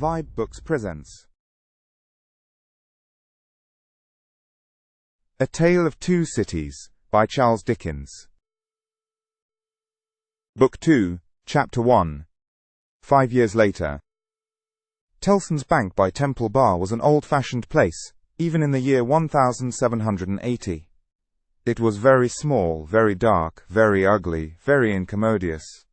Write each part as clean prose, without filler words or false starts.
VIBEBooks presents A Tale of Two Cities by Charles Dickens. Book 2, Chapter 1. 5 years later. Tellson's Bank by Temple Bar was an old-fashioned place, even in the year 1780. It was very small, very dark, very ugly, very incommodious.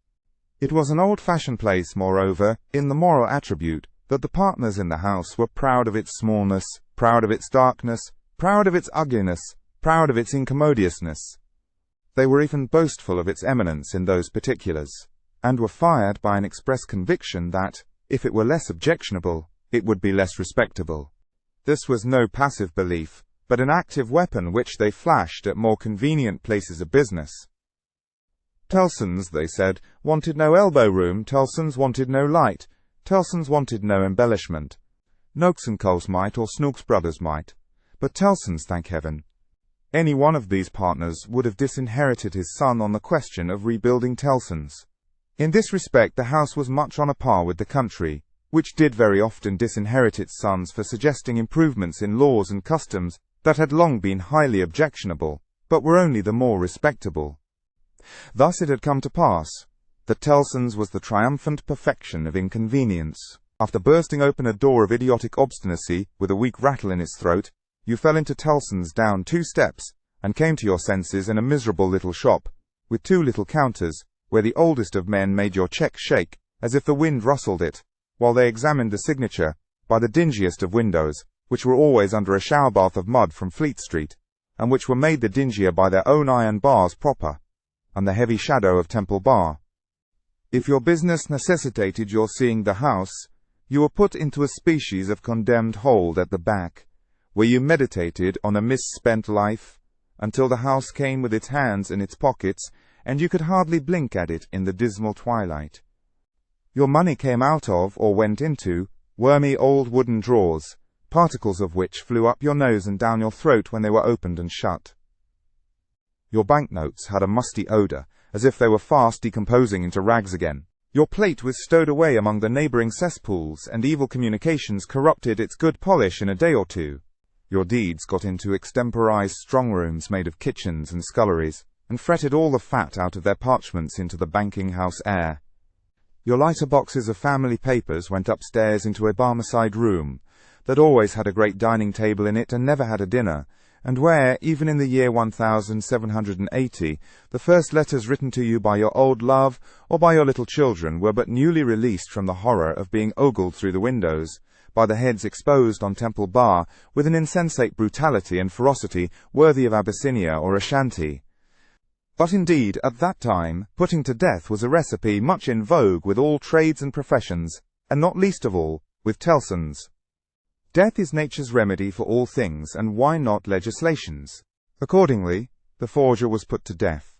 It was an old-fashioned place, moreover, in the moral attribute that the partners in the house were proud of its smallness, proud of its darkness, proud of its ugliness, proud of its incommodiousness. They were even boastful of its eminence in those particulars, and were fired by an express conviction that, if it were less objectionable, it would be less respectable. This was no passive belief, but an active weapon which they flashed at more convenient places of business. Tellson's, they said, wanted no elbow-room, Tellson's wanted no light, Tellson's wanted no embellishment. Noakes and Coles might, or Snooks Brothers might, but Tellson's, thank heaven. Any one of these partners would have disinherited his son on the question of rebuilding Tellson's. In this respect the house was much on a par with the country, which did very often disinherit its sons for suggesting improvements in laws and customs that had long been highly objectionable, but were only the more respectable. Thus it had come to pass that Tellson's was the triumphant perfection of inconvenience. After bursting open a door of idiotic obstinacy with a weak rattle in its throat, you fell into Tellson's down 2 steps, and came to your senses in a miserable little shop, with 2 little counters, where the oldest of men made your cheque shake, as if the wind rustled it, while they examined the signature, by the dingiest of windows, which were always under a shower-bath of mud from Fleet Street, and which were made the dingier by their own iron bars proper, and the heavy shadow of Temple Bar. If your business necessitated your seeing the house, you were put into a species of condemned hold at the back, where you meditated on a misspent life, until the house came with its hands in its pockets, and you could hardly blink at it in the dismal twilight. Your money came out of, or went into, wormy old wooden drawers, particles of which flew up your nose and down your throat when they were opened and shut. Your banknotes had a musty odour, as if they were fast decomposing into rags again. Your plate was stowed away among the neighbouring cesspools, and evil communications corrupted its good polish in a day or 2. Your deeds got into extemporized strong-rooms made of kitchens and sculleries, and fretted all the fat out of their parchments into the banking-house air. Your lighter boxes of family papers went upstairs into a Barmecide room, that always had a great dining table in it and never had a dinner, and where, even in the year 1780, the first letters written to you by your old love or by your little children were but newly released from the horror of being ogled through the windows, by the heads exposed on Temple Bar with an insensate brutality and ferocity worthy of Abyssinia or Ashanti. But indeed, at that time, putting to death was a recipe much in vogue with all trades and professions, and not least of all, with Tellson's. Death is nature's remedy for all things, and why not legislation's? Accordingly, the forger was put to death.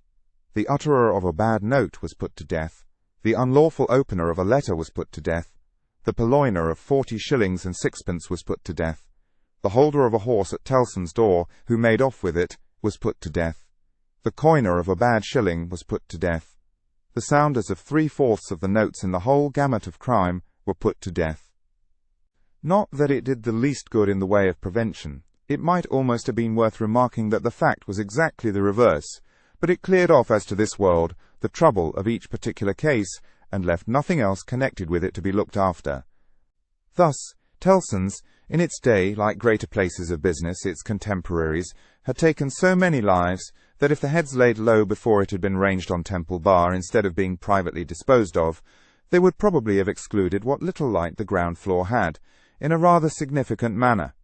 The utterer of a bad note was put to death. The unlawful opener of a letter was put to death. The purloiner of 40 shillings and 6pence was put to death. The holder of a horse at Tellson's door, who made off with it, was put to death. The coiner of a bad shilling was put to death. The sounders of 3/4 of the notes in the whole gamut of crime were put to death. Not that it did the least good in the way of prevention. It might almost have been worth remarking that the fact was exactly the reverse, but it cleared off as to this world the trouble of each particular case, and left nothing else connected with it to be looked after. Thus, Tellson's, in its day, like greater places of business, its contemporaries, had taken so many lives that if the heads laid low before it had been ranged on Temple Bar instead of being privately disposed of, they would probably have excluded what little light the ground floor had, in a rather significant manner.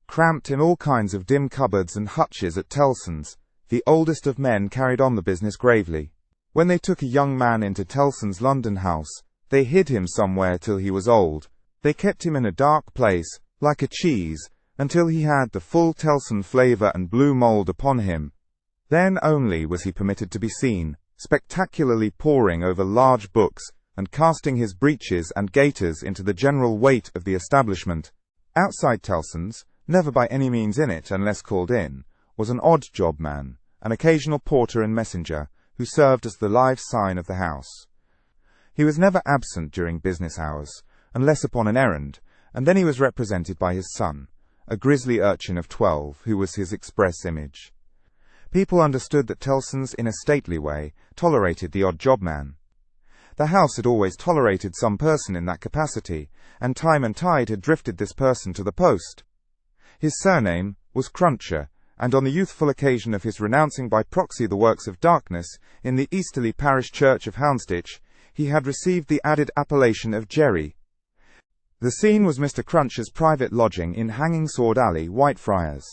Cramped in all kinds of dim cupboards and hutches at Tellson's, the oldest of men carried on the business gravely. When they took a young man into Tellson's London house, they hid him somewhere till he was old. They kept him in a dark place, like a cheese, until he had the full Tellson flavour and blue mould upon him. Then only was he permitted to be seen, spectacularly poring over large books, and casting his breeches and gaiters into the general weight of the establishment. Outside Tellson's, never by any means in it unless called in, was an odd job man, an occasional porter and messenger, who served as the live sign of the house. He was never absent during business hours, unless upon an errand, and then he was represented by his son, a grisly urchin of 12, who was his express image. People understood that Tellson's, in a stately way, tolerated the odd job man. The house had always tolerated some person in that capacity, and time and tide had drifted this person to the post. His surname was Cruncher, and on the youthful occasion of his renouncing by proxy the works of darkness in the easterly parish church of Houndsditch, he had received the added appellation of Jerry. The scene was Mr. Cruncher's private lodging in Hanging Sword Alley, Whitefriars.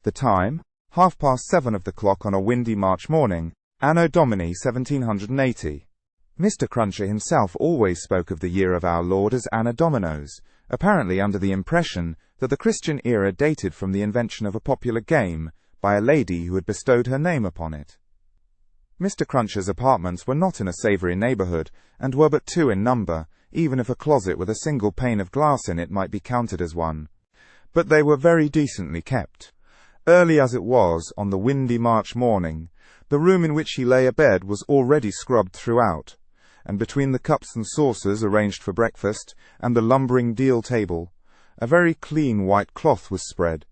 The time, 7:30 of the clock on a windy March morning, Anno Domini 1780. Mr. Cruncher himself always spoke of the year of our Lord as Anno Dominos, apparently under the impression that the Christian era dated from the invention of a popular game by a lady who had bestowed her name upon it. Mr. Cruncher's apartments were not in a savoury neighbourhood, and were but 2 in number, even if a closet with a single pane of glass in it might be counted as one. But they were very decently kept. Early as it was, on the windy March morning, the room in which he lay abed was already scrubbed throughout, and between the cups and saucers arranged for breakfast, and the lumbering deal table, a very clean white cloth was spread.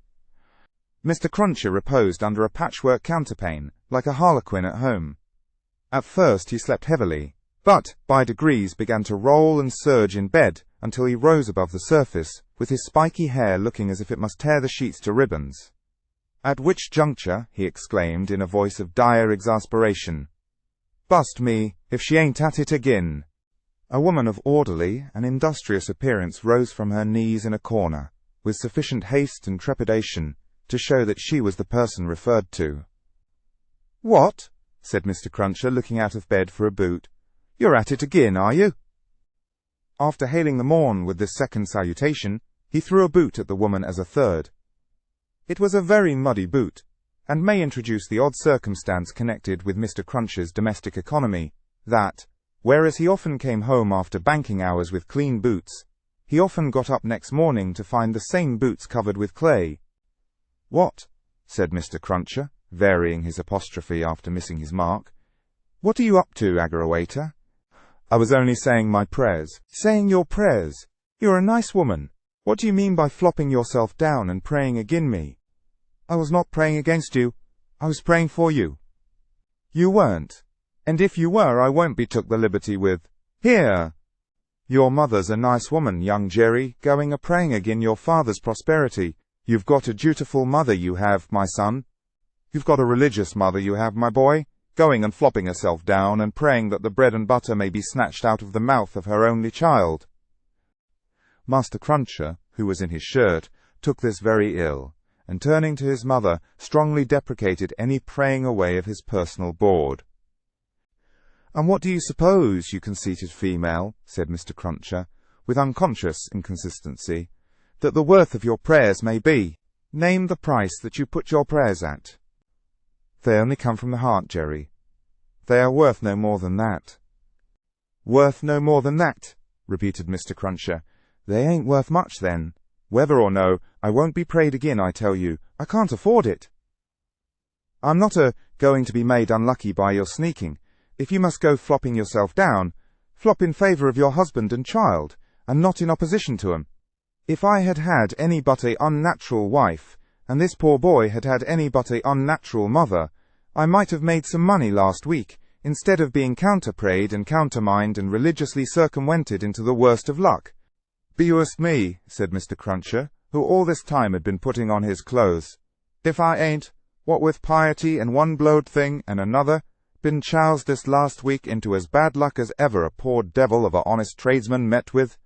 Mr. Cruncher reposed under a patchwork counterpane, like a harlequin at home. At first he slept heavily, but, by degrees, began to roll and surge in bed, until he rose above the surface, with his spiky hair looking as if it must tear the sheets to ribbons. At which juncture, he exclaimed in a voice of dire exasperation, "Bust me, if she ain't at it agin!" A woman of orderly and industrious appearance rose from her knees in a corner, with sufficient haste and trepidation to show that she was the person referred to. "What?" said Mr. Cruncher, looking out of bed for a boot. "You're at it agin, are you?" After hailing the morn with this second salutation, he threw a boot at the woman as a third. It was a very muddy boot, and may introduce the odd circumstance connected with Mr. Cruncher's domestic economy, that, whereas he often came home after banking hours with clean boots, he often got up next morning to find the same boots covered with clay. "What?" said Mr. Cruncher, varying his apostrophe after missing his mark. "What are you up to, aggrawator?" "I was only saying my prayers." "Saying your prayers? You're a nice woman. What do you mean by flopping yourself down and praying agin me?" "I was not praying against you. I was praying for you." "You weren't. And if you were, I won't be took the liberty with. Here! Your mother's a nice woman, young Jerry, going a-praying agin your father's prosperity. You've got a dutiful mother, you have, my son. You've got a religious mother, you have, my boy, going and flopping herself down and praying that the bread and butter may be snatched out of the mouth of her only child." Master Cruncher, who was in his shirt, took this very ill, and turning to his mother, strongly deprecated any praying away of his personal board. "And what do you suppose, you conceited female," said Mr. Cruncher, with unconscious inconsistency, "that the worth of your prayers may be? Name the price that you put your prayers at." "They only come from the heart, Jerry. They are worth no more than that." "Worth no more than that," repeated Mr. Cruncher. "They ain't worth much, then. Whether or no, I won't be prayed agin, I tell you. I can't afford it." "I'm not going to be made unlucky by your sneaking. If you must go flopping yourself down, flop in favour of your husband and child, and not in opposition to 'em. If I had had any but a unnatural wife, and this poor boy had had any but a unnatural mother, I might have made some money last week, instead of being counter-prayed and countermined and religiously circumvented into the worst of luck." "Bewust me," said Mr. Cruncher, who all this time had been putting on his clothes, "if I ain't, what with piety and one blowed thing and another, been choused this last week into as bad luck as ever a poor devil of a honest tradesman met with.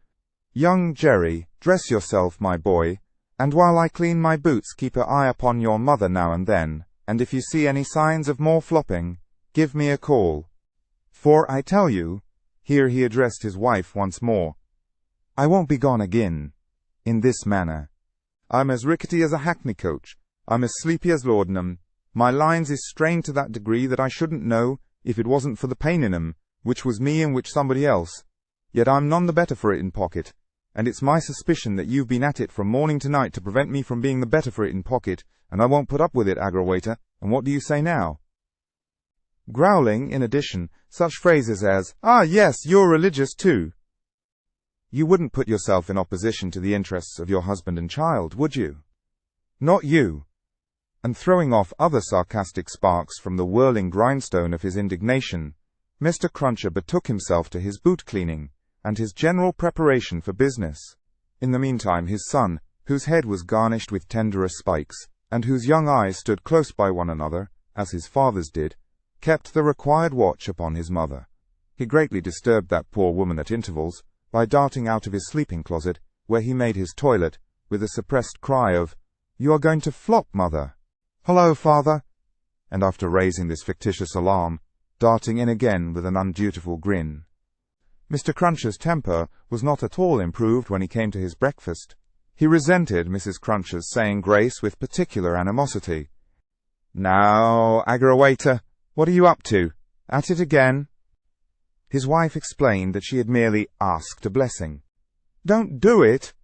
Young Jerry, dress yourself, my boy, and while I clean my boots keep an eye upon your mother now and then, and if you see any signs of more flopping, give me a call. For I tell you," here he addressed his wife once more, "I won't be gone agin, in this manner. I'm as rickety as a hackney coach. I'm as sleepy as laudanum. My lines is strained to that degree that I shouldn't know, if it wasn't for the pain in 'em, which was me and which somebody else. Yet I'm none the better for it in pocket, and it's my suspicion that you've been at it from morning to night to prevent me from being the better for it in pocket, and I won't put up with it, aggrawator, and what do you say now?" Growling, in addition, such phrases as, "Ah, yes, you're religious too." You wouldn't put yourself in opposition to the interests of your husband and child, would you? Not you. And throwing off other sarcastic sparks from the whirling grindstone of his indignation, Mr. Cruncher betook himself to his boot cleaning, and his general preparation for business. In the meantime his son, whose head was garnished with tenderest spikes, and whose young eyes stood close by one another, as his father's did, kept the required watch upon his mother. He greatly disturbed that poor woman at intervals, by darting out of his sleeping-closet, where he made his toilet, with a suppressed cry of, "You are going to flop, mother!" "Hullo, father!" and after raising this fictitious alarm, darting in again with an undutiful grin. Mr. Cruncher's temper was not at all improved when he came to his breakfast. He resented Mrs. Cruncher's saying grace with particular animosity. "Now, aggrawator, what are you up to? At it again?" His wife explained that she had merely asked a blessing. "Don't do it,"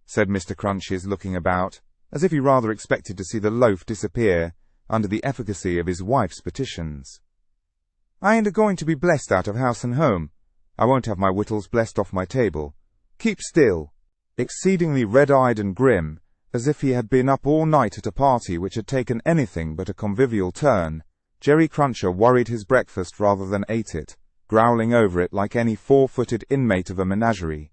said Mr. Crunches, looking about, as if he rather expected to see the loaf disappear under the efficacy of his wife's petitions. "I ain't a-going to be blessed out of house and home. I won't have my wittles blessed off my table. Keep still." Exceedingly red-eyed and grim, as if he had been up all night at a party which had taken anything but a convivial turn, Jerry Cruncher worried his breakfast rather than ate it, growling over it like any four-footed inmate of a menagerie.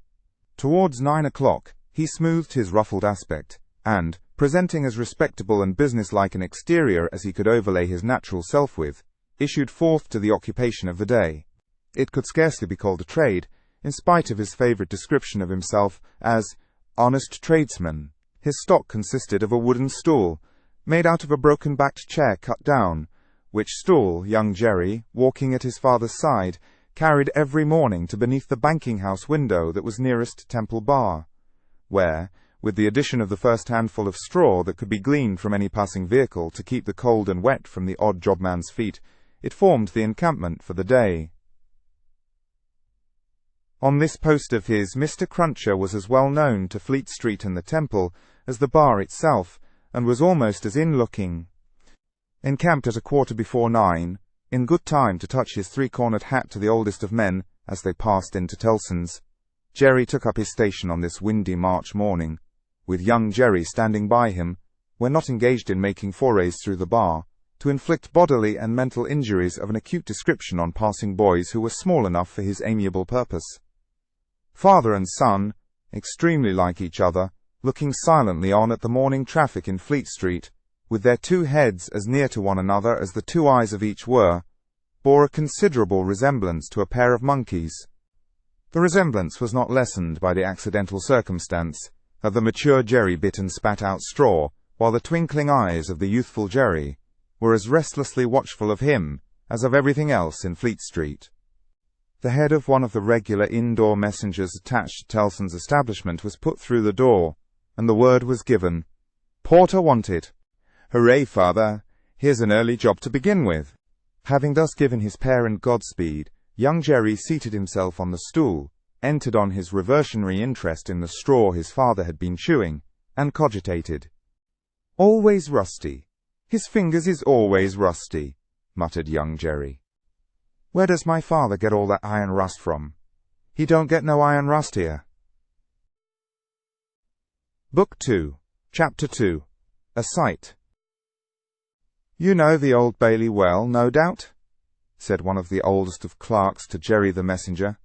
Towards 9 o'clock, he smoothed his ruffled aspect, and, presenting as respectable and businesslike an exterior as he could overlay his natural self with, issued forth to the occupation of the day. It could scarcely be called a trade, in spite of his favourite description of himself as honest tradesman. His stock consisted of a wooden stool, made out of a broken-backed chair cut down, which stool young Jerry, walking at his father's side, carried every morning to beneath the banking-house window that was nearest Temple Bar, where, with the addition of the first handful of straw that could be gleaned from any passing vehicle to keep the cold and wet from the odd jobman's feet, it formed the encampment for the day. On this post of his, Mr. Cruncher was as well known to Fleet Street and the Temple as the bar itself, and was almost as in-looking. Encamped at 9:15, in good time to touch his three-cornered hat to the oldest of men as they passed into Tellson's, Jerry took up his station on this windy March morning, with young Jerry standing by him, when not engaged in making forays through the bar, to inflict bodily and mental injuries of an acute description on passing boys who were small enough for his amiable purpose. Father and son, extremely like each other, looking silently on at the morning traffic in Fleet Street, with their two heads as near to one another as the two eyes of each were, bore a considerable resemblance to a pair of monkeys. The resemblance was not lessened by the accidental circumstance that the mature Jerry bit and spat out straw, while the twinkling eyes of the youthful Jerry were as restlessly watchful of him as of everything else in Fleet Street. The head of one of the regular indoor messengers attached to Tellson's establishment was put through the door, and the word was given, "Porter wanted." "Hooray, father! Here's an early job to begin with." Having thus given his parent Godspeed, young Jerry seated himself on the stool, entered on his reversionary interest in the straw his father had been chewing, and cogitated. "Always rusty. His fingers is always rusty," muttered young Jerry. "Where does my father get all that iron rust from? He don't get no iron rust here." Book 2, Chapter 2, A Sight. "You know the Old Bailey well, no doubt?" said one of the oldest of clerks to Jerry the messenger.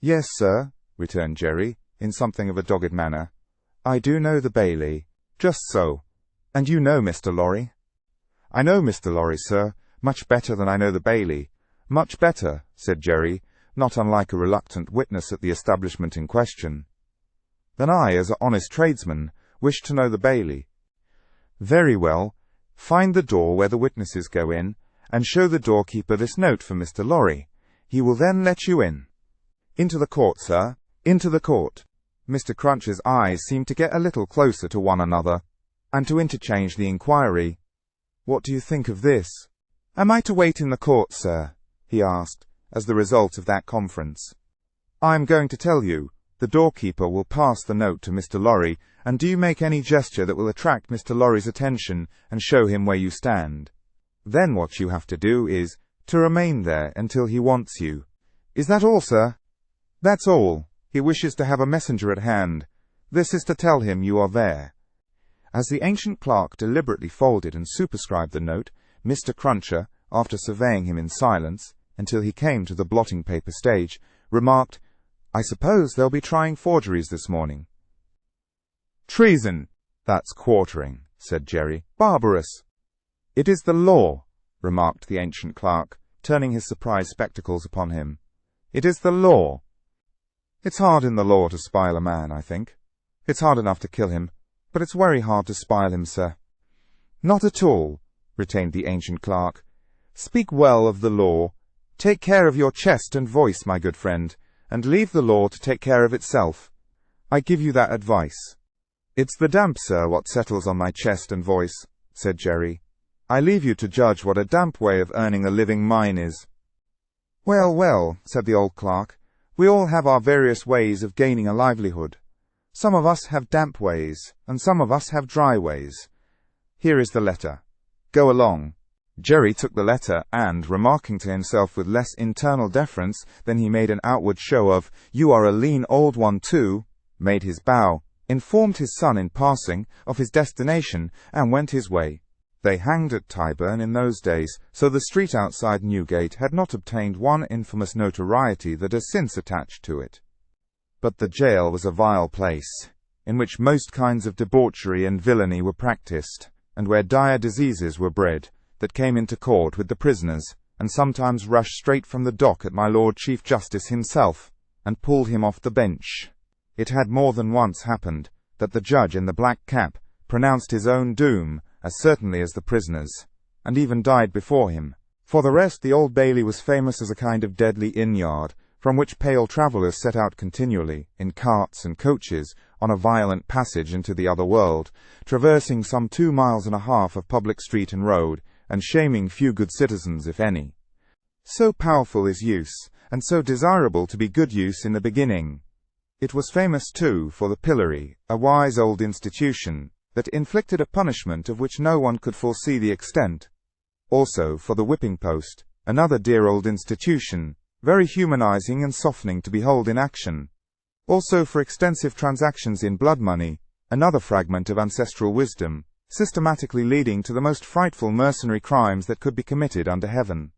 "Yes, sir," returned Jerry, in something of a dogged manner. "I do know the Bailey." "Just so. And you know Mr. Lorry?" "I know Mr. Lorry, sir, much better than I know the Bailey." "Much better," said Jerry, not unlike a reluctant witness at the establishment in question. "Then I, as an honest tradesman, wish to know the Bailey." "Very well. Find the door where the witnesses go in, and show the doorkeeper this note for Mr. Lorry. He will then let you in." "Into the court, sir, into the court." Mr. Cruncher's eyes seemed to get a little closer to one another, and to interchange the inquiry, "What do you think of this?" "Am I to wait in the court, sir?" he asked, as the result of that conference. "I am going to tell you. The doorkeeper will pass the note to Mr. Lorry, and do you make any gesture that will attract Mr. Lorry's attention and show him where you stand. Then what you have to do is to remain there until he wants you." "Is that all, sir?" "That's all. He wishes to have a messenger at hand. This is to tell him you are there." As the ancient clerk deliberately folded and superscribed the note, Mr. Cruncher, after surveying him in silence until he came to the blotting paper stage, remarked, "I suppose they'll be trying forgeries this morning." "Treason! That's quartering," said Jerry. "Barbarous." "It is the law," remarked the ancient clerk, turning his surprised spectacles upon him. "It is the law. It's hard in the law to spile a man, I think. It's hard enough to kill him, but it's very hard to spile him, sir." "Not at all," retained the ancient clerk. "Speak well of the law. Take care of your chest and voice, my good friend, and leave the law to take care of itself. I give you that advice." "It's the damp, sir, what settles on my chest and voice," said Jerry. "I leave you to judge what a damp way of earning a living mine is." "Well, well," said the old clerk, "we all have our various ways of gaining a livelihood. Some of us have damp ways, and some of us have dry ways. Here is the letter. Go along." Jerry took the letter and, remarking to himself with less internal deference than he made an outward show of, "You are a lean old one too," made his bow, informed his son in passing of his destination, and went his way. They hanged at Tyburn in those days, so the street outside Newgate had not obtained one infamous notoriety that has since attached to it. But the jail was a vile place, in which most kinds of debauchery and villainy were practised, and where dire diseases were bred, that came into court with the prisoners, and sometimes rushed straight from the dock at my Lord Chief Justice himself, and pulled him off the bench. It had more than once happened that the judge in the black cap pronounced his own doom as certainly as the prisoners, and even died before him. For the rest, the Old Bailey was famous as a kind of deadly inn-yard, from which pale travellers set out continually, in carts and coaches, on a violent passage into the other world, traversing some 2.5 miles of public street and road, and shaming few good citizens, if any. So powerful is use, and so desirable to be good use in the beginning. It was famous, too, for the pillory, a wise old institution, that inflicted a punishment of which no one could foresee the extent. Also for the whipping post, another dear old institution, very humanizing and softening to behold in action. Also for extensive transactions in blood money, another fragment of ancestral wisdom, systematically leading to the most frightful mercenary crimes that could be committed under heaven.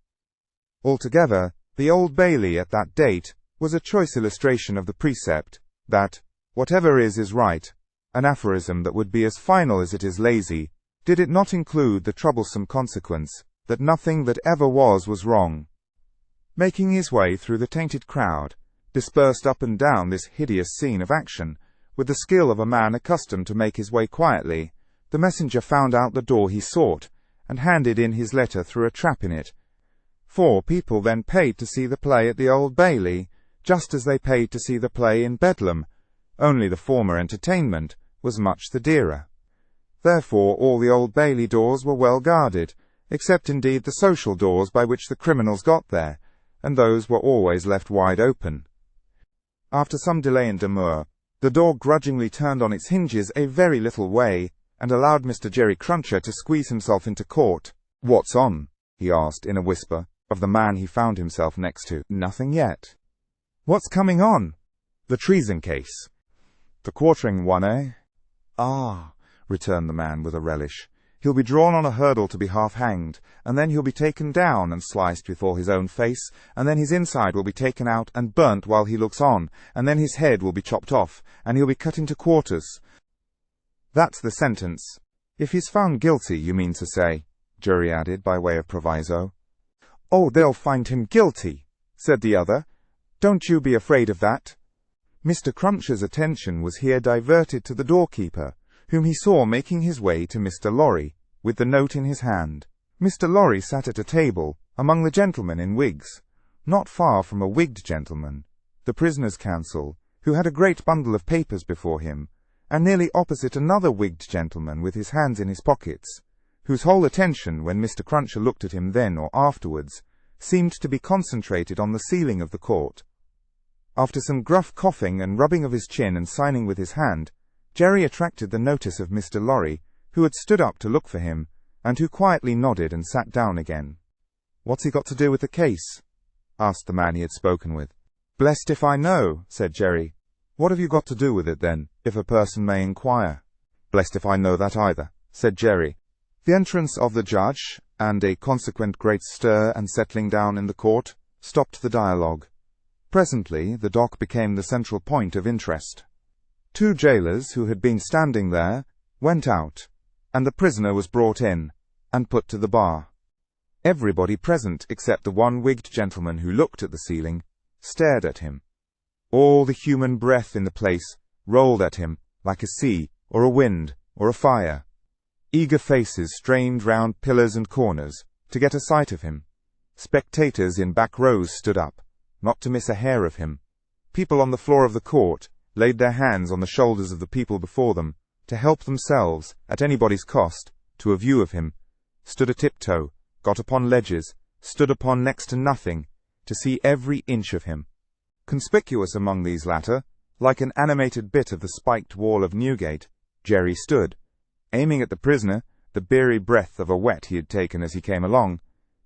Altogether, the Old Bailey at that date was a choice illustration of the precept that, whatever is right, an aphorism that would be as final as it is lazy, did it not include the troublesome consequence that nothing that ever was wrong. Making his way through the tainted crowd, dispersed up and down this hideous scene of action, with the skill of a man accustomed to make his way quietly, the messenger found out the door he sought, and handed in his letter through a trap in it. 4 people then paid to see the play at the Old Bailey, just as they paid to see the play in Bedlam, only the former entertainment was much the dearer. Therefore all the Old Bailey doors were well guarded, except indeed the social doors by which the criminals got there, and those were always left wide open. After some delay and demur, the door grudgingly turned on its hinges a very little way, and allowed Mr. Jerry Cruncher to squeeze himself into court. "What's on?" he asked in a whisper of the man he found himself next to. "Nothing yet." "What's coming on?" "The treason case." "The quartering one, eh?" "Ah," returned the man with a relish. "He'll be drawn on a hurdle to be half-hanged, and then he'll be taken down and sliced before his own face, and then his inside will be taken out and burnt while he looks on, and then his head will be chopped off, and he'll be cut into quarters. That's the sentence. If he's found guilty, you mean to say," Jerry added by way of proviso. "Oh, they'll find him guilty," said the other. "Don't you be afraid of that." Mr. Cruncher's attention was here diverted to the doorkeeper, whom he saw making his way to Mr. Lorry, with the note in his hand. Mr. Lorry sat at a table, among the gentlemen in wigs, not far from a wigged gentleman, the prisoner's counsel, who had a great bundle of papers before him, and nearly opposite another wigged gentleman with his hands in his pockets, whose whole attention, when Mr. Cruncher looked at him then or afterwards, seemed to be concentrated on the ceiling of the court. After some gruff coughing and rubbing of his chin and signing with his hand, Jerry attracted the notice of Mr. Lorry, who had stood up to look for him, and who quietly nodded and sat down again. "What's he got to do with the case?" asked the man he had spoken with. "Blessed if I know," said Jerry. "What have you got to do with it, then, if a person may inquire?" "Blessed if I know that either," said Jerry. The entrance of the judge, and a consequent great stir and settling down in the court, stopped the dialogue. Presently the dock became the central point of interest. 2 jailers who had been standing there went out, and the prisoner was brought in and put to the bar. Everybody present, except the one wigged gentleman who looked at the ceiling, stared at him. All the human breath in the place rolled at him like a sea, or a wind, or a fire. Eager faces strained round pillars and corners to get a sight of him. Spectators in back rows stood up, not to miss a hair of him. People on the floor of the court laid their hands on the shoulders of the people before them to help themselves, at anybody's cost, to a view of him, stood a tiptoe, got upon ledges, stood upon next to nothing, to see every inch of him. Conspicuous among these latter, like an animated bit of the spiked wall of Newgate, Jerry stood, aiming at the prisoner the beery breath of a whet he had taken as he came along,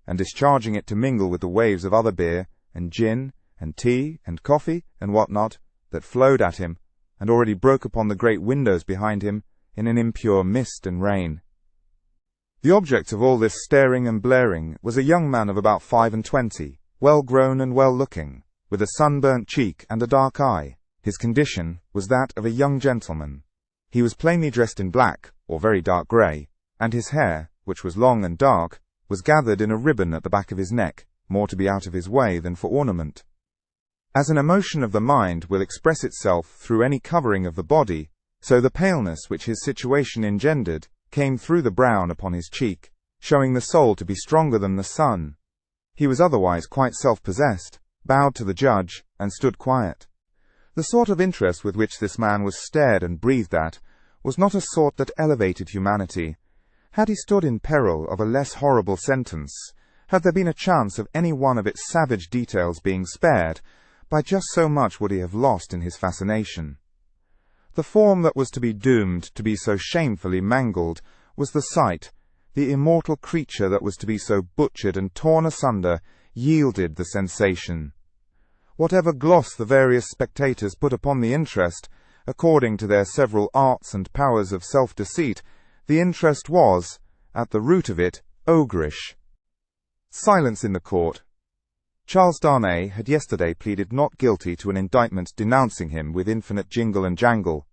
and discharging it to mingle with the waves of other beer, and gin, and tea, and coffee, and what not, that flowed at him, and already broke upon the great windows behind him in an impure mist and rain. The object of all this staring and blaring was a young man of about 25, well-grown and well-looking, with a sunburnt cheek and a dark eye. His condition was that of a young gentleman. He was plainly dressed in black, or very dark grey, and his hair, which was long and dark, was gathered in a ribbon at the back of his neck, more to be out of his way than for ornament. As an emotion of the mind will express itself through any covering of the body, so the paleness which his situation engendered came through the brown upon his cheek, showing the soul to be stronger than the sun. He was otherwise quite self-possessed, bowed to the judge, and stood quiet. The sort of interest with which this man was stared and breathed at was not a sort that elevated humanity. Had he stood in peril of a less horrible sentence, had there been a chance of any one of its savage details being spared, by just so much would he have lost in his fascination. The form that was to be doomed to be so shamefully mangled was the sight. The immortal creature that was to be so butchered and torn asunder yielded the sensation. Whatever gloss the various spectators put upon the interest, according to their several arts and powers of self-deceit, the interest was, at the root of it, ogreish. Silence in the court. Charles Darnay had yesterday pleaded not guilty to an indictment denouncing him with infinite jingle and jangle,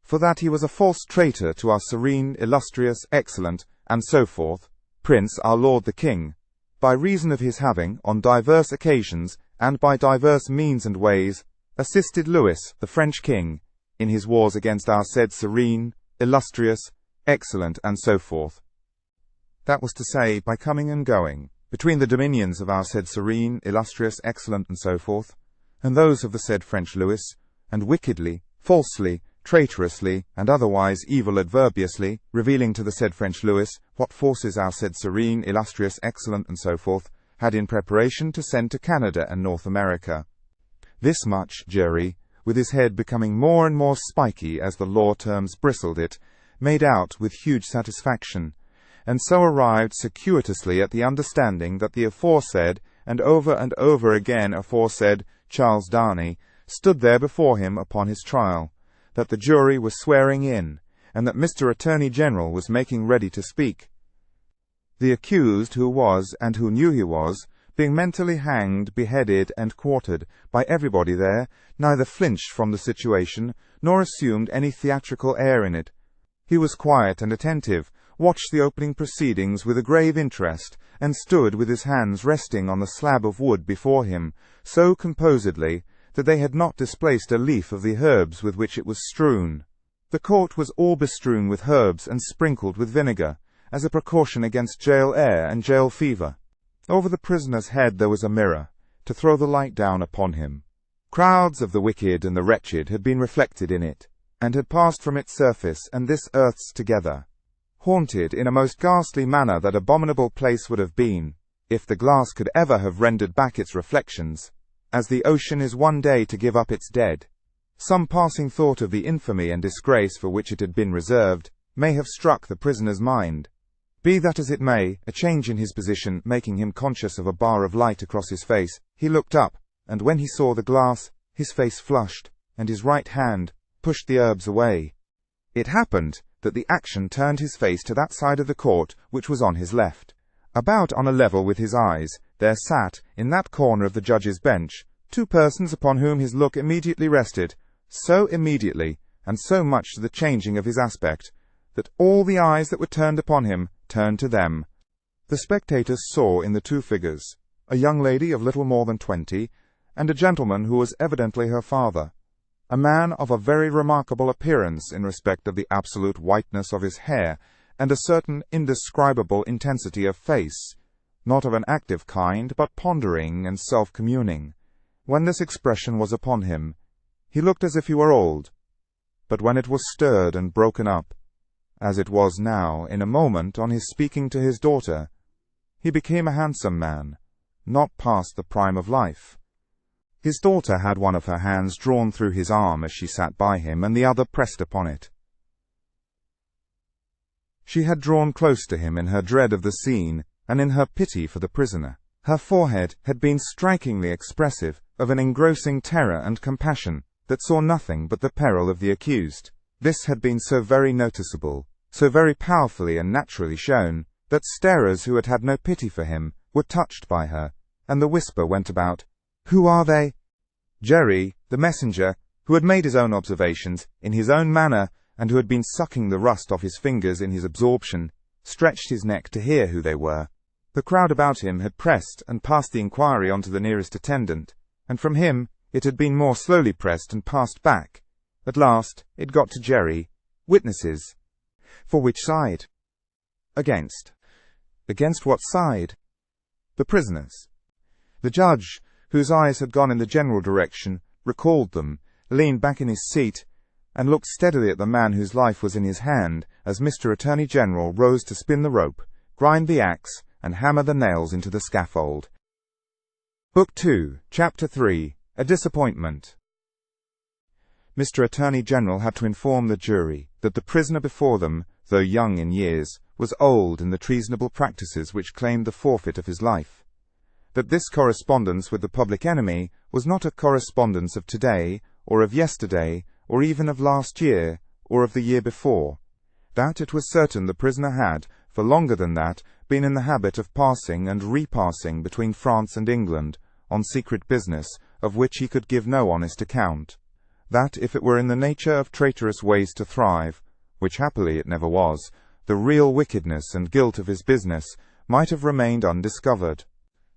for that he was a false traitor to our serene, illustrious, excellent, and so forth, Prince our Lord the King, by reason of his having, on divers occasions, and by divers means and ways, assisted Louis, the French King, in his wars against our said serene, illustrious, excellent, and so forth. That was to say, by coming and going between the dominions of our said serene, illustrious, excellent, and so forth, and those of the said French Louis, and wickedly, falsely, traitorously, and otherwise evil adverbiously, revealing to the said French Louis what forces our said serene, illustrious, excellent, and so forth, had in preparation to send to Canada and North America. This much Jerry, with his head becoming more and more spiky as the law terms bristled it, made out with huge satisfaction, and so arrived circuitously at the understanding that the aforesaid, and over again aforesaid, Charles Darnay, stood there before him upon his trial, that the jury was swearing in, and that Mr. Attorney General was making ready to speak. The accused, who was, and who knew he was, being mentally hanged, beheaded, and quartered by everybody there, neither flinched from the situation, nor assumed any theatrical air in it. He was quiet and attentive, watched the opening proceedings with a grave interest, and stood with his hands resting on the slab of wood before him, so composedly that they had not displaced a leaf of the herbs with which it was strewn. The court was all bestrewn with herbs and sprinkled with vinegar, as a precaution against jail air and jail fever. Over the prisoner's head there was a mirror, to throw the light down upon him. Crowds of the wicked and the wretched had been reflected in it, and had passed from its surface and this earth's together. Haunted in a most ghastly manner that abominable place would have been, if the glass could ever have rendered back its reflections, as the ocean is one day to give up its dead. Some passing thought of the infamy and disgrace for which it had been reserved may have struck the prisoner's mind. Be that as it may, a change in his position making him conscious of a bar of light across his face, he looked up, and when he saw the glass, his face flushed, and his right hand pushed the herbs away. It happened that the action turned his face to that side of the court which was on his left. About on a level with his eyes, there sat, in that corner of the judge's bench, two persons upon whom his look immediately rested, so immediately, and so much to the changing of his aspect, that all the eyes that were turned upon him turned to them. The spectators saw in the two figures a young lady of little more than 20, and a gentleman who was evidently her father, a man of a very remarkable appearance in respect of the absolute whiteness of his hair, and a certain indescribable intensity of face, not of an active kind, but pondering and self-communing. When this expression was upon him, he looked as if he were old, but when it was stirred and broken up, as it was now in a moment on his speaking to his daughter, he became a handsome man, not past the prime of life. His daughter had one of her hands drawn through his arm as she sat by him, and the other pressed upon it. She had drawn close to him in her dread of the scene, and in her pity for the prisoner. Her forehead had been strikingly expressive of an engrossing terror and compassion that saw nothing but the peril of the accused. This had been so very noticeable, so very powerfully and naturally shown, that starers who had had no pity for him were touched by her, and the whisper went about, "Who are they?" Jerry, the messenger, who had made his own observations, in his own manner, and who had been sucking the rust off his fingers in his absorption, stretched his neck to hear who they were. The crowd about him had pressed and passed the inquiry on to the nearest attendant, and from him it had been more slowly pressed and passed back. At last it got to Jerry. Witnesses. For which side? Against. Against what side? The prisoners. The judge, whose eyes had gone in the general direction, recalled them, leaned back in his seat, and looked steadily at the man whose life was in his hand as Mr. Attorney General rose to spin the rope, grind the axe, and hammer the nails into the scaffold. Book 2, Chapter 3, A Disappointment. Mr. Attorney General had to inform the jury that the prisoner before them, though young in years, was old in the treasonable practices which claimed the forfeit of his life. That this correspondence with the public enemy was not a correspondence of today, or of yesterday, or even of last year, or of the year before. That it was certain the prisoner had, for longer than that, been in the habit of passing and repassing between France and England, on secret business, of which he could give no honest account. That if it were in the nature of traitorous ways to thrive, which happily it never was, the real wickedness and guilt of his business might have remained undiscovered.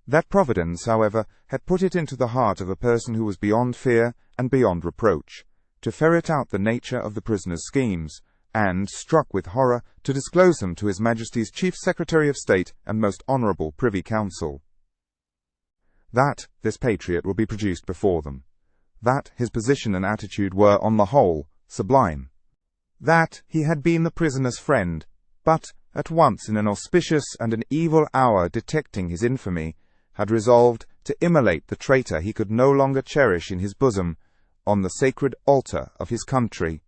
That Providence, however, had put it into the heart of a person who was beyond fear and beyond reproach, to ferret out the nature of the prisoner's schemes, and, struck with horror, to disclose them to His Majesty's Chief Secretary of State and most honourable Privy Council. That this patriot would be produced before them. That his position and attitude were, on the whole, sublime. That he had been the prisoner's friend, but, at once in an auspicious and an evil hour detecting his infamy, had resolved to immolate the traitor he could no longer cherish in his bosom, on the sacred altar of his country.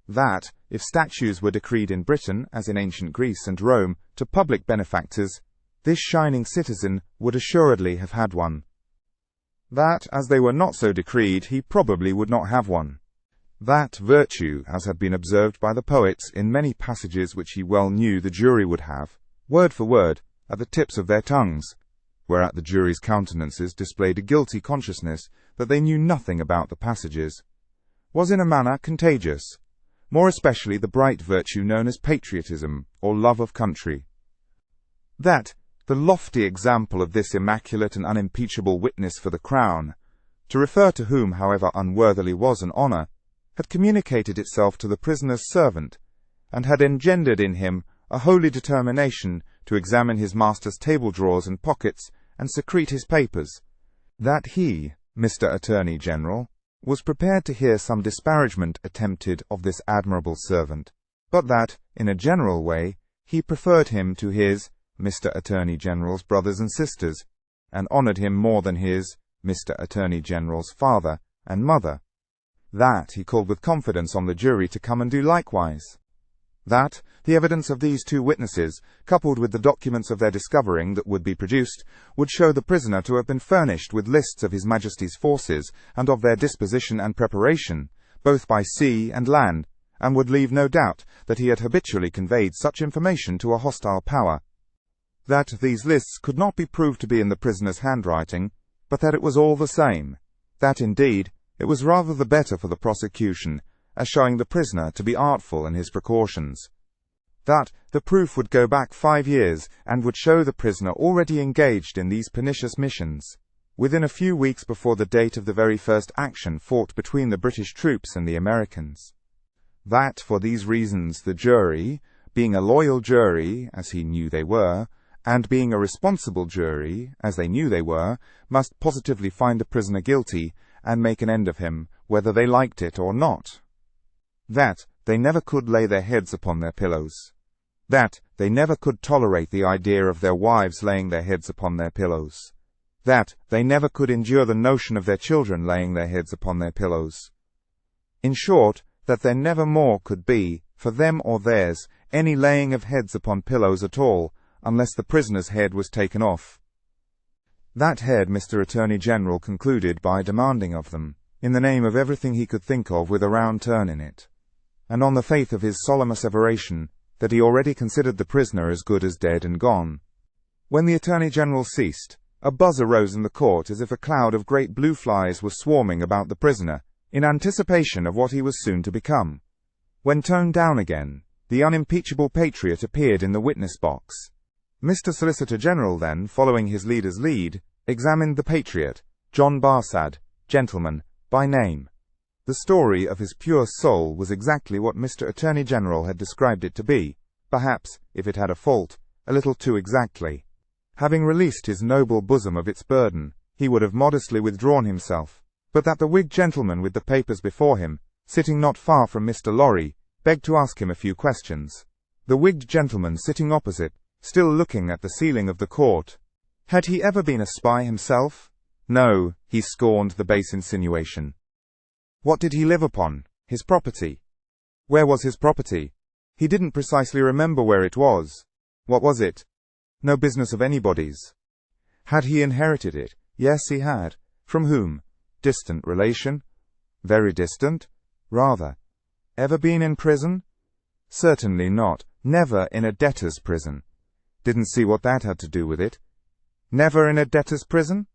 That, if statues were decreed in Britain, as in ancient Greece and Rome, to public benefactors, this shining citizen would assuredly have had one. That, as they were not so decreed, he probably would not have one. That virtue, as had been observed by the poets in many passages which he well knew the jury would have, word for word, at the tips of their tongues, whereat the jury's countenances displayed a guilty consciousness that they knew nothing about the passages, was in a manner contagious, more especially the bright virtue known as patriotism, or love of country. That, the lofty example of this immaculate and unimpeachable witness for the crown, to refer to whom, however unworthily was an honour, had communicated itself to the prisoner's servant, and had engendered in him a holy determination to examine his master's table-drawers and pockets, and secrete his papers. That he, Mr. Attorney General, was prepared to hear some disparagement attempted of this admirable servant, but that, in a general way, he preferred him to his, Mr. Attorney General's brothers and sisters, and honoured him more than his, Mr. Attorney General's father and mother. That he called with confidence on the jury to come and do likewise. That the evidence of these two witnesses, coupled with the documents of their discovering that would be produced, would show the prisoner to have been furnished with lists of His Majesty's forces, and of their disposition and preparation, both by sea and land, and would leave no doubt that he had habitually conveyed such information to a hostile power. That these lists could not be proved to be in the prisoner's handwriting, but that it was all the same. That, indeed, it was rather the better for the prosecution, as showing the prisoner to be artful in his precautions. That the proof would go back 5 years, and would show the prisoner already engaged in these pernicious missions, within a few weeks before the date of the very first action fought between the British troops and the Americans. That, for these reasons, the jury, being a loyal jury, as he knew they were, and being a responsible jury, as they knew they were, must positively find the prisoner guilty, and make an end of him, whether they liked it or not. That they never could lay their heads upon their pillows. That they never could tolerate the idea of their wives laying their heads upon their pillows. That they never could endure the notion of their children laying their heads upon their pillows. In short, that there never more could be, for them or theirs, any laying of heads upon pillows at all, unless the prisoner's head was taken off. That head Mr. Attorney General concluded by demanding of them, in the name of everything he could think of with a round turn in it, and on the faith of his solemn asseveration that he already considered the prisoner as good as dead and gone. When the Attorney General ceased, a buzz arose in the court as if a cloud of great blue flies was swarming about the prisoner, in anticipation of what he was soon to become. When toned down again, the unimpeachable patriot appeared in the witness box. Mr. Solicitor General then, following his leader's lead, examined the patriot, John Barsad, gentleman, by name. The story of his pure soul was exactly what Mr. Attorney General had described it to be, perhaps, if it had a fault, a little too exactly. Having released his noble bosom of its burden, he would have modestly withdrawn himself, but that the Whig gentleman with the papers before him, sitting not far from Mr. Lorry, begged to ask him a few questions. The Whig gentleman sitting opposite, still looking at the ceiling of the court. Had he ever been a spy himself? No, he scorned the base insinuation. What did he live upon? His property. Where was his property? He didn't precisely remember where it was. What was it? No business of anybody's. Had he inherited it? Yes, he had. From whom? Distant relation? Very distant? Rather. Ever been in prison? Certainly not. Never in a debtor's prison. Didn't see what that had to do with it. Never in a debtor's prison?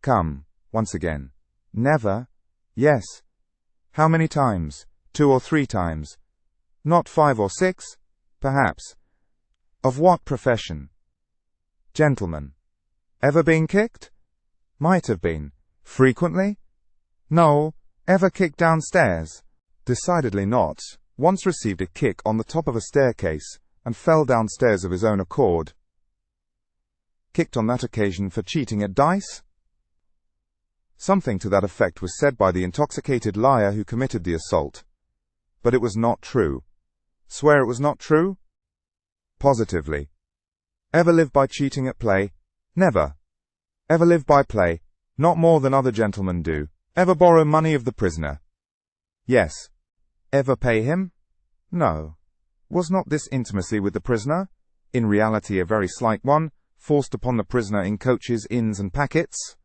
Come, once again. Never? Yes. How many times? 2 or 3 times. Not 5 or 6? Perhaps. Of what profession? Gentleman. Ever been kicked? Might have been. Frequently? No. Ever kicked downstairs? Decidedly not. Once received a kick on the top of a staircase, and fell downstairs of his own accord. Kicked on that occasion for cheating at dice? Something to that effect was said by the intoxicated liar who committed the assault. But it was not true. Swear it was not true? Positively. Ever live by cheating at play? Never. Ever live by play? Not more than other gentlemen do. Ever borrow money of the prisoner? Yes. Ever pay him? No. Was not this intimacy with the prisoner, in reality a very slight one, forced upon the prisoner in coaches, inns, and packets?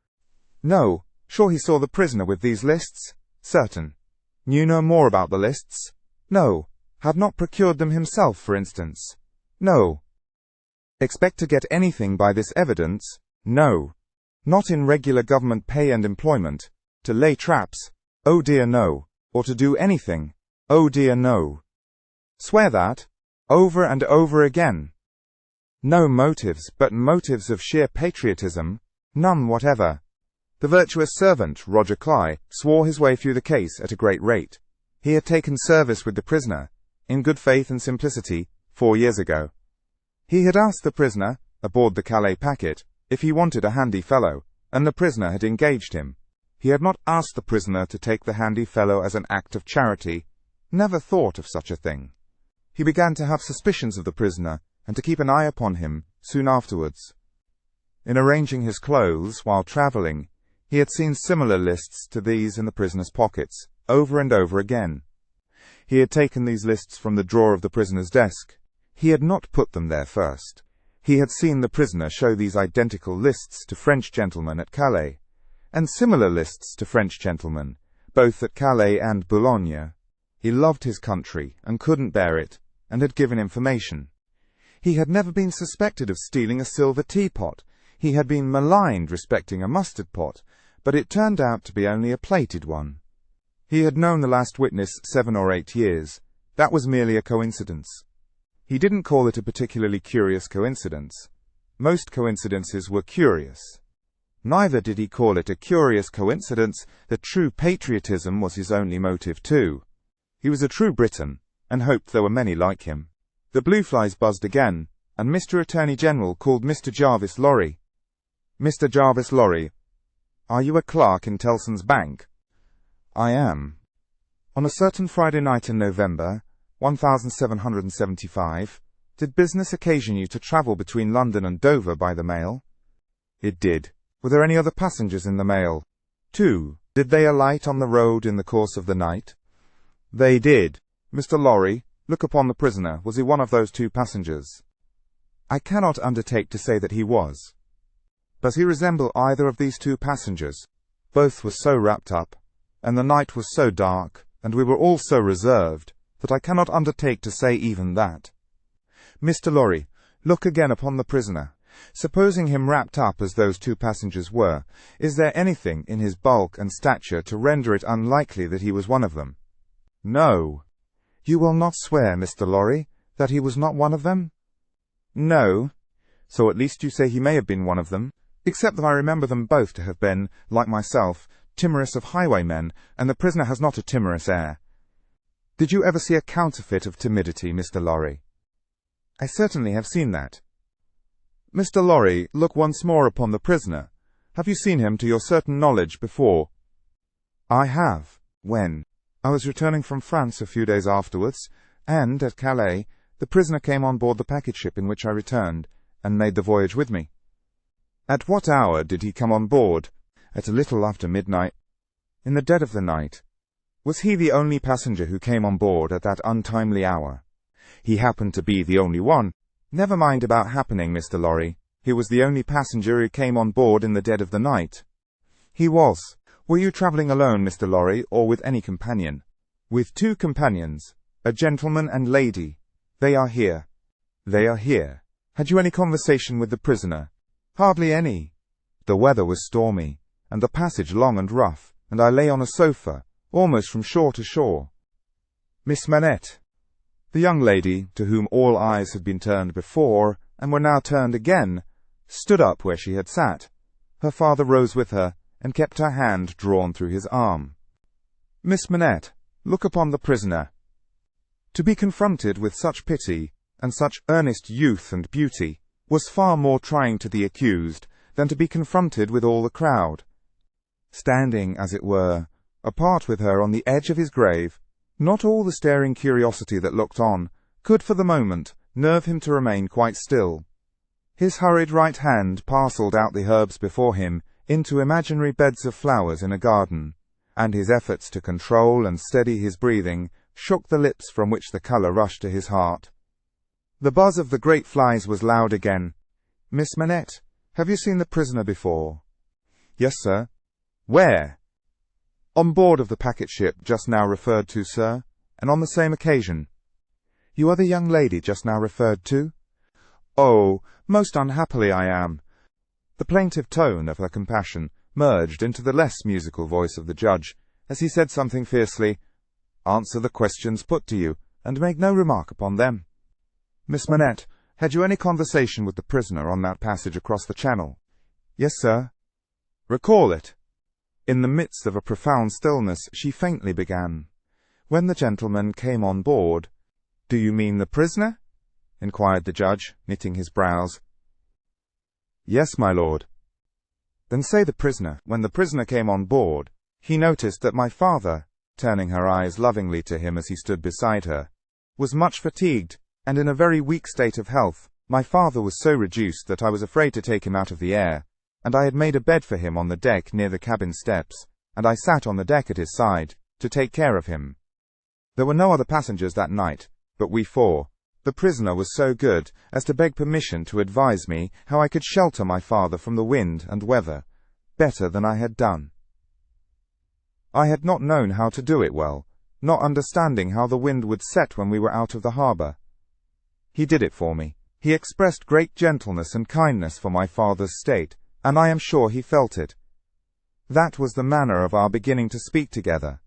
No. Sure he saw the prisoner with these lists? Certain. Knew no more about the lists? No. Had not procured them himself, for instance? No. Expect to get anything by this evidence? No. Not in regular government pay and employment. To lay traps? Oh dear no. Or to do anything? Oh dear no. Swear that? Over and over again. No motives, but motives of sheer patriotism? None whatever. The virtuous servant, Roger Cly, swore his way through the case at a great rate. He had taken service with the prisoner, in good faith and simplicity, 4 years ago. He had asked the prisoner, aboard the Calais packet, if he wanted a handy fellow, and the prisoner had engaged him. He had not asked the prisoner to take the handy fellow as an act of charity, never thought of such a thing. He began to have suspicions of the prisoner, and to keep an eye upon him, soon afterwards. In arranging his clothes while travelling, he had seen similar lists to these in the prisoner's pockets, over and over again. He had taken these lists from the drawer of the prisoner's desk. He had not put them there first. He had seen the prisoner show these identical lists to French gentlemen at Calais, and similar lists to French gentlemen, both at Calais and Boulogne. He loved his country and couldn't bear it, and had given information. He had never been suspected of stealing a silver teapot. He had been maligned respecting a mustard pot, but it turned out to be only a plated one. He had known the last witness 7 or 8 years. That was merely a coincidence. He didn't call it a particularly curious coincidence. Most coincidences were curious. Neither did he call it a curious coincidence that true patriotism was his only motive too. He was a true Briton, and hoped there were many like him. The blue flies buzzed again, and Mr. Attorney General called Mr. Jarvis Lorry. "Mr. Jarvis Lorry, are you a clerk in Tellson's Bank?" "I am." "On a certain Friday night in November, 1775, did business occasion you to travel between London and Dover by the mail?" "It did." "Were there any other passengers in the mail?" "2. Did they alight on the road in the course of the night?" "They did." "Mr. Lorry, look upon the prisoner. Was he one of those 2 passengers?" "I cannot undertake to say that he was." "Does he resemble either of these 2 passengers?" "Both were so wrapped up, and the night was so dark, and we were all so reserved, that I cannot undertake to say even that." "Mr. Lorry, look again upon the prisoner. Supposing him wrapped up as those 2 passengers were, is there anything in his bulk and stature to render it unlikely that he was one of them?" "No." "You will not swear, Mr. Lorry, that he was not one of them?" "No." "So at least you say he may have been one of them, except that I remember them both to have been, like myself, timorous of highwaymen, and the prisoner has not a timorous air." "Did you ever see a counterfeit of timidity, Mr. Lorry?" "I certainly have seen that." "Mr. Lorry, look once more upon the prisoner. Have you seen him to your certain knowledge before?" "I have." "When?" "I was returning from France a few days afterwards, and, at Calais, the prisoner came on board the packet ship in which I returned, and made the voyage with me." "At what hour did he come on board?" "At a little after midnight." "In the dead of the night?" "Was he the only passenger who came on board at that untimely hour?" "He happened to be the only one." "Never mind about happening, Mr. Lorry. He was the only passenger who came on board in the dead of the night." "He was." "Were you travelling alone, Mr. Lorry, or with any companion?" "With 2 companions, a gentleman and lady. They are here." "They are here. Had you any conversation with the prisoner?" "Hardly any." "The weather was stormy, and the passage long and rough, and I lay on a sofa, almost from shore to shore." "Miss Manette?" The young lady, to whom all eyes had been turned before, and were now turned again, stood up where she had sat. Her father rose with her, and kept her hand drawn through his arm. "Miss Manette, look upon the prisoner." To be confronted with such pity, and such earnest youth and beauty, was far more trying to the accused than to be confronted with all the crowd. Standing, as it were, apart with her on the edge of his grave, not all the staring curiosity that looked on could for the moment nerve him to remain quite still. His hurried right hand parcelled out the herbs before him into imaginary beds of flowers in a garden, and his efforts to control and steady his breathing shook the lips from which the colour rushed to his heart. The buzz of the great flies was loud again. "Miss Manette, have you seen the prisoner before?" "Yes, sir." "Where?" "On board of the packet ship just now referred to, sir, and on the same occasion." "You are the young lady just now referred to?" "Oh, most unhappily I am." The plaintive tone of her compassion merged into the less musical voice of the judge, as he said something fiercely. "Answer the questions put to you, and make no remark upon them." "Miss Manette, had you any conversation with the prisoner on that passage across the channel?" "Yes, sir." "Recall it." In the midst of a profound stillness, she faintly began. "When the gentleman came on board—" "Do you mean the prisoner?" inquired the judge, knitting his brows. "Yes, my lord." "Then say the prisoner. When the prisoner came on board, he noticed that my father," turning her eyes lovingly to him as he stood beside her, "was much fatigued, and in a very weak state of health. My father was so reduced that I was afraid to take him out of the air, and I had made a bed for him on the deck near the cabin steps, and I sat on the deck at his side, to take care of him. There were no other passengers that night, but we 4. The prisoner was so good as to beg permission to advise me how I could shelter my father from the wind and weather, better than I had done." I had not known how to do it well, not understanding how the wind would set when we were out of the harbour. He did it for me. He expressed great gentleness and kindness for my father's state, and I am sure he felt it. That was the manner of our beginning to speak together.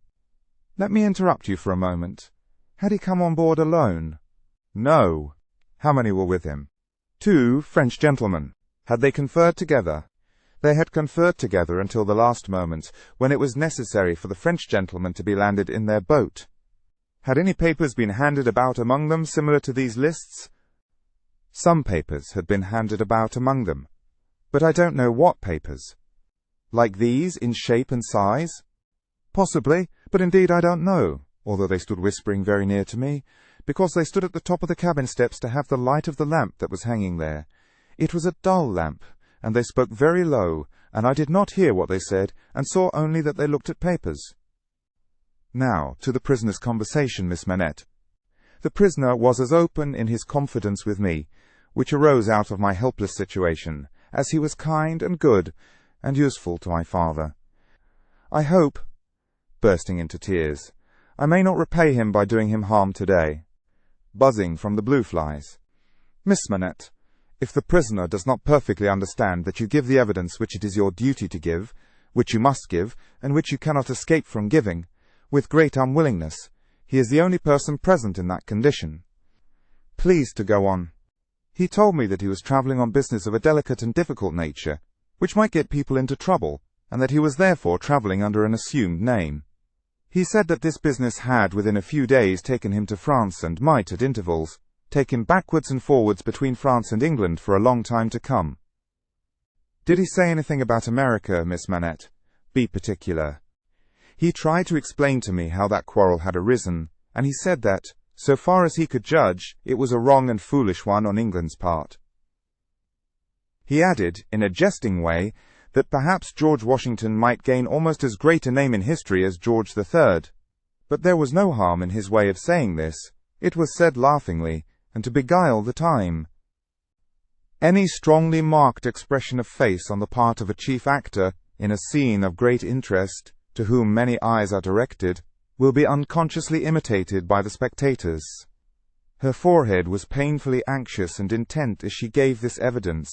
Let me interrupt you for a moment. Had he come on board alone? No. How many were with him? 2 French gentlemen. Had they conferred together? They had conferred together until the last moment, when it was necessary for the French gentlemen to be landed in their boat. Had any papers been handed about among them similar to these lists? Some papers had been handed about among them, but I don't know what papers. Like these, in shape and size? Possibly, but indeed I don't know, although they stood whispering very near to me, because they stood at the top of the cabin steps to have the light of the lamp that was hanging there. It was a dull lamp, and they spoke very low, and I did not hear what they said, and saw only that they looked at papers. Now, to the prisoner's conversation, Miss Manette. The prisoner was as open in his confidence with me, which arose out of my helpless situation, as he was kind and good, and useful to my father. I hope, bursting into tears, I may not repay him by doing him harm today. Buzzing from the blue flies. Miss Manette, if the prisoner does not perfectly understand that you give the evidence which it is your duty to give, which you must give, and which you cannot escape from giving, with great unwillingness, he is the only person present in that condition. Please to go on. He told me that he was travelling on business of a delicate and difficult nature, which might get people into trouble, and that he was therefore travelling under an assumed name. He said that this business had within a few days taken him to France and might, at intervals, take him backwards and forwards between France and England for a long time to come. Did he say anything about America, Miss Manette? Be particular. He tried to explain to me how that quarrel had arisen, and he said that, so far as he could judge, it was a wrong and foolish one on England's part. He added, in a jesting way, that perhaps George Washington might gain almost as great a name in history as George III. But there was no harm in his way of saying this. It was said laughingly, and to beguile the time. Any strongly marked expression of face on the part of a chief actor in a scene of great interest, to whom many eyes are directed, will be unconsciously imitated by the spectators. Her forehead was painfully anxious and intent as she gave this evidence,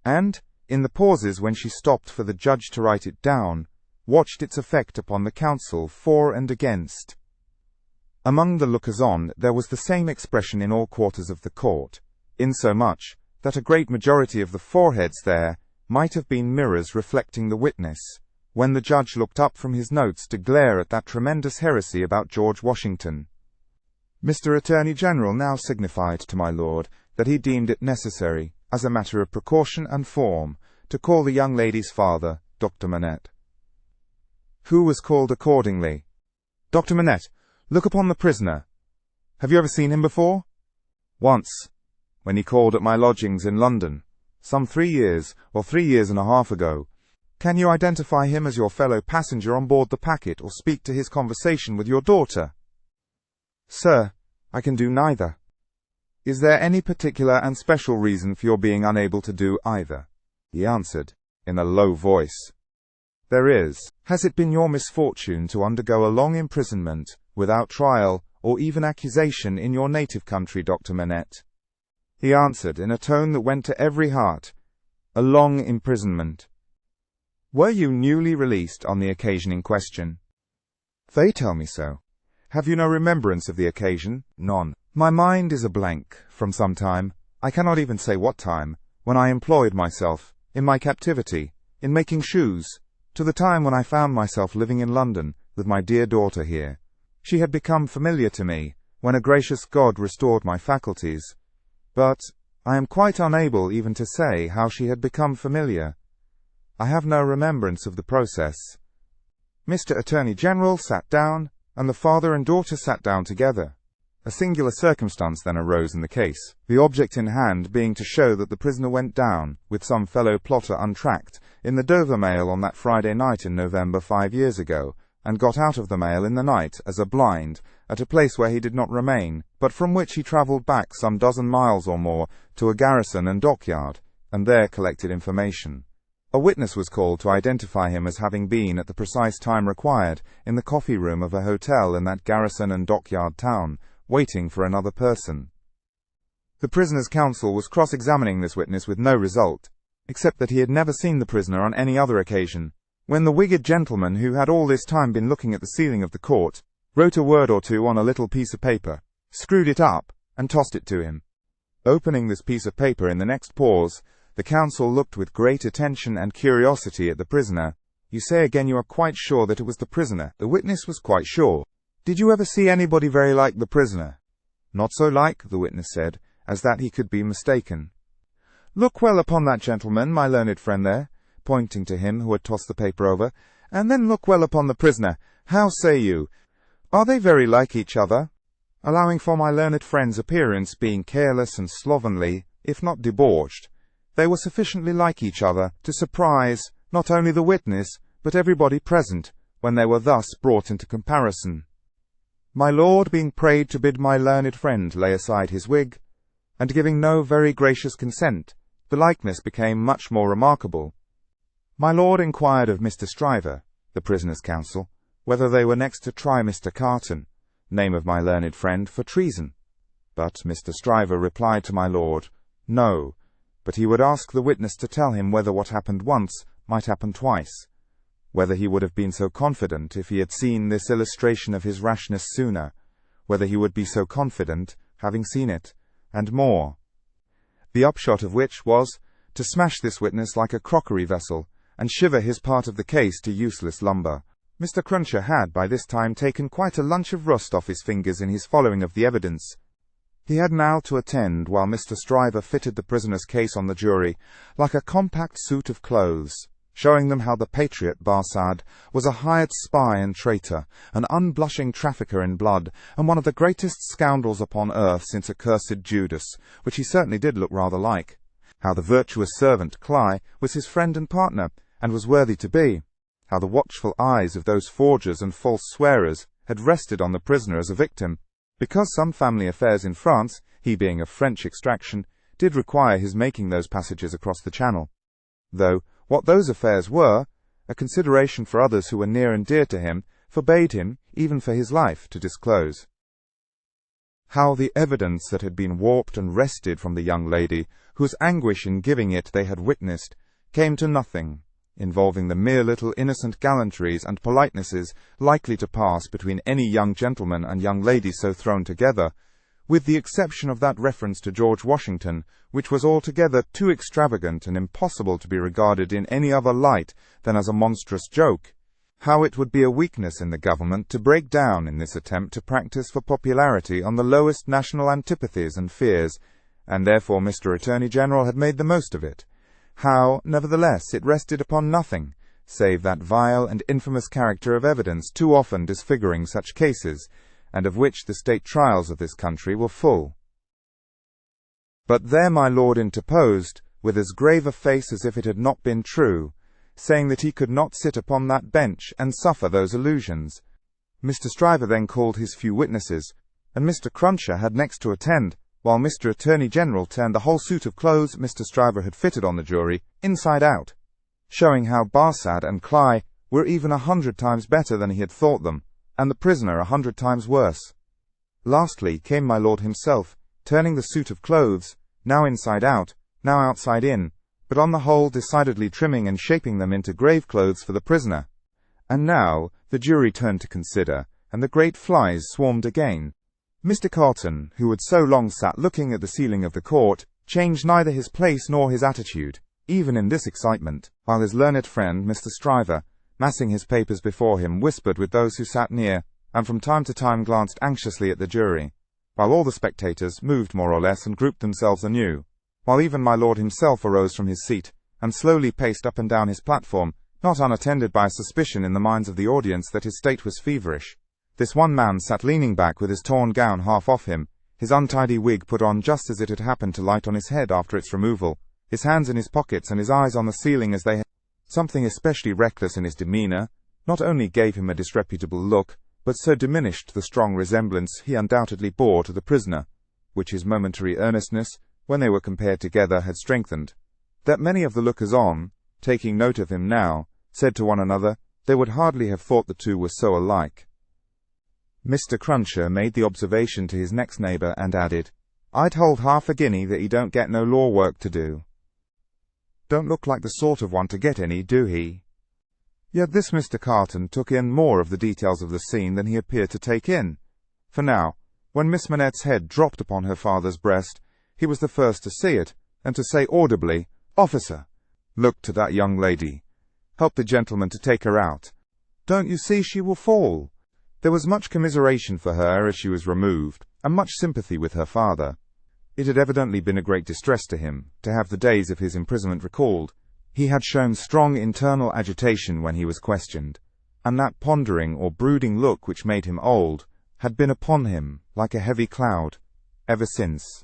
and, in the pauses when she stopped for the judge to write it down, watched its effect upon the counsel for and against. Among the lookers-on there was the same expression in all quarters of the court, insomuch that a great majority of the foreheads there might have been mirrors reflecting the witness, when the judge looked up from his notes to glare at that tremendous heresy about George Washington. Mr. Attorney General now signified to my lord that he deemed it necessary, as a matter of precaution and form, to call the young lady's father, Dr. Manette. Who was called accordingly. Dr. Manette, look upon the prisoner. Have you ever seen him before? Once, when he called at my lodgings in London, some 3 years or 3 years and a half ago. Can you identify him as your fellow passenger on board the packet, or speak to his conversation with your daughter? Sir, I can do neither. Is there any particular and special reason for your being unable to do either? He answered, in a low voice. There is. Has it been your misfortune to undergo a long imprisonment, without trial, or even accusation in your native country, Dr. Manette? He answered, in a tone that went to every heart, a long imprisonment. Were you newly released on the occasion in question? They tell me so. Have you no remembrance of the occasion? None. My mind is a blank, from some time, I cannot even say what time, when I employed myself, in my captivity, in making shoes, to the time when I found myself living in London, with my dear daughter here. She had become familiar to me, when a gracious God restored my faculties. But I am quite unable even to say how she had become familiar. I have no remembrance of the process. Mr. Attorney General sat down, and the father and daughter sat down together. A singular circumstance then arose in the case, the object in hand being to show that the prisoner went down, with some fellow plotter untracked, in the Dover mail on that Friday night in November 5 years ago, and got out of the mail in the night, as a blind, at a place where he did not remain, but from which he travelled back some dozen miles or more, to a garrison and dockyard, and there collected information. A witness was called to identify him as having been at the precise time required in the coffee room of a hotel in that garrison and dockyard town, waiting for another person. The prisoner's counsel was cross-examining this witness with no result, except that he had never seen the prisoner on any other occasion, when the wigged gentleman who had all this time been looking at the ceiling of the court, wrote a word or two on a little piece of paper, screwed it up, and tossed it to him. Opening this piece of paper in the next pause, the counsel looked with great attention and curiosity at the prisoner. "You say again you are quite sure that it was the prisoner?" The witness was quite sure. "Did you ever see anybody very like the prisoner?" "Not so like," the witness said, "as that he could be mistaken." "Look well upon that gentleman, my learned friend there," pointing to him who had tossed the paper over, "and then look well upon the prisoner. How say you? Are they very like each other?" Allowing for my learned friend's appearance being careless and slovenly, if not debauched, they were sufficiently like each other to surprise not only the witness, but everybody present, when they were thus brought into comparison. My lord, being prayed to bid my learned friend lay aside his wig, and giving no very gracious consent, the likeness became much more remarkable. My lord inquired of Mr. Stryver, the prisoner's counsel, whether they were next to try Mr. Carton, name of my learned friend, for treason. But Mr. Stryver replied to my lord, no, but he would ask the witness to tell him whether what happened once might happen twice, whether he would have been so confident if he had seen this illustration of his rashness sooner, whether he would be so confident, having seen it, and more. The upshot of which was, to smash this witness like a crockery vessel, and shiver his part of the case to useless lumber. Mr. Cruncher had by this time taken quite a lunch of rust off his fingers in his following of the evidence. He had now to attend while Mr. Stryver fitted the prisoner's case on the jury, like a compact suit of clothes, showing them how the patriot Barsad was a hired spy and traitor, an unblushing trafficker in blood, and one of the greatest scoundrels upon earth since accursed Judas, which he certainly did look rather like. How the virtuous servant Plea was his friend and partner, and was worthy to be. How the watchful eyes of those forgers and false swearers had rested on the prisoner as a victim, because some family affairs in France, he being of French extraction, did require his making those passages across the Channel. Though what those affairs were, a consideration for others who were near and dear to him, forbade him, even for his life, to disclose. How the evidence that had been warped and wrested from the young lady, whose anguish in giving it they had witnessed, came to nothing, involving the mere little innocent gallantries and politenesses likely to pass between any young gentleman and young lady so thrown together, with the exception of that reference to George Washington, which was altogether too extravagant and impossible to be regarded in any other light than as a monstrous joke. How it would be a weakness in the government to break down in this attempt to practice for popularity on the lowest national antipathies and fears, and therefore Mr. Attorney General had made the most of it. How, nevertheless, it rested upon nothing, save that vile and infamous character of evidence too often disfiguring such cases, and of which the state trials of this country were full. But there my lord interposed, with as grave a face as if it had not been true, saying that he could not sit upon that bench and suffer those illusions. Mr. Stryver then called his few witnesses, and Mr. Cruncher had next to attend, while Mr. Attorney General turned the whole suit of clothes Mr. Stryver had fitted on the jury, inside out, showing how Barsad and Plea were even 100 times better than he had thought them, and the prisoner 100 times worse. Lastly came my lord himself, turning the suit of clothes, now inside out, now outside in, but on the whole decidedly trimming and shaping them into grave clothes for the prisoner. And now the jury turned to consider, and the great flies swarmed again. Mr. Carton, who had so long sat looking at the ceiling of the court, changed neither his place nor his attitude, even in this excitement, while his learned friend, Mr. Stryver, massing his papers before him, whispered with those who sat near, and from time to time glanced anxiously at the jury, while all the spectators moved more or less and grouped themselves anew, while even my lord himself arose from his seat, and slowly paced up and down his platform, not unattended by a suspicion in the minds of the audience that his state was feverish. This one man sat leaning back with his torn gown half off him, his untidy wig put on just as it had happened to light on his head after its removal, his hands in his pockets and his eyes on the ceiling as they had. Something especially reckless in his demeanour not only gave him a disreputable look, but so diminished the strong resemblance he undoubtedly bore to the prisoner, which his momentary earnestness, when they were compared together, had strengthened, that many of the lookers-on, taking note of him now, said to one another, they would hardly have thought the two were so alike. Mr. Cruncher made the observation to his next neighbour and added, I'd hold half a guinea that he don't get no law work to do. Don't look like the sort of one to get any, do he? Yet this Mr. Carton took in more of the details of the scene than he appeared to take in, for now, when Miss Manette's head dropped upon her father's breast, he was the first to see it, and to say audibly, Officer, look to that young lady. Help the gentleman to take her out. Don't you see she will fall? There was much commiseration for her as she was removed, and much sympathy with her father. It had evidently been a great distress to him to have the days of his imprisonment recalled. He had shown strong internal agitation when he was questioned, and that pondering or brooding look which made him old had been upon him like a heavy cloud ever since.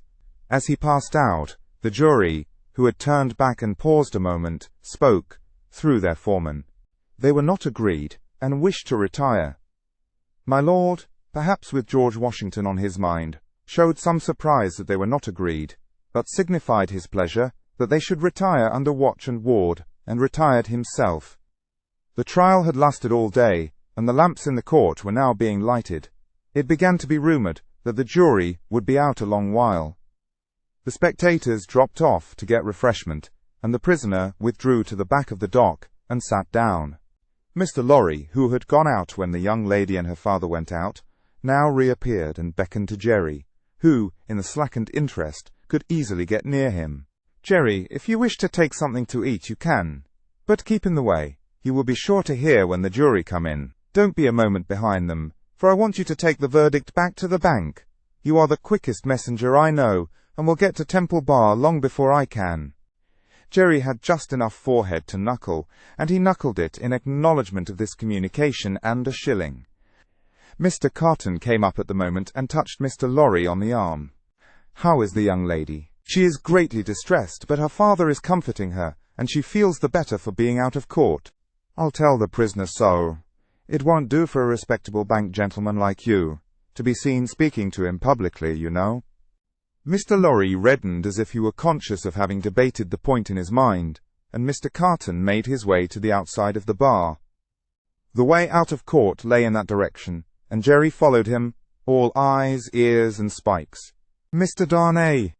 As he passed out, the jury, who had turned back and paused a moment, spoke, through their foreman. They were not agreed, and wished to retire. My lord, perhaps with George Washington on his mind, showed some surprise that they were not agreed, but signified his pleasure that they should retire under watch and ward, and retired himself. The trial had lasted all day, and the lamps in the court were now being lighted. It began to be rumoured that the jury would be out a long while. The spectators dropped off to get refreshment, and the prisoner withdrew to the back of the dock and sat down. Mr. Lorry, who had gone out when the young lady and her father went out, now reappeared and beckoned to Jerry, who, in the slackened interest, could easily get near him. Jerry, if you wish to take something to eat, you can. But keep in the way. You will be sure to hear when the jury come in. Don't be a moment behind them, for I want you to take the verdict back to the bank. You are the quickest messenger I know, and will get to Temple Bar long before I can. Jerry had just enough forehead to knuckle, and he knuckled it in acknowledgment of this communication and a shilling. Mr. Carton came up at the moment and touched Mr. Lorry on the arm. How is the young lady? She is greatly distressed, but her father is comforting her, and she feels the better for being out of court. I'll tell the prisoner so. It won't do for a respectable bank gentleman like you to be seen speaking to him publicly, you know. Mr. Lorry reddened as if he were conscious of having debated the point in his mind, and Mr. Carton made his way to the outside of the bar. The way out of court lay in that direction, and Jerry followed him, all eyes, ears, and spikes. Mr. Darnay!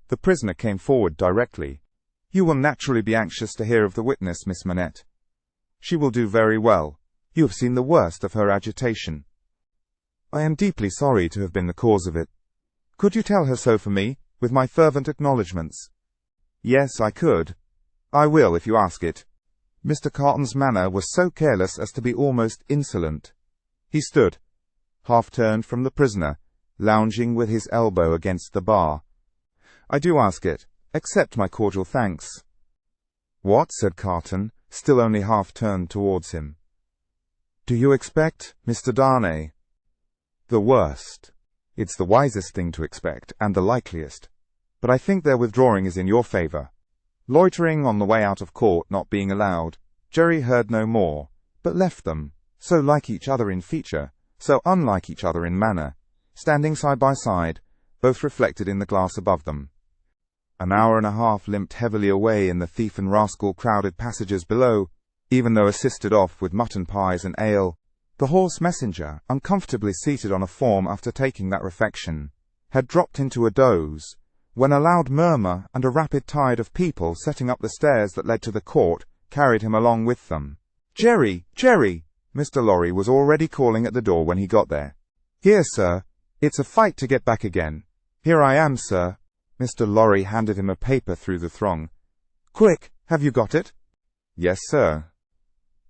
The prisoner came forward directly. You will naturally be anxious to hear of the witness, Miss Manette. She will do very well. You have seen the worst of her agitation. I am deeply sorry to have been the cause of it. Could you tell her so for me, with my fervent acknowledgments? Yes, I could. I will, if you ask it. Mr. Carton's manner was so careless as to be almost insolent. He stood, half-turned from the prisoner, lounging with his elbow against the bar. I do ask it. Accept my cordial thanks. What? Said Carton, still only half-turned towards him. Do you expect, Mr. Darnay? The worst. It's the wisest thing to expect, and the likeliest. But I think their withdrawing is in your favour. Loitering on the way out of court not being allowed, Jerry heard no more, but left them, so like each other in feature, so unlike each other in manner, standing side by side, both reflected in the glass above them. An hour and a half limped heavily away in the thief and rascal crowded passages below, even though assisted off with mutton pies and ale. The horse messenger, uncomfortably seated on a form after taking that refection, had dropped into a doze, when a loud murmur and a rapid tide of people setting up the stairs that led to the court carried him along with them. Jerry! Jerry! Mr. Lorry was already calling at the door when he got there. Here, sir. It's a fight to get back again. Here I am, sir. Mr. Lorry handed him a paper through the throng. Quick, have you got it? Yes, sir.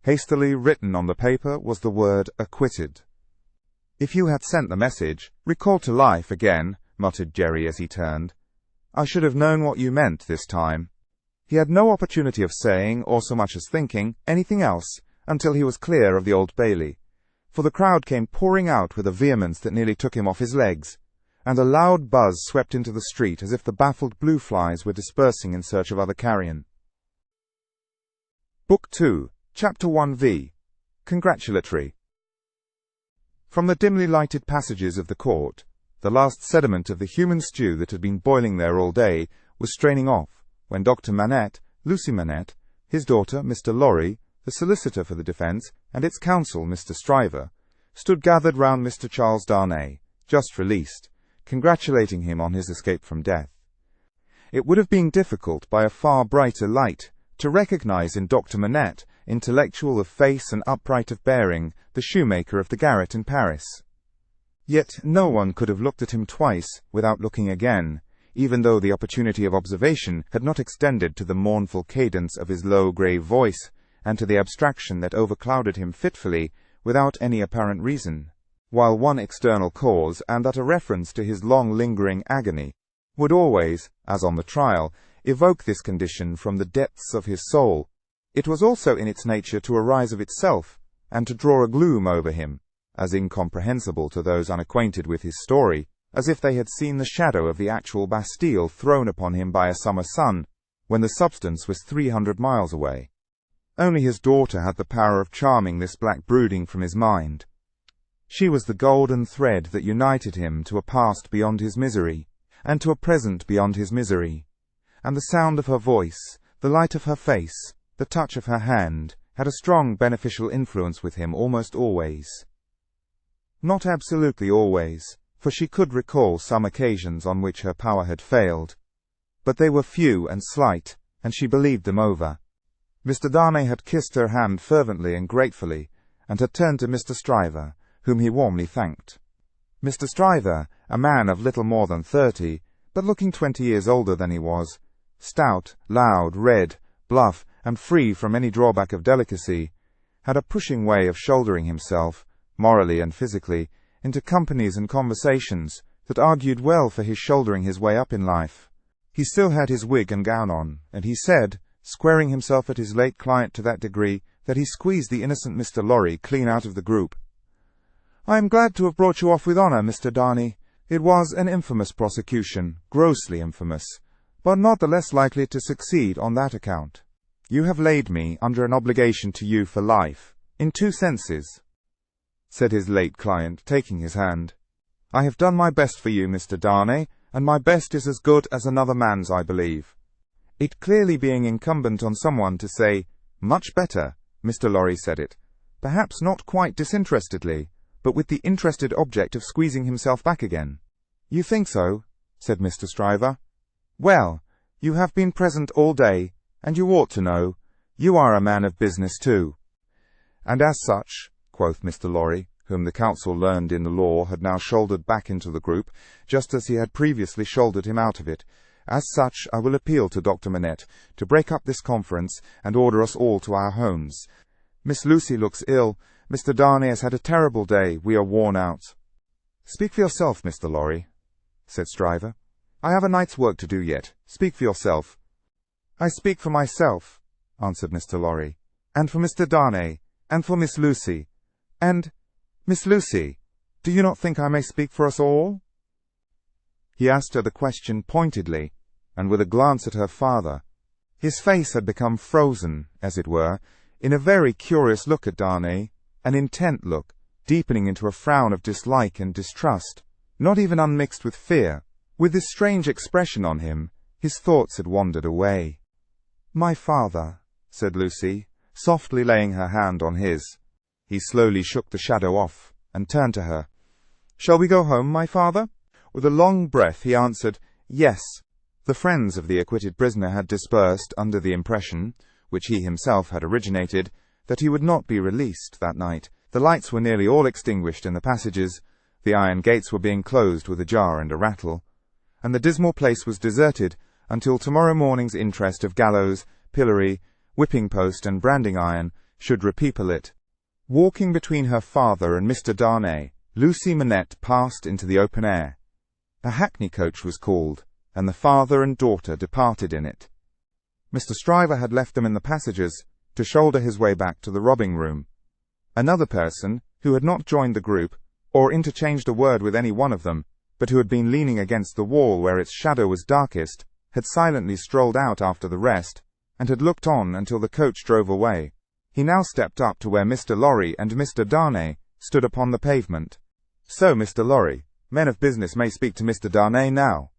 Hastily written on the paper was the word acquitted. If you had sent the message, recalled to life again, muttered Jerry as he turned, I should have known what you meant this time. He had no opportunity of saying, or so much as thinking, anything else, until he was clear of the Old Bailey, for the crowd came pouring out with a vehemence that nearly took him off his legs, and a loud buzz swept into the street as if the baffled blue flies were dispersing in search of other carrion. Book 2, Chapter 1v. Congratulatory. From the dimly lighted passages of the court, the last sediment of the human stew that had been boiling there all day was straining off, when Dr. Manette, Lucy Manette, His daughter, Mr. Lorry, the solicitor for the defence, and its counsel, Mr. Stryver, stood gathered round Mr. Charles Darnay, just released, congratulating him on his escape from death. It would have been difficult, by a far brighter light, to recognise in Dr. Manette, intellectual of face and upright of bearing, the shoemaker of the garret in Paris. Yet no one could have looked at him twice without looking again, even though the opportunity of observation had not extended to the mournful cadence of his low, grave voice, and to the abstraction that overclouded him fitfully, without any apparent reason, while one external cause, and that a reference to his long-lingering agony, would always, as on the trial, evoke this condition from the depths of his soul. It was also in its nature to arise of itself, and to draw a gloom over him, as incomprehensible to those unacquainted with his story, as if they had seen the shadow of the actual Bastille thrown upon him by a summer sun, when the substance was 300 miles away. Only his daughter had the power of charming this black brooding from his mind. She was the golden thread that united him to a past beyond his misery, and to a present beyond his misery, and the sound of her voice, the light of her face, the touch of her hand, had a strong beneficial influence with him almost always. Not absolutely always, for she could recall some occasions on which her power had failed, but they were few and slight, and she believed them over. Mr. Darnay had kissed her hand fervently and gratefully, and had turned to Mr. Stryver, whom he warmly thanked. Mr. Stryver, a man of little more than 30, but looking 20 years older than he was, stout, loud, red, bluff, and free from any drawback of delicacy, had a pushing way of shouldering himself, morally and physically, into companies and conversations that argued well for his shouldering his way up in life. He still had his wig and gown on, and he said, squaring himself at his late client to that degree that he squeezed the innocent Mr. Lorry clean out of the group, "I am glad to have brought you off with honour, Mr. Darnay. It was an infamous prosecution, grossly infamous, but not the less likely to succeed on that account. You have laid me under an obligation to you for life, in 2 senses," said his late client, taking his hand. "I have done my best for you, Mr. Darnay, and my best is as good as another man's, I believe." It clearly being incumbent on someone to say, "Much better," Mr. Lorry said it, perhaps not quite disinterestedly, but with the interested object of squeezing himself back again. "You think so?" said Mr. Stryver. "Well, you have been present all day, and you ought to know. You are a man of business too." "And as such," quoth Mr. Lorry, whom the counsel learned in the law had now shouldered back into the group, just as he had previously shouldered him out of it, "as such I will appeal to Dr. Manette to break up this conference and order us all to our homes. Miss Lucy looks ill. Mr. Darnay has had a terrible day. We are worn out." "Speak for yourself, Mr. Lorry," said Stryver. "I have a night's work to do yet. Speak for yourself." "I speak for myself," answered Mr. Lorry, "and for Mr. Darnay, and for Miss Lucy. And, Miss Lucy, do you not think I may speak for us all?" He asked her the question pointedly, and with a glance at her father. His face had become frozen, as it were, in a very curious look at Darnay, an intent look, deepening into a frown of dislike and distrust, not even unmixed with fear. With this strange expression on him, his thoughts had wandered away. "My father," said Lucy, softly laying her hand on his. He slowly shook the shadow off, and turned to her. "Shall we go home, my father?" With a long breath he answered, "Yes." The friends of the acquitted prisoner had dispersed under the impression, which he himself had originated, that he would not be released that night. The lights were nearly all extinguished in the passages, the iron gates were being closed with a jar and a rattle, and the dismal place was deserted until tomorrow morning's interest of gallows, pillory, whipping-post, and branding-iron should repeople it. Walking between her father and Mr. Darnay, Lucy Manette passed into the open air. A hackney coach was called, and the father and daughter departed in it. Mr. Stryver had left them in the passages to shoulder his way back to the robbing-room. Another person, who had not joined the group, or interchanged a word with any one of them, but who had been leaning against the wall where its shadow was darkest, had silently strolled out after the rest, and had looked on until the coach drove away. He now stepped up to where Mr. Lorry and Mr. Darnay stood upon the pavement. "So, Mr. Lorry, men of business may speak to Mr. Darnay now."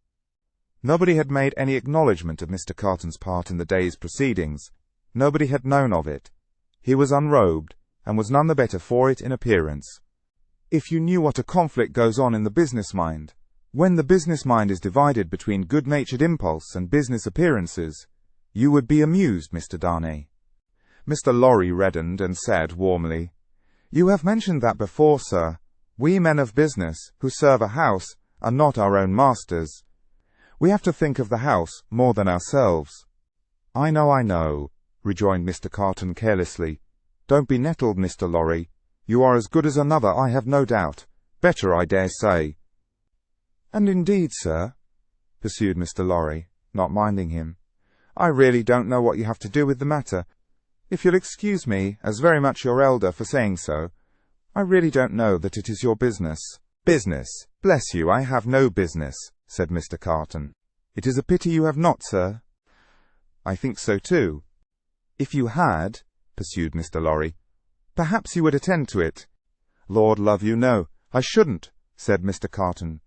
Nobody had made any acknowledgment of Mr. Carton's part in the day's proceedings. Nobody had known of it. He was unrobed, and was none the better for it in appearance. If you knew what a conflict goes on in the business mind, when the business mind is divided between good-natured impulse and business appearances, you would be amused, Mr. Darnay. Mr. Lorry reddened and said warmly, "You have mentioned that before, sir. We men of business, who serve a house, are not our own masters. We have to think of the house more than ourselves." I know," rejoined Mr. Carton carelessly. "Don't be nettled, Mr. Lorry. You are as good as another, I have no doubt. Better, I dare say." "And indeed, sir," pursued Mr. Lorry, not minding him, "I really don't know what you have to do with the matter. If you'll excuse me, as very much your elder, for saying so, I really don't know that it is your business." "Business? Bless you, I have no business," said Mr. Carton. "It is a pity you have not, sir." "I think so too." "If you had," pursued Mr. Lorry, "perhaps you would attend to it." "Lord love you, no, I shouldn't," said Mr. Carton.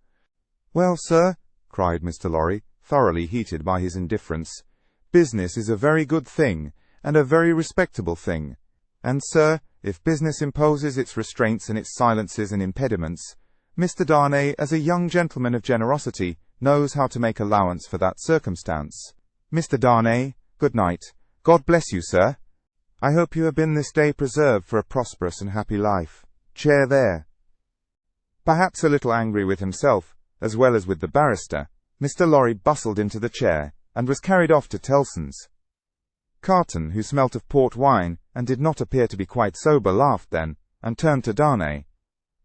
"Well, sir," cried Mr. Lorry, thoroughly heated by his indifference, "business is a very good thing, and a very respectable thing. And, sir, if business imposes its restraints and its silences and impediments, Mr. Darnay, as a young gentleman of generosity, knows how to make allowance for that circumstance. Mr. Darnay, good night. God bless you, sir. I hope you have been this day preserved for a prosperous and happy life. Chair there." Perhaps a little angry with himself, as well as with the barrister, Mr. Lorry bustled into the chair, and was carried off to Tellson's. Carton, who smelt of port wine, and did not appear to be quite sober, laughed then, and turned to Darnay.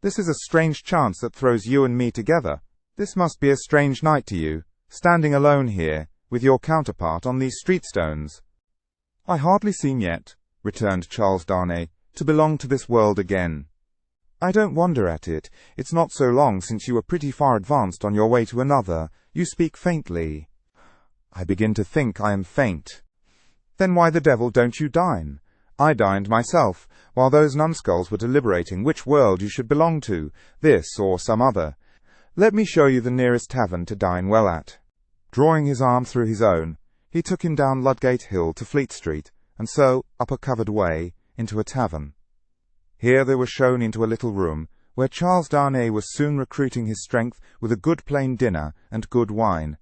"This is a strange chance that throws you and me together. This must be a strange night to you, standing alone here, with your counterpart on these street stones." "I hardly seem yet," returned Charles Darnay, "to belong to this world again." "I don't wonder at it. It's not so long since you were pretty far advanced on your way to another. You speak faintly." "I begin to think I am faint." "Then why the devil don't you dine? I dined myself, while those numbskulls were deliberating which world you should belong to, this or some other. Let me show you the nearest tavern to dine well at." Drawing his arm through his own, he took him down Ludgate Hill to Fleet Street, and so up a covered way into a tavern. Here they were shown into a little room, where Charles Darnay was soon recruiting his strength with a good plain dinner and good wine,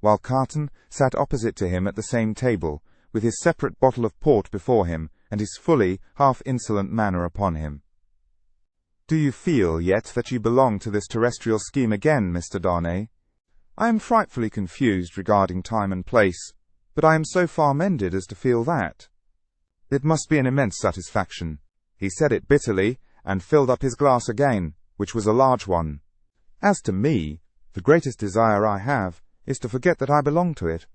while Carton sat opposite to him at the same table, with his separate bottle of port before him, and his fully half-insolent manner upon him. "Do you feel yet that you belong to this terrestrial scheme again, Mr. Darnay?" "I am frightfully confused regarding time and place, but I am so far mended as to feel that." "It must be an immense satisfaction." He said it bitterly, and filled up his glass again, which was a large one. "As to me, the greatest desire I have is to forget that I belong to it.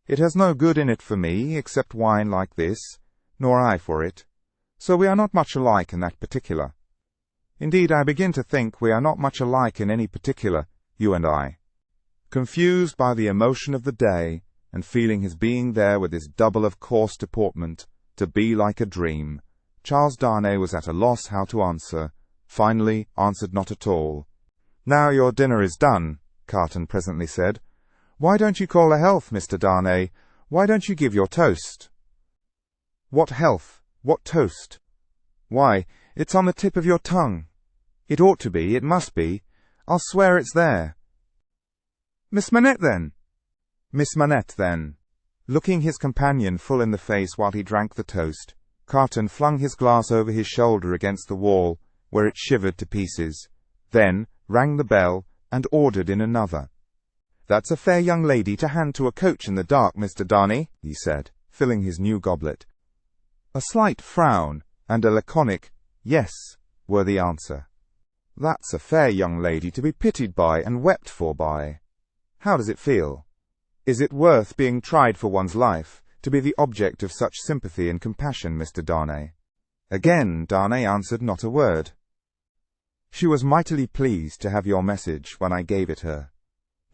It has no good in it for me, except wine like this, nor I for it. So we are not much alike in that particular. Indeed, I begin to think we are not much alike in any particular, you and I." Confused by the emotion of the day, and feeling his being there with his double of coarse deportment, to be like a dream, Charles Darnay was at a loss how to answer, finally answered not at all. "Now your dinner is done," Carton presently said. "Why don't you call a health, Mr. Darnay? Why don't you give your toast?" "What health? What toast?" "Why, it's on the tip of your tongue." "It ought to be, it must be. I'll swear it's there." "Miss Manette, then." "Miss Manette, then." Looking his companion full in the face while he drank the toast, Carton flung his glass over his shoulder against the wall, where it shivered to pieces, then rang the bell, and ordered in another. "That's a fair young lady to hand to a coach in the dark, Mr. Darnay," he said, filling his new goblet. A slight frown, and a laconic "yes," were the answer. "That's a fair young lady to be pitied by and wept for by. How does it feel? Is it worth being tried for one's life, to be the object of such sympathy and compassion, Mr. Darnay?" Again Darnay answered not a word. "She was mightily pleased to have your message when I gave it her.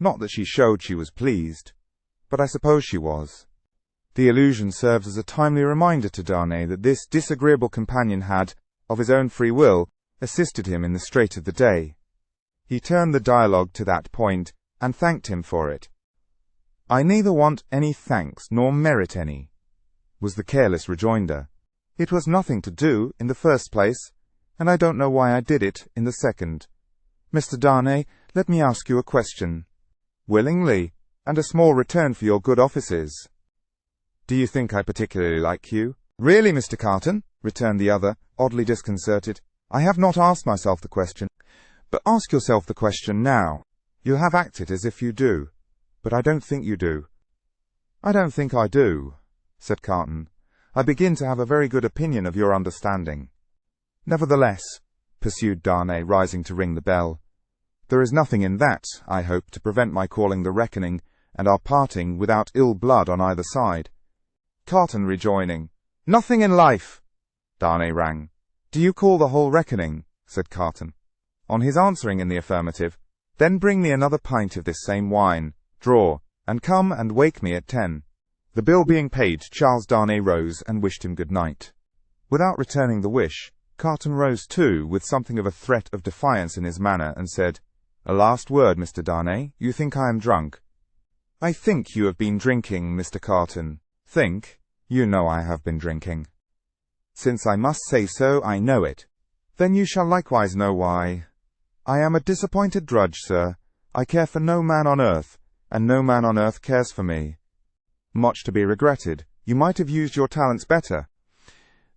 Not that she showed she was pleased, but I suppose she was." The allusion serves as a timely reminder to Darnay that this disagreeable companion had, of his own free will, assisted him in the strait of the day. He turned the dialogue to that point, and thanked him for it. "I neither want any thanks nor merit any. was the careless rejoinder. "It was nothing to do, in the first place, and I don't know why I did it, in the second. Mr. Darnay, let me ask you a question." "Willingly, and a small return for your good offices." "Do you think I particularly like you?" "Really, Mr. Carton," returned the other, oddly disconcerted, "I have not asked myself the question. But ask yourself the question now. You have acted as if you do, but I don't think you do." "I don't think I do," said Carton. "I begin to have a very good opinion of your understanding." "Nevertheless," pursued Darnay, rising to ring the bell, "there is nothing in that, I hope, to prevent my calling the reckoning, and our parting without ill blood on either side." Carton rejoining, "Nothing in life!" Darnay rang. "Do you call the whole reckoning?" said Carton. On his answering in the affirmative, "Then bring me another pint of this same wine, draw, and come and wake me at 10. The bill being paid, Charles Darnay rose and wished him good night. Without returning the wish, Carton rose too, with something of a threat of defiance in his manner, and said, "A last word, Mr. Darnay. You think I am drunk?" "I think you have been drinking, Mr. Carton." "Think? You know I have been drinking." "Since I must say so, I know it." "Then you shall likewise know why." "I am a disappointed drudge, sir. I care for no man on earth, and no man on earth cares for me." "Much to be regretted. You might have used your talents better."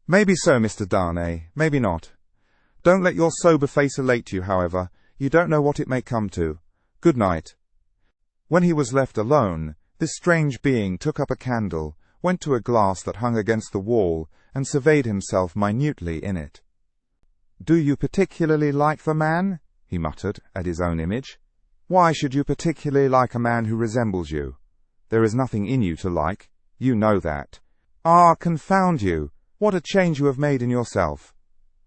"Maybe so, Mr. Darnay, maybe not. Don't let your sober face elate you, however. You don't know what it may come to. Good night." When he was left alone, this strange being took up a candle, went to a glass that hung against the wall, and surveyed himself minutely in it. "Do you particularly like the man?" he muttered at his own image. "Why should you particularly like a man who resembles you? There is nothing in you to like. You know that. Ah, confound you! What a change you have made in yourself!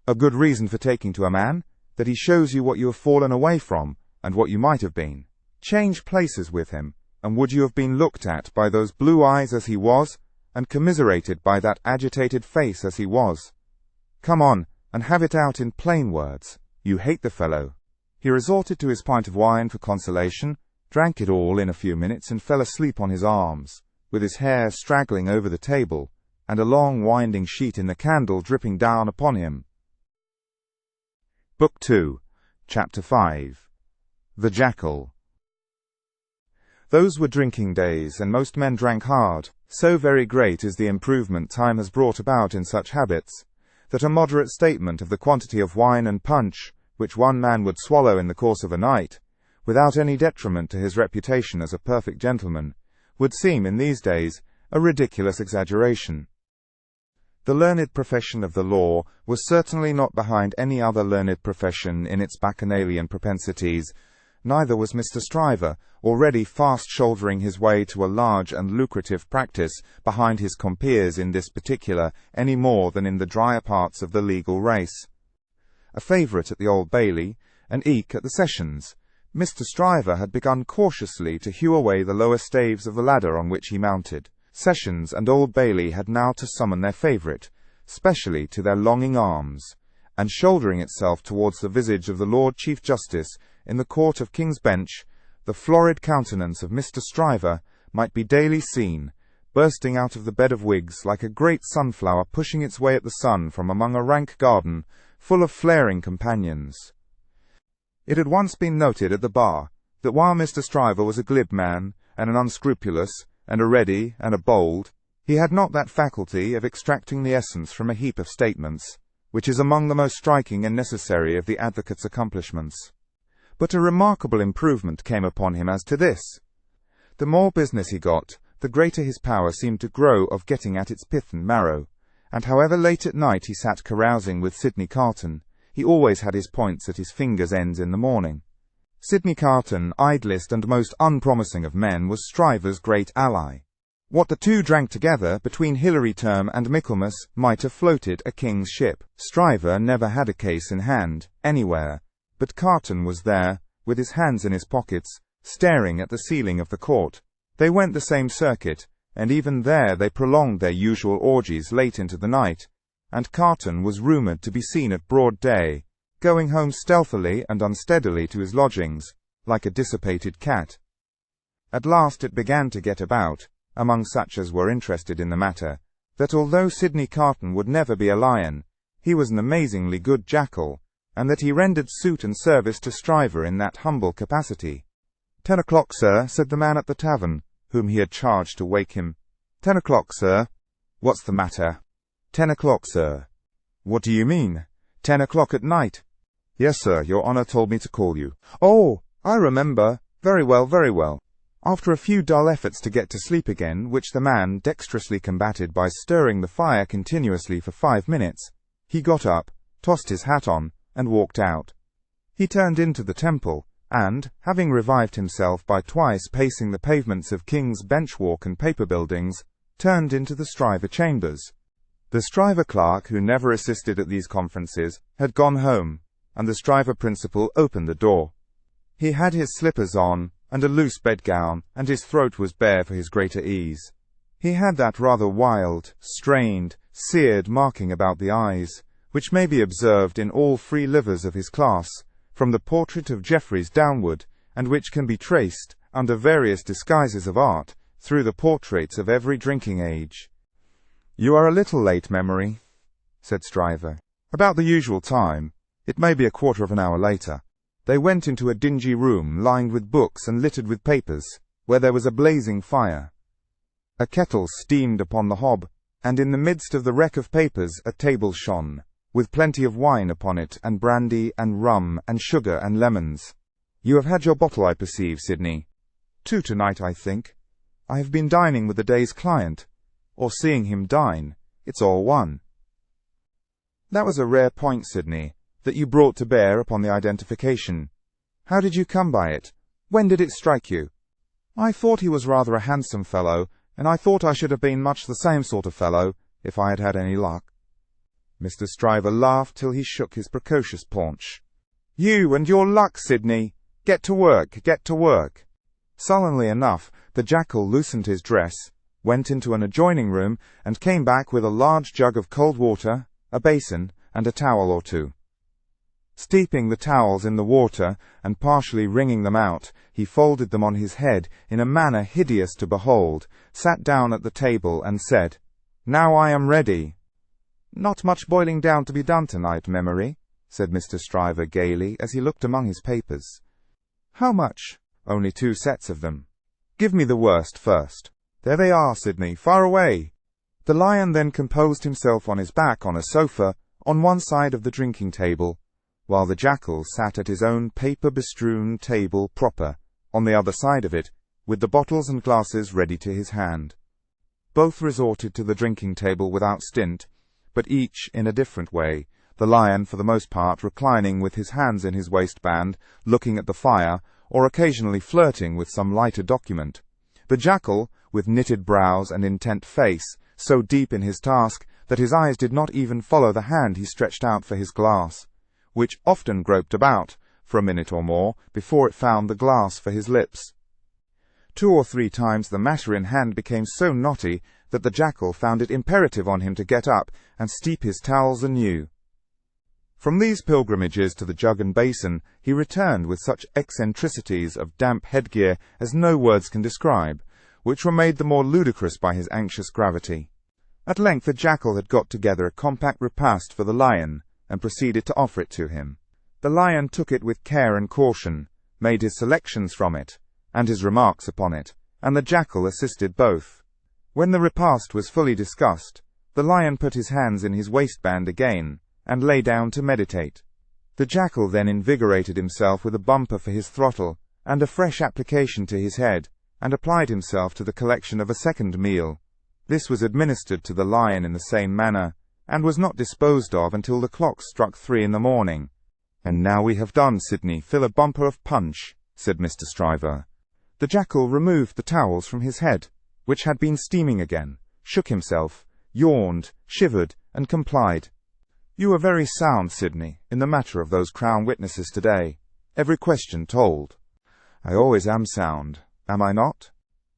A good reason for taking to a man, that he shows you what you have fallen away from, and what you might have been. Change places with him, and would you have been looked at by those blue eyes as he was, and commiserated by that agitated face as he was? Come on, and have it out in plain words. You hate the fellow." He resorted to his pint of wine for consolation, drank it all in a few minutes, and fell asleep on his arms, with his hair straggling over the table, and a long winding sheet in the candle dripping down upon him. Book 2, Chapter 5. The Jackal. Those were drinking days, and most men drank hard. So very great is the improvement time has brought about in such habits, that a moderate statement of the quantity of wine and punch which one man would swallow in the course of a night, without any detriment to his reputation as a perfect gentleman, would seem in these days a ridiculous exaggeration. The learned profession of the law was certainly not behind any other learned profession in its bacchanalian propensities. Neither was Mr. Stryver, already fast shouldering his way to a large and lucrative practice, behind his compeers in this particular, any more than in the drier parts of the legal race. A favourite at the Old Bailey, and eke at the Sessions, Mr. Stryver had begun cautiously to hew away the lower staves of the ladder on which he mounted. Sessions and Old Bailey had now to summon their favourite, specially to their longing arms, and shouldering itself towards the visage of the Lord Chief Justice in the Court of King's Bench, the florid countenance of Mr. Stryver might be daily seen, bursting out of the bed of wigs like a great sunflower pushing its way at the sun from among a rank garden full of flaring companions. It had once been noted at the bar that while Mr. Stryver was a glib man, and an unscrupulous, and a ready, and a bold, he had not that faculty of extracting the essence from a heap of statements, which is among the most striking and necessary of the advocate's accomplishments. But a remarkable improvement came upon him as to this. The more business he got, the greater his power seemed to grow of getting at its pith and marrow, and however late at night he sat carousing with Sidney Carton, he always had his points at his fingers' ends in the morning. Sidney Carton, idlest and most unpromising of men, was Stryver's great ally. What the two drank together between Hilary Term and Michaelmas might have floated a king's ship. Stryver never had a case in hand, anywhere, but Carton was there, with his hands in his pockets, staring at the ceiling of the court. They went the same circuit, and even there they prolonged their usual orgies late into the night, and Carton was rumoured to be seen at broad day, going home stealthily and unsteadily to his lodgings, like a dissipated cat. At last it began to get about, among such as were interested in the matter, that although Sidney Carton would never be a lion, he was an amazingly good jackal, and that he rendered suit and service to Stryver in that humble capacity. 10 o'clock, sir, said the man at the tavern, whom he had charged to wake him. 10 o'clock, sir. What's the matter? 10 o'clock, sir. What do you mean? 10 o'clock at night? Yes, sir, your honour told me to call you. Oh, I remember. Very well, very well. After a few dull efforts to get to sleep again, which the man dexterously combated by stirring the fire continuously for 5 minutes, he got up, tossed his hat on, and walked out. He turned into the temple, and, having revived himself by twice pacing the pavements of King's Bench Walk and paper buildings, turned into the Stryver chambers. The Stryver clerk, who never assisted at these conferences, had gone home, and the Stryver principal opened the door. He had his slippers on, and a loose bedgown, and his throat was bare for his greater ease. He had that rather wild, strained, seared marking about the eyes, which may be observed in all free livers of his class, from the portrait of Jeffreys downward, and which can be traced, under various disguises of art, through the portraits of every drinking age. "You are a little late, Memory," said Stryver. "About the usual time. It may be a quarter of an hour later." They went into a dingy room lined with books and littered with papers, where there was a blazing fire. A kettle steamed upon the hob, and in the midst of the wreck of papers a table shone, with plenty of wine upon it, and brandy, and rum, and sugar, and lemons. "You have had your bottle, I perceive, Sidney." "2 tonight, I think. I have been dining with the day's client, or seeing him dine. It's all one." "That was a rare point, Sidney, that you brought to bear upon the identification. How did you come by it? When did it strike you?" "I thought he was rather a handsome fellow, and I thought I should have been much the same sort of fellow, if I had had any luck." Mr. Stryver laughed till he shook his precocious paunch. "You and your luck, Sidney! Get to work, get to work!" Sullenly enough, the Jackal loosened his dress, went into an adjoining room, and came back with a large jug of cold water, a basin, and a towel or two. Steeping the towels in the water, and partially wringing them out, he folded them on his head in a manner hideous to behold, sat down at the table, and said, "Now I am ready." "Not much boiling down to be done tonight, Memory," said Mr. Stryver gaily, as he looked among his papers. "How much?" "Only 2 sets of them." "Give me the worst first." "There they are, Sidney, far away." The lion then composed himself on his back on a sofa, on one side of the drinking table, while the Jackal sat at his own paper-bestrewn table proper, on the other side of it, with the bottles and glasses ready to his hand. Both resorted to the drinking table without stint, but each in a different way, the lion for the most part reclining with his hands in his waistband, looking at the fire, or occasionally flirting with some lighter document. The Jackal, with knitted brows and intent face, so deep in his task that his eyes did not even follow the hand he stretched out for his glass, which often groped about, for a minute or more, before it found the glass for his lips. 2 or 3 times the matter in hand became so knotty that the Jackal found it imperative on him to get up and steep his towels anew. From these pilgrimages to the jug and basin he returned with such eccentricities of damp headgear as no words can describe, which were made the more ludicrous by his anxious gravity. At length the Jackal had got together a compact repast for the lion, and proceeded to offer it to him. The lion took it with care and caution, made his selections from it, and his remarks upon it, and the Jackal assisted both. When the repast was fully discussed, the lion put his hands in his waistband again, and lay down to meditate. The Jackal then invigorated himself with a bumper for his throttle, and a fresh application to his head, and applied himself to the collection of a second meal. This was administered to the lion in the same manner, and was not disposed of until the clock struck 3 in the morning. "And now we have done, Sidney, fill a bumper of punch," said Mr. Stryver. The Jackal removed the towels from his head, which had been steaming again, shook himself, yawned, shivered, and complied. "You were very sound, Sidney, in the matter of those Crown witnesses today. Every question told." "I always am sound, am I not?"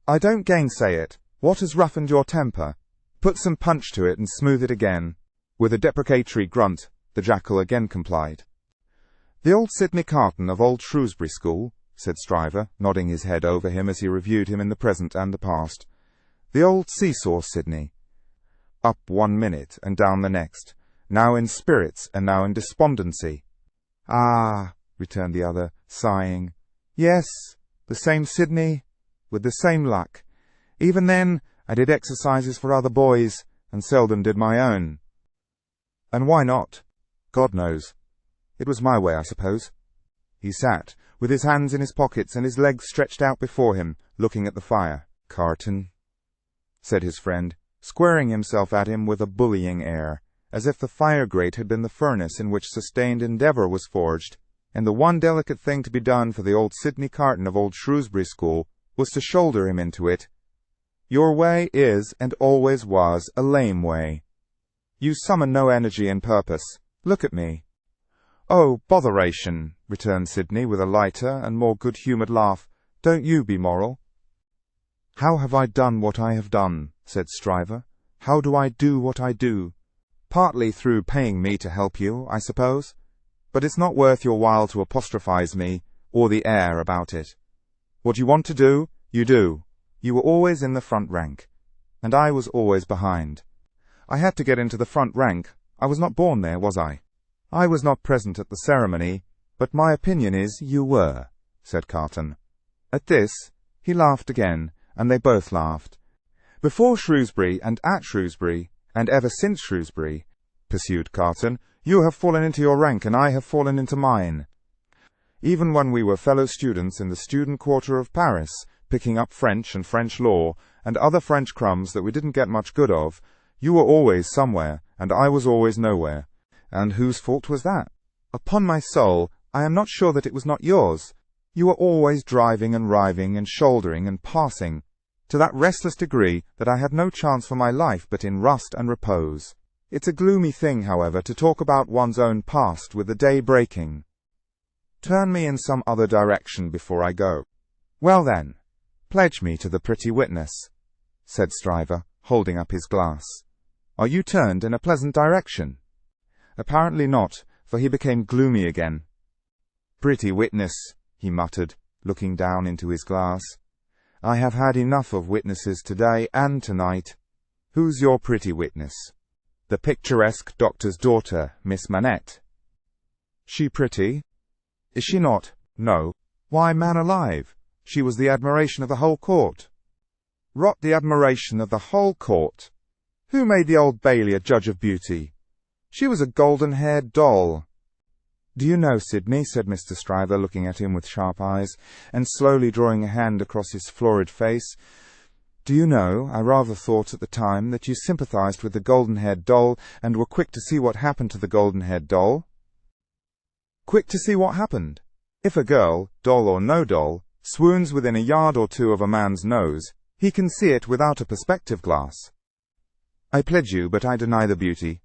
"I don't gainsay it. What has roughened your temper? Put some punch to it and smooth it again." With a deprecatory grunt, the Jackal again complied. "The old Sidney Carton of old Shrewsbury School," said Stryver, nodding his head over him as he reviewed him in the present and the past. "The old seesaw, Sidney." up 1 minute and down the next, now in spirits and now in despondency. "Ah," returned the other, sighing. "Yes, the same Sydney, with the same luck. Even then, I did exercises for other boys, and seldom did my own. And why not? God knows. It was my way, I suppose." He sat, with his hands in his pockets and his legs stretched out before him, looking at the fire. "Carton," said his friend, squaring himself at him with a bullying air, as if the fire-grate had been the furnace in which sustained endeavour was forged, and the one delicate thing to be done for the old Sydney Carton of old Shrewsbury School was to shoulder him into it. "Your way is, and always was, a lame way. You summon no energy and purpose. Look at me." "Oh, botheration," returned Sydney with a lighter and more good-humoured laugh. "Don't you be moral." "How have I done what I have done?" said Stryver. "How do I do what I do? Partly through paying me to help you, I suppose. But it's not worth your while to apostrophize me, or the air about it. What you want to do, you do. You were always in the front rank, and I was always behind. I had to get into the front rank. I was not born there, was I? I was not present at the ceremony, but my opinion is you were," said Carton. At this, he laughed again, and they both laughed. "Before Shrewsbury, and at Shrewsbury, and ever since Shrewsbury," pursued Carton, "you have fallen into your rank, and I have fallen into mine. Even when we were fellow students in the student quarter of Paris, picking up French and French law, and other French crumbs that we didn't get much good of, you were always somewhere, and I was always nowhere. And whose fault was that? Upon my soul, I am not sure that it was not yours. You were always driving and riving and shouldering and passing, to that restless degree that I had no chance for my life but in rust and repose. It's a gloomy thing, however, to talk about one's own past with the day breaking. Turn me in some other direction before I go." "Well then, pledge me to the pretty witness," said Stryver, holding up his glass. "Are you turned in a pleasant direction?" Apparently not, for he became gloomy again. "Pretty witness," he muttered, looking down into his glass. "I have had enough of witnesses today and tonight. Who's your pretty witness?" "The picturesque doctor's daughter, Miss Manette." "She pretty?" "Is she not?" "No." "Why, man alive, she was the admiration of the whole court." "Rot the admiration of the whole court. Who made the Old Bailey a judge of beauty? She was a golden-haired doll." "Do you know, Sydney," said Mr. Stryver, looking at him with sharp eyes, and slowly drawing a hand across his florid face, "do you know, I rather thought at the time that you sympathized with the golden-haired doll, and were quick to see what happened to the golden-haired doll." "Quick to see what happened? If a girl, doll or no doll, swoons within a yard or two of a man's nose, he can see it without a perspective glass. I pledge you, but I deny the beauty.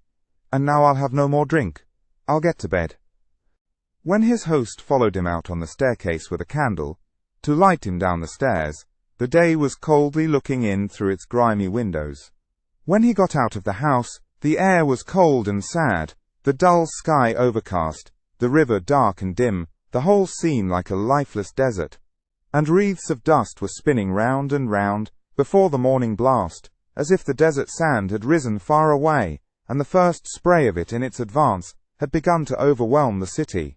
And now I'll have no more drink. I'll get to bed." When his host followed him out on the staircase with a candle, to light him down the stairs, the day was coldly looking in through its grimy windows. When he got out of the house, the air was cold and sad, the dull sky overcast, the river dark and dim, the whole scene like a lifeless desert. And wreaths of dust were spinning round and round, before the morning blast, as if the desert sand had risen far away, and the first spray of it in its advance had begun to overwhelm the city.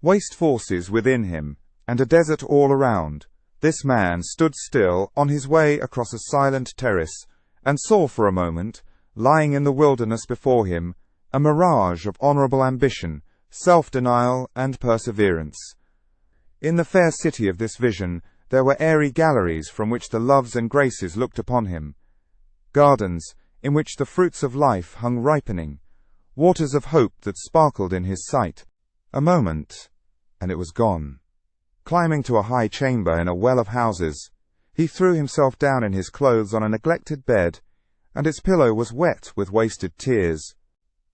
Waste forces within him, and a desert all around, this man stood still on his way across a silent terrace, and saw for a moment, lying in the wilderness before him, a mirage of honourable ambition, self-denial, and perseverance. In the fair city of this vision there were airy galleries from which the loves and graces looked upon him, gardens in which the fruits of life hung ripening, waters of hope that sparkled in his sight. A moment, and it was gone. Climbing to a high chamber in a well of houses, he threw himself down in his clothes on a neglected bed, and its pillow was wet with wasted tears.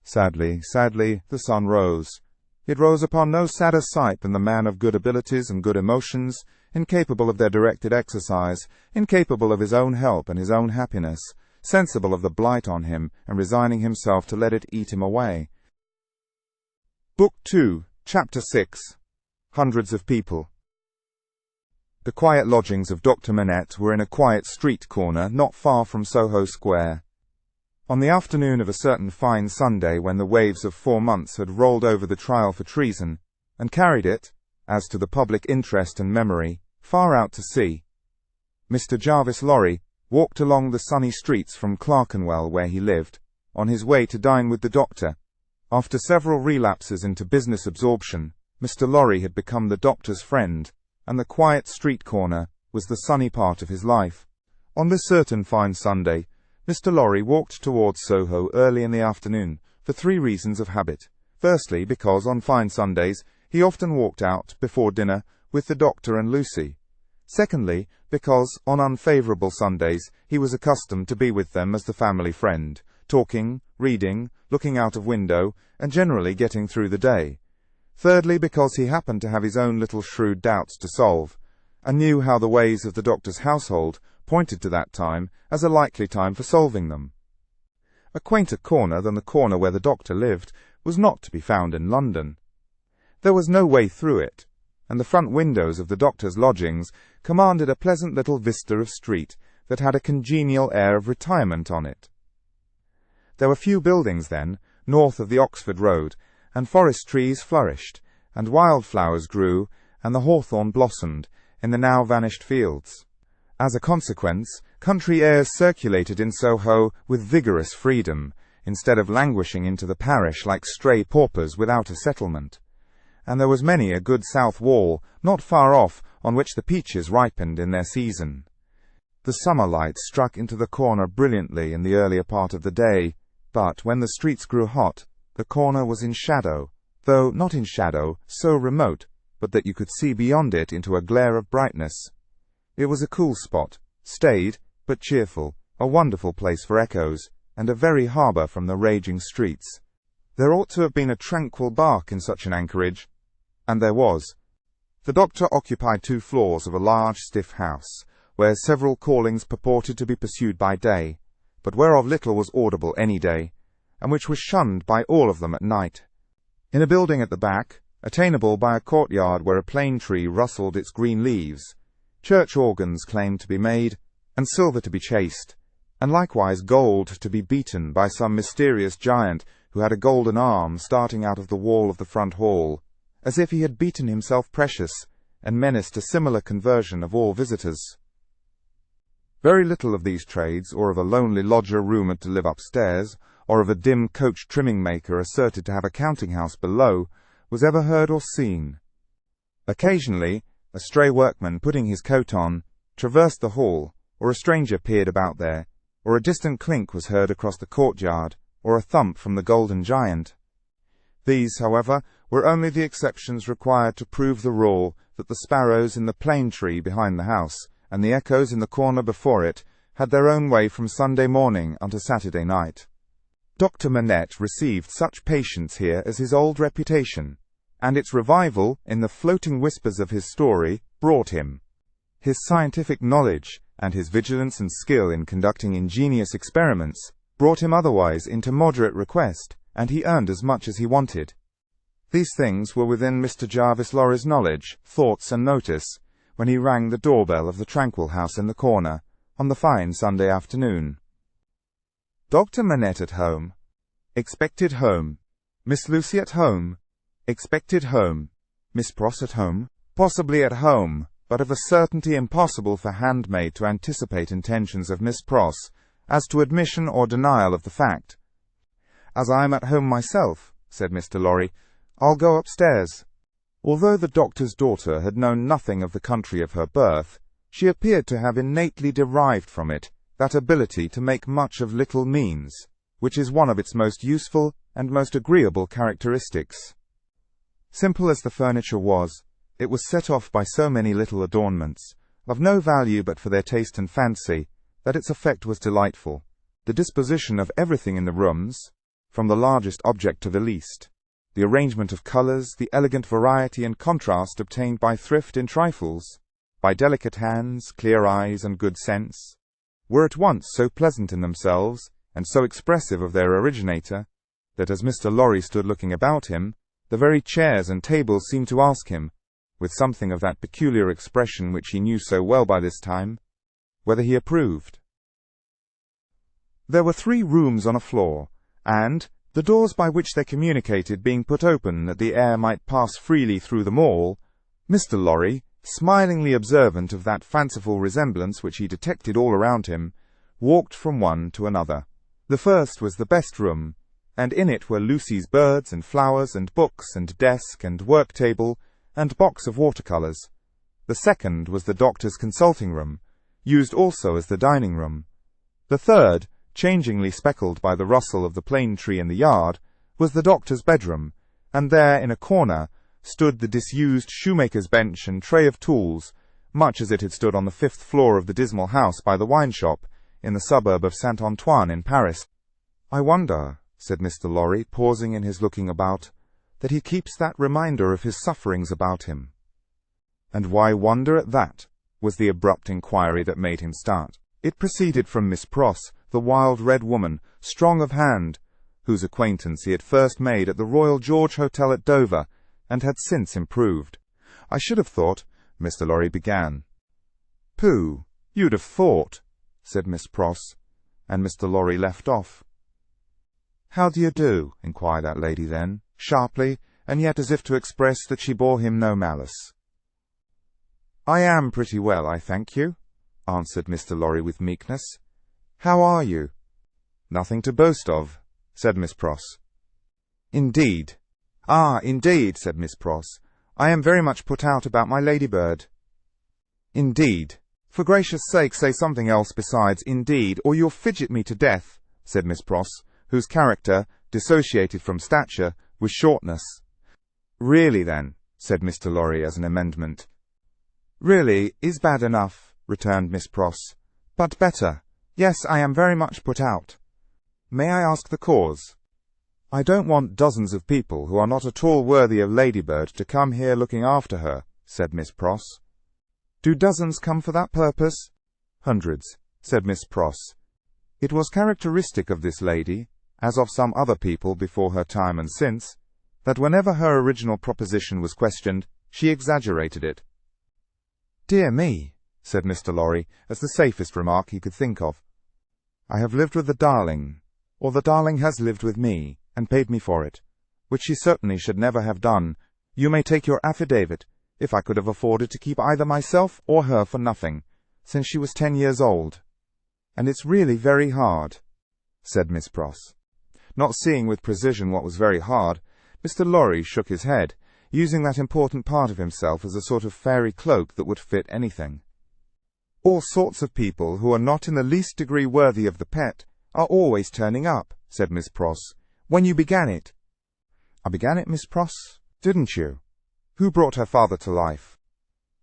Sadly, sadly, the sun rose. It rose upon no sadder sight than the man of good abilities and good emotions, incapable of their directed exercise, incapable of his own help and his own happiness, sensible of the blight on him, and resigning himself to let it eat him away. Book 2, Chapter 6. Hundreds of People. The quiet lodgings of Dr. Manette were in a quiet street corner not far from Soho Square. On the afternoon of a certain fine Sunday, when the waves of 4 months had rolled over the trial for treason, and carried it, as to the public interest and memory, far out to sea, Mr. Jarvis Lorry walked along the sunny streets from Clerkenwell, where he lived, on his way to dine with the doctor. After several relapses into business absorption, Mr. Lorry had become the doctor's friend, and the quiet street corner was the sunny part of his life. On this certain fine Sunday, Mr. Lorry walked towards Soho early in the afternoon, for 3 reasons of habit. Firstly, because on fine Sundays he often walked out, before dinner, with the doctor and Lucy. Secondly, because, on unfavourable Sundays, he was accustomed to be with them as the family friend, talking, reading, looking out of window, and generally getting through the day. Thirdly, because he happened to have his own little shrewd doubts to solve, and knew how the ways of the doctor's household pointed to that time as a likely time for solving them. A quainter corner than the corner where the doctor lived was not to be found in London. There was no way through it, and the front windows of the doctor's lodgings commanded a pleasant little vista of street that had a congenial air of retirement on it. There were few buildings then, north of the Oxford Road, and forest trees flourished, and wildflowers grew, and the hawthorn blossomed in the now vanished fields. As a consequence, country airs circulated in Soho with vigorous freedom, instead of languishing into the parish like stray paupers without a settlement. And there was many a good south wall, not far off, on which the peaches ripened in their season. The summer light struck into the corner brilliantly in the earlier part of the day, but when the streets grew hot, the corner was in shadow, though not in shadow so remote, but that you could see beyond it into a glare of brightness. It was a cool spot, staid, but cheerful, a wonderful place for echoes, and a very harbour from the raging streets. There ought to have been a tranquil bark in such an anchorage, and there was. The doctor occupied 2 floors of a large stiff house, where several callings purported to be pursued by day, but whereof little was audible any day, and which was shunned by all of them at night. In a building at the back, attainable by a courtyard where a plane tree rustled its green leaves, church organs claimed to be made, and silver to be chased, and likewise gold to be beaten by some mysterious giant who had a golden arm starting out of the wall of the front hall, as if he had beaten himself precious, and menaced a similar conversion of all visitors. Very little of these trades, or of a lonely lodger rumoured to live upstairs, or of a dim coach trimming maker asserted to have a counting-house below, was ever heard or seen. Occasionally, a stray workman putting his coat on traversed the hall, or a stranger peered about there, or a distant clink was heard across the courtyard, or a thump from the golden giant. These, however, were only the exceptions required to prove the rule that the sparrows in the plane tree behind the house, and the echoes in the corner before it, had their own way from Sunday morning unto Saturday night. Dr. Manette received such patience here as his old reputation, and its revival, in the floating whispers of his story, brought him. His scientific knowledge, and his vigilance and skill in conducting ingenious experiments, brought him otherwise into moderate request, and he earned as much as he wanted. These things were within Mr. Jarvis Lorry's knowledge, thoughts, and notice, when he rang the doorbell of the tranquil house in the corner, on the fine Sunday afternoon. Dr. Manette at home. Expected home. Miss Lucy at home. Expected home. Miss Pross at home. Possibly at home, but of a certainty impossible for handmaid to anticipate intentions of Miss Pross, as to admission or denial of the fact. "As I am at home myself," said Mr. Lorry, "I'll go upstairs." Although the doctor's daughter had known nothing of the country of her birth, she appeared to have innately derived from it that ability to make much of little means, which is one of its most useful and most agreeable characteristics. Simple as the furniture was, it was set off by so many little adornments, of no value but for their taste and fancy, that its effect was delightful. The disposition of everything in the rooms, from the largest object to the least, the arrangement of colours, the elegant variety and contrast obtained by thrift in trifles, by delicate hands, clear eyes, and good sense, were at once so pleasant in themselves, and so expressive of their originator, that as Mr. Lorry stood looking about him, the very chairs and tables seemed to ask him, with something of that peculiar expression which he knew so well by this time, whether he approved. There were 3 rooms on a floor, and, the doors by which they communicated being put open that the air might pass freely through them all, Mr. Lorry, smilingly observant of that fanciful resemblance which he detected all around him, walked from one to another. The first was the best room, and in it were Lucy's birds and flowers and books and desk and work-table and box of watercolours. The second was the doctor's consulting room, used also as the dining room. The third, changingly speckled by the rustle of the plane tree in the yard, was the doctor's bedroom, and there in a corner stood the disused shoemaker's bench and tray of tools, much as it had stood on the 5th floor of the dismal house by the wine-shop in the suburb of Saint-Antoine in Paris. "I wonder," said Mr. Lorry, pausing in his looking about, "that he keeps that reminder of his sufferings about him." "And why wonder at that?" was the abrupt inquiry that made him start. It proceeded from Miss Pross, the wild red woman, strong of hand, whose acquaintance he had first made at the Royal George Hotel at Dover, and had since improved. "I should have thought," Mr. Lorry began. "Pooh, you'd have thought," said Miss Pross, and Mr. Lorry left off. "How do you do?" inquired that lady then, sharply, and yet as if to express that she bore him no malice. "I am pretty well, I thank you," answered Mr. Lorry with meekness. "How are you?" "Nothing to boast of," said Miss Pross. "Indeed." "Ah, indeed," said Miss Pross. "I am very much put out about my ladybird." "Indeed. For gracious sake say something else besides indeed, or you'll fidget me to death," said Miss Pross, whose character, dissociated from stature, was shortness. "Really, then," said Mr. Lorry as an amendment. "Really is bad enough," returned Miss Pross, "but better. Yes, I am very much put out." "May I ask the cause?" "I don't want dozens of people who are not at all worthy of Ladybird to come here looking after her," said Miss Pross. "Do dozens come for that purpose?" "Hundreds," said Miss Pross. It was characteristic of this lady, as of some other people before her time and since, that whenever her original proposition was questioned, she exaggerated it. "Dear me," said Mr. Lorry, as the safest remark he could think of. "I have lived with the darling, or the darling has lived with me, and paid me for it, which she certainly should never have done. You may take your affidavit, if I could have afforded to keep either myself or her for nothing, since she was 10 years old. And it's really very hard," said Miss Pross. Not seeing with precision what was very hard, Mr. Lorry shook his head, using that important part of himself as a sort of fairy cloak that would fit anything. "All sorts of people who are not in the least degree worthy of the pet are always turning up," said Miss Pross. "When you began it—" "I began it, Miss Pross, didn't you? Who brought her father to life?"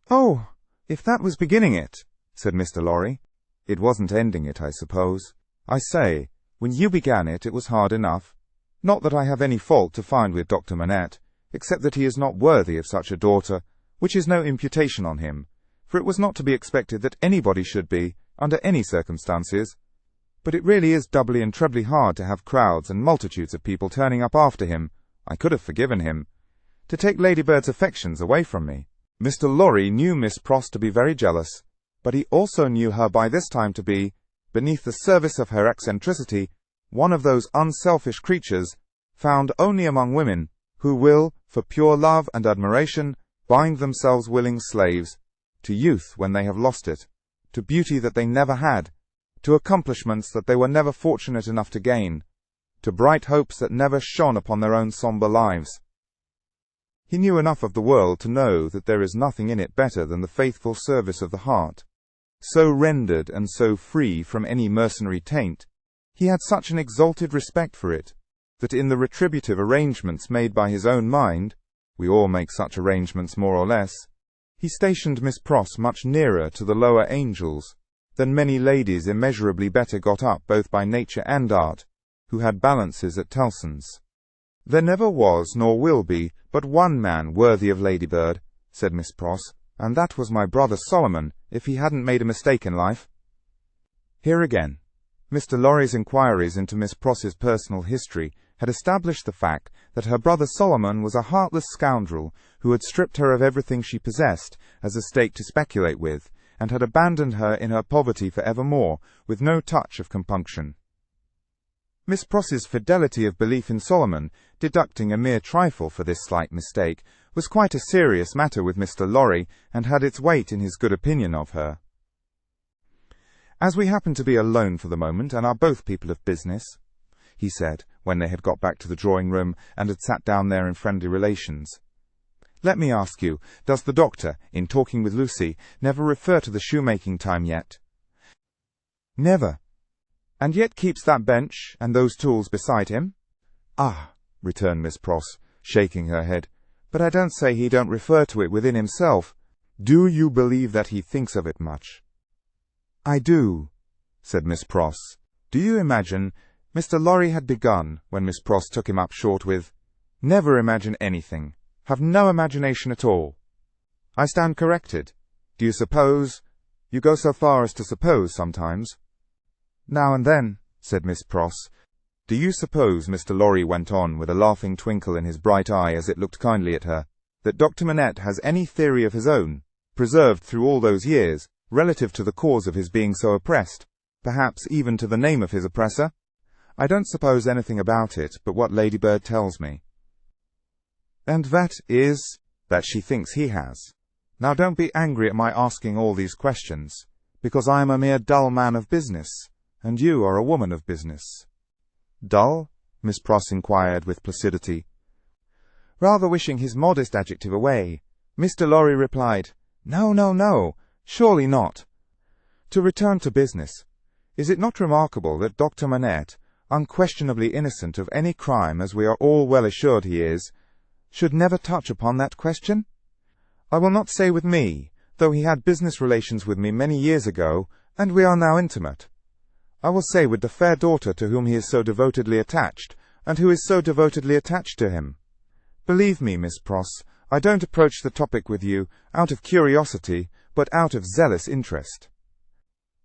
"Oh, if that was beginning it," said Mr. Lorry. "It wasn't ending it, I suppose. I say, when you began it, it was hard enough. Not that I have any fault to find with Dr. Manette, except that he is not worthy of such a daughter, which is no imputation on him, for it was not to be expected that anybody should be, under any circumstances. But it really is doubly and trebly hard to have crowds and multitudes of people turning up after him. I could have forgiven him. To take Ladybird's affections away from me." Mr. Lorry knew Miss Pross to be very jealous, but he also knew her by this time to be, beneath the service of her eccentricity, one of those unselfish creatures, found only among women, who will, for pure love and admiration, bind themselves willing slaves, to youth when they have lost it, to beauty that they never had, to accomplishments that they were never fortunate enough to gain, to bright hopes that never shone upon their own sombre lives. He knew enough of the world to know that there is nothing in it better than the faithful service of the heart. So rendered and so free from any mercenary taint, he had such an exalted respect for it, that in the retributive arrangements made by his own mind, we all make such arrangements more or less, he stationed Miss Pross much nearer to the lower angels than many ladies immeasurably better got up both by nature and art, who had balances at Tellson's. "There never was, nor will be, but one man worthy of Ladybird," said Miss Pross, "and that was my brother Solomon, if he hadn't made a mistake in life." Here again, Mr. Lorry's inquiries into Miss Pross's personal history had established the fact that her brother Solomon was a heartless scoundrel who had stripped her of everything she possessed as a stake to speculate with, and had abandoned her in her poverty for evermore, with no touch of compunction. Miss Pross's fidelity of belief in Solomon, deducting a mere trifle for this slight mistake, was quite a serious matter with Mr. Lorry, and had its weight in his good opinion of her. "As we happen to be alone for the moment, and are both people of business," he said, when they had got back to the drawing-room and had sat down there in friendly relations, "let me ask you, does the doctor, in talking with Lucy, never refer to the shoemaking time yet?" "Never." "And yet keeps that bench and those tools beside him?" "Ah," returned Miss Pross, shaking her head, "but I don't say he don't refer to it within himself." "Do you believe that he thinks of it much?" "I do," said Miss Pross. "Do you imagine—" Mr. Lorry had begun, when Miss Pross took him up short with, "Never imagine anything. Have no imagination at all." "I stand corrected. Do you suppose— You go so far as to suppose sometimes?" "Now and then," said Miss Pross. "Do you suppose," Mr. Lorry went on, with a laughing twinkle in his bright eye as it looked kindly at her, "that Dr. Manette has any theory of his own, preserved through all those years, relative to the cause of his being so oppressed, perhaps even to the name of his oppressor?" "I don't suppose anything about it but what Ladybird tells me." "And that is—" "That she thinks he has. Now don't be angry at my asking all these questions, because I am a mere dull man of business, and you are a woman of business." "Dull?" Miss Pross inquired with placidity. Rather wishing his modest adjective away, Mr. Lorry replied, "No, no, no, surely not. To return to business, is it not remarkable that Dr. Manette, unquestionably innocent of any crime as we are all well assured he is, should never touch upon that question? I will not say with me, though he had business relations with me many years ago, and we are now intimate. I will say with the fair daughter to whom he is so devotedly attached, and who is so devotedly attached to him. Believe me, Miss Pross, I don't approach the topic with you out of curiosity, but out of zealous interest."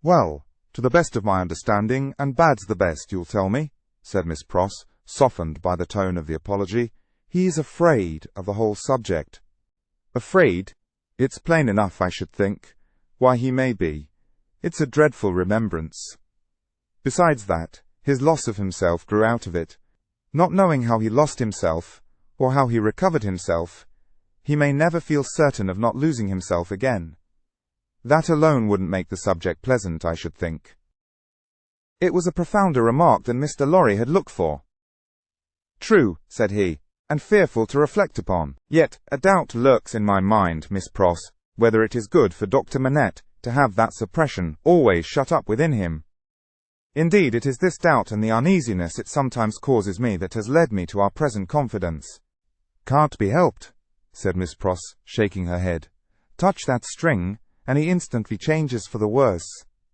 "Well, to the best of my understanding, and bad's the best, you'll tell me," said Miss Pross, softened by the tone of the apology, "he is afraid of the whole subject." "Afraid? It's plain enough, I should think. Why, he may be. It's a dreadful remembrance. Besides that, his loss of himself grew out of it. Not knowing how he lost himself, or how he recovered himself, he may never feel certain of not losing himself again. That alone wouldn't make the subject pleasant, I should think." It was a profounder remark than Mr. Lorry had looked for. "True," said he, "and fearful to reflect upon. Yet a doubt lurks in my mind, Miss Pross, whether it is good for Dr. Manette to have that suppression always shut up within him. Indeed, it is this doubt and the uneasiness it sometimes causes me that has led me to our present confidence." "Can't be helped," said Miss Pross, shaking her head. "Touch that string, and he instantly changes for the worse.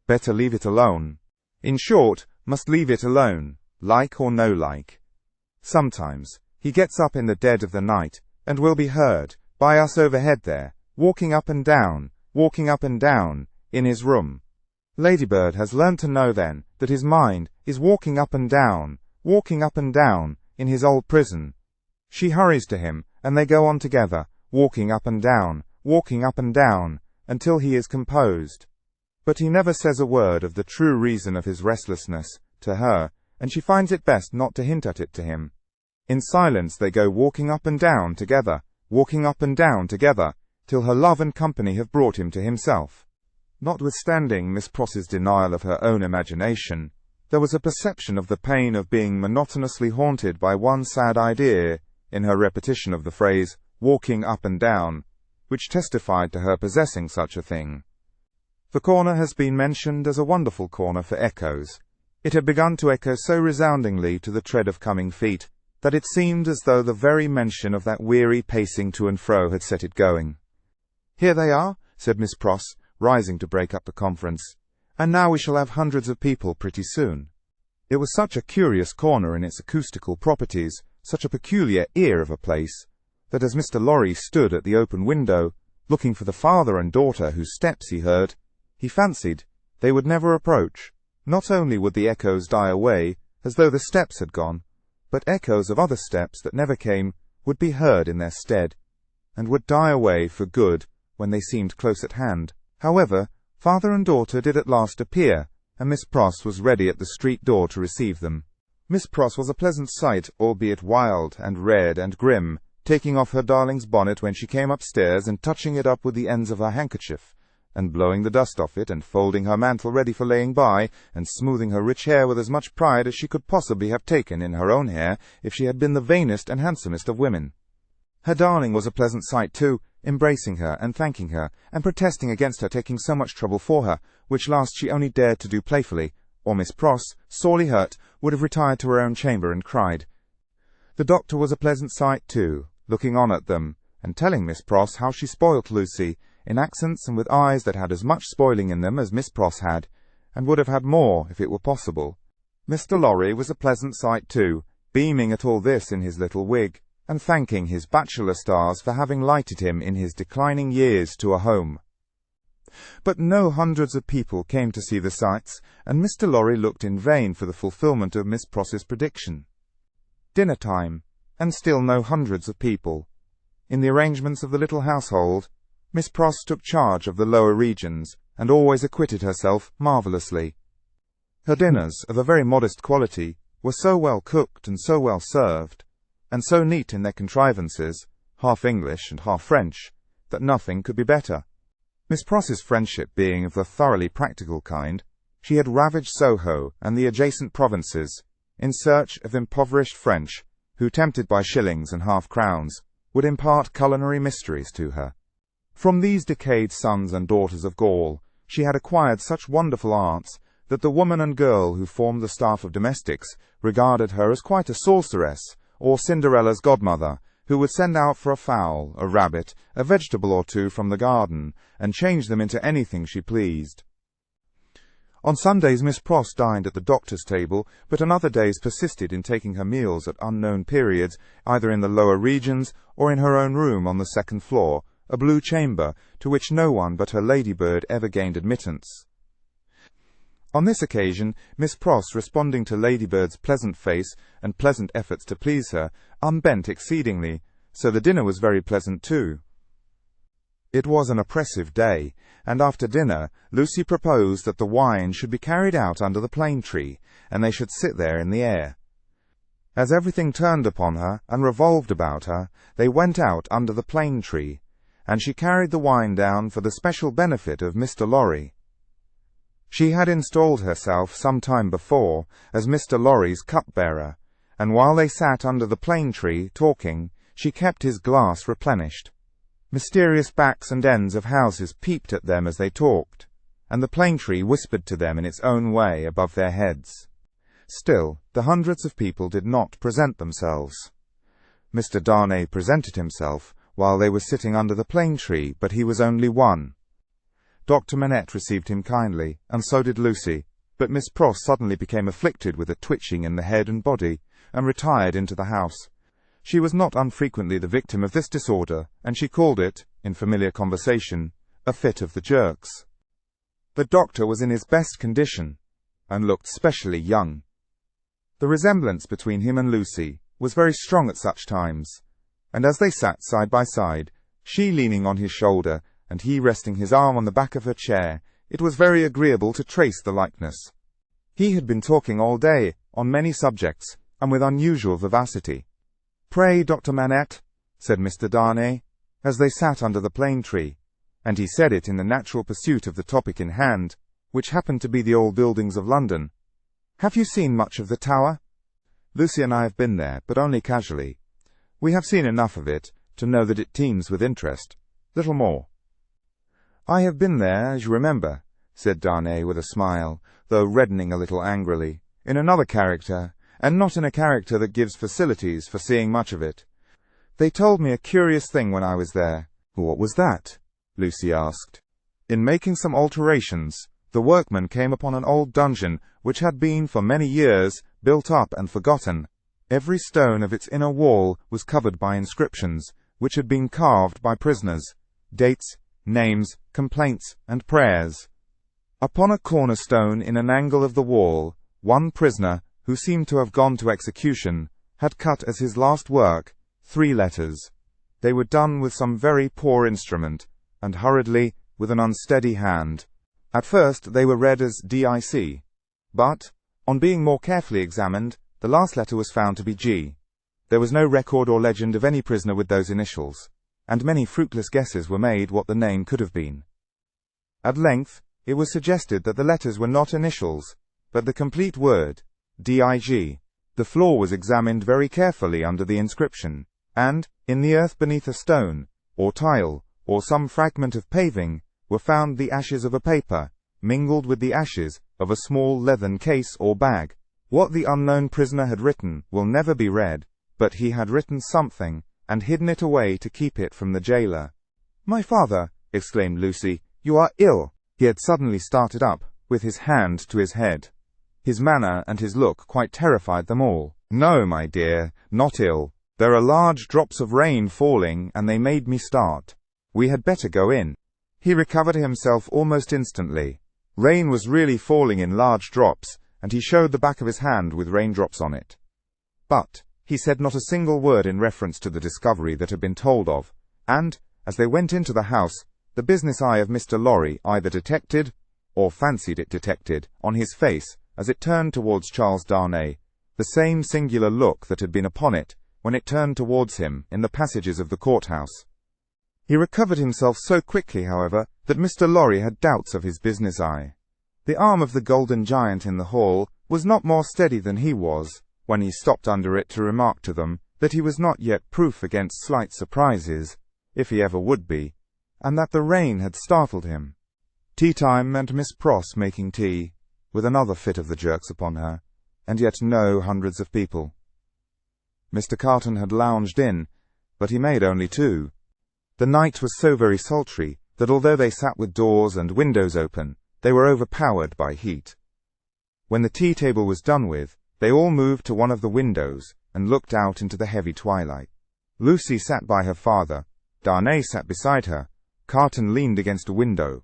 Better leave it alone. In short, must leave it alone, like or no like. Sometimes he gets up in the dead of the night, and will be heard, by us overhead there, walking up and down, in his room. Ladybird has learned to know then that his mind is walking up and down, in his old prison. She hurries to him, and they go on together, walking up and down, until he is composed. But he never says a word of the true reason of his restlessness to her, and she finds it best not to hint at it to him. In silence they go walking up and down together, till her love and company have brought him to himself." Notwithstanding Miss Pross's denial of her own imagination, there was a perception of the pain of being monotonously haunted by one sad idea in her repetition of the phrase, "walking up and down," which testified to her possessing such a thing. The corner has been mentioned as a wonderful corner for echoes. It had begun to echo so resoundingly to the tread of coming feet, that it seemed as though the very mention of that weary pacing to and fro had set it going. "Here they are," said Miss Pross, rising to break up the conference, "and now we shall have hundreds of people pretty soon." It was such a curious corner in its acoustical properties, such a peculiar ear of a place, that as Mr. Lorry stood at the open window, looking for the father and daughter whose steps he heard, he fancied they would never approach. Not only would the echoes die away, as though the steps had gone, but echoes of other steps that never came would be heard in their stead, and would die away for good when they seemed close at hand. However, father and daughter did at last appear, and Miss Pross was ready at the street door to receive them. Miss Pross was a pleasant sight, albeit wild and red and grim, taking off her darling's bonnet when she came upstairs and touching it up with the ends of her handkerchief, and blowing the dust off it, and folding her mantle ready for laying by, and smoothing her rich hair with as much pride as she could possibly have taken in her own hair if she had been the vainest and handsomest of women. Her darling was a pleasant sight too, embracing her and thanking her, and protesting against her taking so much trouble for her, which last she only dared to do playfully, or Miss Pross, sorely hurt, would have retired to her own chamber and cried. The doctor was a pleasant sight too, looking on at them, and telling Miss Pross how she spoilt Lucy, in accents and with eyes that had as much spoiling in them as Miss Pross had, and would have had more if it were possible. Mr. Lorry was a pleasant sight too, beaming at all this in his little wig, and thanking his bachelor stars for having lighted him in his declining years to a home. But no hundreds of people came to see the sights, and Mr. Lorry looked in vain for the fulfilment of Miss Pross's prediction. Dinner time, and still no hundreds of people. In the arrangements of the little household, Miss Pross took charge of the lower regions, and always acquitted herself marvellously. Her dinners, of a very modest quality, were so well cooked and so well served, and so neat in their contrivances, half English and half French, that nothing could be better. Miss Pross's friendship being of the thoroughly practical kind, she had ravaged Soho and the adjacent provinces, in search of impoverished French, who, tempted by shillings and half-crowns, would impart culinary mysteries to her. From these decayed sons and daughters of Gaul, she had acquired such wonderful arts that the woman and girl who formed the staff of domestics regarded her as quite a sorceress, or Cinderella's godmother, who would send out for a fowl, a rabbit, a vegetable or two from the garden, and change them into anything she pleased. On Sundays Miss Pross dined at the doctor's table, but on other days persisted in taking her meals at unknown periods, either in the lower regions or in her own room on the second floor, a blue chamber, to which no one but her ladybird ever gained admittance. On this occasion, Miss Pross, responding to Ladybird's pleasant face and pleasant efforts to please her, unbent exceedingly, so the dinner was very pleasant too. It was an oppressive day, and after dinner Lucy proposed that the wine should be carried out under the plane tree, and they should sit there in the air. As everything turned upon her and revolved about her, they went out under the plane tree, and she carried the wine down for the special benefit of Mr. Lorry. She had installed herself some time before as Mr. Lorry's cup-bearer, and while they sat under the plane tree talking, she kept his glass replenished. Mysterious backs and ends of houses peeped at them as they talked, and the plane tree whispered to them in its own way above their heads. Still, the hundreds of people did not present themselves. Mr. Darnay presented himself while they were sitting under the plane tree, but he was only one. Dr. Manette received him kindly, and so did Lucy, but Miss Pross suddenly became afflicted with a twitching in the head and body, and retired into the house. She was not unfrequently the victim of this disorder, and she called it, in familiar conversation, a fit of the jerks. The doctor was in his best condition, and looked specially young. The resemblance between him and Lucy was very strong at such times, and as they sat side by side, she leaning on his shoulder, and he resting his arm on the back of her chair, it was very agreeable to trace the likeness. He had been talking all day, on many subjects, and with unusual vivacity. "Pray, Dr. Manette," said Mr. Darnay, as they sat under the plane tree, and he said it in the natural pursuit of the topic in hand, which happened to be the old buildings of London, "have you seen much of the Tower?" "Lucy and I have been there, but only casually. We have seen enough of it to know that it teems with interest. Little more." "I have been there, as you remember," said Darnay with a smile, though reddening a little angrily, "in another character, and not in a character that gives facilities for seeing much of it. They told me a curious thing when I was there." "What was that?" Lucy asked. "In making some alterations, the workmen came upon an old dungeon which had been for many years built up and forgotten. Every stone of its inner wall was covered by inscriptions, which had been carved by prisoners, dates, names, complaints, and prayers. Upon a cornerstone in an angle of the wall, one prisoner, who seemed to have gone to execution, had cut as his last work 3 letters. They were done with some very poor instrument, and hurriedly, with an unsteady hand. At first they were read as DIC, but, on being more carefully examined, The last letter was found to be G. There was no record or legend of any prisoner with those initials, and many fruitless guesses were made what the name could have been. At length, it was suggested that the letters were not initials, but the complete word, dig. The floor was examined very carefully under the inscription, and, in the earth beneath a stone, or tile, or some fragment of paving, were found the ashes of a paper, mingled with the ashes of a small leathern case or bag. What the unknown prisoner had written will never be read, but he had written something, and hidden it away to keep it from the jailer. "My father," exclaimed Lucy, "you are ill." He had suddenly started up, with his hand to his head. His manner and his look quite terrified them all. "No, my dear, not ill. There are large drops of rain falling, and they made me start. We had better go in." He recovered himself almost instantly. Rain was really falling in large drops, and he showed the back of his hand with raindrops on it. But he said not a single word in reference to the discovery that had been told of, and, as they went into the house, the business eye of Mr. Lorry either detected, or fancied it detected, on his face, as it turned towards Charles Darnay, the same singular look that had been upon it when it turned towards him in the passages of the courthouse. He recovered himself so quickly, however, that Mr. Lorry had doubts of his business eye. The arm of the golden giant in the hall was not more steady than he was, when he stopped under it to remark to them that he was not yet proof against slight surprises, if he ever would be, and that the rain had startled him. Tea time meant Miss Pross making tea, with another fit of the jerks upon her, and yet no hundreds of people. Mr. Carton had lounged in, but he made only two. The night was so very sultry that although they sat with doors and windows open, they were overpowered by heat. When the tea-table was done with, they all moved to one of the windows and looked out into the heavy twilight. Lucy sat by her father, Darnay sat beside her, Carton leaned against a window.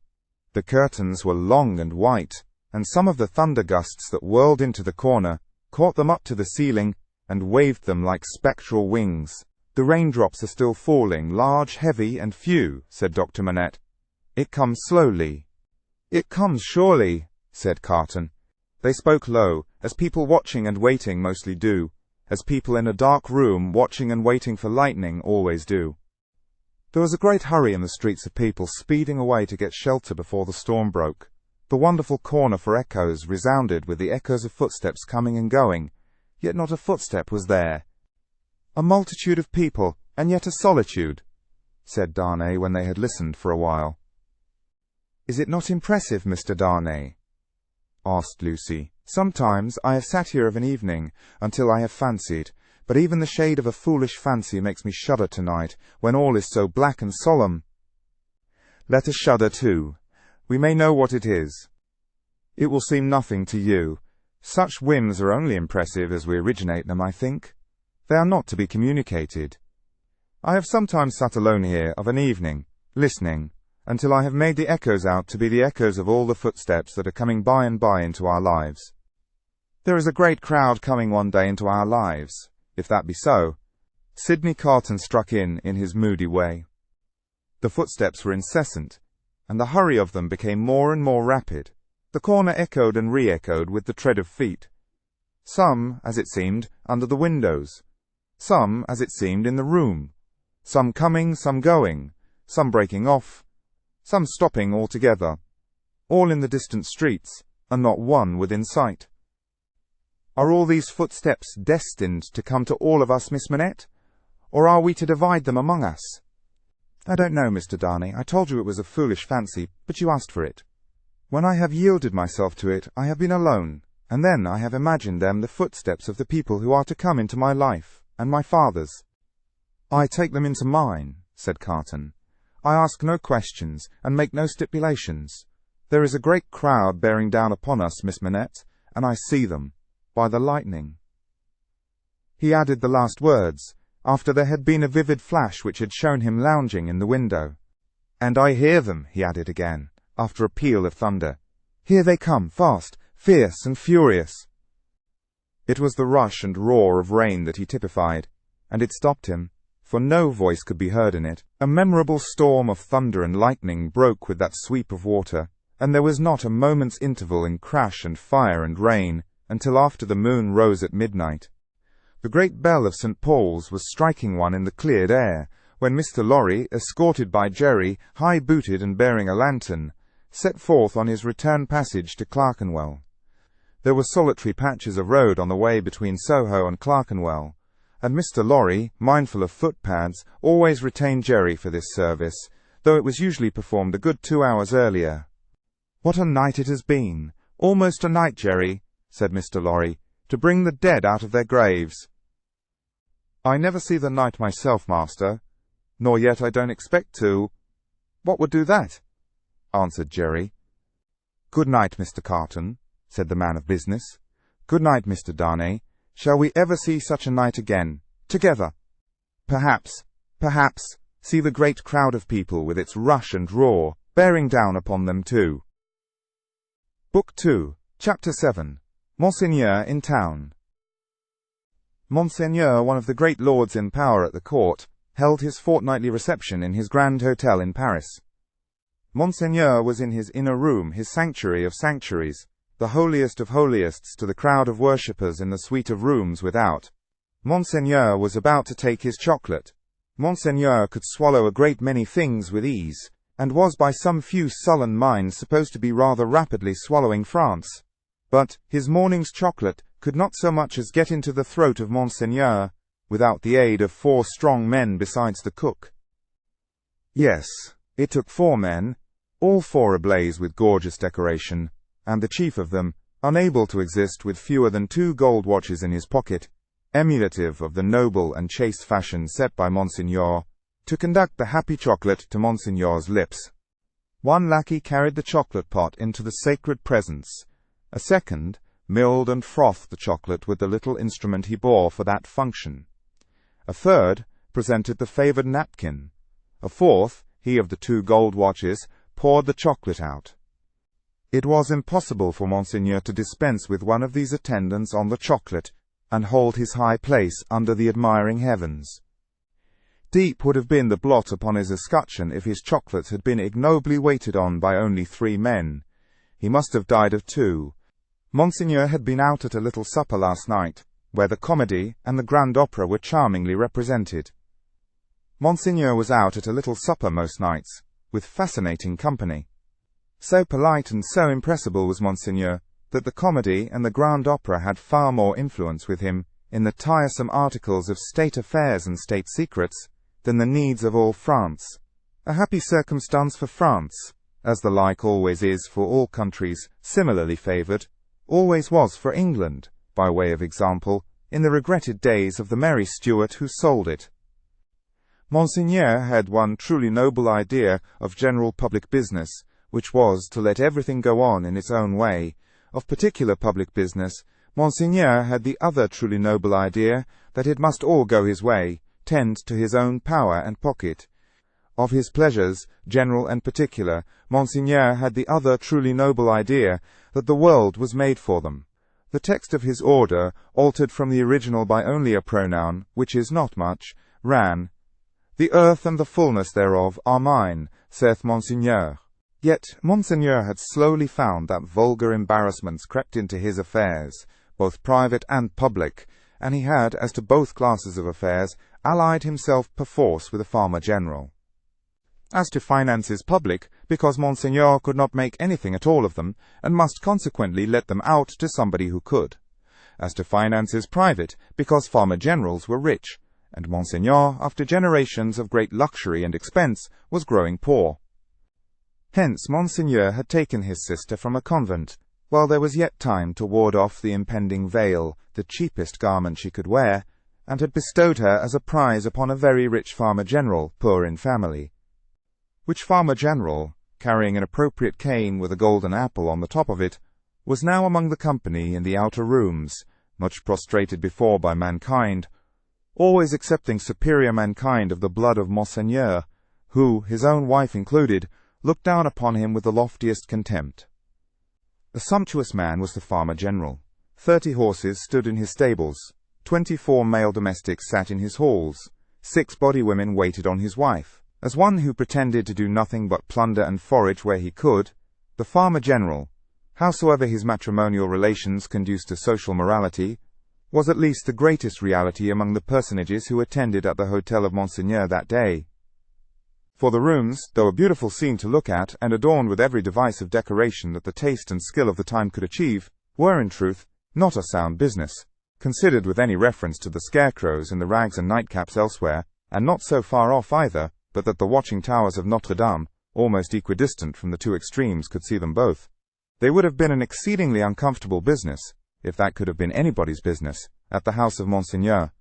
The curtains were long and white, and some of the thunder gusts that whirled into the corner caught them up to the ceiling and waved them like spectral wings. "The raindrops are still falling, large, heavy, and few," said Dr. Manette. "It comes slowly." "It comes surely," said Carton. They spoke low, as people watching and waiting mostly do, as people in a dark room watching and waiting for lightning always do. There was a great hurry in the streets of people speeding away to get shelter before the storm broke. The wonderful corner for echoes resounded with the echoes of footsteps coming and going, yet not a footstep was there. "A multitude of people, and yet a solitude," said Darnay when they had listened for a while. "Is it not impressive, Mr. Darnay?" asked Lucy. "Sometimes I have sat here of an evening, until I have fancied, but even the shade of a foolish fancy makes me shudder tonight, when all is so black and solemn." "Let us shudder too. We may know what it is. It will seem nothing to you. Such whims are only impressive as we originate them, I think. They are not to be communicated. I have sometimes sat alone here of an evening, listening, until I have made the echoes out to be the echoes of all the footsteps that are coming by and by into our lives. There is a great crowd coming one day into our lives, if that be so." Sidney Carton struck in his moody way. The footsteps were incessant, and the hurry of them became more and more rapid. The corner echoed and re-echoed with the tread of feet. Some, as it seemed, under the windows. Some, as it seemed, in the room. Some coming, some going. Some breaking off. Some stopping altogether. All in the distant streets, and not one within sight. "Are all these footsteps destined to come to all of us, Miss Manette? Or are we to divide them among us?" "I don't know, Mr. Darnay. I told you it was a foolish fancy, but you asked for it. When I have yielded myself to it, I have been alone, and then I have imagined them the footsteps of the people who are to come into my life, and my father's." "I take them into mine," said Carton. "I ask no questions, and make no stipulations. There is a great crowd bearing down upon us, Miss Manette, and I see them, by the lightning." He added the last words, after there had been a vivid flash which had shown him lounging in the window. "And I hear them," he added again, after a peal of thunder. "Here they come, fast, fierce, and furious." It was the rush and roar of rain that he typified, and it stopped him, for no voice could be heard in it. A memorable storm of thunder and lightning broke with that sweep of water, and there was not a moment's interval in crash and fire and rain, until after the moon rose at midnight. The great bell of St. Paul's was striking one in the cleared air, when Mr. Lorry, escorted by Jerry, high-booted and bearing a lantern, set forth on his return passage to Clerkenwell. There were solitary patches of road on the way between Soho and Clerkenwell, and Mr. Lorry, mindful of footpads, always retained Jerry for this service, though it was usually performed a good 2 hours earlier. "What a night it has been! Almost a night, Jerry," said Mr. Lorry, "to bring the dead out of their graves." "I never see the night myself, master, nor yet I don't expect to." "What would do that?" answered Jerry. "Good night, Mr. Carton," said the man of business. "Good night, Mr. Darnay. Shall we ever see such a night again, together? Perhaps, see the great crowd of people with its rush and roar, bearing down upon them too." Book 2, Chapter 7. Monseigneur in Town. Monseigneur, one of the great lords in power at the court, held his fortnightly reception in his grand hotel in Paris. Monseigneur was in his inner room, his sanctuary of sanctuaries, the holiest of holiests to the crowd of worshippers in the suite of rooms without. Monseigneur was about to take his chocolate. Monseigneur could swallow a great many things with ease, and was by some few sullen minds supposed to be rather rapidly swallowing France. But his morning's chocolate could not so much as get into the throat of Monseigneur, without the aid of 4 strong men besides the cook. Yes, it took 4 men, all 4 ablaze with gorgeous decoration, and the chief of them, unable to exist with fewer than 2 gold watches in his pocket, emulative of the noble and chaste fashion set by Monseigneur, to conduct the happy chocolate to Monseigneur's lips. One lackey carried the chocolate pot into the sacred presence. A second milled and frothed the chocolate with the little instrument he bore for that function. A third presented the favoured napkin. A fourth, he of the 2 gold watches, poured the chocolate out. It was impossible for Monseigneur to dispense with one of these attendants on the chocolate, and hold his high place under the admiring heavens. Deep would have been the blot upon his escutcheon if his chocolate had been ignobly waited on by only 3 men. He must have died of 2. Monseigneur had been out at a little supper last night, where the comedy and the grand opera were charmingly represented. Monseigneur was out at a little supper most nights, with fascinating company. So polite and so impressible was Monseigneur, that the comedy and the grand opera had far more influence with him in the tiresome articles of state affairs and state secrets than the needs of all France. A happy circumstance for France, as the like always is for all countries similarly favoured, always was for England, by way of example, in the regretted days of the merry Stuart who sold it. Monseigneur had one truly noble idea of general public business, which was to let everything go on in its own way. Of particular public business, Monseigneur had the other truly noble idea that it must all go his way, tend to his own power and pocket. Of his pleasures, general and particular, Monseigneur had the other truly noble idea that the world was made for them. The text of his order, altered from the original by only a pronoun, which is not much, ran, "The earth and the fullness thereof are mine, saith Monseigneur." Yet Monseigneur had slowly found that vulgar embarrassments crept into his affairs, both private and public, and he had, as to both classes of affairs, allied himself perforce with a farmer-general. As to finances public, because Monseigneur could not make anything at all of them, and must consequently let them out to somebody who could. As to finances private, because farmer-generals were rich, and Monseigneur, after generations of great luxury and expense, was growing poor. Hence Monseigneur had taken his sister from a convent, while there was yet time to ward off the impending veil, the cheapest garment she could wear, and had bestowed her as a prize upon a very rich farmer-general, poor in family. Which farmer-general, carrying an appropriate cane with a golden apple on the top of it, was now among the company in the outer rooms, much prostrated before by mankind, always excepting superior mankind of the blood of Monseigneur, who, his own wife included, looked down upon him with the loftiest contempt. A sumptuous man was the farmer-general. 30 horses stood in his stables, 24 male domestics sat in his halls, 6 body women waited on his wife. As one who pretended to do nothing but plunder and forage where he could, the farmer-general, howsoever his matrimonial relations conduced to social morality, was at least the greatest reality among the personages who attended at the hotel of Monseigneur that day. For the rooms, though a beautiful scene to look at, and adorned with every device of decoration that the taste and skill of the time could achieve, were in truth not a sound business, considered with any reference to the scarecrows in the rags and nightcaps elsewhere, and not so far off either, but that the watching towers of Notre Dame, almost equidistant from the two extremes, could see them both. They would have been an exceedingly uncomfortable business, if that could have been anybody's business, at the house of Monseigneur.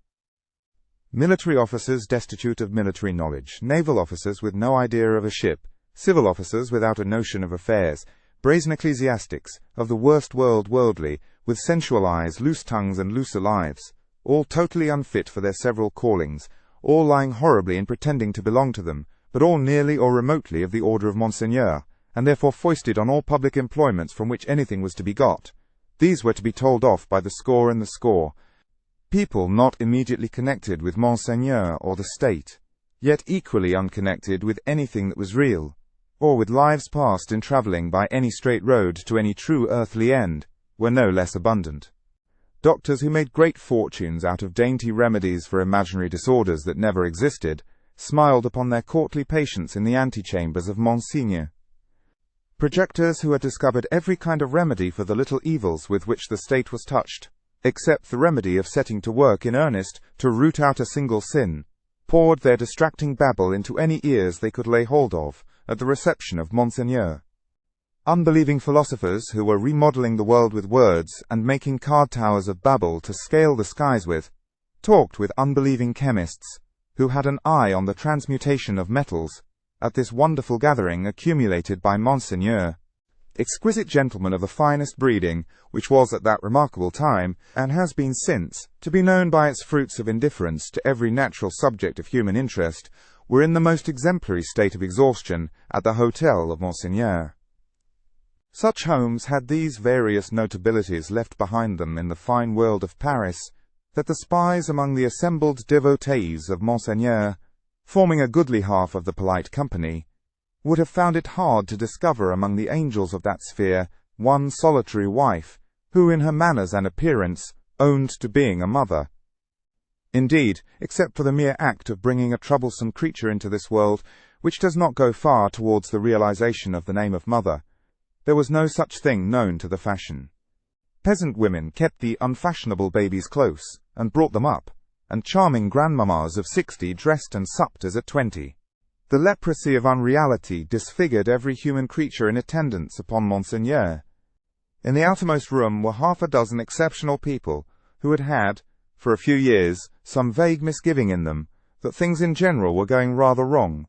Military officers destitute of military knowledge, naval officers with no idea of a ship, civil officers without a notion of affairs, brazen ecclesiastics, of the worst worldly, with sensual eyes, loose tongues, and looser lives, all totally unfit for their several callings, all lying horribly in pretending to belong to them, but all nearly or remotely of the order of Monseigneur, and therefore foisted on all public employments from which anything was to be got. These were to be told off by the score and the score. People not immediately connected with Monseigneur or the state, yet equally unconnected with anything that was real, or with lives passed in travelling by any straight road to any true earthly end, were no less abundant. Doctors who made great fortunes out of dainty remedies for imaginary disorders that never existed, smiled upon their courtly patients in the antechambers of Monseigneur. Projectors who had discovered every kind of remedy for the little evils with which the state was touched, except the remedy of setting to work in earnest to root out a single sin, poured their distracting babble into any ears they could lay hold of at the reception of Monseigneur. Unbelieving philosophers who were remodeling the world with words and making card towers of Babel to scale the skies with, talked with unbelieving chemists who had an eye on the transmutation of metals at this wonderful gathering accumulated by Monseigneur, exquisite gentleman of the finest breeding, which was at that remarkable time, and has been since, to be known by its fruits of indifference to every natural subject of human interest, were in the most exemplary state of exhaustion at the hotel of Monseigneur. Such homes had these various notabilities left behind them in the fine world of Paris, that the spies among the assembled devotees of Monseigneur, forming a goodly half of the polite company, would have found it hard to discover among the angels of that sphere one solitary wife, who in her manners and appearance owned to being a mother. Indeed, except for the mere act of bringing a troublesome creature into this world, which does not go far towards the realization of the name of mother, there was no such thing known to the fashion. Peasant women kept the unfashionable babies close, and brought them up, and charming grandmammas of 60 dressed and supped as at 20. The leprosy of unreality disfigured every human creature in attendance upon Monseigneur. In the outermost room were half a dozen exceptional people who had had, for a few years, some vague misgiving in them that things in general were going rather wrong.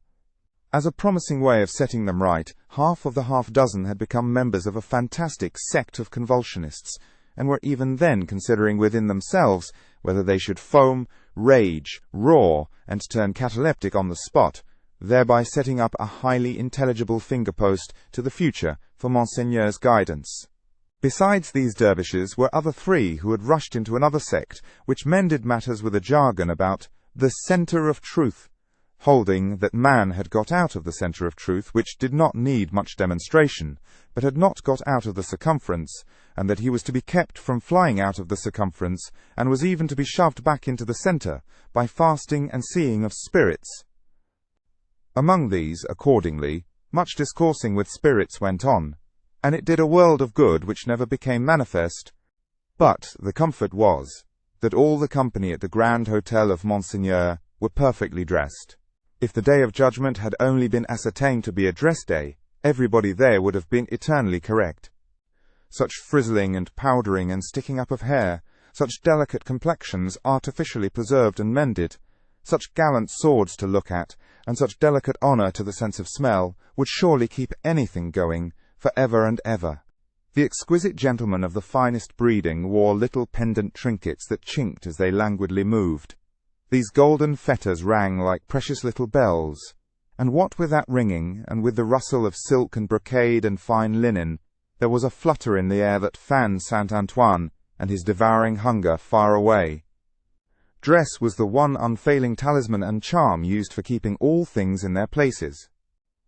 As a promising way of setting them right, half of the half-dozen had become members of a fantastic sect of convulsionists, and were even then considering within themselves whether they should foam, rage, roar, and turn cataleptic on the spot, thereby setting up a highly intelligible finger-post to the future for Monseigneur's guidance. Besides these dervishes were other three who had rushed into another sect, which mended matters with a jargon about the centre of truth, holding that man had got out of the centre of truth, which did not need much demonstration, but had not got out of the circumference, and that he was to be kept from flying out of the circumference, and was even to be shoved back into the centre by fasting and seeing of spirits. Among these, accordingly, much discoursing with spirits went on, and it did a world of good which never became manifest. But the comfort was, that all the company at the grand hotel of Monseigneur were perfectly dressed. If the day of judgment had only been ascertained to be a dress day, everybody there would have been eternally correct. Such frizzling and powdering and sticking up of hair, such delicate complexions artificially preserved and mended, such gallant swords to look at, and such delicate honour to the sense of smell, would surely keep anything going, for ever and ever. The exquisite gentlemen of the finest breeding wore little pendant trinkets that chinked as they languidly moved. These golden fetters rang like precious little bells, and what with that ringing, and with the rustle of silk and brocade and fine linen, there was a flutter in the air that fanned Saint Antoine and his devouring hunger far away. Dress was the one unfailing talisman and charm used for keeping all things in their places.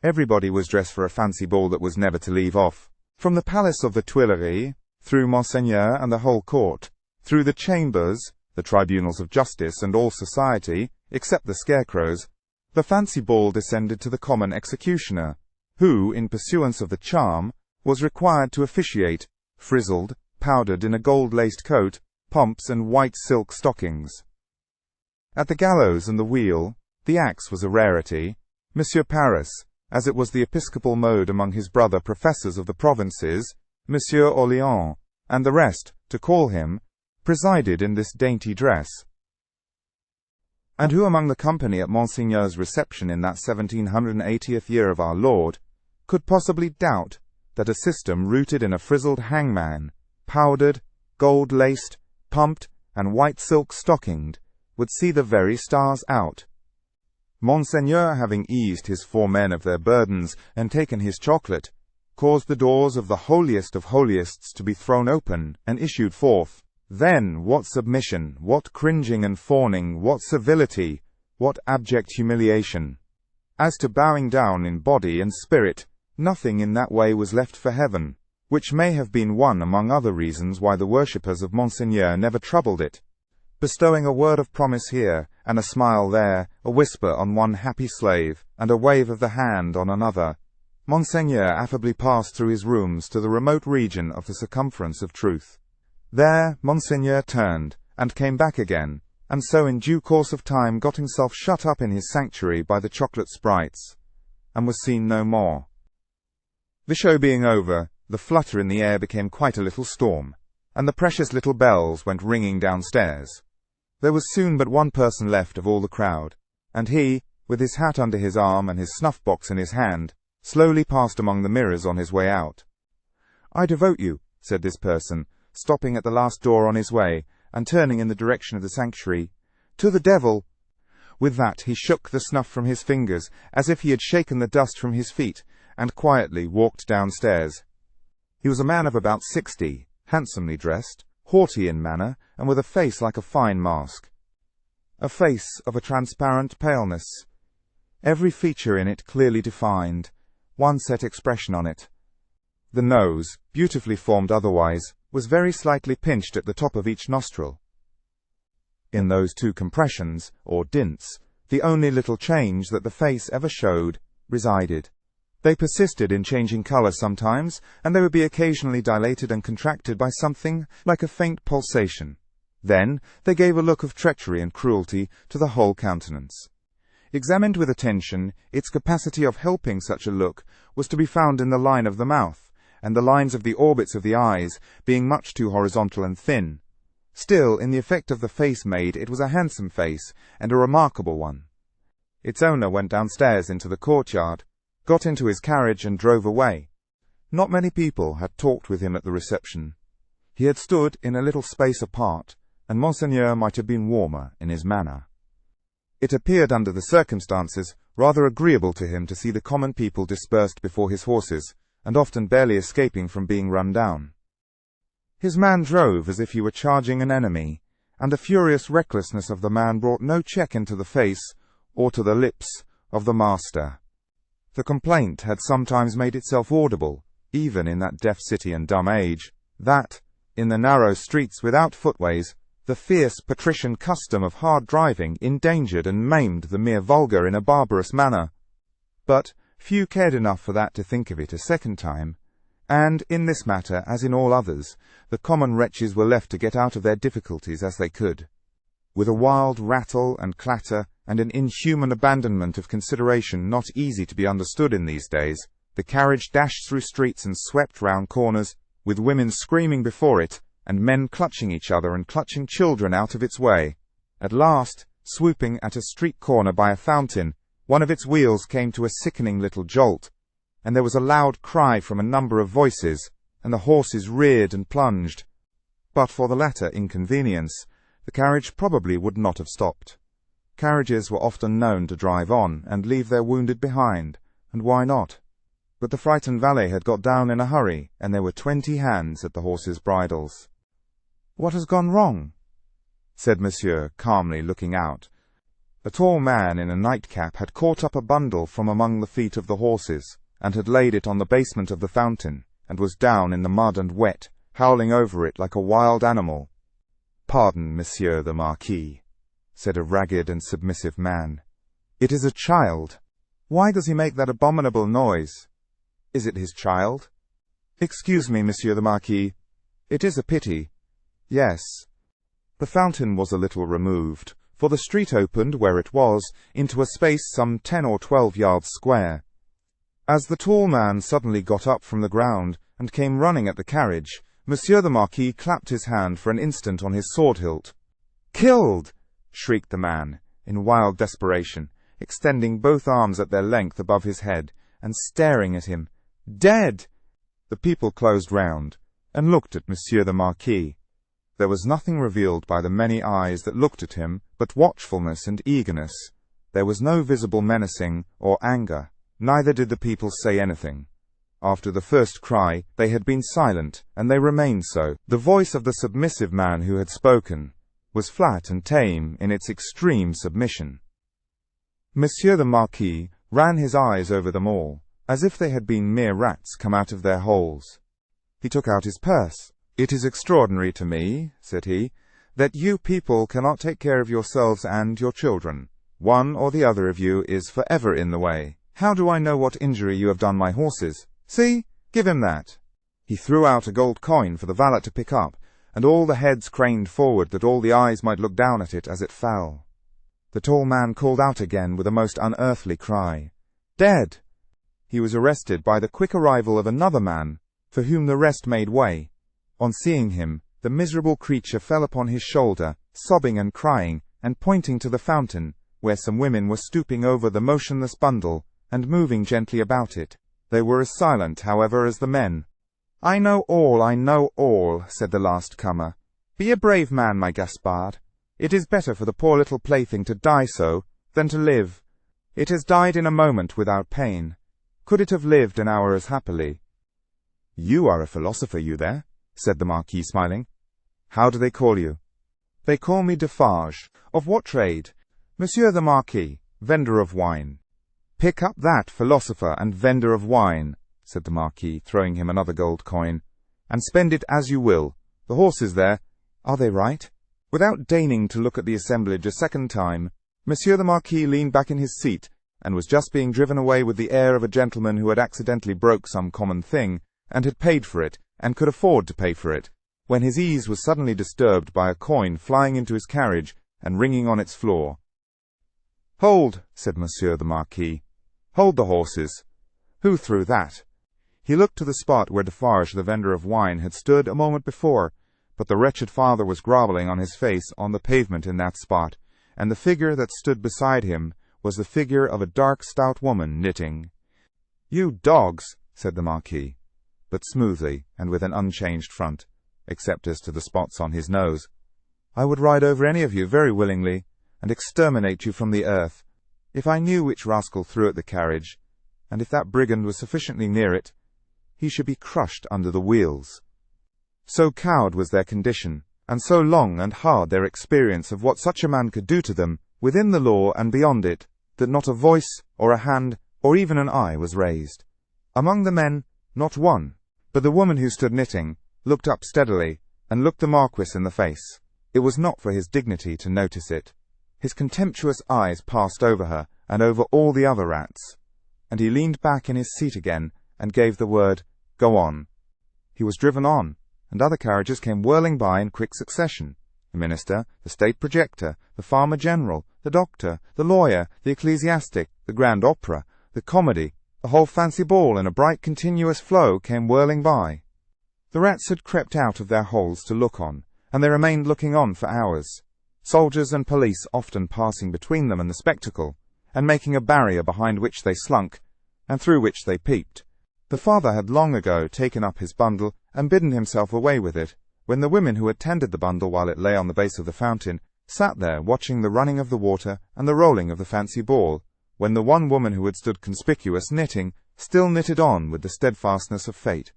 Everybody was dressed for a fancy ball that was never to leave off, From the palace of the Tuileries, through Monseigneur and the whole court, through the chambers, the tribunals of justice and all society, except the scarecrows, the fancy ball descended to the common executioner, who, in pursuance of the charm, was required to officiate, frizzled, powdered in a gold-laced coat, pumps and white silk stockings. At the gallows and the wheel, the axe was a rarity. Monsieur Paris, as it was the episcopal mode among his brother professors of the provinces, Monsieur Orléans, and the rest, to call him, presided in this dainty dress. And who among the company at Monseigneur's reception in that 1780th year of our Lord, could possibly doubt that a system rooted in a frizzled hangman, powdered, gold-laced, pumped, and white silk stockinged, would see the very stars out? Monseigneur, having eased his 4 men of their burdens and taken his chocolate, caused the doors of the holiest of holiests to be thrown open, and issued forth. Then what submission, what cringing and fawning, what servility, what abject humiliation! As to bowing down in body and spirit, nothing in that way was left for heaven, which may have been one among other reasons why the worshippers of Monseigneur never troubled it. Bestowing a word of promise here, and a smile there, a whisper on one happy slave, and a wave of the hand on another, Monseigneur affably passed through his rooms to the remote region of the circumference of truth. There Monseigneur turned, and came back again, and so in due course of time got himself shut up in his sanctuary by the chocolate sprites, and was seen no more. The show being over, the flutter in the air became quite a little storm, and the precious little bells went ringing downstairs. There was soon but one person left of all the crowd, and he, with his hat under his arm and his snuff-box in his hand, slowly passed among the mirrors on his way out. "I devote you," said this person, stopping at the last door on his way, and turning in the direction of the sanctuary, "to the devil." With that he shook the snuff from his fingers, as if he had shaken the dust from his feet, and quietly walked downstairs. He was a man of about 60, handsomely dressed, haughty in manner, and with a face like a fine mask. A face of a transparent paleness, every feature in it clearly defined, one set expression on it. The nose, beautifully formed otherwise, was very slightly pinched at the top of each nostril. In those 2 compressions, or dints, the only little change that the face ever showed resided. They persisted in changing colour sometimes, and they would be occasionally dilated and contracted by something like a faint pulsation. Then they gave a look of treachery and cruelty to the whole countenance. Examined with attention, its capacity of helping such a look was to be found in the line of the mouth, and the lines of the orbits of the eyes being much too horizontal and thin. Still, in the effect of the face made, it was a handsome face, and a remarkable one. Its owner went downstairs into the courtyard, got into his carriage and drove away. Not many people had talked with him at the reception. He had stood in a little space apart, and Monseigneur might have been warmer in his manner. It appeared under the circumstances rather agreeable to him to see the common people dispersed before his horses, and often barely escaping from being run down. His man drove as if he were charging an enemy, and the furious recklessness of the man brought no check into the face, or to the lips, of the master. The complaint had sometimes made itself audible, even in that deaf city and dumb age, that, in the narrow streets without footways, the fierce patrician custom of hard driving endangered and maimed the mere vulgar in a barbarous manner. But few cared enough for that to think of it a second time, and, in this matter, as in all others, the common wretches were left to get out of their difficulties as they could. With a wild rattle and clatter, and an inhuman abandonment of consideration not easy to be understood in these days, the carriage dashed through streets and swept round corners, with women screaming before it, and men clutching each other and clutching children out of its way. At last, swooping at a street corner by a fountain, one of its wheels came to a sickening little jolt, and there was a loud cry from a number of voices, and the horses reared and plunged. But for the latter inconvenience, the carriage probably would not have stopped. Carriages were often known to drive on and leave their wounded behind, and why not? But the frightened valet had got down in a hurry, and there were 20 hands at the horses' bridles. "What has gone wrong?" said Monsieur, calmly looking out. A tall man in a nightcap had caught up a bundle from among the feet of the horses, and had laid it on the basement of the fountain, and was down in the mud and wet, howling over it like a wild animal. "Pardon, Monsieur the Marquis," said a ragged and submissive man. "It is a child. Why does he make that abominable noise? Is it his child?" "Excuse me, Monsieur the Marquis. It is a pity. Yes." The fountain was a little removed, for the street opened where it was, into a space some 10 or 12 yards square. As the tall man suddenly got up from the ground and came running at the carriage, Monsieur the Marquis clapped his hand for an instant on his sword hilt. "Killed!" shrieked the man, in wild desperation, extending both arms at their length above his head, and staring at him. "Dead!" The people closed round, and looked at Monsieur the Marquis. There was nothing revealed by the many eyes that looked at him but watchfulness and eagerness. There was no visible menacing or anger, neither did the people say anything. After the first cry, they had been silent, and they remained so. The voice of the submissive man who had spoken was flat and tame in its extreme submission. Monsieur the Marquis ran his eyes over them all, as if they had been mere rats come out of their holes. He took out his purse. "It is extraordinary to me," said he, "that you people cannot take care of yourselves and your children. One or the other of you is forever in the way. How do I know what injury you have done my horses? See, give him that." He threw out a gold coin for the valet to pick up, and all the heads craned forward that all the eyes might look down at it as it fell. The tall man called out again with a most unearthly cry, "Dead!" He was arrested by the quick arrival of another man, for whom the rest made way. On seeing him, the miserable creature fell upon his shoulder, sobbing and crying, and pointing to the fountain, where some women were stooping over the motionless bundle, and moving gently about it. They were as silent, however, as the men. I know all, said the last comer. "Be a brave man, my Gaspard. It is better for the poor little plaything to die so, than to live. It has died in a moment without pain. Could it have lived an hour as happily?" "You are a philosopher, you there?" said the Marquis, smiling. "How do they call you?" "They call me Defarge." "Of what trade?" "Monsieur the Marquis, vendor of wine." "Pick up that, philosopher and vendor of wine," said the Marquis, throwing him another gold coin, "and spend it as you will. The horses there, are they right?" Without deigning to look at the assemblage a second time, Monsieur the Marquis leaned back in his seat, and was just being driven away with the air of a gentleman who had accidentally broke some common thing, and had paid for it, and could afford to pay for it, when his ease was suddenly disturbed by a coin flying into his carriage and ringing on its floor. "Hold," said Monsieur the Marquis. "Hold the horses. Who threw that?" He looked to the spot where Defarge, the vendor of wine, had stood a moment before, but the wretched father was grovelling on his face on the pavement in that spot, and the figure that stood beside him was the figure of a dark, stout woman knitting. "You dogs," said the Marquis, but smoothly and with an unchanged front, except as to the spots on his nose, "I would ride over any of you very willingly, and exterminate you from the earth, if I knew which rascal threw at the carriage, and if that brigand was sufficiently near it, he should be crushed under the wheels." So cowed was their condition, and so long and hard their experience of what such a man could do to them, within the law and beyond it, that not a voice, or a hand, or even an eye was raised. Among the men, not one, but the woman who stood knitting, looked up steadily, and looked the Marquis in the face. It was not for his dignity to notice it. His contemptuous eyes passed over her, and over all the other rats, and he leaned back in his seat again, and gave the word, "Go on." He was driven on, and other carriages came whirling by in quick succession. The minister, the state projector, the farmer general, the doctor, the lawyer, the ecclesiastic, the grand opera, the comedy, the whole fancy ball in a bright continuous flow came whirling by. The rats had crept out of their holes to look on, and they remained looking on for hours, soldiers and police often passing between them and the spectacle, and making a barrier behind which they slunk, and through which they peeped. The father had long ago taken up his bundle and bidden himself away with it, when the women who had tended the bundle while it lay on the base of the fountain sat there watching the running of the water and the rolling of the fancy ball, when the one woman who had stood conspicuous knitting still knitted on with the steadfastness of fate.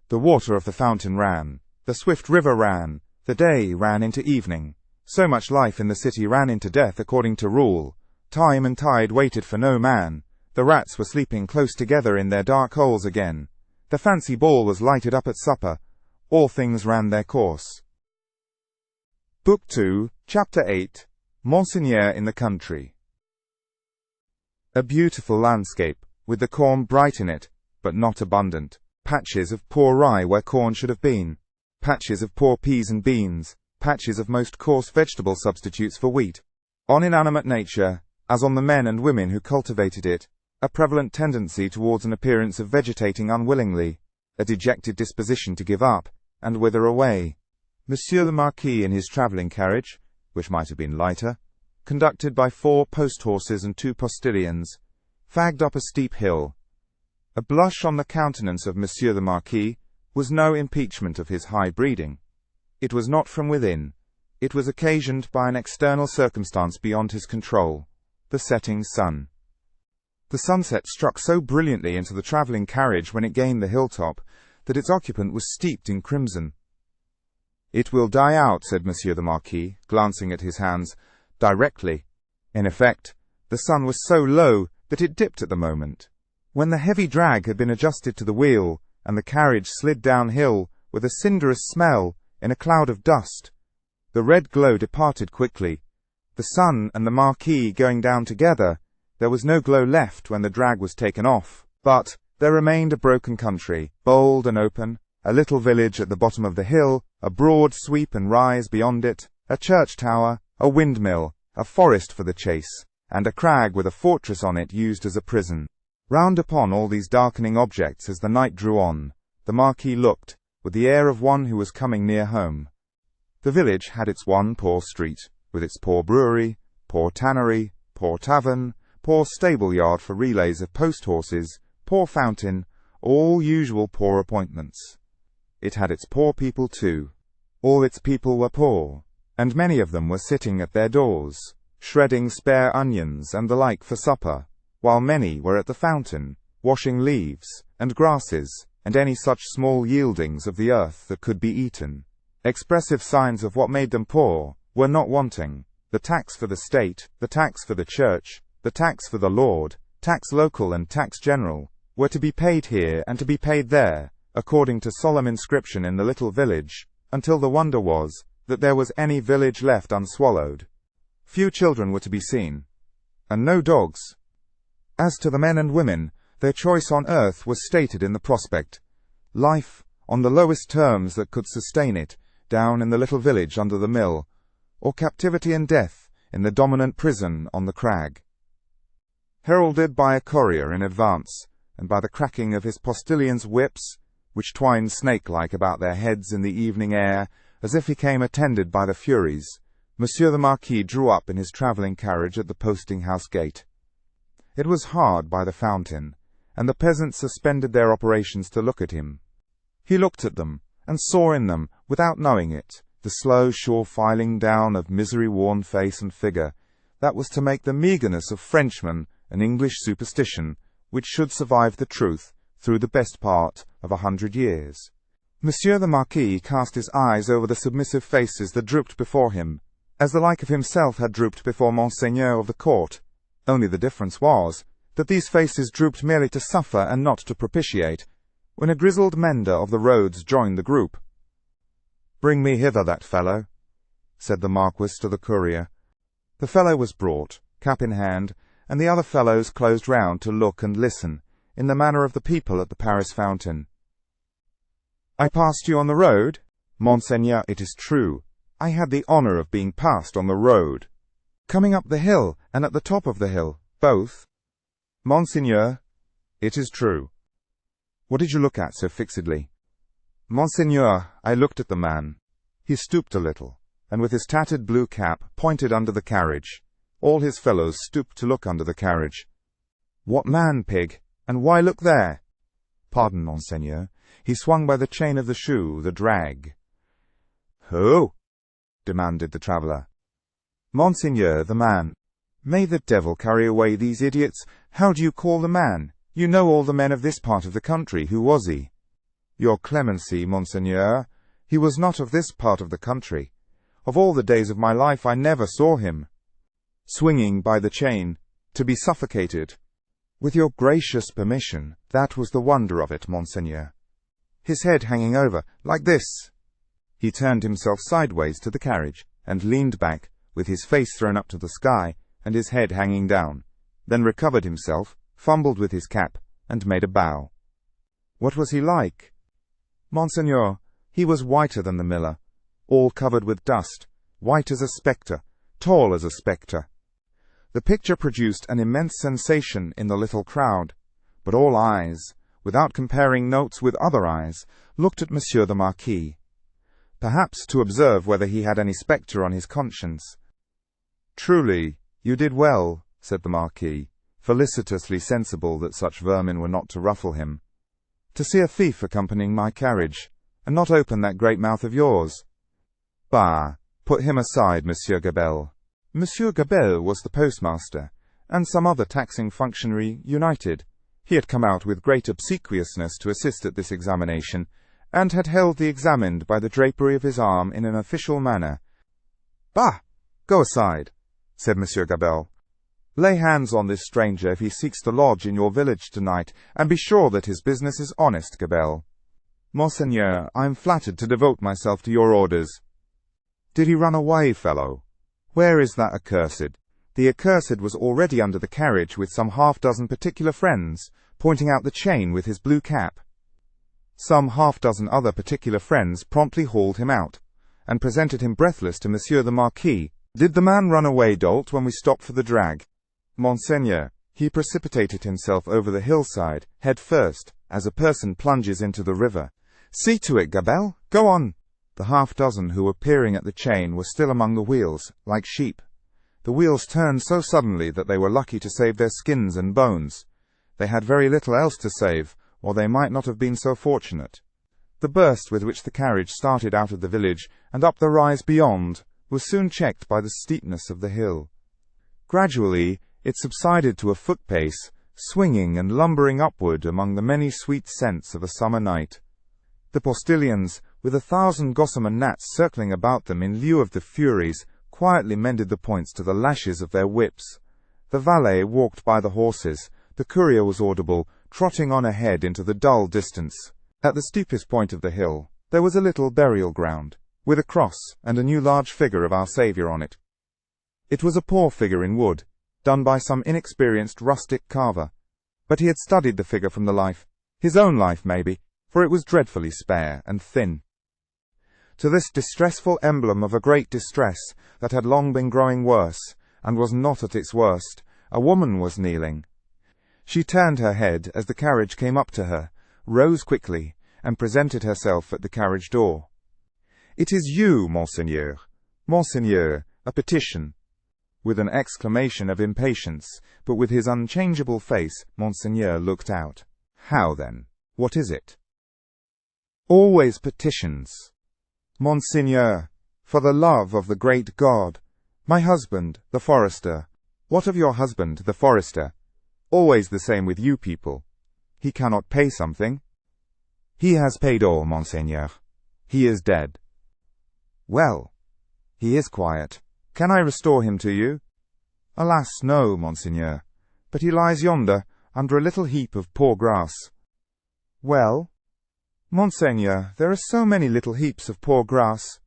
The water of the fountain ran, the swift river ran, the day ran into evening. So much life in the city ran into death according to rule. Time and tide waited for no man. The rats were sleeping close together in their dark holes again. The fancy ball was lighted up at supper. All things ran their course. Book 2, Chapter 8, Monseigneur in the Country. A beautiful landscape, with the corn bright in it, but not abundant. Patches of poor rye where corn should have been. Patches of poor peas and beans. Patches of most coarse vegetable substitutes for wheat. On inanimate nature, as on the men and women who cultivated it, a prevalent tendency towards an appearance of vegetating unwillingly, a dejected disposition to give up, and wither away. Monsieur the Marquis in his travelling carriage, which might have been lighter, conducted by 4 post-horses and 2 postilions, fagged up a steep hill. A blush on the countenance of Monsieur the Marquis was no impeachment of his high breeding. It was not from within. It was occasioned by an external circumstance beyond his control, the setting sun. The sunset struck so brilliantly into the travelling carriage when it gained the hilltop, that its occupant was steeped in crimson. "It will die out," said Monsieur the Marquis, glancing at his hands, "directly." In effect, the sun was so low that it dipped at the moment. When the heavy drag had been adjusted to the wheel, and the carriage slid downhill with a cinderous smell in a cloud of dust, the red glow departed quickly. The sun and the Marquis going down together, there was no glow left when the drag was taken off, but there remained a broken country, bold and open, a little village at the bottom of the hill, a broad sweep and rise beyond it, a church tower, a windmill, a forest for the chase, and a crag with a fortress on it used as a prison. Round upon all these darkening objects as the night drew on, the Marquis looked, with the air of one who was coming near home. The village had its one poor street, with its poor brewery, poor tannery, poor tavern, poor stable-yard for relays of post-horses, poor fountain, all usual poor appointments. It had its poor people too. All its people were poor, and many of them were sitting at their doors, shredding spare onions and the like for supper, while many were at the fountain, washing leaves, and grasses, and any such small yieldings of the earth that could be eaten. Expressive signs of what made them poor were not wanting. The tax for the state, the tax for the church, the tax for the lord, tax local and tax general, were to be paid here and to be paid there, according to solemn inscription in the little village, until the wonder was that there was any village left unswallowed. Few children were to be seen, and no dogs. As to the men and women, their choice on earth was stated in the prospect. Life, on the lowest terms that could sustain it, down in the little village under the mill, or captivity and death in the dominant prison on the crag. Heralded by a courier in advance, and by the cracking of his postilions' whips, which twined snake-like about their heads in the evening air, as if he came attended by the Furies, Monsieur the Marquis drew up in his travelling carriage at the posting-house gate. It was hard by the fountain, and the peasants suspended their operations to look at him. He looked at them, and saw in them, without knowing it, the slow, sure filing down of misery-worn face and figure, that was to make the meagreness of Frenchmen an English superstition, which should survive the truth through the best part of 100 years. Monsieur the Marquis cast his eyes over the submissive faces that drooped before him, as the like of himself had drooped before Monseigneur of the court. Only the difference was that these faces drooped merely to suffer and not to propitiate, when a grizzled mender of the roads joined the group. "Bring me hither that fellow," said the Marquis to the courier. The fellow was brought, cap in hand, and the other fellows closed round to look and listen, in the manner of the people at the Paris fountain. "I passed you on the road?" "Monseigneur, it is true. I had the honour of being passed on the road." "Coming up the hill, and at the top of the hill, both?" "Monseigneur, it is true." "What did you look at so fixedly?" "Monseigneur, I looked at the man." He stooped a little, and with his tattered blue cap pointed under the carriage. All his fellows stooped to look under the carriage. "What man, pig? And why look there?" "Pardon, Monseigneur. He swung by the chain of the shoe, the drag." "Who?" demanded the traveller. "Monseigneur, the man." "May the devil carry away these idiots! How do you call the man? You know all the men of this part of the country. Who was he?" "Your clemency, Monseigneur. He was not of this part of the country. Of all the days of my life I never saw him." "Swinging by the chain, to be suffocated." "With your gracious permission, that was the wonder of it, Monseigneur. his head hanging over, like this. He turned himself sideways to the carriage, and leaned back, with his face thrown up to the sky, and his head hanging down, then recovered himself, fumbled with his cap, and made a bow. What was he like? Monseigneur, he was whiter than the miller, all covered with dust, white as a spectre, tall as a spectre. The picture produced an immense sensation in the little crowd, but all eyes, without comparing notes with other eyes, looked at Monsieur the Marquis, perhaps to observe whether he had any spectre on his conscience. "Truly, you did well," said the Marquis, felicitously sensible that such vermin were not to ruffle him, "to see a thief accompanying my carriage, and not open that great mouth of yours. Bah, put him aside, Monsieur Gabelle." Monsieur Gabelle was the postmaster, and some other taxing functionary united. He had come out with great obsequiousness to assist at this examination, and had held the examined by the drapery of his arm in an official manner. "Bah! Go aside," said Monsieur Gabelle. "Lay hands on this stranger if he seeks to lodge in your village tonight, and be sure that his business is honest, Gabelle." "Monseigneur, I am flattered to devote myself to your orders." "Did he run away, fellow? Where is that accursed?" The accursed was already under the carriage with some half-dozen particular friends, pointing out the chain with his blue cap. Some half-dozen other particular friends promptly hauled him out, and presented him breathless to Monsieur the Marquis. "Did the man run away, dolt, when we stopped for the drag?" "Monseigneur, he precipitated himself over the hillside, head first, as a person plunges into the river." "See to it, Gabelle! Go on!" The half-dozen who were peering at the chain were still among the wheels, like sheep. The wheels turned so suddenly that they were lucky to save their skins and bones. They had very little else to save, or they might not have been so fortunate. The burst with which the carriage started out of the village and up the rise beyond was soon checked by the steepness of the hill. Gradually it subsided to a foot-pace, swinging and lumbering upward among the many sweet scents of a summer night. The postilions, with 1,000 gossamer gnats circling about them in lieu of the furies, quietly mended the points to the lashes of their whips. The valet walked by the horses. The courier was audible, trotting on ahead into the dull distance. At the steepest point of the hill there was a little burial ground, with a cross and a new large figure of our Saviour on it. It was a poor figure in wood, done by some inexperienced rustic carver, but he had studied the figure from the life, his own life maybe, for it was dreadfully spare and thin. To this distressful emblem of a great distress that had long been growing worse, and was not at its worst, a woman was kneeling. She turned her head as the carriage came up to her, rose quickly, and presented herself at the carriage door. "It is you, Monseigneur. Monseigneur, a petition." With an exclamation of impatience, but with his unchangeable face, Monseigneur looked out. "How then? What is it?" "Always petitions." "Monseigneur, for the love of the great God, my husband, the forester." "What of your husband, the forester?" "Always the same with you people." "He cannot pay something." "He has paid all, Monseigneur. He is dead." "Well, he is quiet. Can I restore him to you?" "Alas, no, Monseigneur, but he lies yonder, under a little heap of poor grass." "Well?" "Monseigneur, there are so many little heaps of poor grass."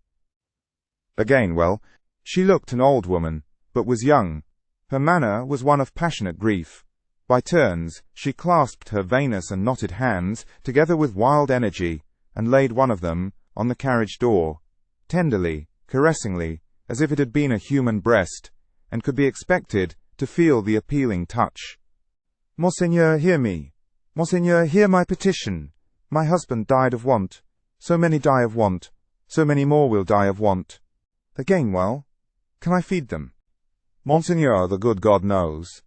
Again, well, she looked an old woman, but was young. Her manner was one of passionate grief. By turns, she clasped her veinous and knotted hands together with wild energy, and laid one of them on the carriage door, tenderly, caressingly, as if it had been a human breast, and could be expected to feel the appealing touch. "Monseigneur, hear me. Monseigneur, hear my petition. My husband died of want. So many die of want. So many more will die of want." "Again, well, can I feed them?" "Monseigneur, the good God knows.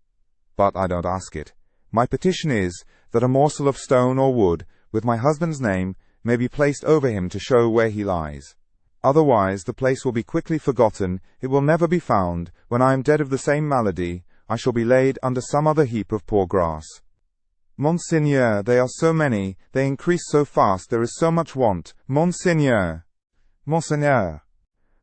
But I don't ask it. My petition is that a morsel of stone or wood, with my husband's name, may be placed over him to show where he lies. Otherwise the place will be quickly forgotten, it will never be found. When I am dead of the same malady, I shall be laid under some other heap of poor grass." "Monseigneur, they are so many, they increase so fast, there is so much want. Monseigneur! Monseigneur!"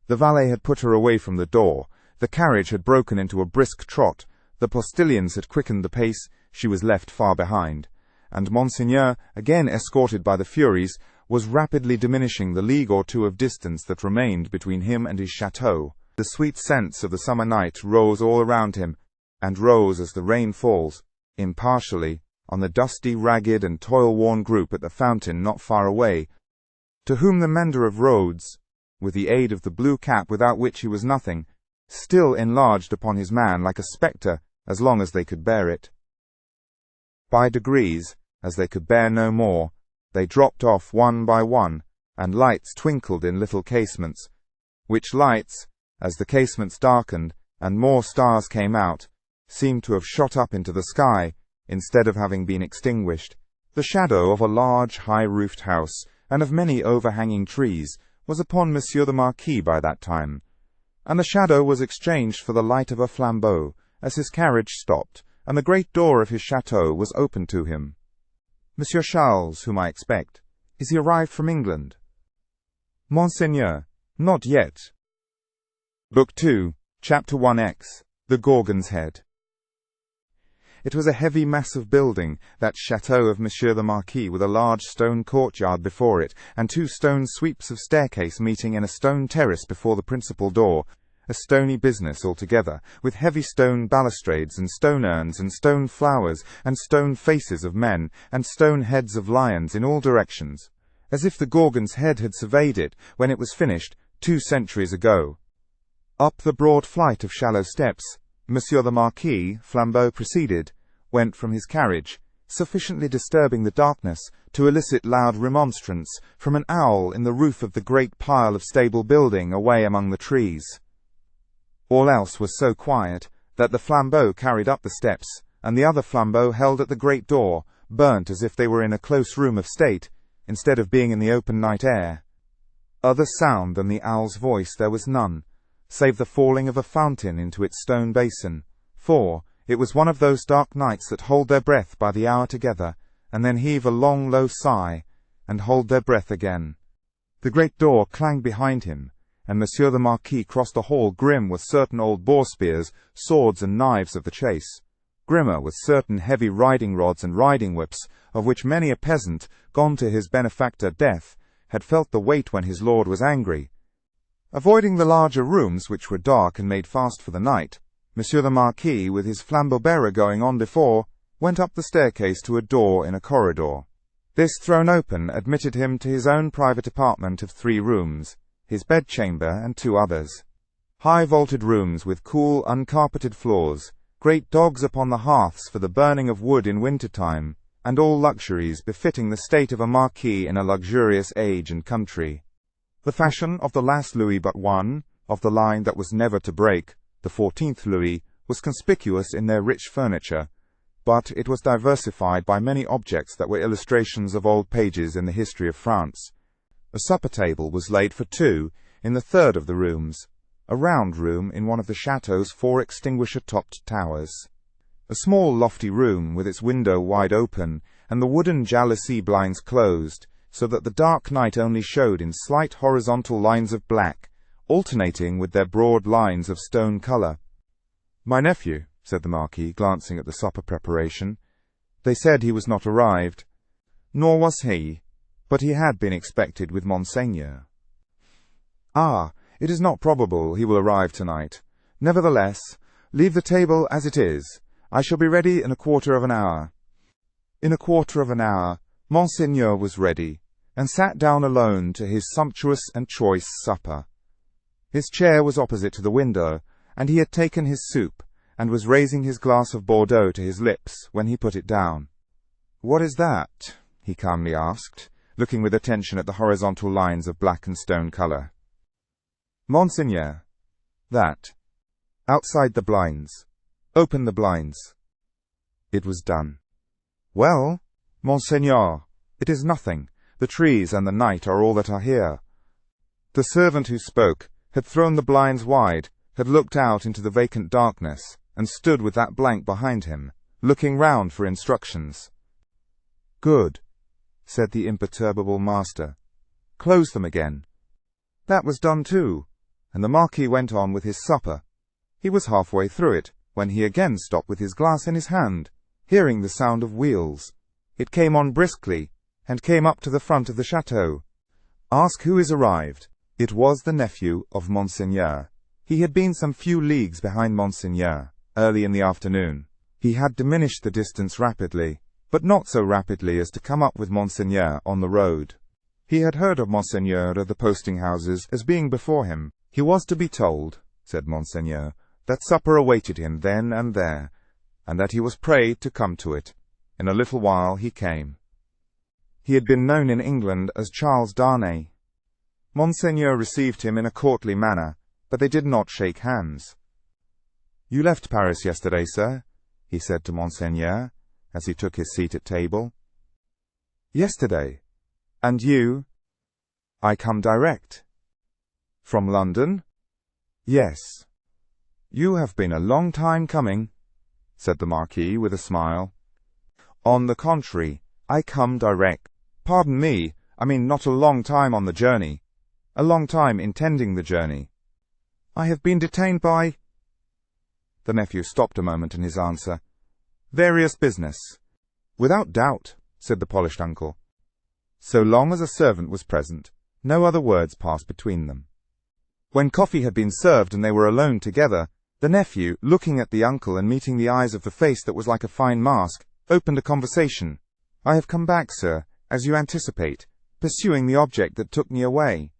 The valet had put her away from the door. The carriage had broken into a brisk trot. The postilions had quickened the pace. She was left far behind. And Monseigneur, again escorted by the Furies, was rapidly diminishing the league or two of distance that remained between him and his chateau. The sweet scents of the summer night rose all around him, and rose as the rain falls, impartially, on the dusty, ragged, and toil-worn group at the fountain not far away, to whom the mender of roads, with the aid of the blue cap without which he was nothing, still enlarged upon his man like a spectre as long as they could bear it. By degrees, as they could bear no more, they dropped off one by one, and lights twinkled in little casements, which lights, as the casements darkened, and more stars came out, seemed to have shot up into the sky, instead of having been extinguished. The shadow of a large high-roofed house, and of many overhanging trees, was upon Monsieur the Marquis by that time, and the shadow was exchanged for the light of a flambeau, as his carriage stopped, and the great door of his chateau was opened to him. "Monsieur Charles, whom I expect. Is he arrived from England?" "Monseigneur, not yet." Book 2, Chapter 1X, The Gorgon's Head. It was a heavy massive building, that chateau of Monsieur the Marquis, with a large stone courtyard before it, and 2 stone sweeps of staircase meeting in a stone terrace before the principal door, a stony business altogether, with heavy stone balustrades and stone urns and stone flowers and stone faces of men and stone heads of lions in all directions, as if the Gorgon's head had surveyed it when it was finished 2 centuries ago. Up the broad flight of shallow steps, Monsieur the Marquis, flambeau preceded, went from his carriage, sufficiently disturbing the darkness to elicit loud remonstrance from an owl in the roof of the great pile of stable building away among the trees. All else was so quiet that the flambeau carried up the steps, and the other flambeau held at the great door, burnt as if they were in a close room of state, instead of being in the open night air. Other sound than the owl's voice there was none, save the falling of a fountain into its stone basin, for it was one of those dark nights that hold their breath by the hour together, and then heave a long low sigh, and hold their breath again. The great door clanged behind him, and Monsieur the Marquis crossed the hall grim with certain old boar-spears, swords and knives of the chase, grimmer with certain heavy riding-rods and riding-whips, of which many a peasant, gone to his benefactor Death, had felt the weight when his lord was angry. Avoiding the larger rooms, which were dark and made fast for the night, Monsieur the Marquis, with his flambeau-bearer going on before, went up the staircase to a door in a corridor. This thrown open admitted him to his own private apartment of 3 rooms, his bedchamber and 2 others. High vaulted rooms with cool, uncarpeted floors, great dogs upon the hearths for the burning of wood in winter-time, and all luxuries befitting the state of a marquis in a luxurious age and country. The fashion of the last Louis but one, of the line that was never to break, the 14th Louis, was conspicuous in their rich furniture, but it was diversified by many objects that were illustrations of old pages in the history of France. A supper-table was laid for 2 in the 3rd of the rooms, a round room in one of the chateau's 4 extinguisher-topped towers. A small lofty room with its window wide open, and the wooden jalousie blinds closed, so that the dark night only showed in slight horizontal lines of black, alternating with their broad lines of stone colour. "My nephew," said the Marquis, glancing at the supper preparation. "They said he was not arrived." "Nor was he, but he had been expected with Monseigneur." "Ah, it is not probable he will arrive tonight. Nevertheless, leave the table as it is. I shall be ready in a quarter of an hour." In a quarter of an hour, Monseigneur was ready, and sat down alone to his sumptuous and choice supper. His chair was opposite to the window, and he had taken his soup, and was raising his glass of Bordeaux to his lips when he put it down. "What is that?" he calmly asked, looking with attention at the horizontal lines of black and stone colour. "Monseigneur, that. Outside the blinds. Open the blinds." It was done. "Well, Monseigneur, it is nothing. The trees and the night are all that are here." The servant who spoke had thrown the blinds wide, had looked out into the vacant darkness, and stood with that blank behind him, looking round for instructions. "Good," said the imperturbable master. "Close them again." That was done too, and the Marquis went on with his supper. He was halfway through it, when he again stopped with his glass in his hand, hearing the sound of wheels. It came on briskly, and came up to the front of the chateau. "Ask who is arrived." It was the nephew of Monseigneur. He had been some few leagues behind Monseigneur, early in the afternoon. He had diminished the distance rapidly, but not so rapidly as to come up with Monseigneur on the road. He had heard of Monseigneur at the posting-houses as being before him. He was to be told, said Monseigneur, that supper awaited him then and there, and that he was prayed to come to it. In a little while he came. He had been known in England as Charles Dickens. Monseigneur received him in a courtly manner, but they did not shake hands. "You left Paris yesterday, sir?" he said to Monseigneur, as he took his seat at table. "Yesterday. And you?" "I come direct." "From London?" "Yes." "You have been a long time coming," said the Marquis with a smile. "On the contrary, I come direct. Pardon me, I mean not a long time on the journey. A long time intending the journey. I have been detained by—" The nephew stopped a moment in his answer. "Various business." "Without doubt," said the polished uncle. So long as a servant was present, no other words passed between them. When coffee had been served and they were alone together, the nephew, looking at the uncle and meeting the eyes of the face that was like a fine mask, opened a conversation. "I have come back, sir, as you anticipate, pursuing the object that took me away.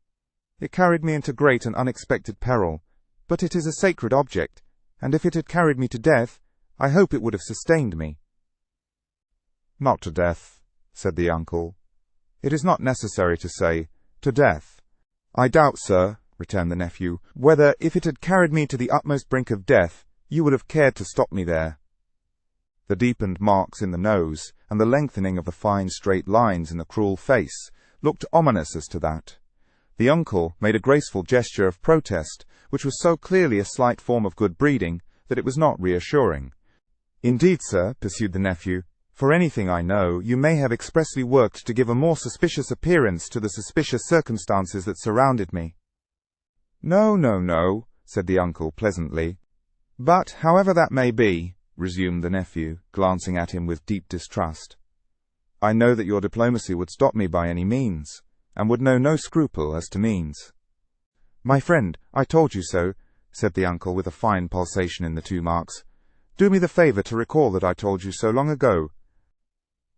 It carried me into great and unexpected peril, but it is a sacred object, and if it had carried me to death, I hope it would have sustained me." "Not to death," said the uncle. "It is not necessary to say, to death." "I doubt, sir," returned the nephew, "whether, if it had carried me to the utmost brink of death, you would have cared to stop me there." The deepened marks in the nose, and the lengthening of the fine straight lines in the cruel face, looked ominous as to that. The uncle made a graceful gesture of protest, which was so clearly a slight form of good breeding that it was not reassuring. "Indeed, sir," pursued the nephew, "for anything I know, you may have expressly worked to give a more suspicious appearance to the suspicious circumstances that surrounded me." "No, no, no," said the uncle pleasantly. "But, however that may be," resumed the nephew, glancing at him with deep distrust, "I know that your diplomacy would stop me by any means, and would know no scruple as to means." "My friend, I told you so," said the uncle with a fine pulsation in the two marks. "Do me the favour to recall that I told you so long ago."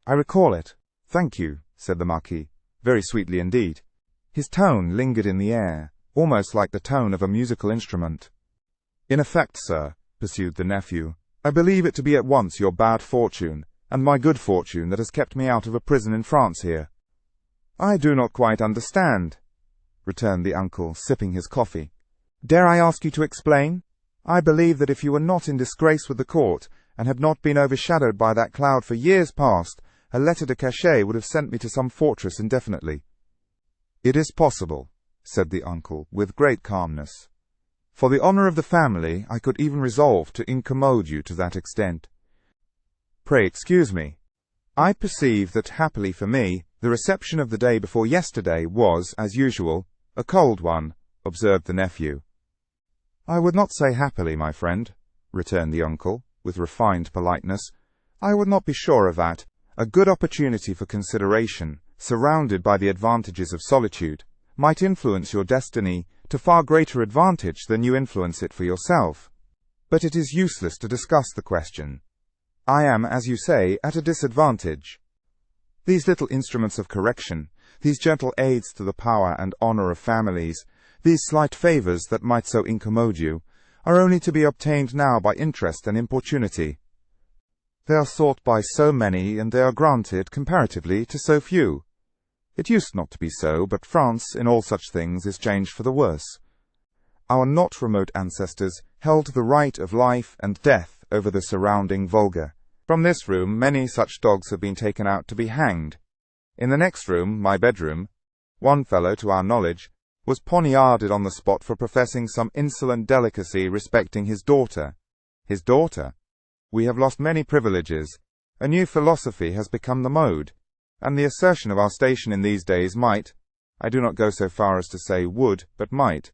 "I recall it. Thank you," said the Marquis, very sweetly indeed. His tone lingered in the air, almost like the tone of a musical instrument. "In effect, sir," pursued the nephew, "I believe it to be at once your bad fortune and my good fortune that has kept me out of a prison in France here." "I do not quite understand," returned the uncle, sipping his coffee. "Dare I ask you to explain? I believe that if you were not in disgrace with the court, and had not been overshadowed by that cloud for years past, a lettre de cachet would have sent me to some fortress indefinitely." "It is possible," said the uncle, with great calmness. "For the honour of the family, I could even resolve to incommode you to that extent." "Pray excuse me. I perceive that, happily for me, the reception of the day before yesterday was, as usual, a cold one," observed the nephew. "I would not say happily, my friend," returned the uncle, with refined politeness. "I would not be sure of that. A good opportunity for consideration, surrounded by the advantages of solitude, might influence your destiny to far greater advantage than you influence it for yourself. But it is useless to discuss the question. I am, as you say, at a disadvantage. These little instruments of correction, these gentle aids to the power and honour of families, these slight favours that might so incommode you, are only to be obtained now by interest and importunity. They are sought by so many, and they are granted, comparatively, to so few. It used not to be so, but France, in all such things, is changed for the worse. Our not remote ancestors held the right of life and death over the surrounding vulgar. From this room many such dogs have been taken out to be hanged. In the next room, my bedroom, one fellow, to our knowledge, was poniarded on the spot for professing some insolent delicacy respecting his daughter. His daughter? We have lost many privileges. A new philosophy has become the mode, and the assertion of our station in these days might, I do not go so far as to say would, but might,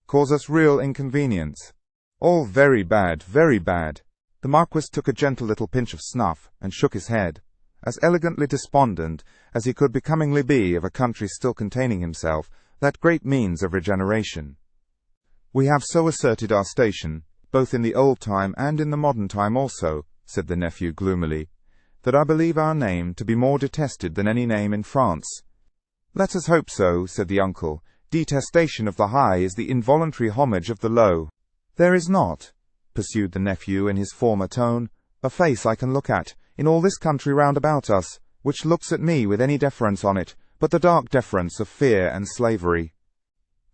cause us real inconvenience. All very bad, very bad." The Marquis took a gentle little pinch of snuff, and shook his head. as elegantly despondent as he could becomingly be of a country still containing himself, that great means of regeneration. "We have so asserted our station, both in the old time and in the modern time also," said the nephew gloomily, "that I believe our name to be more detested than any name in France." "Let us hope so," said the uncle. "Detestation of the high is the involuntary homage of the low." "There is not," pursued the nephew in his former tone, "a face I can look at, in all this country round about us, which looks at me with any deference on it, but the dark deference of fear and slavery."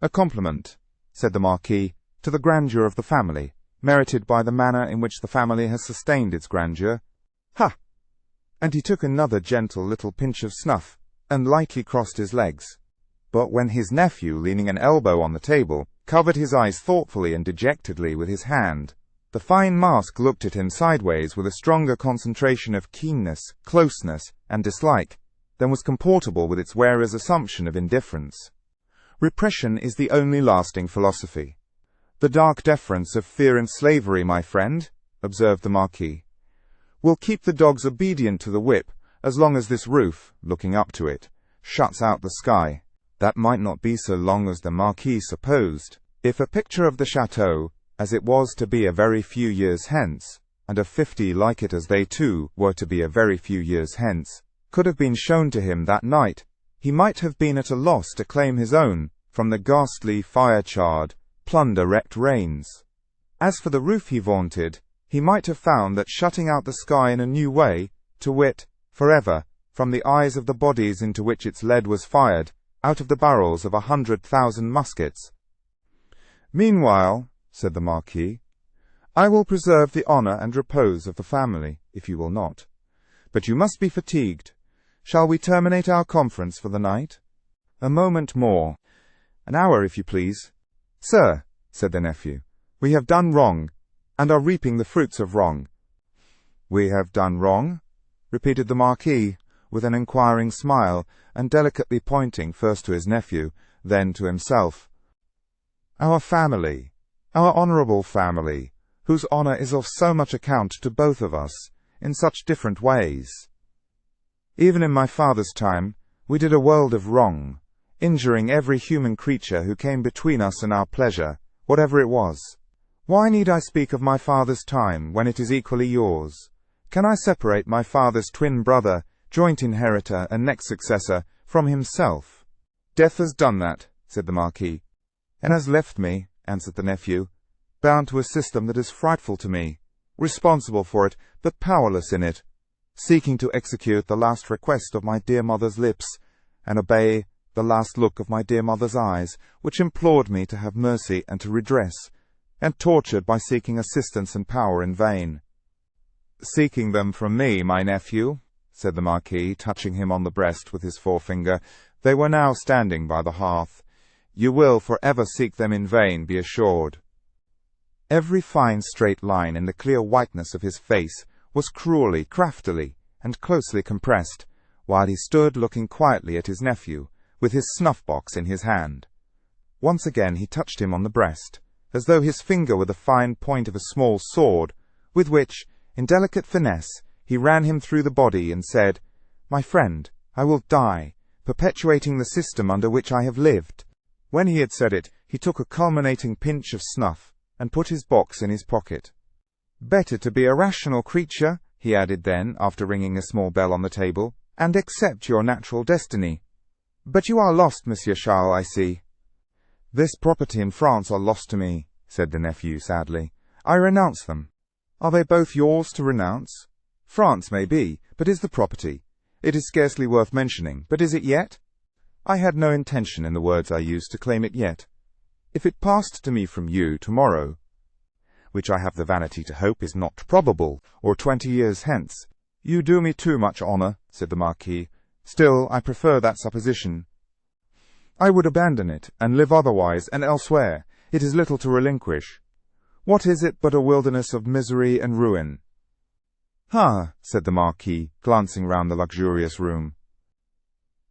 "A compliment," said the Marquis, "to the grandeur of the family, merited by the manner in which the family has sustained its grandeur. Ha!" And he took another gentle little pinch of snuff, and lightly crossed his legs. But when his nephew, leaning an elbow on the table, covered his eyes thoughtfully and dejectedly with his hand, the fine mask looked at him sideways with a stronger concentration of keenness, closeness, and dislike than was comportable with its wearer's assumption of indifference. "Repression is the only lasting philosophy." "The dark deference of fear and slavery, my friend," observed the Marquis, "will keep the dogs obedient to the whip as long as this roof, looking up to it, shuts out the sky." That might not be so long as the Marquis supposed. If a picture of the chateau, as it was to be a very few years hence, and of 50 like it as they too were to be a very few years hence, could have been shown to him that night, he might have been at a loss to claim his own from the ghastly, fire-charred, plunder-wrecked rains. As for the roof he vaunted, he might have found that shutting out the sky in a new way, to wit, forever, from the eyes of the bodies into which its lead was fired, out of the barrels of 100,000 muskets. "Meanwhile," said the Marquis, "I will preserve the honour and repose of the family, if you will not. But you must be fatigued. Shall we terminate our conference for the night?" "A moment more. An hour, if you please." "Sir," said the nephew, "we have done wrong, and are reaping the fruits of wrong." "We have done wrong?" repeated the Marquis, with an inquiring smile, and delicately pointing first to his nephew, then to himself. "Our family, our honourable family, whose honour is of so much account to both of us, in such different ways. Even in my father's time, we did a world of wrong, injuring every human creature who came between us and our pleasure, whatever it was. Why need I speak of my father's time, when it is equally yours? Can I separate my father's twin brother, joint inheritor and next successor, from himself?" "Death has done that," said the Marquis. "And has left me," answered the nephew, "bound to a system that is frightful to me, responsible for it, but powerless in it, seeking to execute the last request of my dear mother's lips, and obey the last look of my dear mother's eyes, which implored me to have mercy and to redress, and tortured by seeking assistance and power in vain." "Seeking them from me, my nephew," said the Marquis, touching him on the breast with his forefinger. They were now standing by the hearth. "You will for ever seek them in vain, be assured." Every fine straight line in the clear whiteness of his face was cruelly, craftily, and closely compressed, while he stood looking quietly at his nephew, with his snuff-box in his hand. Once again he touched him on the breast, as though his finger were the fine point of a small sword, with which, in delicate finesse, he ran him through the body and said, "My friend, I will die, perpetuating the system under which I have lived." When he had said it, he took a culminating pinch of snuff, and put his box in his pocket. "Better to be a rational creature," he added then, after ringing a small bell on the table, "and accept your natural destiny. But you are lost, Monsieur Charles, I see." "This property in France are lost to me," said the nephew sadly. "I renounce them." "Are they both yours to renounce? France may be, but is the property? It is scarcely worth mentioning, but is it yet?" "I had no intention in the words I used to claim it yet. If it passed to me from you tomorrow, which I have the vanity to hope is not probable, or 20 years hence—" "You do me too much honour," said the Marquis. "Still, I prefer that supposition. I would abandon it, and live otherwise and elsewhere. It is little to relinquish. What is it but a wilderness of misery and ruin?" "Ah," said the Marquis, glancing round the luxurious room.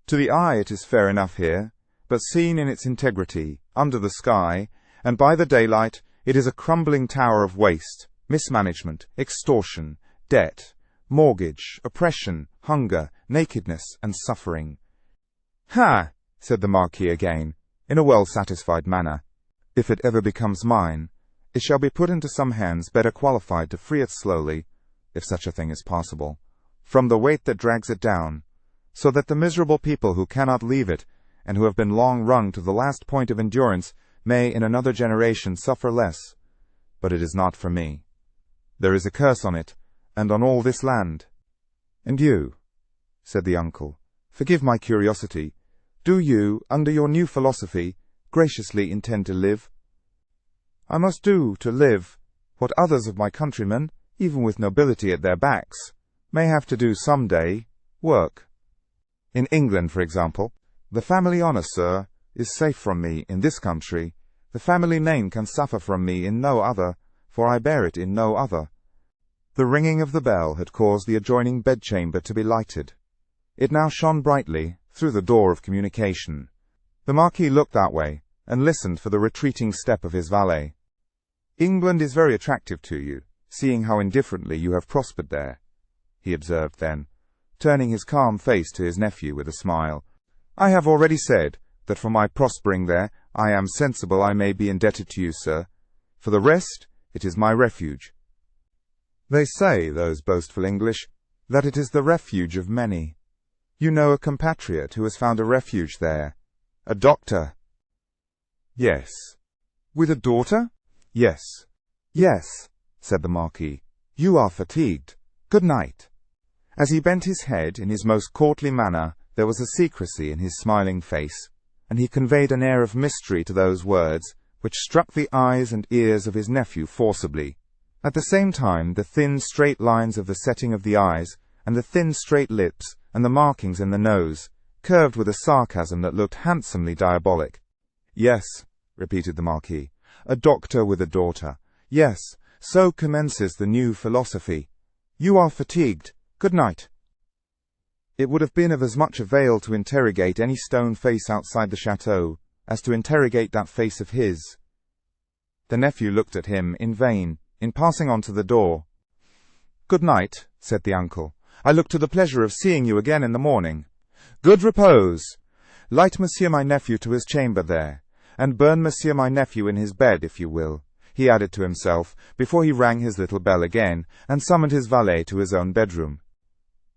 "To the eye it is fair enough here, but seen in its integrity, under the sky, and by the daylight, it is a crumbling tower of waste, mismanagement, extortion, debt, mortgage, oppression, hunger, nakedness, and suffering. "Ha!" said the Marquis again, in a well-satisfied manner. "If it ever becomes mine, it shall be put into some hands better qualified to free it slowly, if such a thing is possible, from the weight that drags it down, so that the miserable people who cannot leave it, and who have been long wrung to the last point of endurance, may in another generation suffer less. But it is not for me. There is a curse on it, and on all this land." "And you," said the uncle, "forgive my curiosity, do you, under your new philosophy, graciously intend to live?" "I must do to live what others of my countrymen, even with nobility at their backs, may have to do some day, work. In England, for example, the family honour, sir, is safe from me in this country. The family name can suffer from me in no other, for I bear it in no other." The ringing of the bell had caused the adjoining bedchamber to be lighted. It now shone brightly through the door of communication. The Marquis looked that way, and listened for the retreating step of his valet. "England is very attractive to you, seeing how indifferently you have prospered there," he observed then, turning his calm face to his nephew with a smile. "I have already said that for my prospering there I am sensible I may be indebted to you, sir. For the rest, it is my refuge. They say, those boastful English, that it is the refuge of many. You know a compatriot who has found a refuge there, a doctor." "Yes." "With a daughter?" "Yes." "Yes," said the Marquis. "You are fatigued. Good night." As he bent his head in his most courtly manner, there was a secrecy in his smiling face, and he conveyed an air of mystery to those words, which struck the eyes and ears of his nephew forcibly. At the same time, the thin, straight lines of the setting of the eyes, and the thin, straight lips, and the markings in the nose, curved with a sarcasm that looked handsomely diabolic. "Yes," repeated the Marquis, "a doctor with a daughter. Yes, so commences the new philosophy. You are fatigued. Good night." It would have been of as much avail to interrogate any stone face outside the chateau as to interrogate that face of his. The nephew looked at him in vain, in passing on to the door. "Good night," said the uncle. "I look to the pleasure of seeing you again in the morning. Good repose. Light monsieur my nephew to his chamber there, and burn monsieur my nephew in his bed, if you will," he added to himself, before he rang his little bell again, and summoned his valet to his own bedroom.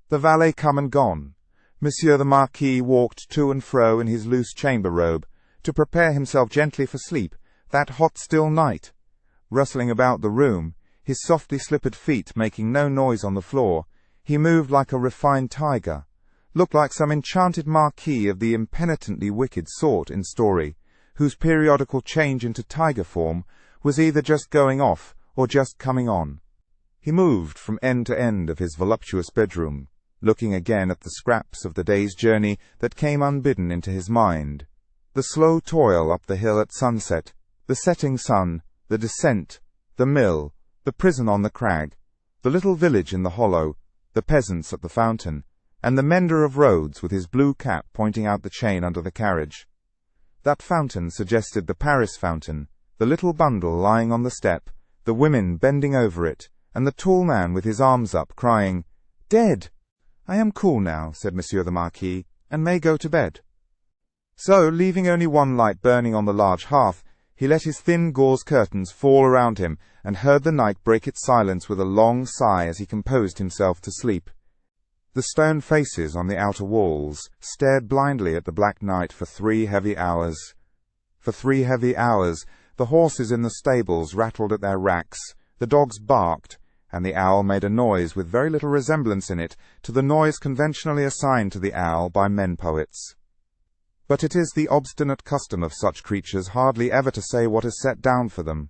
The valet come and gone. Monsieur the Marquis walked to and fro in his loose chamber robe, to prepare himself gently for sleep, that hot still night. Rustling about the room, his softly slippered feet making no noise on the floor, he moved like a refined tiger, looked like some enchanted marquis of the impenitently wicked sort in story, whose periodical change into tiger form was either just going off or just coming on. He moved from end to end of his voluptuous bedroom, looking again at the scraps of the day's journey that came unbidden into his mind. The slow toil up the hill at sunset, the setting sun, the descent, the mill, the prison on the crag, the little village in the hollow, the peasants at the fountain, and the mender of roads with his blue cap pointing out the chain under the carriage. That fountain suggested the Paris fountain, the little bundle lying on the step, the women bending over it, and the tall man with his arms up, crying, "Dead!" "I am cool now," said Monsieur the Marquis, "and may go to bed." So, leaving only one light burning on the large hearth, he let his thin gauze curtains fall around him, and heard the night break its silence with a long sigh as he composed himself to sleep. The stone faces on the outer walls stared blindly at the black night for 3 heavy hours. For 3 heavy hours, the horses in the stables rattled at their racks, the dogs barked, and the owl made a noise with very little resemblance in it to the noise conventionally assigned to the owl by men-poets. But it is the obstinate custom of such creatures hardly ever to say what is set down for them.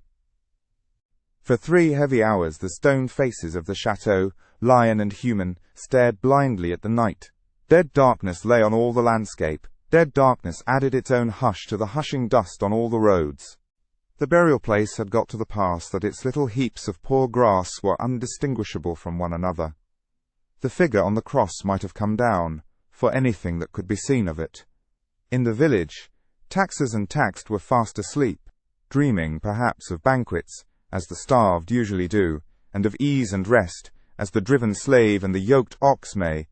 For 3 heavy hours the stone faces of the chateau, lion and human, stared blindly at the night. Dead darkness lay on all the landscape. Dead darkness added its own hush to the hushing dust on all the roads. The burial place had got to the pass that its little heaps of poor grass were undistinguishable from one another. The figure on the cross might have come down, for anything that could be seen of it. In the village, taxers and taxed were fast asleep, dreaming, perhaps, of banquets, as the starved usually do, and of ease and rest, as the driven slave and the yoked ox may.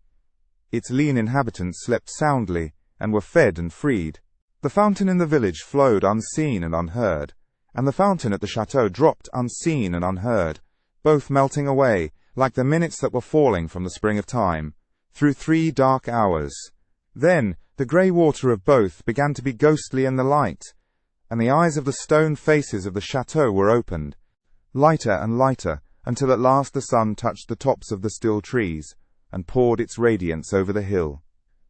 Its lean inhabitants slept soundly, and were fed and freed. The fountain in the village flowed unseen and unheard, and the fountain at the chateau dropped unseen and unheard, both melting away, like the minutes that were falling from the spring of time, through 3 dark hours. Then the grey water of both began to be ghostly in the light, and the eyes of the stone faces of the chateau were opened, lighter and lighter, until at last the sun touched the tops of the still trees, and poured its radiance over the hill.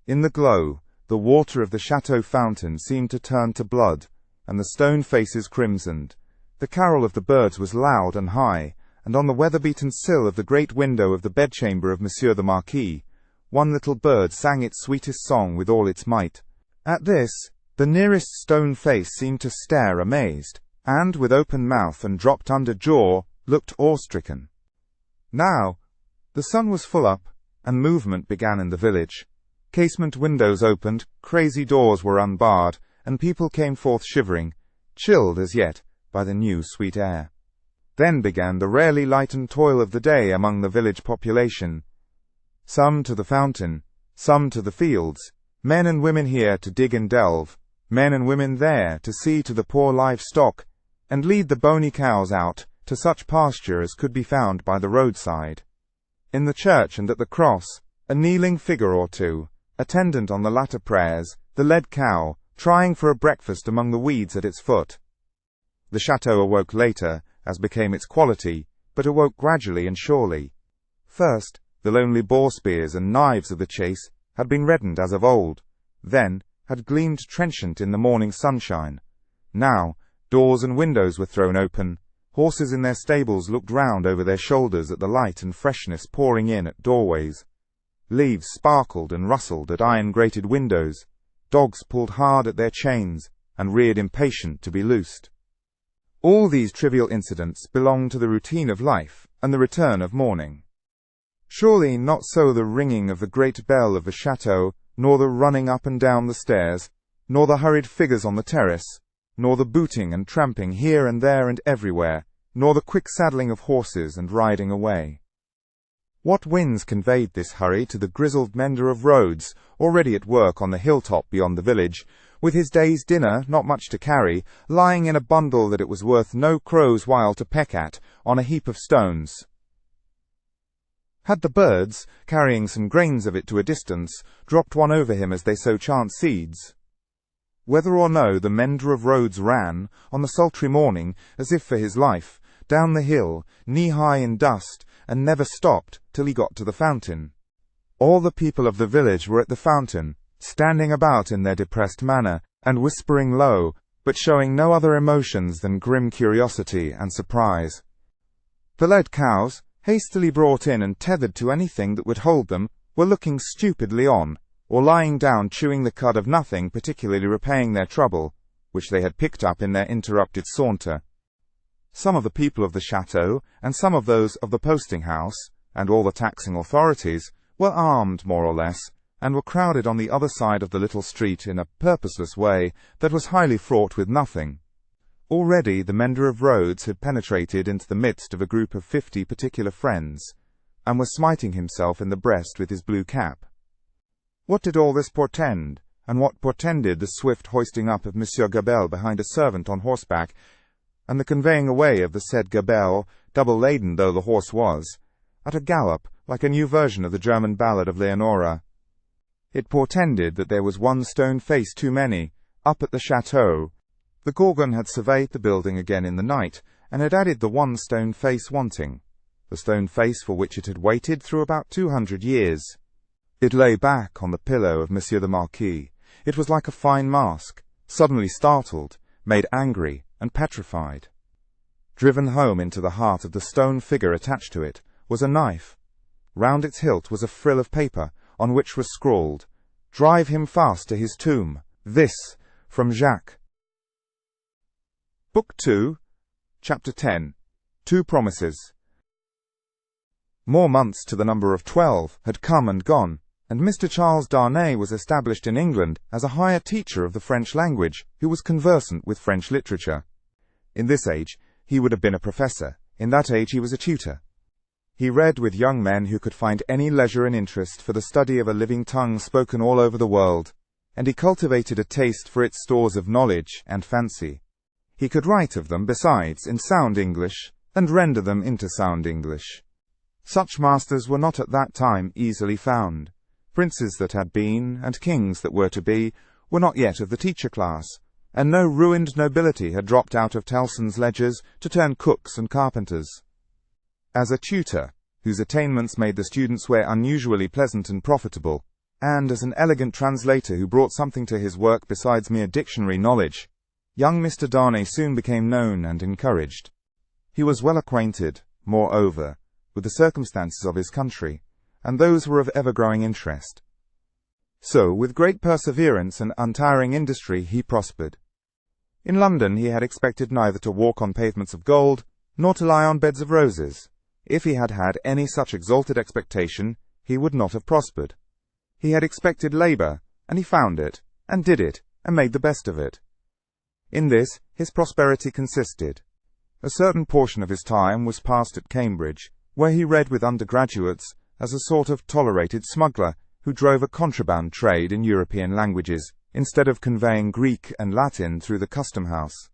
In the glow, the water of the chateau fountain seemed to turn to blood, and the stone faces crimsoned. The carol of the birds was loud and high, and on the weather-beaten sill of the great window of the bedchamber of Monsieur the Marquis, one little bird sang its sweetest song with all its might. At this, the nearest stone face seemed to stare amazed, and, with open mouth and dropped under jaw, looked awe-stricken. Now, the sun was full up, and movement began in the village. Casement windows opened, crazy doors were unbarred, and people came forth shivering, chilled as yet by the new sweet air. Then began the rarely lightened toil of the day among the village population. Some to the fountain, some to the fields, men and women here to dig and delve, men and women there to see to the poor livestock, and lead the bony cows out to such pasture as could be found by the roadside. In the church and at the cross, a kneeling figure or two, attendant on the latter prayers, the led cow, trying for a breakfast among the weeds at its foot. The chateau awoke later, as became its quality, but awoke gradually and surely. First, the lonely boar spears and knives of the chase had been reddened as of old, then had gleamed trenchant in the morning sunshine. Now, doors and windows were thrown open, horses in their stables looked round over their shoulders at the light and freshness pouring in at doorways. Leaves sparkled and rustled at iron-grated windows, dogs pulled hard at their chains, and reared impatient to be loosed. All these trivial incidents belonged to the routine of life and the return of morning. Surely not so the ringing of the great bell of the chateau, nor the running up and down the stairs, nor the hurried figures on the terrace, nor the booting and tramping here and there and everywhere, nor the quick saddling of horses and riding away. What winds conveyed this hurry to the grizzled mender of roads, already at work on the hilltop beyond the village, with his day's dinner, not much to carry, lying in a bundle that it was worth no crow's while to peck at, on a heap of stones? Had the birds, carrying some grains of it to a distance, dropped one over him as they sow chance seeds? Whether or no, the mender of roads ran, on the sultry morning, as if for his life, down the hill, knee-high in dust, and never stopped till he got to the fountain. All the people of the village were at the fountain, standing about in their depressed manner, and whispering low, but showing no other emotions than grim curiosity and surprise. The led cows, hastily brought in and tethered to anything that would hold them, were looking stupidly on, or lying down chewing the cud of nothing particularly repaying their trouble, which they had picked up in their interrupted saunter. Some of the people of the chateau, and some of those of the posting-house, and all the taxing authorities, were armed more or less, and were crowded on the other side of the little street in a purposeless way that was highly fraught with nothing. Already the mender of roads had penetrated into the midst of a group of 50 particular friends, and was smiting himself in the breast with his blue cap. What did all this portend, and what portended the swift hoisting up of Monsieur Gabelle behind a servant on horseback, and the conveying away of the said Gabelle, double-laden though the horse was, at a gallop, like a new version of the German ballad of Leonora? It portended that there was one stone face too many, up at the chateau. The Gorgon had surveyed the building again in the night, and had added the one stone face wanting, the stone face for which it had waited through about 200 years. It lay back on the pillow of Monsieur the Marquis. It was like a fine mask, suddenly startled, made angry, and petrified. Driven home into the heart of the stone figure attached to it was a knife. Round its hilt was a frill of paper, on which was scrawled, "Drive him fast to his tomb. This, from Jacques." Book 2, Chapter 10. 2 Promises. More months to the number of 12 had come and gone, and Mr. Charles Darnay was established in England as a higher teacher of the French language, who was conversant with French literature. In this age, he would have been a professor. In that age, he was a tutor. He read with young men who could find any leisure and interest for the study of a living tongue spoken all over the world, and he cultivated a taste for its stores of knowledge and fancy. He could write of them, besides, in sound English, and render them into sound English. Such masters were not at that time easily found. Princes that had been, and kings that were to be, were not yet of the teacher class, and no ruined nobility had dropped out of Tellson's ledgers to turn cooks and carpenters. As a tutor, whose attainments made the students' way unusually pleasant and profitable, and as an elegant translator who brought something to his work besides mere dictionary knowledge, young Mr. Darnay soon became known and encouraged. He was well acquainted, moreover, with the circumstances of his country, and those were of ever-growing interest. So, with great perseverance and untiring industry, he prospered. In London he had expected neither to walk on pavements of gold, nor to lie on beds of roses. If he had had any such exalted expectation, he would not have prospered. He had expected labour, and he found it, and did it, and made the best of it. In this his prosperity consisted. A certain portion of his time was passed at Cambridge, where he read with undergraduates as a sort of tolerated smuggler who drove a contraband trade in European languages, instead of conveying Greek and Latin through the custom-house.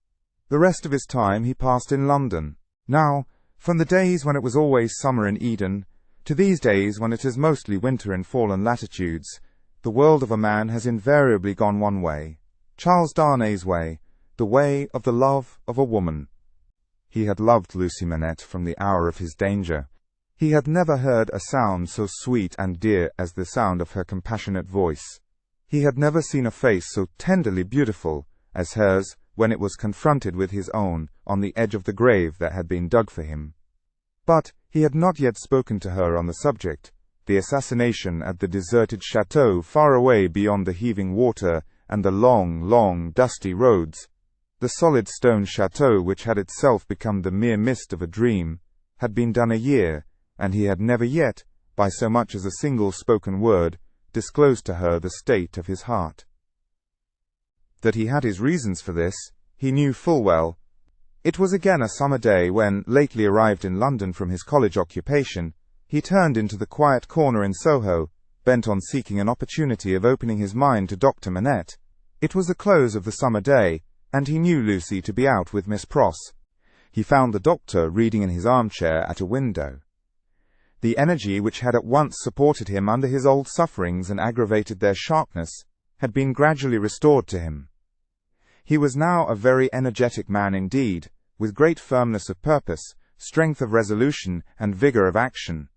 The rest of his time he passed in London. Now, from the days when it was always summer in Eden, to these days when it is mostly winter in fallen latitudes, the world of a man has invariably gone one way, Charles Darnay's way, the way of the love of a woman. He had loved Lucy Manette from the hour of his danger. He had never heard a sound so sweet and dear as the sound of her compassionate voice. He had never seen a face so tenderly beautiful as hers when it was confronted with his own on the edge of the grave that had been dug for him. But he had not yet spoken to her on the subject, the assassination at the deserted chateau far away beyond the heaving water and the long, long, dusty roads. The solid stone chateau, which had itself become the mere mist of a dream, had been done a year, and he had never yet, by so much as a single spoken word, disclosed to her the state of his heart. That he had his reasons for this, he knew full well. It was again a summer day when, lately arrived in London from his college occupation, he turned into the quiet corner in Soho, bent on seeking an opportunity of opening his mind to Dr. Manette. It was the close of the summer day, and he knew Lucy to be out with Miss Pross. He found the doctor reading in his armchair at a window. The energy which had at once supported him under his old sufferings and aggravated their sharpness had been gradually restored to him. He was now a very energetic man indeed, with great firmness of purpose, strength of resolution, and vigour of action.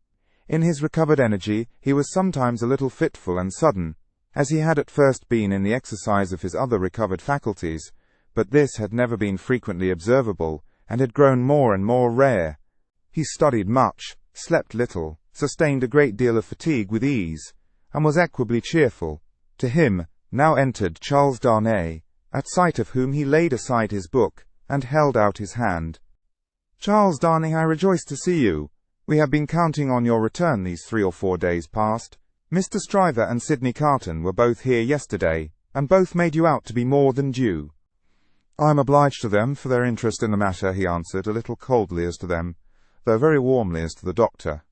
In his recovered energy he was sometimes a little fitful and sudden, as he had at first been in the exercise of his other recovered faculties, but this had never been frequently observable, and had grown more and more rare. He studied much, slept little, sustained a great deal of fatigue with ease, and was equably cheerful. To him now entered Charles Darnay, at sight of whom he laid aside his book, and held out his hand. "Charles Darnay, I rejoice to see you. We have been counting on your return these 3 or 4 days past. Mr. Stryver and Sidney Carton were both here yesterday, and both made you out to be more than due." "I am obliged to them for their interest in the matter," he answered, a little coldly as to them, though very warmly as to the doctor.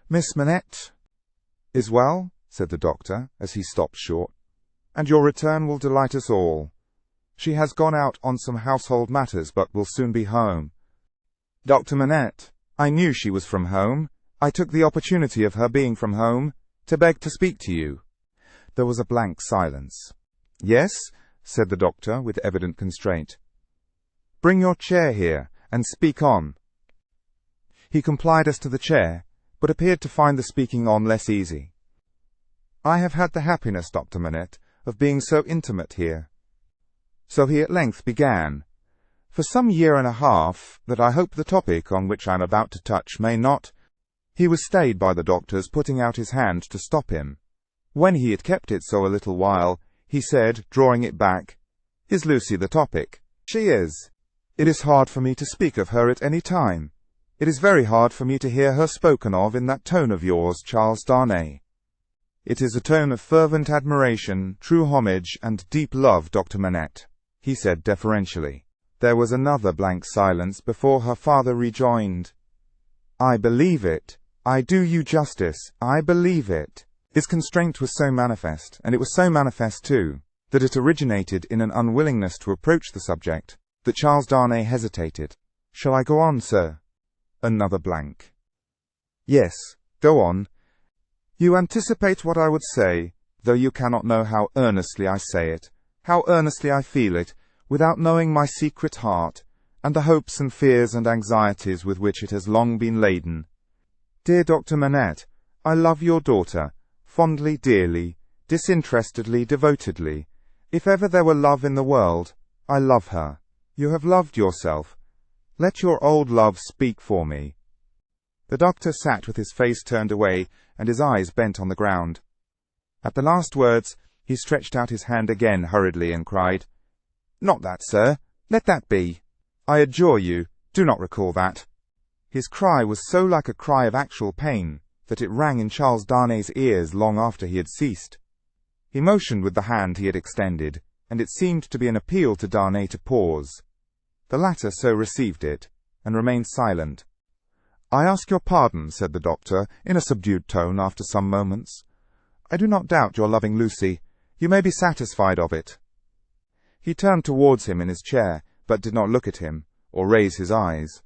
"Miss Manette is well," said the doctor, as he stopped short, "and your return will delight us all. She has gone out on some household matters, but will soon be home." "Dr. Manette, I knew she was from home. I took the opportunity of her being from home to beg to speak to you." There was a blank silence. "Yes?" said the doctor, with evident constraint. "Bring your chair here, and speak on." He complied as to the chair, but appeared to find the speaking on less easy. "I have had the happiness, Dr. Manette, of being so intimate here." So he at length began. "For some year and a half, that I hope the topic on which I am about to touch may not—" He was stayed by the doctor's putting out his hand to stop him. When he had kept it so a little while, he said, drawing it back, "Is Lucy the topic?" "She is. It is hard for me to speak of her at any time. It is very hard for me to hear her spoken of in that tone of yours, Charles Darnay." "It is a tone of fervent admiration, true homage, and deep love, Dr. Manette," he said deferentially. There was another blank silence before her father rejoined, "I believe it. I do you justice, I believe it. His constraint was so manifest, and it was so manifest too, that it originated in an unwillingness to approach the subject, that Charles Darnay hesitated. Shall I go on, sir? Another blank. Yes, go on. You anticipate what I would say, though you cannot know how earnestly I say it, how earnestly I feel it, without knowing my secret heart, and the hopes and fears and anxieties with which it has long been laden. Dear Dr. Manette, I love your daughter, fondly, dearly, disinterestedly, devotedly. If ever there were love in the world, I love her. You have loved yourself. Let your old love speak for me. The doctor sat with his face turned away and his eyes bent on the ground. At the last words, he stretched out his hand again hurriedly and cried, Not that, sir. Let that be. I adjure you, do not recall that. His cry was so like a cry of actual pain that it rang in Charles Darnay's ears long after he had ceased. He motioned with the hand he had extended, and it seemed to be an appeal to Darnay to pause. The latter so received it, and remained silent. I ask your pardon, said the doctor, in a subdued tone after some moments. I do not doubt your loving Lucy. You may be satisfied of it. He turned towards him in his chair, but did not look at him, or raise his eyes.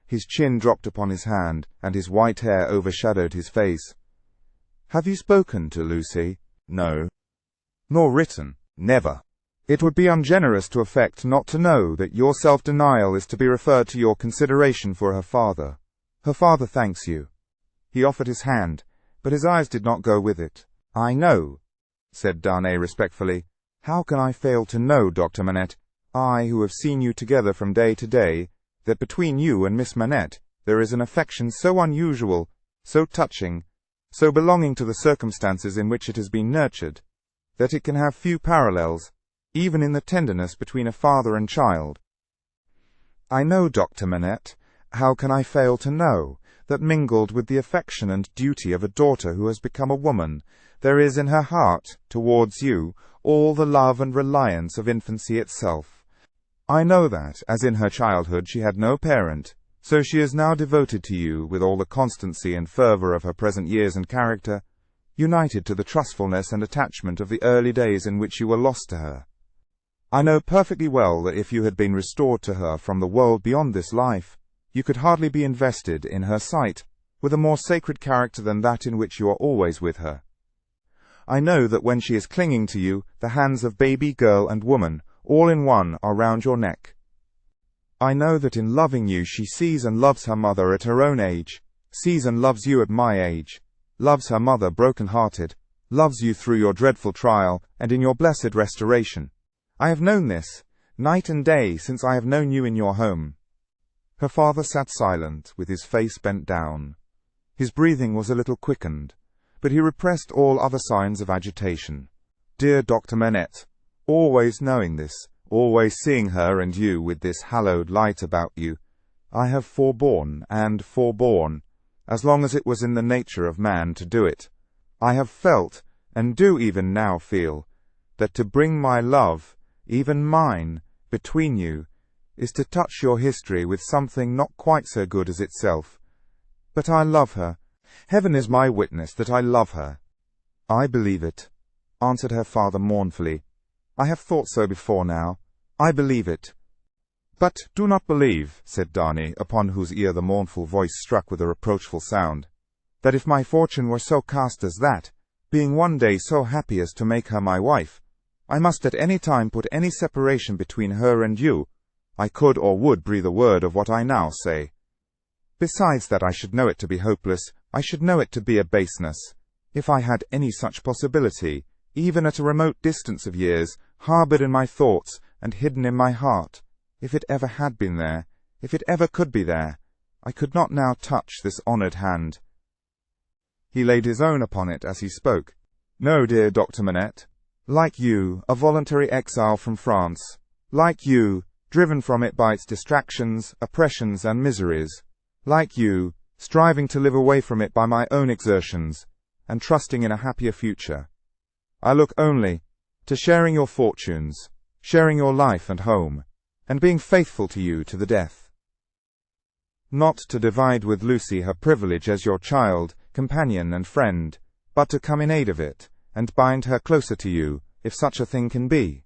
His chin dropped upon his hand, and his white hair overshadowed his face. Have you spoken to Lucy? No. Nor written? Never. It would be ungenerous to affect not to know that your self-denial is to be referred to your consideration for her father. Her father thanks you. He offered his hand, but his eyes did not go with it. I know, said Darnay respectfully. How can I fail to know, Dr. Manette, I who have seen you together from day to day, that between you and Miss Manette there is an affection so unusual, so touching, so belonging to the circumstances in which it has been nurtured, that it can have few parallels, even in the tenderness between a father and child. I know, Dr. Manette, how can I fail to know, that mingled with the affection and duty of a daughter who has become a woman, there is in her heart, towards you, all the love and reliance of infancy itself. I know that, as in her childhood she had no parent, so she is now devoted to you with all the constancy and fervour of her present years and character, united to the trustfulness and attachment of the early days in which you were lost to her. I know perfectly well that if you had been restored to her from the world beyond this life, you could hardly be invested, in her sight, with a more sacred character than that in which you are always with her. I know that when she is clinging to you, the hands of baby, girl, and woman, all in one, are round your neck. I know that in loving you she sees and loves her mother at her own age, sees and loves you at my age, loves her mother broken-hearted, loves you through your dreadful trial, and in your blessed restoration. I have known this, night and day, since I have known you in your home. Her father sat silent, with his face bent down. His breathing was a little quickened, but he repressed all other signs of agitation. Dear Dr. Manette, always knowing this, always seeing her and you with this hallowed light about you, I have forborne and forborne, as long as it was in the nature of man to do it. I have felt, and do even now feel, that to bring my love, even mine, between you, is to touch your history with something not quite so good as itself. But I love her. Heaven is my witness that I love her. I believe it, answered her father mournfully. I have thought so before now. I believe it. But do not believe, said Darnay, upon whose ear the mournful voice struck with a reproachful sound, that if my fortune were so cast as that, being one day so happy as to make her my wife, I must at any time put any separation between her and you, I could or would breathe a word of what I now say. Besides that I should know it to be hopeless, I should know it to be a baseness, if I had any such possibility, even at a remote distance of years, harboured in my thoughts, and hidden in my heart. If it ever had been there, if it ever could be there, I could not now touch this honoured hand. He laid his own upon it as he spoke. No, dear Dr. Manette, like you, a voluntary exile from France, like you, driven from it by its distractions, oppressions, and miseries, like you, striving to live away from it by my own exertions, and trusting in a happier future. I look only to sharing your fortunes, sharing your life and home, and being faithful to you to the death. not to divide with Lucy her privilege as your child, companion and friend, but to come in aid of it, and bind her closer to you, if such a thing can be.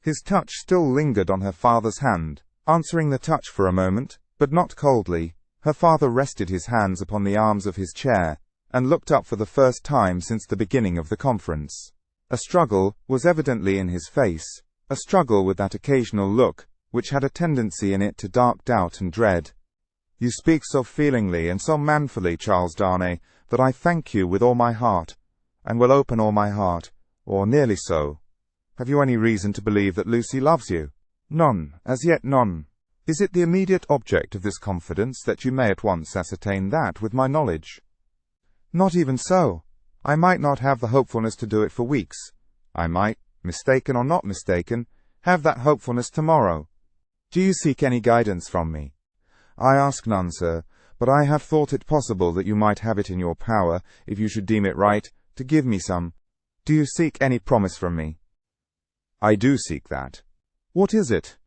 His touch still lingered on her father's hand. Answering the touch for a moment, but not coldly, her father rested his hands upon the arms of his chair, and looked up for the first time since the beginning of the conference. A struggle was evidently in his face, a struggle with that occasional look, which had a tendency in it to dark doubt and dread. "You speak so feelingly and so manfully, Charles Darnay, that I thank you with all my heart, and will open all my heart, or nearly so. Have you any reason to believe that Lucy loves you?" "None, as yet none." "Is it the immediate object of this confidence that you may at once ascertain that with my knowledge?" "Not even so. I might not have the hopefulness to do it for weeks. I might, mistaken or not mistaken, have that hopefulness tomorrow. Do you seek any guidance from me?" "I ask none, sir, but I have thought it possible that you might have it in your power, if you should deem it right, to give me some. Do you seek any promise from me?" "I do seek that." "What is it?"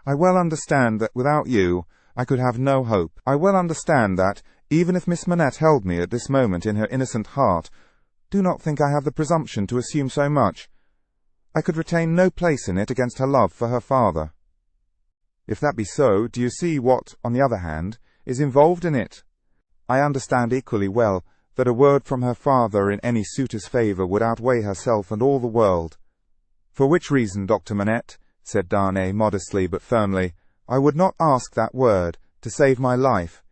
"I well understand that without you, I could have no hope. I well understand that, even if Miss Manette held me at this moment in her innocent heart, do not think I have the presumption to assume so much, I could retain no place in it against her love for her father." "If that be so, do you see what, on the other hand, is involved in it?" "I understand equally well that a word from her father in any suitor's favour would outweigh herself and all the world." "For which reason, Dr. Manette," said Darnay modestly but firmly, "I would not ask that word, to save my life.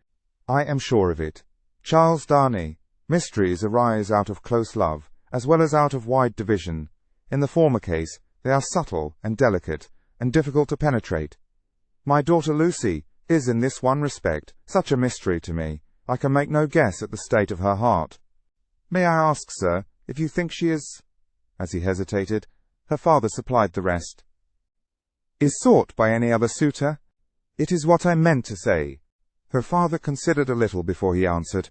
I am sure of it. Charles Darnay, mysteries arise out of close love, as well as out of wide division. In the former case, they are subtle and delicate, and difficult to penetrate. My daughter Lucy is in this one respect such a mystery to me, I can make no guess at the state of her heart." "May I ask, sir, if you think she is—" As he hesitated, her father supplied the rest. "Is sought by any other suitor?" "It is what I meant to say." Her father considered a little before he answered.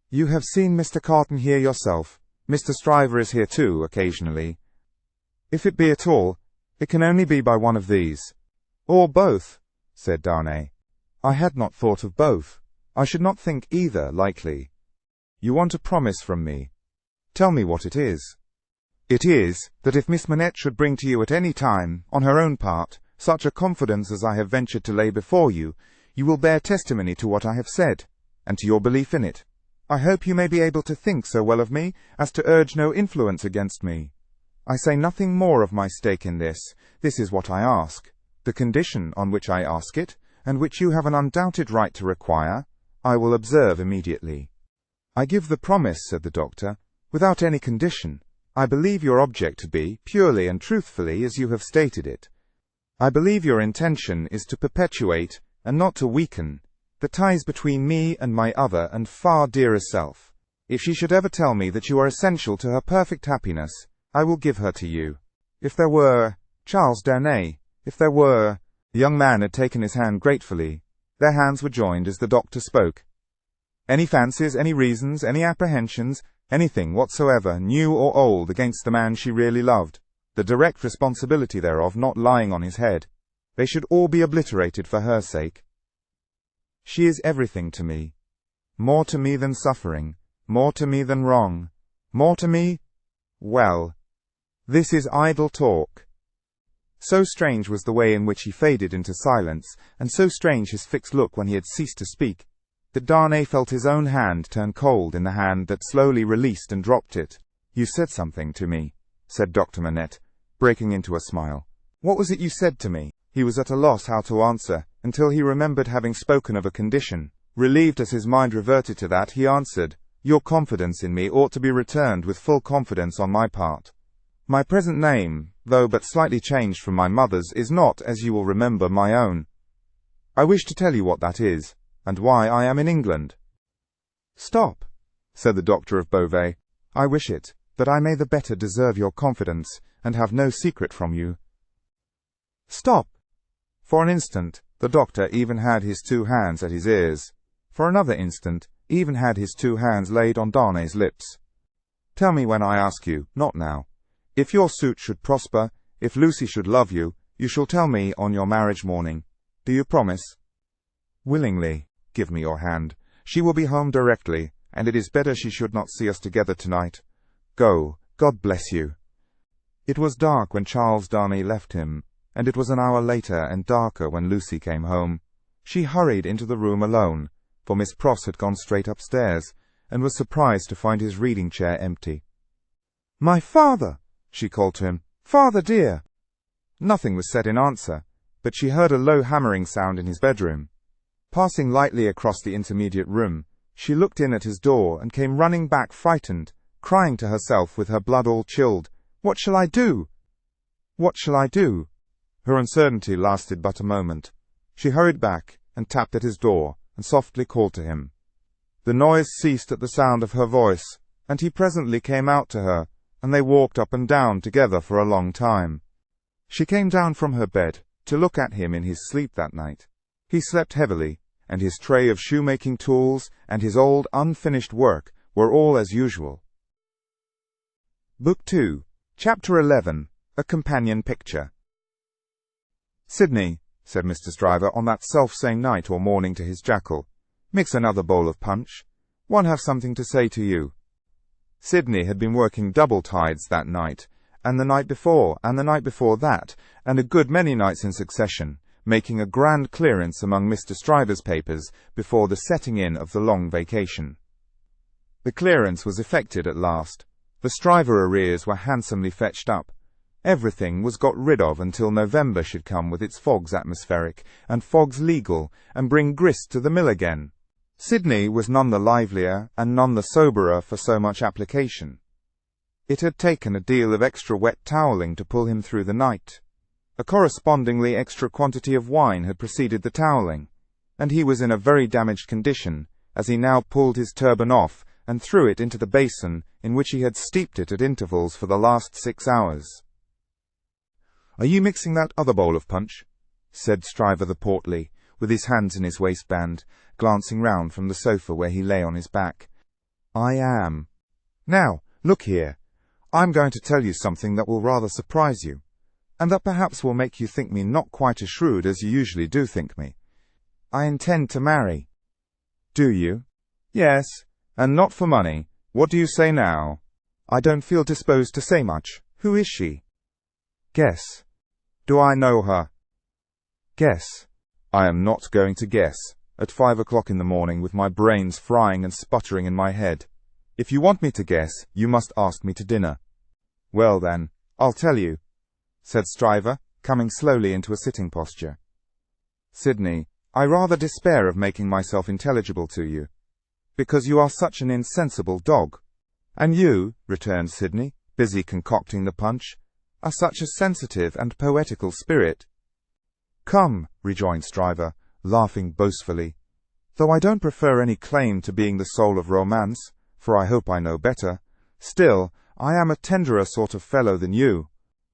"You have seen Mr. Carton here yourself. Mr. Stryver is here too, occasionally. If it be at all, it can only be by one of these." "Or both," said Darnay. "I had not thought of both. I should not think either likely." "You want a promise from me. Tell me what it is." "It is, that if Miss Manette should bring to you at any time, on her own part, such a confidence as I have ventured to lay before you, you will bear testimony to what I have said, and to your belief in it. I hope you may be able to think so well of me as to urge no influence against me. I say nothing more of my stake in this. This is what I ask. The condition on which I ask it, and which you have an undoubted right to require, I will observe immediately." "I give the promise," said the doctor, "without any condition. I believe your object to be, purely and truthfully as you have stated it. I believe your intention is to perpetuate, and not to weaken, the ties between me and my other and far dearer self. If she should ever tell me that you are essential to her perfect happiness, I will give her to you. If there were, Charles Darnay, if there were—" The young man had taken his hand gratefully. Their hands were joined as the doctor spoke. "Any fancies, any reasons, any apprehensions, anything whatsoever, new or old, against the man she really loved, the direct responsibility thereof not lying on his head, they should all be obliterated for her sake. She is everything to me. More to me than suffering, more to me than wrong, more to me— well, this is idle talk." So strange was the way in which he faded into silence, and so strange his fixed look when he had ceased to speak, that Darnay felt his own hand turn cold in the hand that slowly released and dropped it. "You said something to me," said Dr. Manette, breaking into a smile. "What was it you said to me?" He was at a loss how to answer, until he remembered having spoken of a condition. Relieved as his mind reverted to that, he answered, "Your confidence in me ought to be returned with full confidence on my part. My present name, though but slightly changed from my mother's, is not, as you will remember, my own. I wish to tell you what that is, and why I am in England." "Stop," said the doctor of Beauvais. "I wish it, that I may the better deserve your confidence, and have no secret from you." "Stop." For an instant, the doctor even had his two hands at his ears. For another instant, even had his two hands laid on Darnay's lips. "Tell me when I ask you, not now. If your suit should prosper, if Lucy should love you, you shall tell me on your marriage morning. Do you promise?" Willingly. Give me your hand. She will be home directly, and it is better she should not see us together tonight. Go. God bless you. It was dark when Charles Darnay left him, and it was an hour later and darker when Lucy came home. She hurried into the room alone, for Miss Pross had gone straight upstairs, and was surprised to find his reading chair empty. "My father!" she called to him. "Father, dear!" Nothing was said in answer, but she heard a low hammering sound in his bedroom. Passing lightly across the intermediate room, she looked in at his door and came running back frightened, crying to herself with her blood all chilled, "What shall I do? What shall I do?" Her uncertainty lasted but a moment. She hurried back and tapped at his door and softly called to him. The noise ceased at the sound of her voice, and he presently came out to her, and they walked up and down together for a long time. She came down from her bed to look at him in his sleep that night. He slept heavily, and his tray of shoemaking tools and his old unfinished work were all as usual. Book 2, Chapter 11, A Companion Picture. "Sidney," said Mr. Stryver on that self-same night or morning to his Jackal, "mix another bowl of punch. One have something to say to you." Sidney had been working double tides that night, and the night before, and the night before that, and a good many nights in succession, making a grand clearance among Mr. Stryver's papers before the setting in of the long vacation. The clearance was effected at last. The Stryver arrears were handsomely fetched up. Everything was got rid of until November should come with its fogs atmospheric, and fogs legal, and bring grist to the mill again. Sidney was none the livelier, and none the soberer for so much application. It had taken a deal of extra wet toweling to pull him through the night. A correspondingly extra quantity of wine had preceded the toweling, and he was in a very damaged condition, as he now pulled his turban off and threw it into the basin in which he had steeped it at intervals for the last 6 hours. "Are you mixing that other bowl of punch?" said Stryver the portly, with his hands in his waistband, glancing round from the sofa where he lay on his back. "I am. Now, look here. I'm going to tell you something that will rather surprise you, and that perhaps will make you think me not quite as shrewd as you usually do think me. I intend to marry." "Do you?" "Yes, and not for money. What do you say now?" "I don't feel disposed to say much. Who is she?" "Guess." "Do I know her?" "Guess." "I am not going to guess, at 5 o'clock in the morning with my brains frying and sputtering in my head. If you want me to guess, you must ask me to dinner." "Well then, I'll tell you," said Stryver, coming slowly into a sitting posture. "Sidney, I rather despair of making myself intelligible to you, because you are such an insensible dog." "And you," returned Sidney, busy concocting the punch, "are such a sensitive and poetical spirit." "Come," rejoined Stryver, laughing boastfully, "though I don't prefer any claim to being the soul of romance, for I hope I know better, still, I am a tenderer sort of fellow than you."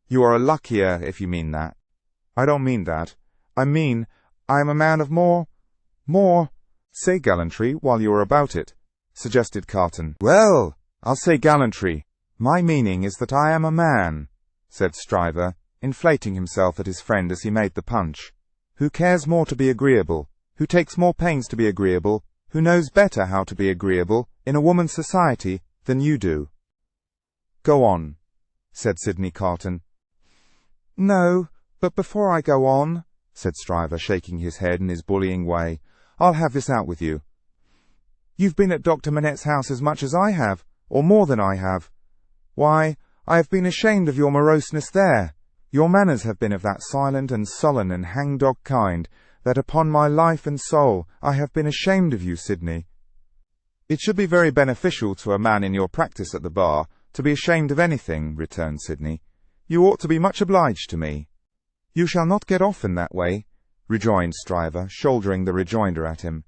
"You are a luckier, if you mean that." "I don't mean that. I mean, I am a man of more... Say gallantry while you are about it," suggested Carton. "Well, I'll say gallantry. My meaning is that I am a man," said Stryver, inflating himself at his friend as he made the punch, "who cares more to be agreeable, who takes more pains to be agreeable, who knows better how to be agreeable in a woman's society than you do." "Go on," said Sidney Carton. "No, but before I go on," said Stryver, shaking his head in his bullying way, "I'll have this out with you. You've been at Dr. Manette's house as much as I have, or more than I have. Why, I have been ashamed of your moroseness there. Your manners have been of that silent and sullen and hangdog kind, that upon my life and soul I have been ashamed of you, Sidney." "It should be very beneficial to a man in your practice at the bar to be ashamed of anything," returned Sidney. "You ought to be much obliged to me." "You shall not get off in that way," rejoined Stryver, shouldering the rejoinder at him.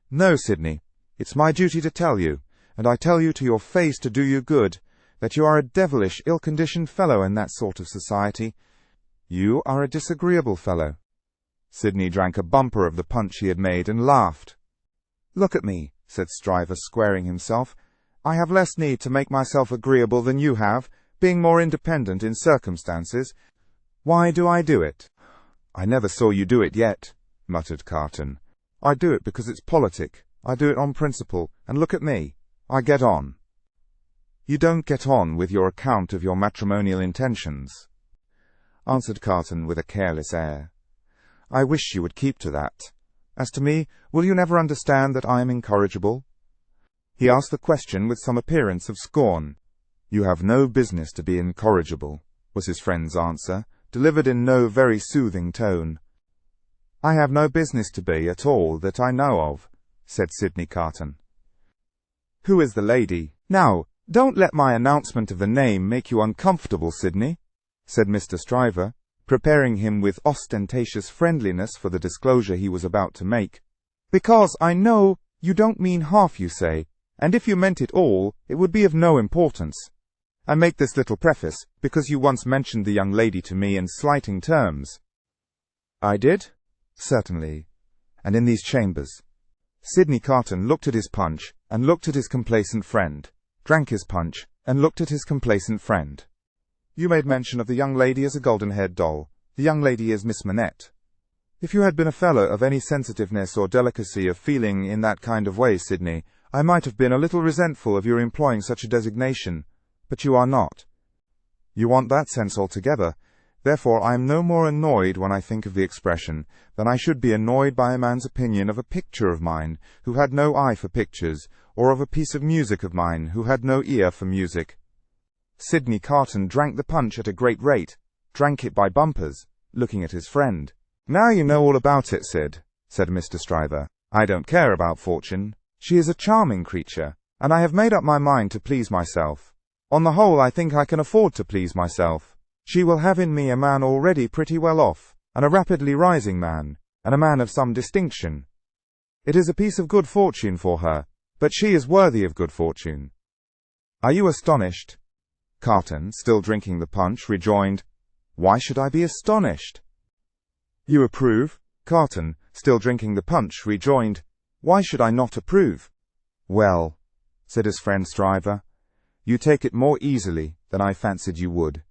"No, Sidney, it's my duty to tell you, and I tell you to your face to do you good, that you are a devilish ill-conditioned fellow in that sort of society. You are a disagreeable fellow." Sidney drank a bumper of the punch he had made and laughed. "Look at me," said Stryver, squaring himself. "I have less need to make myself agreeable than you have, being more independent in circumstances. Why do I do it?" "I never saw you do it yet," muttered Carton. I do it because it's politic. I do it on principle, and look at me. I get on." "You don't get on with your account of your matrimonial intentions," answered Carton with a careless air. "I wish you would keep to that. As to me, will you never understand that I am incorrigible?" He asked the question with some appearance of scorn. "You have no business to be incorrigible," was his friend's answer, delivered in no very soothing tone. "I have no business to be at all that I know of," said Sidney Carton. "Who is the lady? Now, don't let my announcement of the name make you uncomfortable, Sidney," said Mr. Stryver, preparing him with ostentatious friendliness for the disclosure he was about to make. "Because I know you don't mean half you say, and if you meant it all, it would be of no importance. I make this little preface because you once mentioned the young lady to me in slighting terms." "I did?" "Certainly. And in these chambers." Sidney Carton looked at his punch, and looked at his complacent friend, drank his punch, and looked at his complacent friend. "You made mention of the young lady as a golden-haired doll. The young lady is Miss Manette. If you had been a fellow of any sensitiveness or delicacy of feeling in that kind of way, Sidney, I might have been a little resentful of your employing such a designation, but you are not. You want that sense altogether. Therefore I am no more annoyed when I think of the expression than I should be annoyed by a man's opinion of a picture of mine who had no eye for pictures, or of a piece of music of mine who had no ear for music." Sidney Carton drank the punch at a great rate, drank it by bumpers, looking at his friend. "Now you know all about it, Sid," said Mr. Stryver. "I don't care about Fortune. She is a charming creature, and I have made up my mind to please myself. On the whole, I think I can afford to please myself. She will have in me a man already pretty well off, and a rapidly rising man, and a man of some distinction. It is a piece of good fortune for her, but she is worthy of good fortune." "Are you astonished?" Carton, still drinking the punch, rejoined, "Why should I be astonished?" "You approve?" Carton, still drinking the punch, rejoined, "Why should I not approve?" "Well," said his friend Stryver, "you take it more easily than I fancied you would,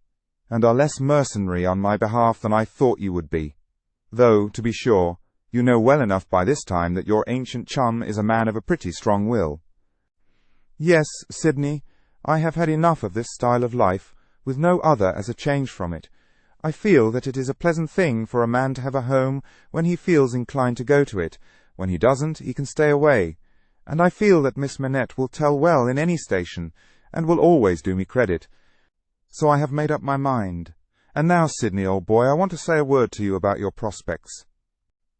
and are less mercenary on my behalf than I thought you would be. Though, to be sure, you know well enough by this time that your ancient chum is a man of a pretty strong will." "Yes, Sidney, I have had enough of this style of life, with no other as a change from it. I feel that it is a pleasant thing for a man to have a home when he feels inclined to go to it. When he doesn't, he can stay away. And I feel that Miss Manette will tell well in any station, and will always do me credit. So I have made up my mind. And now, Sidney, old boy, I want to say a word to you about your prospects.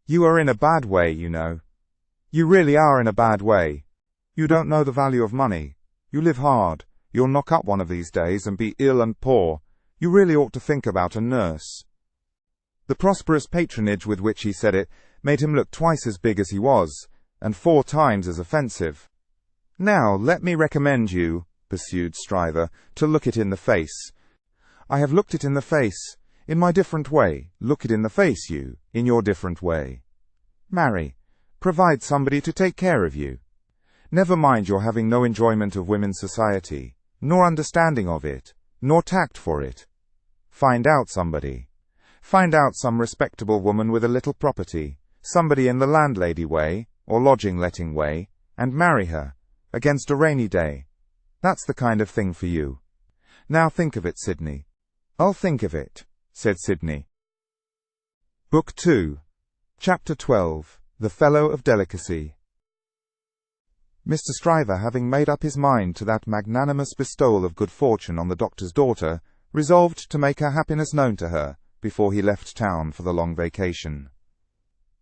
You are in a bad way, you know. You really are in a bad way. You don't know the value of money. You live hard. You'll knock up one of these days and be ill and poor. You really ought to think about a nurse." The prosperous patronage with which he said it made him look twice as big as he was, and 4 times as offensive. "Now, let me recommend you," pursued Stryver, "to look it in the face. I have looked it in the face, in my different way. Look it in the face, you, in your different way. Marry. Provide somebody to take care of you. Never mind your having no enjoyment of women's society, nor understanding of it, nor tact for it. Find out somebody. Find out some respectable woman with a little property, somebody in the landlady way, or lodging-letting way, and marry her, against a rainy day. That's the kind of thing for you. Now think of it, Sidney." "I'll think of it," said Sidney. Book 2, Chapter 12, The Fellow of Delicacy. Mr. Stryver, having made up his mind to that magnanimous bestowal of good fortune on the doctor's daughter, resolved to make her happiness known to her before he left town for the long vacation.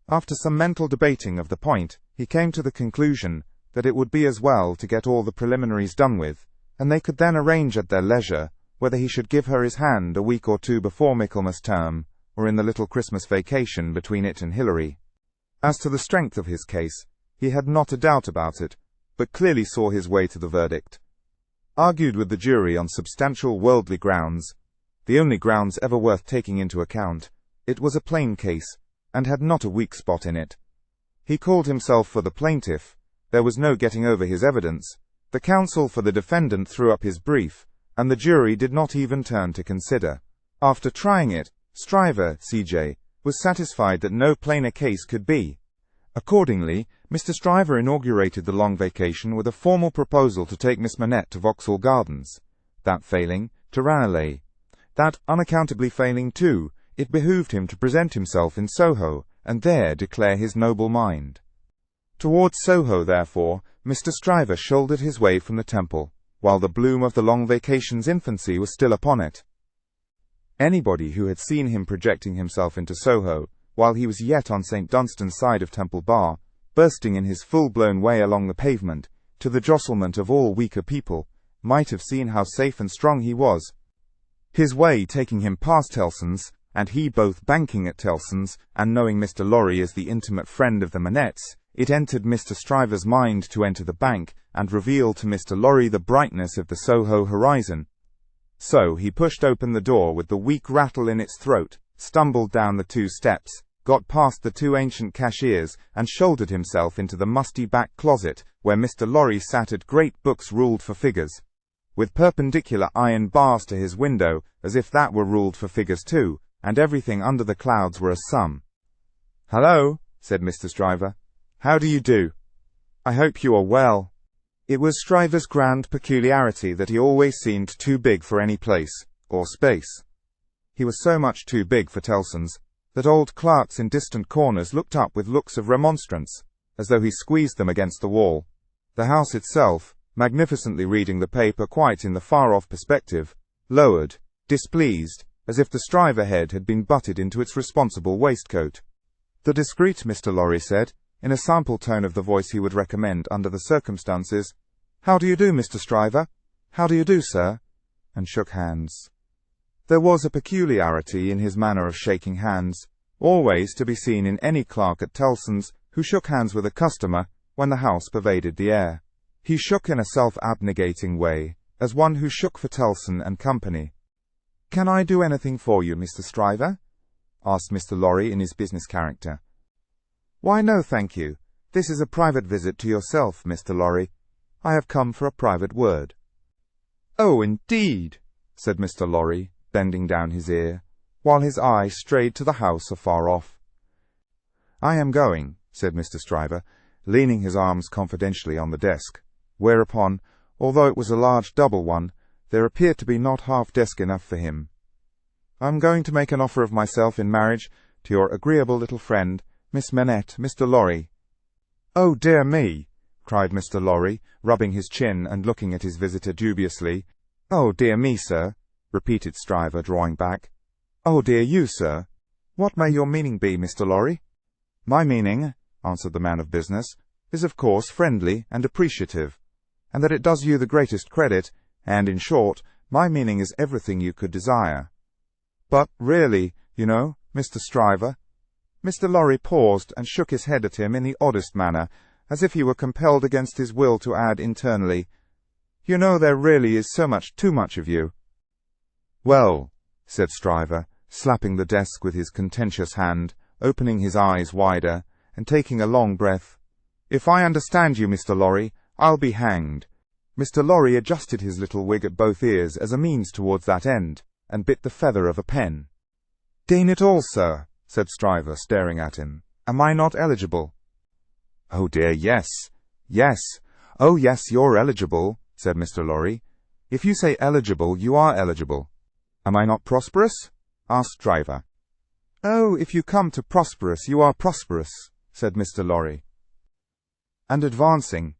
After some mental debating of the point, he came to the conclusion that it would be as well to get all the preliminaries done with, and they could then arrange at their leisure whether he should give her his hand a week or 2 before Michaelmas term, or in the little Christmas vacation between it and Hilary. As to the strength of his case, he had not a doubt about it, but clearly saw his way to the verdict. Argued with the jury on substantial worldly grounds, the only grounds ever worth taking into account, it was a plain case, and had not a weak spot in it. He called himself for the plaintiff. There was no getting over his evidence. The counsel for the defendant threw up his brief, and the jury did not even turn to consider. After trying it, Stryver, C.J., was satisfied that no plainer case could be, Accordingly, Mr. Stryver inaugurated the long vacation with a formal proposal to take Miss Manette to Vauxhall Gardens. That failing, to Ranelagh. That unaccountably failing too, it behoved him to present himself in Soho, and there declare his noble mind. Towards Soho, therefore, Mr. Stryver shouldered his way from the Temple, while the bloom of the long vacation's infancy was still upon it. Anybody who had seen him projecting himself into Soho, while he was yet on St. Dunstan's side of Temple Bar, bursting in his full-blown way along the pavement, to the jostlement of all weaker people, might have seen how safe and strong he was. His way taking him past Tellson's, and he both banking at Tellson's, and knowing Mr. Lorry as the intimate friend of the Manettes, it entered Mr. Stryver's mind to enter the bank, and reveal to Mr. Lorry the brightness of the Soho horizon. So he pushed open the door with the weak rattle in its throat, stumbled down the 2 steps, got past the 2 ancient cashiers, and shouldered himself into the musty back closet, where Mr. Lorry sat at great books ruled for figures, with perpendicular iron bars to his window, as if that were ruled for figures too, and everything under the clouds were a sum. "Hello," said Mr. Stryver. "How do you do? I hope you are well." It was Stryver's grand peculiarity that he always seemed too big for any place, or space. He was so much too big for Tellson's, that old clerks in distant corners looked up with looks of remonstrance, as though he squeezed them against the wall. The house itself, magnificently reading the paper quite in the far-off perspective, lowered, displeased, as if the Stryver head had been butted into its responsible waistcoat. The discreet Mr. Lorry said, in a sample tone of the voice he would recommend under the circumstances, "How do you do, Mr. Stryver? How do you do, sir?" and shook hands. There was a peculiarity in his manner of shaking hands, always to be seen in any clerk at Tellson's who shook hands with a customer when the house pervaded the air. He shook in a self-abnegating way, as one who shook for Tellson and Company. "Can I do anything for you, Mr. Stryver?" asked Mr. Lorry in his business character. "Why, no, thank you. This is a private visit to yourself, Mr. Lorry. I have come for a private word." "Oh, indeed," said Mr. Lorry, bending down his ear, while his eye strayed to the house afar off. "I am going," said Mr. Stryver, leaning his arms confidentially on the desk, whereupon, although it was a large double one, there appeared to be not half desk enough for him. "I am going to make an offer of myself in marriage to your agreeable little friend, Miss Manette, Mr. Lorry." "Oh, dear me!" cried Mr. Lorry, rubbing his chin and looking at his visitor dubiously. "Oh, dear me, sir," repeated Stryver, drawing back. "Oh, dear you, sir. What may your meaning be, Mr. Lorry?" "My meaning," answered the man of business, "is of course friendly and appreciative, and that it does you the greatest credit, and, in short, my meaning is everything you could desire. But, really, you know, Mr. Stryver—" Mr. Lorry paused and shook his head at him in the oddest manner, as if he were compelled against his will to add internally, "You know there really is so much too much of you." "Well," said Stryver, slapping the desk with his contentious hand, opening his eyes wider, and taking a long breath, "if I understand you, Mr. Lorry, I'll be hanged." Mr. Lorry adjusted his little wig at both ears as a means towards that end, and bit the feather of a pen. "Deign it all, sir," said Stryver, staring at him. "Am I not eligible?" "Oh dear, yes. Yes. Oh yes, you're eligible," said Mr. Lorry. "If you say eligible, you are eligible." "Am I not prosperous?" asked Stryver. "Oh, if you come to prosperous, you are prosperous," said Mr. Lorry. "And advancing."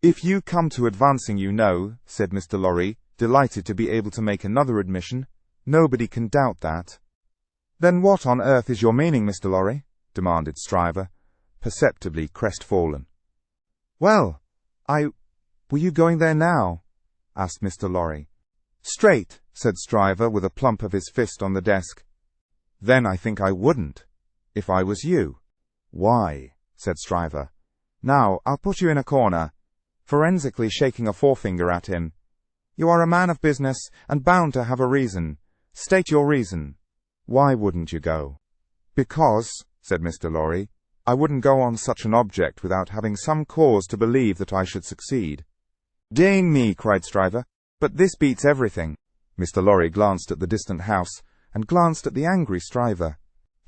"If you come to advancing, you know," said Mr. Lorry, delighted to be able to make another admission. "Nobody can doubt that." "Then what on earth is your meaning, Mr. Lorry?" demanded Stryver, perceptibly crestfallen. "Well, were you going there now?" asked Mr. Lorry. "Straight," said Stryver with a plump of his fist on the desk. "Then I think I wouldn't, if I was you." "Why?" said Stryver. "Now, I'll put you in a corner," forensically shaking a forefinger at him. "You are a man of business, and bound to have a reason. State your reason. Why wouldn't you go?" "Because," said Mr. Lorry, "I wouldn't go on such an object without having some cause to believe that I should succeed." "Dang me," cried Stryver, "but this beats everything." Mr. Lorry glanced at the distant house, and glanced at the angry Stryver.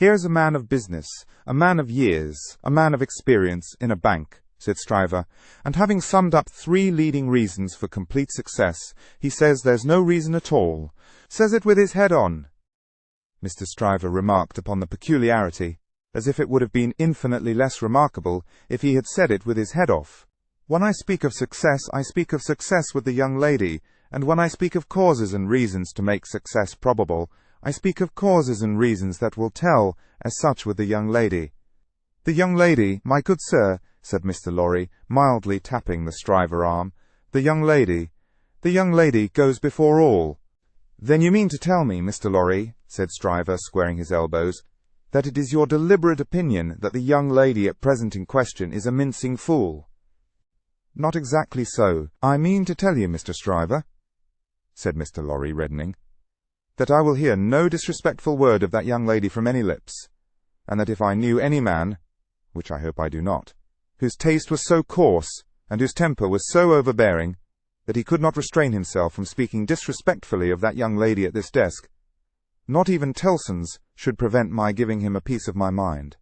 "Here's a man of business, a man of years, a man of experience in a bank," said Stryver, "and having summed up 3 leading reasons for complete success, he says there's no reason at all. Says it with his head on." Mr. Stryver remarked upon the peculiarity, as if it would have been infinitely less remarkable if he had said it with his head off. "When I speak of success, I speak of success with the young lady, and when I speak of causes and reasons to make success probable, I speak of causes and reasons that will tell as such with the young lady." "The young lady, my good sir," said Mr. Lorry, mildly tapping the Stryver arm. "The young lady goes before all." "Then you mean to tell me, Mr. Lorry," said Stryver, squaring his elbows, "that it is your deliberate opinion that the young lady at present in question is a mincing fool?" "Not exactly so. I mean to tell you, Mr. Stryver," said Mr. Lorry, reddening, "that I will hear no disrespectful word of that young lady from any lips, and that if I knew any man, which I hope I do not, whose taste was so coarse, and whose temper was so overbearing, that he could not restrain himself from speaking disrespectfully of that young lady at this desk, not even Tellson's should prevent my giving him a piece of my mind."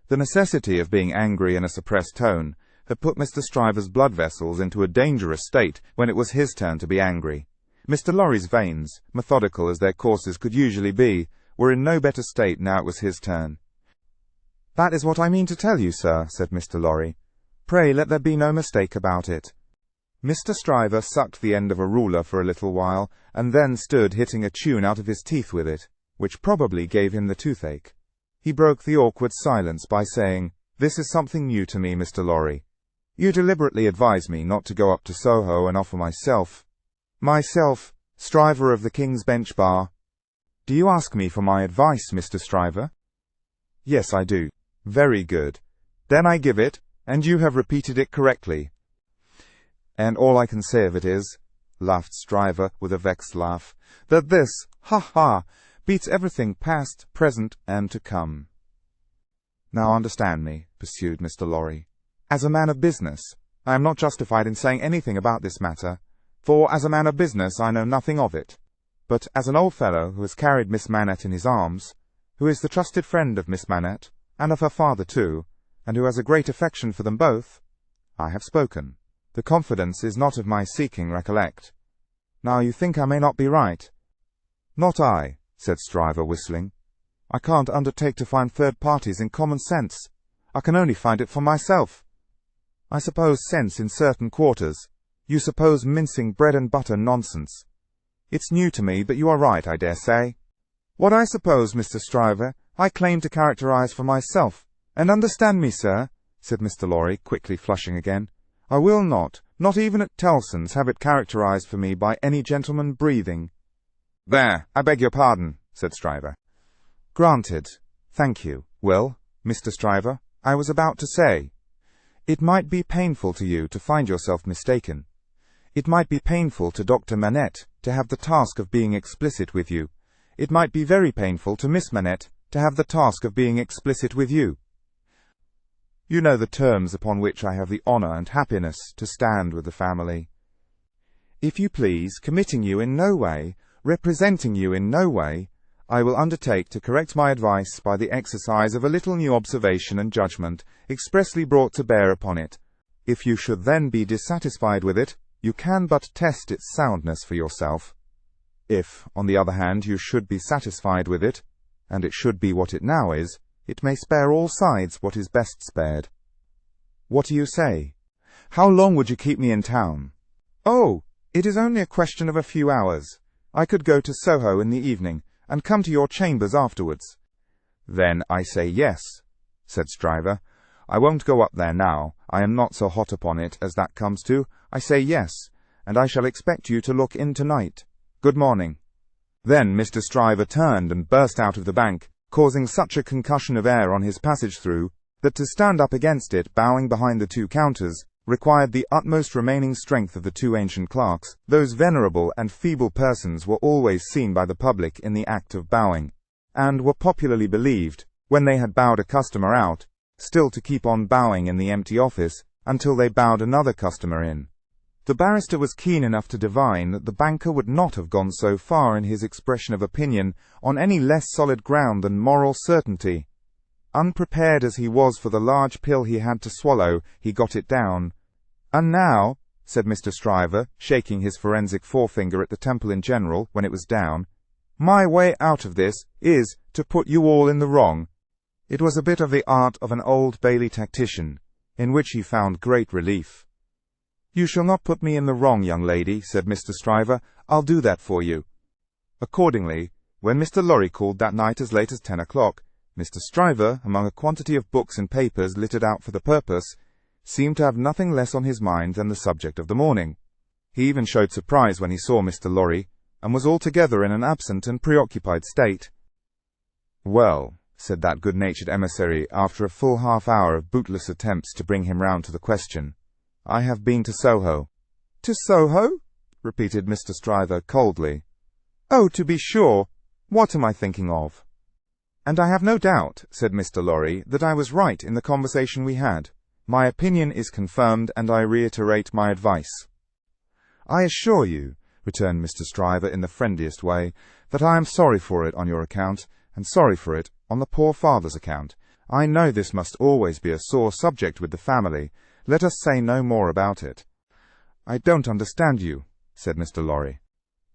The necessity of being angry in a suppressed tone had put Mr. Stryver's blood vessels into a dangerous state when it was his turn to be angry. Mr. Lorry's veins, methodical as their courses could usually be, were in no better state now it was his turn. "That is what I mean to tell you, sir," said Mr. Lorry. "Pray let there be no mistake about it." Mr. Stryver sucked the end of a ruler for a little while, and then stood hitting a tune out of his teeth with it, which probably gave him the toothache. He broke the awkward silence by saying, "This is something new to me, Mr. Lorry. You deliberately advise me not to go up to Soho and offer myself, Stryver of the King's Bench Bar. Do you ask me for my advice, Mr. Stryver?" "Yes, I do." "Very good. Then I give it, and you have repeated it correctly. And all I can say of it is," laughed Stryver with a vexed laugh, "that this, beats everything past, present, and to come." "Now understand me," pursued Mr. Lorry. "As a man of business, I am not justified in saying anything about this matter, for as a man of business I know nothing of it. But as an old fellow who has carried Miss Manette in his arms, who is the trusted friend of Miss Manette, and of her father too, and who has a great affection for them both, I have spoken. The confidence is not of my seeking, recollect. Now you think I may not be right?" "Not I," said Stryver, whistling. "I can't undertake to find third parties in common sense. I can only find it for myself. I suppose sense in certain quarters. You suppose mincing bread and butter nonsense. It's new to me, but you are right, I dare say. What I suppose, Mr. Stryver, I claim to characterize for myself. And understand me, sir," said Mr. Lorry, quickly flushing again, "I will not even at Tellson's, have it characterized for me by any gentleman breathing." "There, I beg your pardon," said Stryver. "Granted. Thank you. Well, Mr. Stryver, I was about to say, it might be painful to you to find yourself mistaken. It might be painful to Dr. Manette to have the task of being explicit with you. It might be very painful to Miss Manette to have the task of being explicit with you. You know the terms upon which I have the honour and happiness to stand with the family. If you please, committing you in no way, representing you in no way, I will undertake to correct my advice by the exercise of a little new observation and judgment, expressly brought to bear upon it. If you should then be dissatisfied with it, you can but test its soundness for yourself. If, on the other hand, you should be satisfied with it, and it should be what it now is, it may spare all sides what is best spared. What do you say? How long would you keep me in town?" "Oh, it is only a question of a few hours. I could go to Soho in the evening, and come to your chambers afterwards." "Then I say yes," said Stryver. "I won't go up there now. I am not so hot upon it as that comes to. I say yes, and I shall expect you to look in tonight. Good morning." Then Mr. Stryver turned and burst out of the bank, causing such a concussion of air on his passage through, that to stand up against it, bowing behind the 2 counters, required the utmost remaining strength of the 2 ancient clerks. Those venerable and feeble persons were always seen by the public in the act of bowing, and were popularly believed, when they had bowed a customer out, still to keep on bowing in the empty office, until they bowed another customer in. The barrister was keen enough to divine that the banker would not have gone so far in his expression of opinion on any less solid ground than moral certainty. Unprepared as he was for the large pill he had to swallow, he got it down. "And now," said Mr. Stryver, shaking his forensic forefinger at the Temple in general when it was down, "my way out of this is to put you all in the wrong." It was a bit of the art of an Old Bailey tactician, in which he found great relief. "You shall not put me in the wrong, young lady," said Mr. Stryver. "I'll do that for you." Accordingly, when Mr. Lorry called that night as late as 10 o'clock, Mr. Stryver, among a quantity of books and papers littered out for the purpose, seemed to have nothing less on his mind than the subject of the morning. He even showed surprise when he saw Mr. Lorry, and was altogether in an absent and preoccupied state. "Well," said that good-natured emissary, after a full half-hour of bootless attempts to bring him round to the question, "I have been to Soho." "To Soho?" repeated Mr. Stryver coldly. "Oh, to be sure. What am I thinking of?" "And I have no doubt," said Mr. Lorry, "that I was right in the conversation we had. My opinion is confirmed, and I reiterate my advice." "I assure you," returned Mr. Stryver in the friendliest way, "that I am sorry for it on your account, and sorry for it on the poor father's account. I know this must always be a sore subject with the family. Let us say no more about it." "I don't understand you," said Mr. Lorry.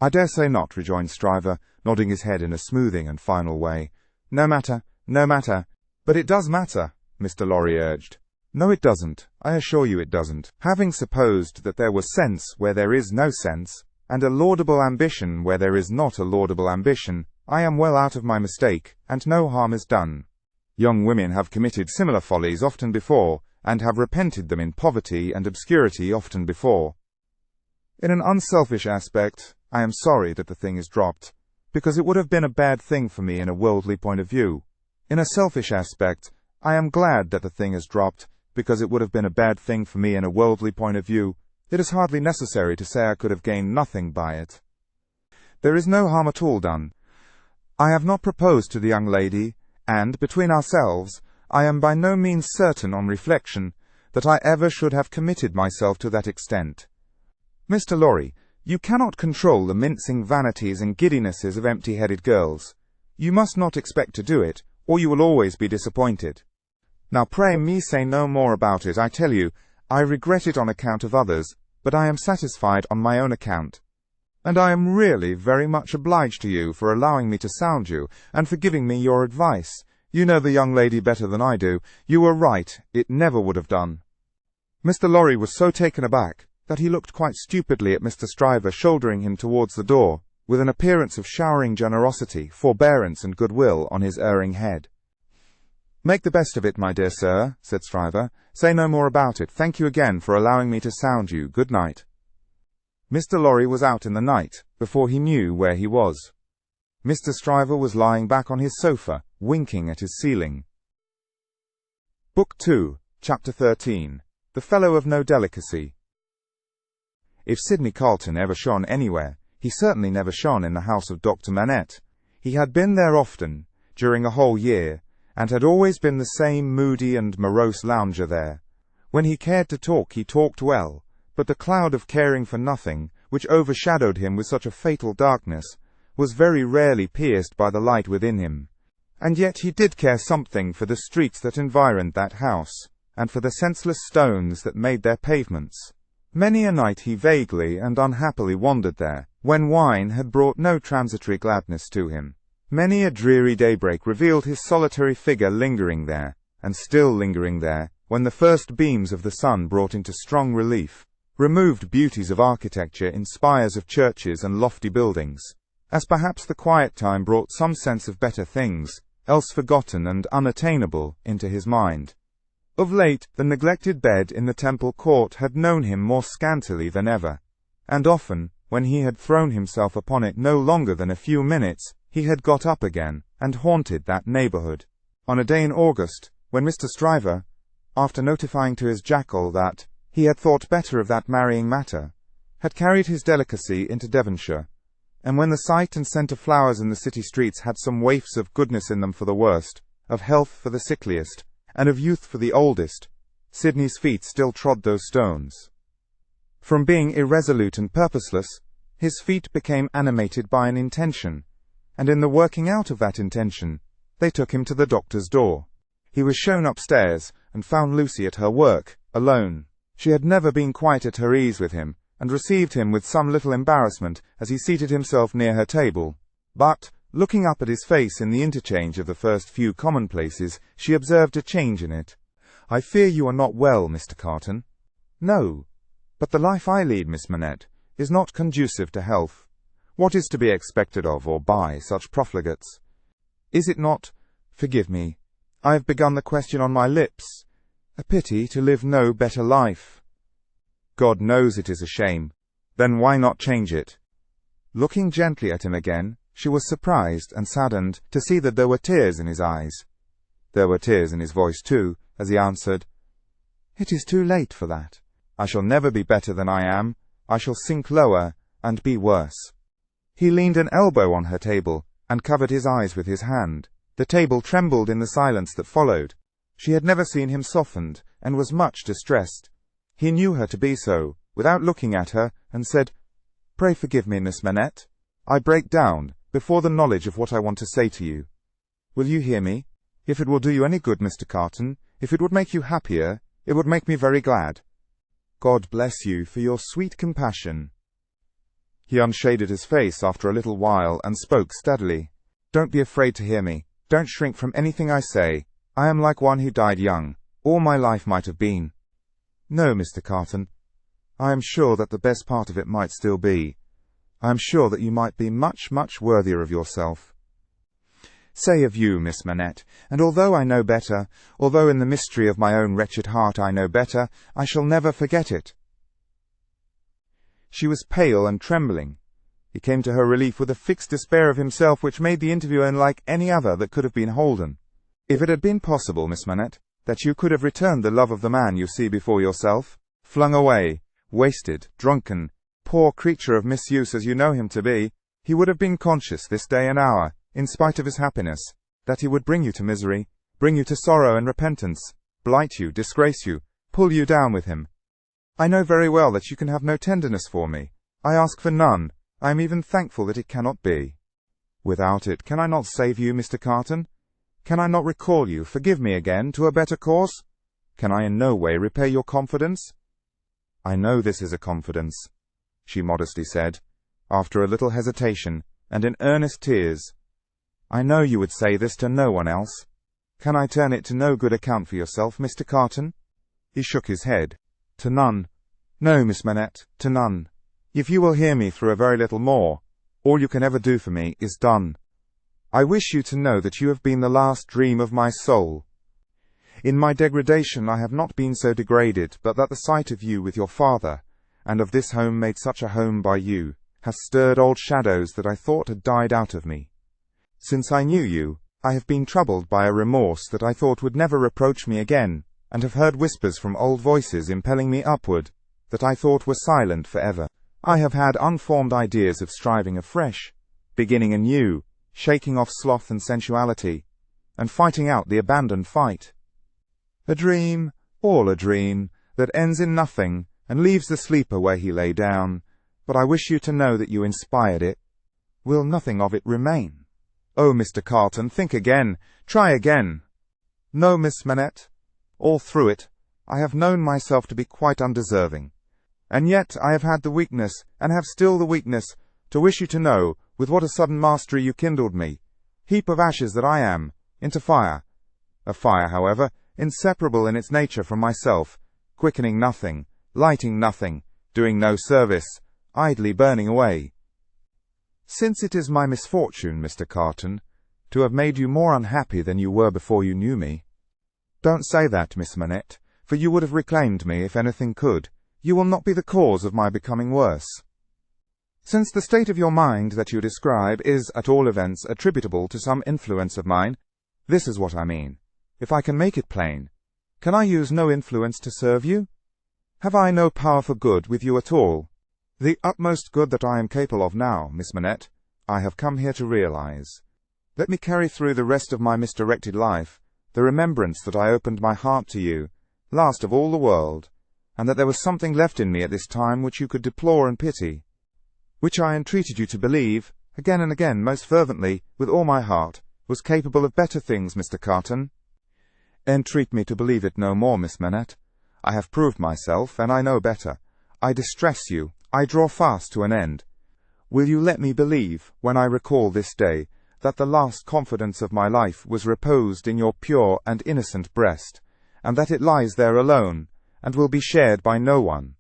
"I dare say not," rejoined Stryver, nodding his head in a smoothing and final way. "No matter, no matter." "But it does matter," Mr. Lorry urged. "No, it doesn't. I assure you it doesn't. Having supposed that there was sense where there is no sense, and a laudable ambition where there is not a laudable ambition, I am well out of my mistake, and no harm is done. Young women have committed similar follies often before, and have repented them in poverty and obscurity often before. In an unselfish aspect, I am sorry that the thing is dropped, because it would have been a bad thing for me in a worldly point of view. In a selfish aspect, I am glad that the thing is dropped, because it would have been a bad thing for me in a worldly point of view. It is hardly necessary to say I could have gained nothing by it. There is no harm at all done. I have not proposed to the young lady, and, between ourselves, I am by no means certain, on reflection, that I ever should have committed myself to that extent. Mr. Lorry, you cannot control the mincing vanities and giddinesses of empty-headed girls. You must not expect to do it, or you will always be disappointed. Now pray me say no more about it. I tell you, I regret it on account of others, but I am satisfied on my own account. And I am really very much obliged to you for allowing me to sound you, and for giving me your advice. You know the young lady better than I do. You were right, it never would have done." Mr. Lorry was so taken aback that he looked quite stupidly at Mr. Stryver shouldering him towards the door, with an appearance of showering generosity, forbearance, and goodwill on his erring head. "Make the best of it, my dear sir," said Stryver. "Say no more about it. Thank you again for allowing me to sound you. Good night." Mr. Lorry was out in the night, before he knew where he was. Mr. Stryver was lying back on his sofa, winking at his ceiling. Book 2, Chapter 13. The Fellow of No Delicacy. If Sidney Carlton ever shone anywhere, he certainly never shone in the house of Dr. Manette. He had been there often, during a whole year, and had always been the same moody and morose lounger there. When he cared to talk, he talked well, but the cloud of caring for nothing, which overshadowed him with such a fatal darkness, was very rarely pierced by the light within him. And yet he did care something for the streets that environed that house, and for the senseless stones that made their pavements. Many a night he vaguely and unhappily wandered there, when wine had brought no transitory gladness to him. Many a dreary daybreak revealed his solitary figure lingering there, and still lingering there, when the first beams of the sun brought into strong relief removed beauties of architecture in spires of churches and lofty buildings, as perhaps the quiet time brought some sense of better things, else forgotten and unattainable, into his mind. Of late, the neglected bed in the Temple Court had known him more scantily than ever, and often, when he had thrown himself upon it no longer than a few minutes, he had got up again, and haunted that neighbourhood. On a day in August, when Mr. Stryver, after notifying to his Jackal that he had thought better of that marrying matter, had carried his Delicacy into Devonshire, and when the sight and scent of flowers in the city streets had some waifs of goodness in them for the worst, of health for the sickliest, and of youth for the oldest, Sidney's feet still trod those stones. From being irresolute and purposeless, his feet became animated by an intention, and in the working out of that intention, they took him to the doctor's door. He was shown upstairs, and found Lucy at her work, alone. She had never been quite at her ease with him, and received him with some little embarrassment as he seated himself near her table. But, looking up at his face in the interchange of the first few commonplaces, she observed a change in it. "I fear you are not well, Mr. Carton." "No, but the life I lead, Miss Manette, is not conducive to health. What is to be expected of or by such profligates? Is it not, forgive me, I have begun the question on my lips, a pity to live no better life? God knows it is a shame. Then why not change it?" Looking gently at him again, she was surprised and saddened to see that there were tears in his eyes. There were tears in his voice too, as he answered, "It is too late for that. I shall never be better than I am. I shall sink lower and be worse." He leaned an elbow on her table and covered his eyes with his hand. The table trembled in the silence that followed. She had never seen him softened, and was much distressed. He knew her to be so, without looking at her, and said, "Pray forgive me, Miss Manette. I break down before the knowledge of what I want to say to you. Will you hear me? If it will do you any good, Mr. Carton, if it would make you happier, it would make me very glad. God bless you for your sweet compassion." He unshaded his face after a little while and spoke steadily. "Don't be afraid to hear me. Don't shrink from anything I say. I am like one who died young. All my life might have been. No, Mr. Carton. I am sure that the best part of it might still be. I am sure that you might be much, much worthier of yourself. Say of you, Miss Manette, and although I know better, although in the mystery of my own wretched heart I know better, I shall never forget it." She was pale and trembling. He came to her relief with a fixed despair of himself which made the interview unlike any other that could have been holden. "If it had been possible, Miss Manette, that you could have returned the love of the man you see before yourself, flung away, wasted, drunken, poor creature of misuse as you know him to be, he would have been conscious this day and hour, in spite of his happiness, that he would bring you to misery, bring you to sorrow and repentance, blight you, disgrace you, pull you down with him. I know very well that you can have no tenderness for me. I ask for none. I am even thankful that it cannot be. Without it, can I not save you, Mr. Carton? Can I not recall you, forgive me again, to a better course? Can I in no way repay your confidence?" "I know this is a confidence," she modestly said, after a little hesitation, and in earnest tears. "I know you would say this to no one else. Can I turn it to no good account for yourself, Mr. Carton?" He shook his head. "To none. No, Miss Manette, to none. If you will hear me through a very little more, all you can ever do for me is done. I wish you to know that you have been the last dream of my soul. In my degradation I have not been so degraded, but that the sight of you with your father, and of this home made such a home by you, has stirred old shadows that I thought had died out of me. Since I knew you, I have been troubled by a remorse that I thought would never reproach me again, and have heard whispers from old voices impelling me upward, that I thought were silent for ever. I have had unformed ideas of striving afresh, beginning anew, shaking off sloth and sensuality, and fighting out the abandoned fight. A dream, all a dream, that ends in nothing, and leaves the sleeper where he lay down, but I wish you to know that you inspired it. Will nothing of it remain? Oh, Mr. Carton, think again, try again. No, Miss Manette, all through it, I have known myself to be quite undeserving, and yet I have had the weakness, and have still the weakness, to wish you to know with what a sudden mastery you kindled me, heap of ashes that I am, into fire. A fire, however, inseparable in its nature from myself, quickening nothing, lighting nothing, doing no service, idly burning away. Since it is my misfortune, Mr. Carton, to have made you more unhappy than you were before you knew me. Don't say that, Miss Manette, for you would have reclaimed me if anything could. You will not be the cause of my becoming worse. Since the state of your mind that you describe is, at all events, attributable to some influence of mine, this is what I mean. If I can make it plain, can I use no influence to serve you? Have I no power for good with you at all? The utmost good that I am capable of now, Miss Manette, I have come here to realize. Let me carry through the rest of my misdirected life the remembrance that I opened my heart to you, last of all the world, and that there was something left in me at this time which you could deplore and pity, which I entreated you to believe, again and again, most fervently, with all my heart, was capable of better things, Mr. Carton. Entreat me to believe it no more, Miss Manette. I have proved myself, and I know better. I distress you. I draw fast to an end. Will you let me believe, when I recall this day, that the last confidence of my life was reposed in your pure and innocent breast, and that it lies there alone, and will be shared by no one?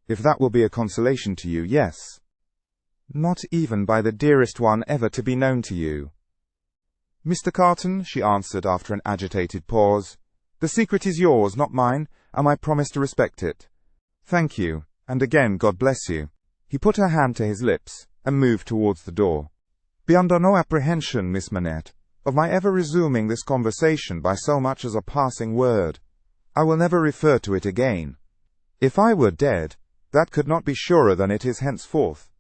If that will be a consolation to you, yes. Not even by the dearest one ever to be known to you. Mr. Carton, she answered after an agitated pause, the secret is yours, not mine, and I promise to respect it. Thank you, and again God bless you. He put her hand to his lips, and moved towards the door. Be under no apprehension, Miss Manette, of my ever resuming this conversation by so much as a passing word. I will never refer to it again. If I were dead, that could not be surer than it is henceforth.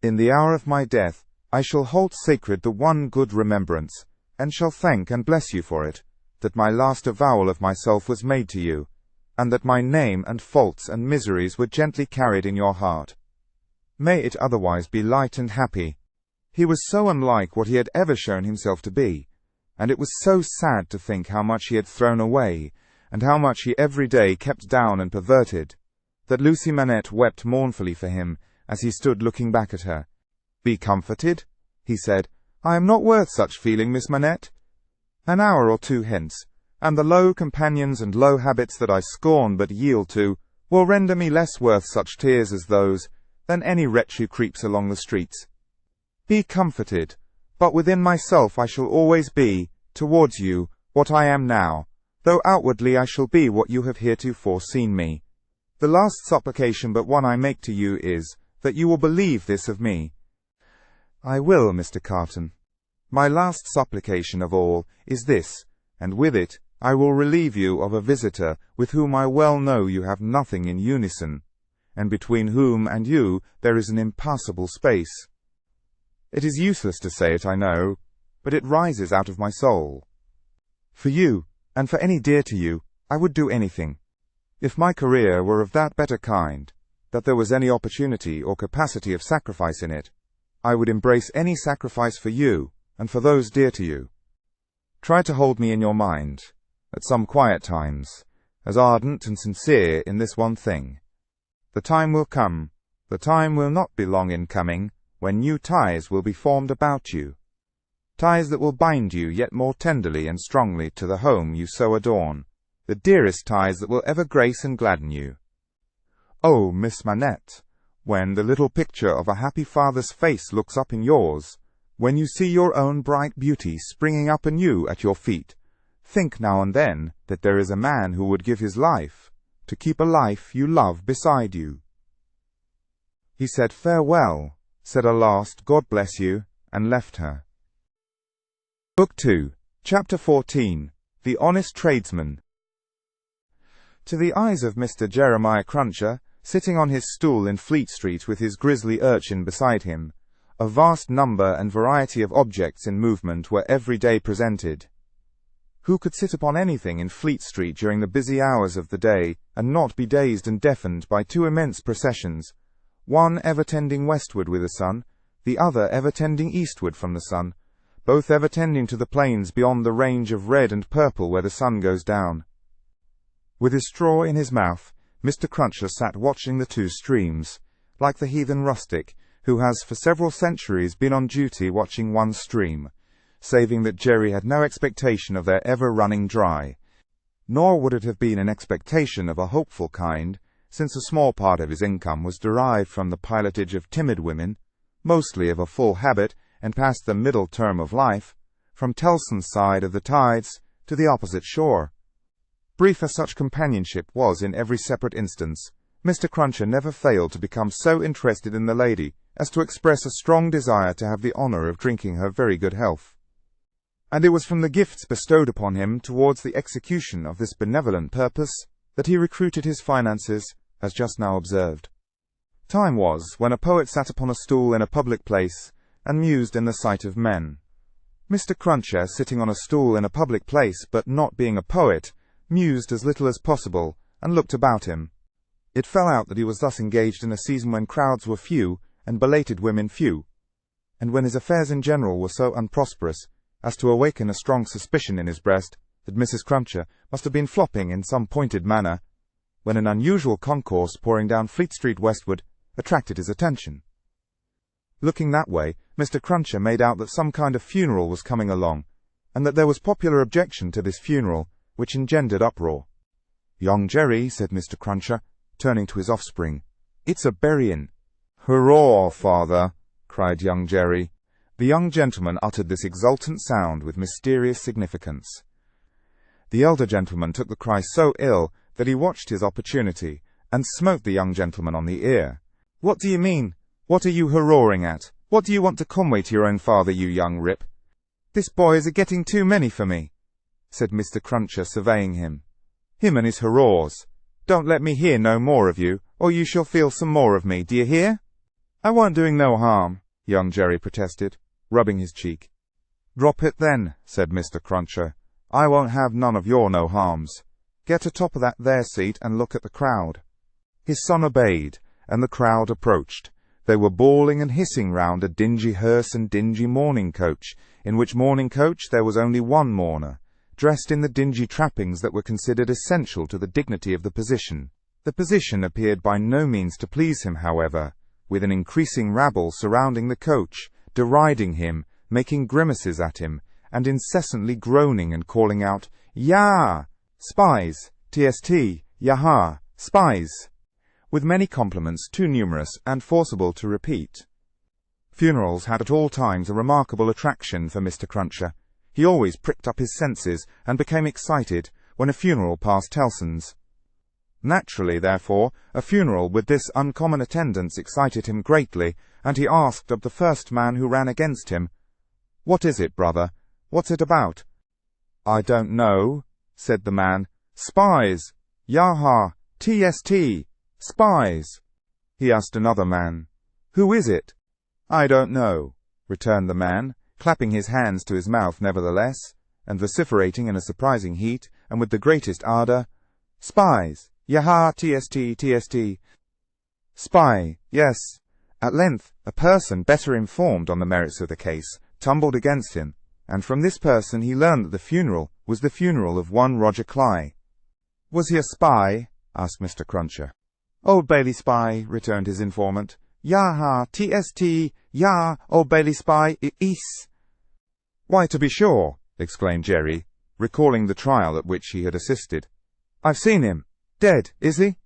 In the hour of my death, I shall hold sacred the one good remembrance, and shall thank and bless you for it, that my last avowal of myself was made to you, and that my name and faults and miseries were gently carried in your heart. May it otherwise be light and happy. He was so unlike what he had ever shown himself to be, and it was so sad to think how much he had thrown away, and how much he every day kept down and perverted, that Lucy Manette wept mournfully for him as he stood looking back at her. Be comforted, he said. I am not worth such feeling, Miss Manette. An hour or two hence, and the low companions and low habits that I scorn but yield to will render me less worth such tears as those than any wretch who creeps along the streets. Be comforted, but within myself I shall always be, towards you, what I am now, though outwardly I shall be what you have heretofore seen me. The last supplication but one I make to you is, that you will believe this of me. I will, Mr. Carton. My last supplication of all is this, and with it I will relieve you of a visitor with whom I well know you have nothing in unison, and between whom and you there is an impassable space. It is useless to say it, I know, but it rises out of my soul. For you, and for any dear to you, I would do anything. If my career were of that better kind, that there was any opportunity or capacity of sacrifice in it, I would embrace any sacrifice for you, and for those dear to you. Try to hold me in your mind, at some quiet times, as ardent and sincere in this one thing. The time will come, the time will not be long in coming, when new ties will be formed about you, ties that will bind you yet more tenderly and strongly to the home you so adorn, the dearest ties that will ever grace and gladden you. Oh, Miss Manette, when the little picture of a happy father's face looks up in yours, when you see your own bright beauty springing up anew at your feet, think now and then that there is a man who would give his life to keep a life you love beside you. He said farewell, said a last God bless you, and left her. Book 2, Chapter 14, The Honest Tradesman. To the eyes of Mr. Jeremiah Cruncher, sitting on his stool in Fleet Street with his grisly urchin beside him, a vast number and variety of objects in movement were every day presented. Who could sit upon anything in Fleet Street during the busy hours of the day, and not be dazed and deafened by two immense processions, one ever tending westward with the sun, the other ever tending eastward from the sun, both ever tending to the plains beyond the range of red and purple where the sun goes down? With his straw in his mouth, Mr. Cruncher sat watching the two streams, like the heathen rustic, who has for several centuries been on duty watching one stream, saving that Jerry had no expectation of their ever running dry. Nor would it have been an expectation of a hopeful kind, since a small part of his income was derived from the pilotage of timid women, mostly of a full habit and past the middle term of life, from Tellson's side of the tides to the opposite shore. Brief as such companionship was in every separate instance, Mr. Cruncher never failed to become so interested in the lady as to express a strong desire to have the honour of drinking her very good health. And it was from the gifts bestowed upon him towards the execution of this benevolent purpose that he recruited his finances, as just now observed. Time was when a poet sat upon a stool in a public place and mused in the sight of men. Mr. Cruncher, sitting on a stool in a public place but not being a poet, mused as little as possible and looked about him. It fell out that he was thus engaged in a season when crowds were few and belated women few, and when his affairs in general were so unprosperous as to awaken a strong suspicion in his breast that Mrs. Cruncher must have been flopping in some pointed manner, when an unusual concourse pouring down Fleet Street westward attracted his attention. Looking that way, Mr. Cruncher made out that some kind of funeral was coming along, and that there was popular objection to this funeral, which engendered uproar. "Young Jerry," said Mr. Cruncher, turning to his offspring, "it's a buryin'." "Hurrah, father!" cried young Jerry. The young gentleman uttered this exultant sound with mysterious significance. The elder gentleman took the cry so ill that he watched his opportunity, and smote the young gentleman on the ear. "What do you mean? What are you hurrahing at? What do you want to conway to your own father, you young rip?" "This boy is a-getting too many for me," said Mr. Cruncher, surveying him. "Him and his hurrahs. Don't let me hear no more of you, or you shall feel some more of me, d'ye hear?" "I warn't doing no harm," young Jerry protested, rubbing his cheek. "Drop it then," said Mr. Cruncher. "I won't have none of your no harms. Get atop of that there seat and look at the crowd." His son obeyed, and the crowd approached. They were bawling and hissing round a dingy hearse and dingy mourning coach, in which mourning coach there was only one mourner, dressed in the dingy trappings that were considered essential to the dignity of the position. The position appeared by no means to please him, however, with an increasing rabble surrounding the coach, deriding him, making grimaces at him, and incessantly groaning and calling out, "Yah! Spies! TST! Yaha! Spies!" with many compliments too numerous and forcible to repeat. Funerals had at all times a remarkable attraction for Mr. Cruncher. He always pricked up his senses and became excited when a funeral passed Tellson's. Naturally, therefore, a funeral with this uncommon attendance excited him greatly, and he asked of the first man who ran against him, "What is it, brother? What's it about?" "I don't know," said the man. "Spies! Yaha! TST! Spies!" He asked another man, "Who is it?" "I don't know," returned the man, clapping his hands to his mouth nevertheless, and vociferating in a surprising heat, and with the greatest ardour, "Spies! Yaha! TST! TST! Spy! Yes." At length, a person better informed on the merits of the case tumbled against him, and from this person he learned that the funeral was the funeral of one Roger Cly. "Was he a spy?" asked Mr. Cruncher. "Old Bailey spy," returned his informant. "Yaha! TST! Yah! Old Bailey spy! Is." "Why, to be sure," exclaimed Jerry, recalling the trial at which he had assisted. "I've seen him. Dead, is he?"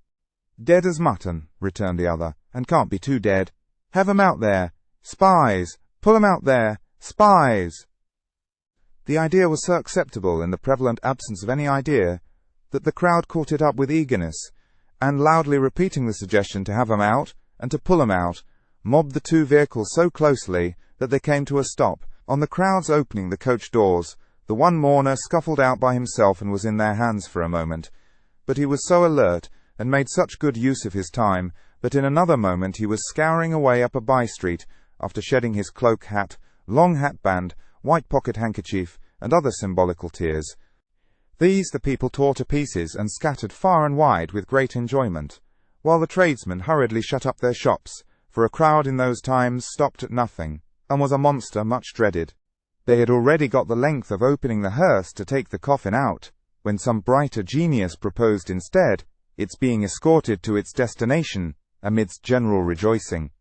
"Dead as mutton," returned the other, "and can't be too dead. Have 'em out there. Spies! Pull 'em out there. Spies!" The idea was so acceptable in the prevalent absence of any idea that the crowd caught it up with eagerness, and loudly repeating the suggestion to have 'em out and to pull 'em out, mobbed the two vehicles so closely that they came to a stop. On the crowd's opening the coach doors, the one mourner scuffled out by himself and was in their hands for a moment, but he was so alert and made such good use of his time that in another moment he was scouring away up a by-street after shedding his cloak hat, long hatband, white pocket handkerchief, and other symbolical tears. These the people tore to pieces and scattered far and wide with great enjoyment, while the tradesmen hurriedly shut up their shops, for a crowd in those times stopped at nothing, and was a monster much dreaded. They had already got the length of opening the hearse to take the coffin out, when some brighter genius proposed instead its being escorted to its destination amidst general rejoicing.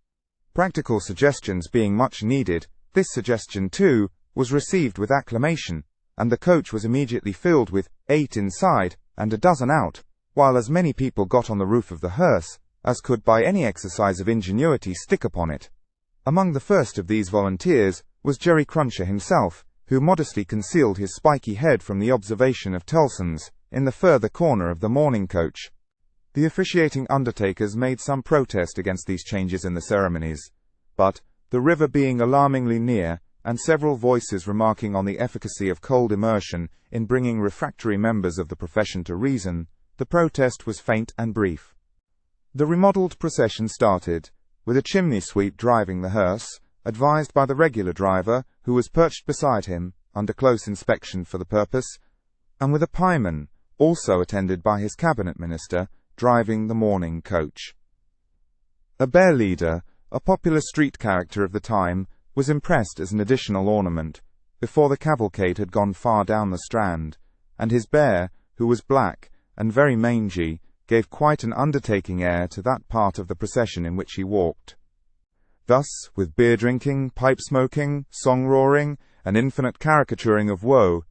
Practical suggestions being much needed, this suggestion, too, was received with acclamation, and the coach was immediately filled with 8 inside and a dozen out, while as many people got on the roof of the hearse as could by any exercise of ingenuity stick upon it. Among the first of these volunteers was Jerry Cruncher himself, who modestly concealed his spiky head from the observation of Tellson's in the further corner of the mourning coach. The officiating undertakers made some protest against these changes in the ceremonies, but, the river being alarmingly near, and several voices remarking on the efficacy of cold immersion in bringing refractory members of the profession to reason, the protest was faint and brief. The remodelled procession started, with a chimney sweep driving the hearse, advised by the regular driver, who was perched beside him, under close inspection for the purpose, and with a pieman, also attended by his cabinet minister, driving the mourning coach. A bear leader, a popular street character of the time, was impressed as an additional ornament, before the cavalcade had gone far down the Strand, and his bear, who was black and very mangy, gave quite an undertaking air to that part of the procession in which he walked. Thus, with beer-drinking, pipe-smoking, song-roaring, and infinite caricaturing of woe,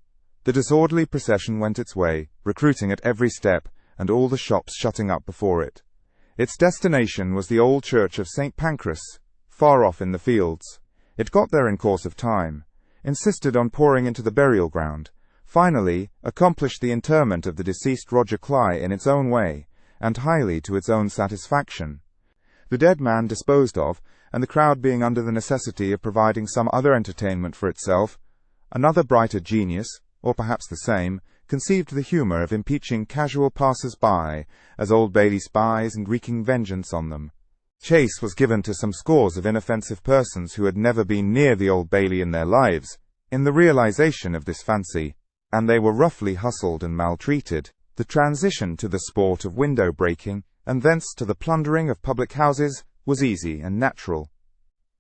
the disorderly procession went its way, recruiting at every step, and all the shops shutting up before it. Its destination was the old church of St. Pancras, far off in the fields. It got there in course of time, insisted on pouring into the burial ground, finally accomplished the interment of the deceased Roger Cly in its own way, and highly to its own satisfaction. The dead man disposed of, and the crowd being under the necessity of providing some other entertainment for itself, another brighter genius, or perhaps the same, conceived the humour of impeaching casual passers-by as Old Bailey spies and wreaking vengeance on them. Chase was given to some scores of inoffensive persons who had never been near the Old Bailey in their lives, in the realization of this fancy, and they were roughly hustled and maltreated. The transition to the sport of window-breaking, and thence to the plundering of public houses, was easy and natural.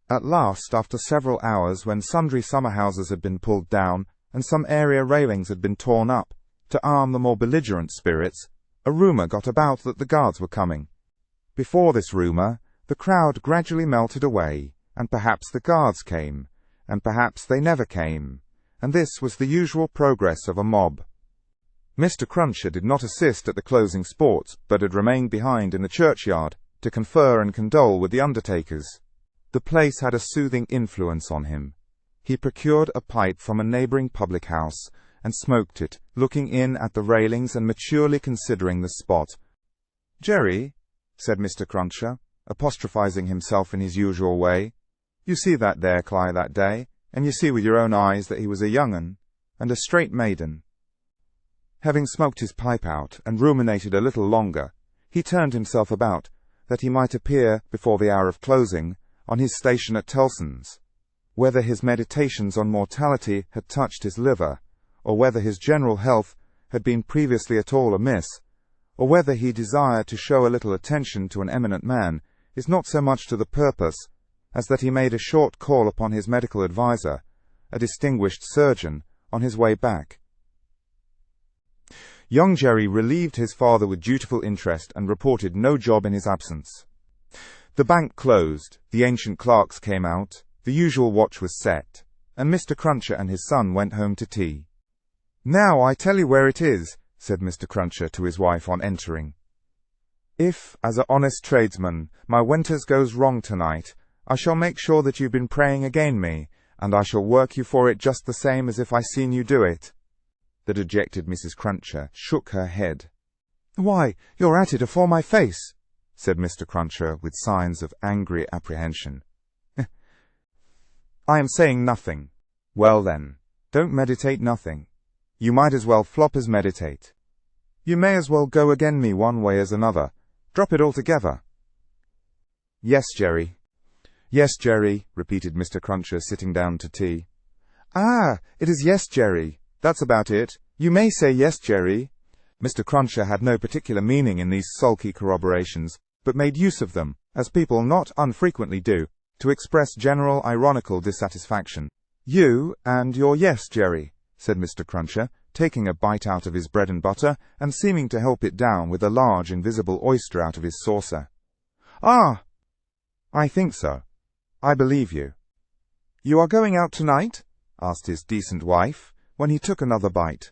At last, after several hours, when sundry summer-houses had been pulled down, and some area railings had been torn up, to arm the more belligerent spirits, a rumour got about that the guards were coming. Before this rumour, the crowd gradually melted away, and perhaps the guards came, and perhaps they never came, and this was the usual progress of a mob. Mr. Cruncher did not assist at the closing sports, but had remained behind in the churchyard, to confer and condole with the undertakers. The place had a soothing influence on him. He procured a pipe from a neighbouring public-house, and smoked it, looking in at the railings and maturely considering the spot. "Jerry," said Mr. Cruncher, apostrophizing himself in his usual way, "you see that there Cly that day, and you see with your own eyes that he was a young un, and a straight maiden." Having smoked his pipe out, and ruminated a little longer, he turned himself about, that he might appear, before the hour of closing, on his station at Tellson's. Whether his meditations on mortality had touched his liver, or whether his general health had been previously at all amiss, or whether he desired to show a little attention to an eminent man, is not so much to the purpose, as that he made a short call upon his medical adviser, a distinguished surgeon, on his way back. Young Jerry relieved his father with dutiful interest, and reported no job in his absence. The bank closed, the ancient clerks came out, the usual watch was set, and Mr. Cruncher and his son went home to tea. "Now I tell you where it is," said Mr. Cruncher to his wife on entering. "If, as a honest tradesman, my winters goes wrong tonight, I shall make sure that you've been praying again me, and I shall work you for it just the same as if I seen you do it." The dejected Mrs. Cruncher shook her head. "Why, you're at it afore my face," said Mr. Cruncher with signs of angry apprehension. "I am saying nothing." "Well then, don't meditate nothing. You might as well flop as meditate. You may as well go again me one way as another. Drop it altogether." "Yes, Jerry." "Yes, Jerry," repeated Mr. Cruncher, sitting down to tea. "Ah, it is yes, Jerry. That's about it. You may say yes, Jerry." Mr. Cruncher had no particular meaning in these sulky corroborations, but made use of them, as people not unfrequently do, to express general ironical dissatisfaction. "You and your yes, Jerry," said Mr. Cruncher, taking a bite out of his bread and butter, and seeming to help it down with a large invisible oyster out of his saucer. "Ah, I think so. I believe you." "You are going out tonight?" asked his decent wife, when he took another bite.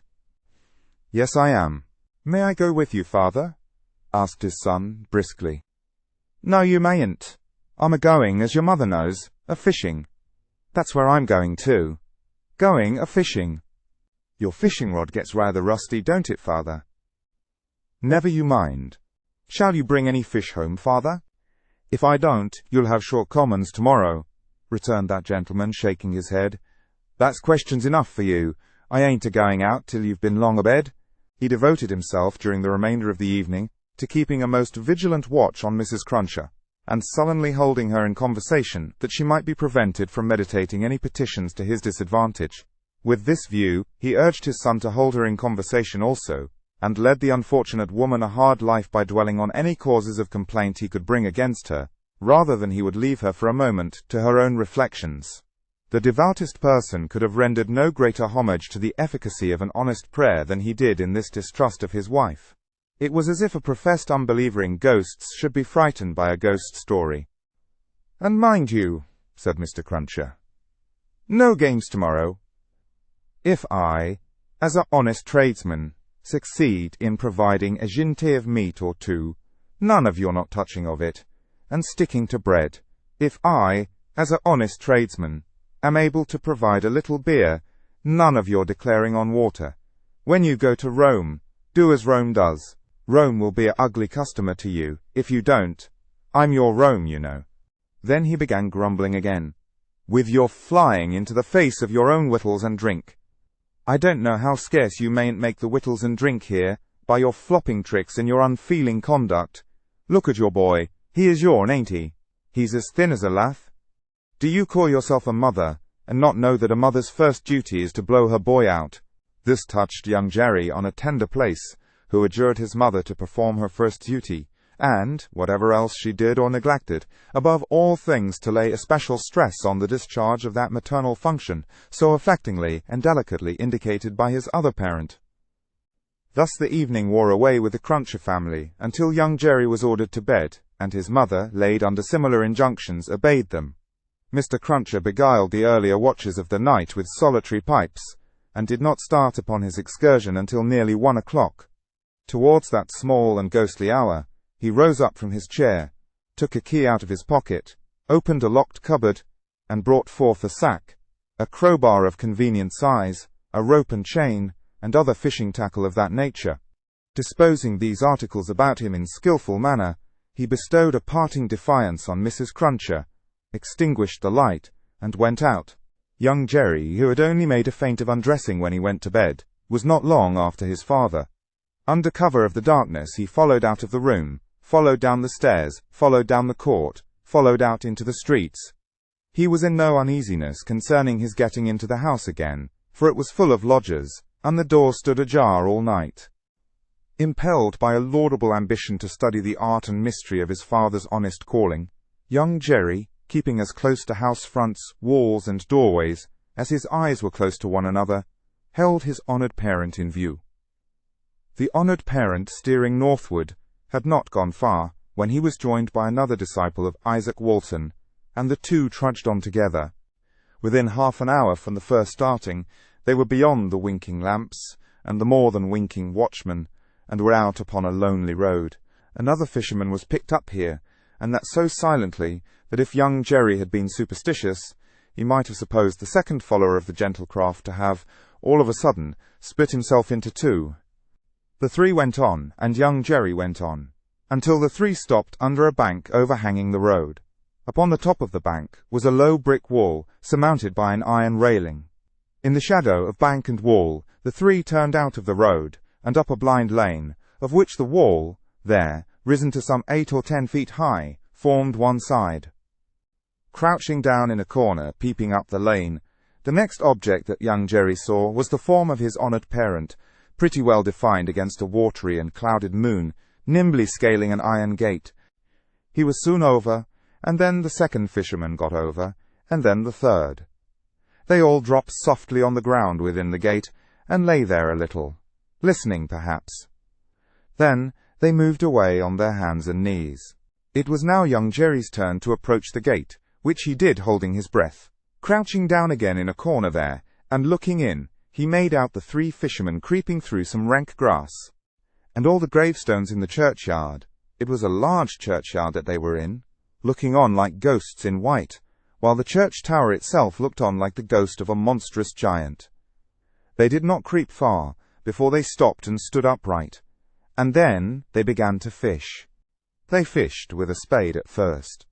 "Yes, I am." "May I go with you, father?" asked his son, briskly. "No, you mayn't. I'm a-going, as your mother knows, a-fishing." "That's where I'm going too." "Going a-fishing? Your fishing rod gets rather rusty, don't it, father?" "Never you mind. Shall you bring any fish home, father?" "If I don't, you'll have short commons tomorrow," returned that gentleman, shaking his head. "That's questions enough for you. I ain't a-going out till you've been long abed." He devoted himself during the remainder of the evening to keeping a most vigilant watch on Mrs. Cruncher, and sullenly holding her in conversation that she might be prevented from meditating any petitions to his disadvantage. With this view, he urged his son to hold her in conversation also, and led the unfortunate woman a hard life by dwelling on any causes of complaint he could bring against her, rather than he would leave her for a moment to her own reflections. The devoutest person could have rendered no greater homage to the efficacy of an honest prayer than he did in this distrust of his wife. It was as if a professed unbeliever in ghosts should be frightened by a ghost story. "And mind you," said Mr. Cruncher, "no games tomorrow. If I, as a honest tradesman, succeed in providing a jinte of meat or two, none of your not touching of it, and sticking to bread. If I, as a honest tradesman, am able to provide a little beer, none of your declaring on water. When you go to Rome, do as Rome does. Rome will be a ugly customer to you, if you don't. I'm your Rome, you know." Then he began grumbling again. "With your flying into the face of your own wittles and drink. I don't know how scarce you mayn't make the wittles and drink here, by your flopping tricks and your unfeeling conduct. Look at your boy, he is yourn, ain't he? He's as thin as a lath. Do you call yourself a mother, and not know that a mother's first duty is to blow her boy out?" This touched young Jerry on a tender place, who adjured his mother to perform her first duty, and, whatever else she did or neglected, above all things to lay especial stress on the discharge of that maternal function, so affectingly and delicately indicated by his other parent. Thus the evening wore away with the Cruncher family, until young Jerry was ordered to bed, and his mother, laid under similar injunctions, obeyed them. Mr. Cruncher beguiled the earlier watches of the night with solitary pipes, and did not start upon his excursion until nearly 1 o'clock. Towards that small and ghostly hour, he rose up from his chair, took a key out of his pocket, opened a locked cupboard, and brought forth a sack, a crowbar of convenient size, a rope and chain, and other fishing tackle of that nature. Disposing these articles about him in skilful manner, he bestowed a parting defiance on Mrs. Cruncher, extinguished the light, and went out. Young Jerry, who had only made a feint of undressing when he went to bed, was not long after his father. Under cover of the darkness he followed out of the room, followed down the stairs, followed down the court, followed out into the streets. He was in no uneasiness concerning his getting into the house again, for it was full of lodgers, and the door stood ajar all night. Impelled by a laudable ambition to study the art and mystery of his father's honest calling, young Jerry, keeping as close to house fronts, walls, and doorways, as his eyes were close to one another, held his honoured parent in view. The honoured parent, steering northward, had not gone far, when he was joined by another disciple of Isaac Walton, and the two trudged on together. Within half an hour from the first starting, they were beyond the winking lamps, and the more than winking watchman, and were out upon a lonely road. Another fisherman was picked up here, and that so silently, that if young Jerry had been superstitious, he might have supposed the second follower of the gentle craft to have, all of a sudden, split himself into two. The three went on, and young Jerry went on, until the three stopped under a bank overhanging the road. Upon the top of the bank was a low brick wall, surmounted by an iron railing. In the shadow of bank and wall, the three turned out of the road, and up a blind lane, of which the wall, there, risen to some 8 or 10 feet high, formed one side. Crouching down in a corner, peeping up the lane, the next object that young Jerry saw was the form of his honoured parent, pretty well defined against a watery and clouded moon, nimbly scaling an iron gate. He was soon over, and then the second fisherman got over, and then the third. They all dropped softly on the ground within the gate, and lay there a little, listening perhaps. Then they moved away on their hands and knees. It was now young Jerry's turn to approach the gate, which he did holding his breath. Crouching down again in a corner there, and looking in, he made out the three fishermen creeping through some rank grass, and all the gravestones in the churchyard. It was a large churchyard that they were in, looking on like ghosts in white, while the church tower itself looked on like the ghost of a monstrous giant. They did not creep far, before they stopped and stood upright, and then they began to fish. They fished with a spade at first.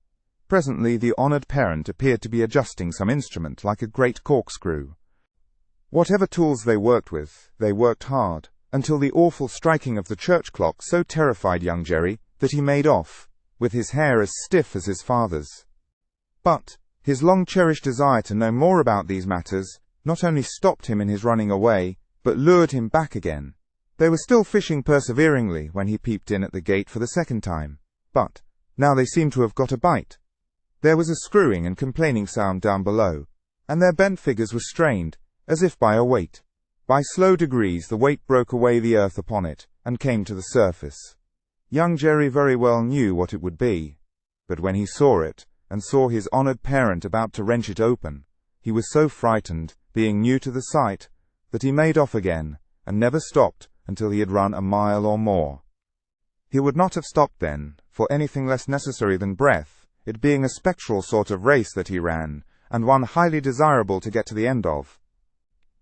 Presently the honoured parent appeared to be adjusting some instrument like a great corkscrew. Whatever tools they worked with, they worked hard, until the awful striking of the church clock so terrified young Jerry that he made off, with his hair as stiff as his father's. But his long-cherished desire to know more about these matters not only stopped him in his running away, but lured him back again. They were still fishing perseveringly when he peeped in at the gate for the second time, but now they seemed to have got a bite. There was a screwing and complaining sound down below, and their bent figures were strained, as if by a weight. By slow degrees the weight broke away the earth upon it, and came to the surface. Young Jerry very well knew what it would be, but when he saw it, and saw his honoured parent about to wrench it open, he was so frightened, being new to the sight, that he made off again, and never stopped until he had run a mile or more. He would not have stopped then, for anything less necessary than breath, it being a spectral sort of race that he ran, and one highly desirable to get to the end of.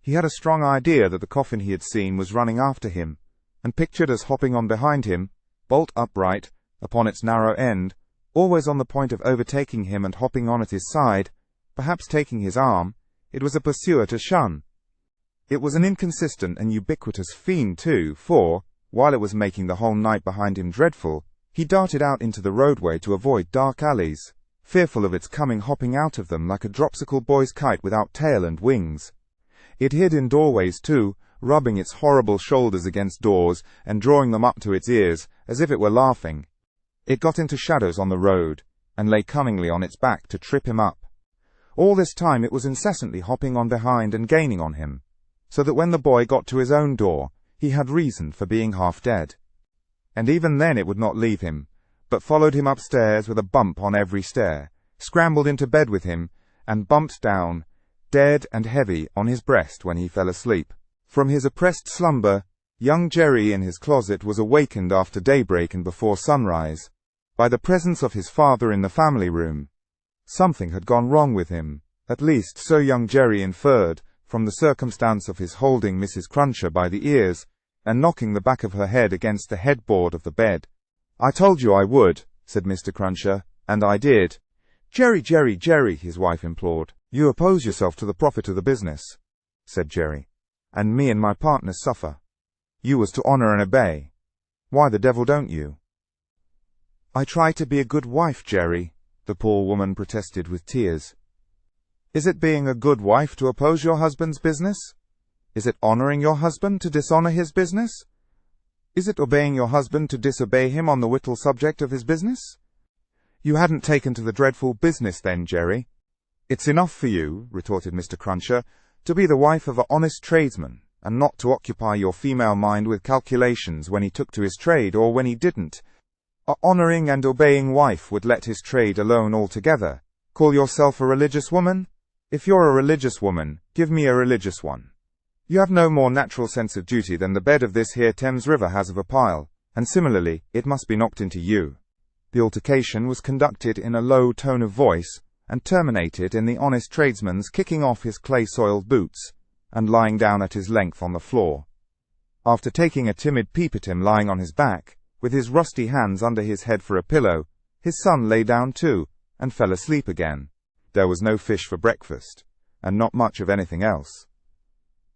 He had a strong idea that the coffin he had seen was running after him, and pictured as hopping on behind him, bolt upright, upon its narrow end, always on the point of overtaking him and hopping on at his side, perhaps taking his arm. It was a pursuer to shun. It was an inconsistent and ubiquitous fiend too, for, while it was making the whole night behind him dreadful, he darted out into the roadway to avoid dark alleys, fearful of its coming hopping out of them like a dropsical boy's kite without tail and wings. It hid in doorways too, rubbing its horrible shoulders against doors and drawing them up to its ears, as if it were laughing. It got into shadows on the road, and lay cunningly on its back to trip him up. All this time it was incessantly hopping on behind and gaining on him, so that when the boy got to his own door, he had reason for being half dead. And even then it would not leave him, but followed him upstairs with a bump on every stair, scrambled into bed with him, and bumped down, dead and heavy, on his breast when he fell asleep. From his oppressed slumber, young Jerry in his closet was awakened after daybreak and before sunrise, by the presence of his father in the family room. Something had gone wrong with him, at least so young Jerry inferred, from the circumstance of his holding Mrs. Cruncher by the ears, and knocking the back of her head against the headboard of the bed. "I told you I would," said Mr. Cruncher, "and I did." "Jerry, Jerry, Jerry," his wife implored. "You oppose yourself to the profit of the business," said Jerry, "and me and my partners suffer. You was to honour and obey. Why the devil don't you?" "I try to be a good wife, Jerry," the poor woman protested with tears. "Is it being a good wife to oppose your husband's business? Is it honouring your husband to dishonour his business? Is it obeying your husband to disobey him on the whittle subject of his business? You hadn't taken to the dreadful business then, Jerry." "It's enough for you," retorted Mr. Cruncher, "to be the wife of an honest tradesman, and not to occupy your female mind with calculations when he took to his trade or when he didn't. A honouring and obeying wife would let his trade alone altogether. Call yourself a religious woman? If you're a religious woman, give me a religious one. You have no more natural sense of duty than the bed of this here Thames River has of a pile, and similarly, it must be knocked into you." The altercation was conducted in a low tone of voice, and terminated in the honest tradesman's kicking off his clay-soiled boots, and lying down at his length on the floor. After taking a timid peep at him lying on his back, with his rusty hands under his head for a pillow, his son lay down too, and fell asleep again. There was no fish for breakfast, and not much of anything else.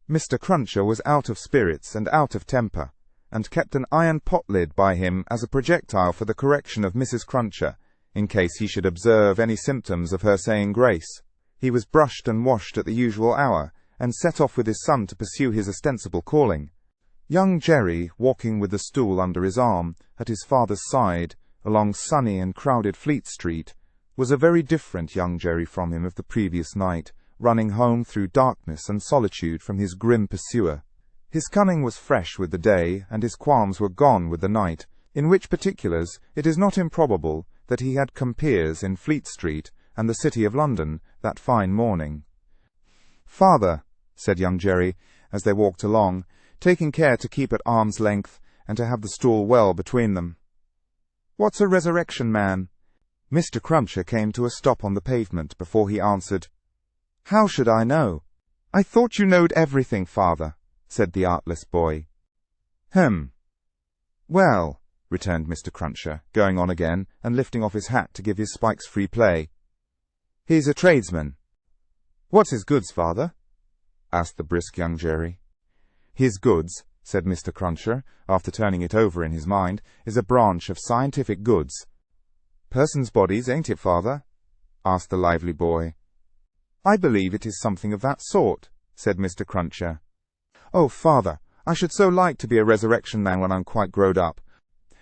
Mr. Cruncher was out of spirits and out of temper, and kept an iron pot lid by him as a projectile for the correction of Mrs. Cruncher, in case he should observe any symptoms of her saying grace. He was brushed and washed at the usual hour, and set off with his son to pursue his ostensible calling. Young Jerry, walking with the stool under his arm, at his father's side, along sunny and crowded Fleet Street, was a very different young Jerry from him of the previous night, running home through darkness and solitude from his grim pursuer. His cunning was fresh with the day, and his qualms were gone with the night, in which particulars it is not improbable that he had compeers in Fleet Street and the City of London that fine morning. "Father," said young Jerry, as they walked along, taking care to keep at arm's length, and to have the stool well between them, "what's a resurrection man?" Mr. Cruncher came to a stop on the pavement before he answered, "How should I know?" "I thought you knowed everything, father," said the artless boy. "Hem. Well," returned Mr. Cruncher, going on again, and lifting off his hat to give his spikes free play, "he's a tradesman." "What's his goods, father?" asked the brisk young Jerry. "His goods," said Mr. Cruncher, after turning it over in his mind, "is a branch of scientific goods." "Persons' bodies, ain't it, father?" asked the lively boy. "I believe it is something of that sort," said Mr. Cruncher. "Oh, father, I should so like to be a resurrection man when I'm quite growed up."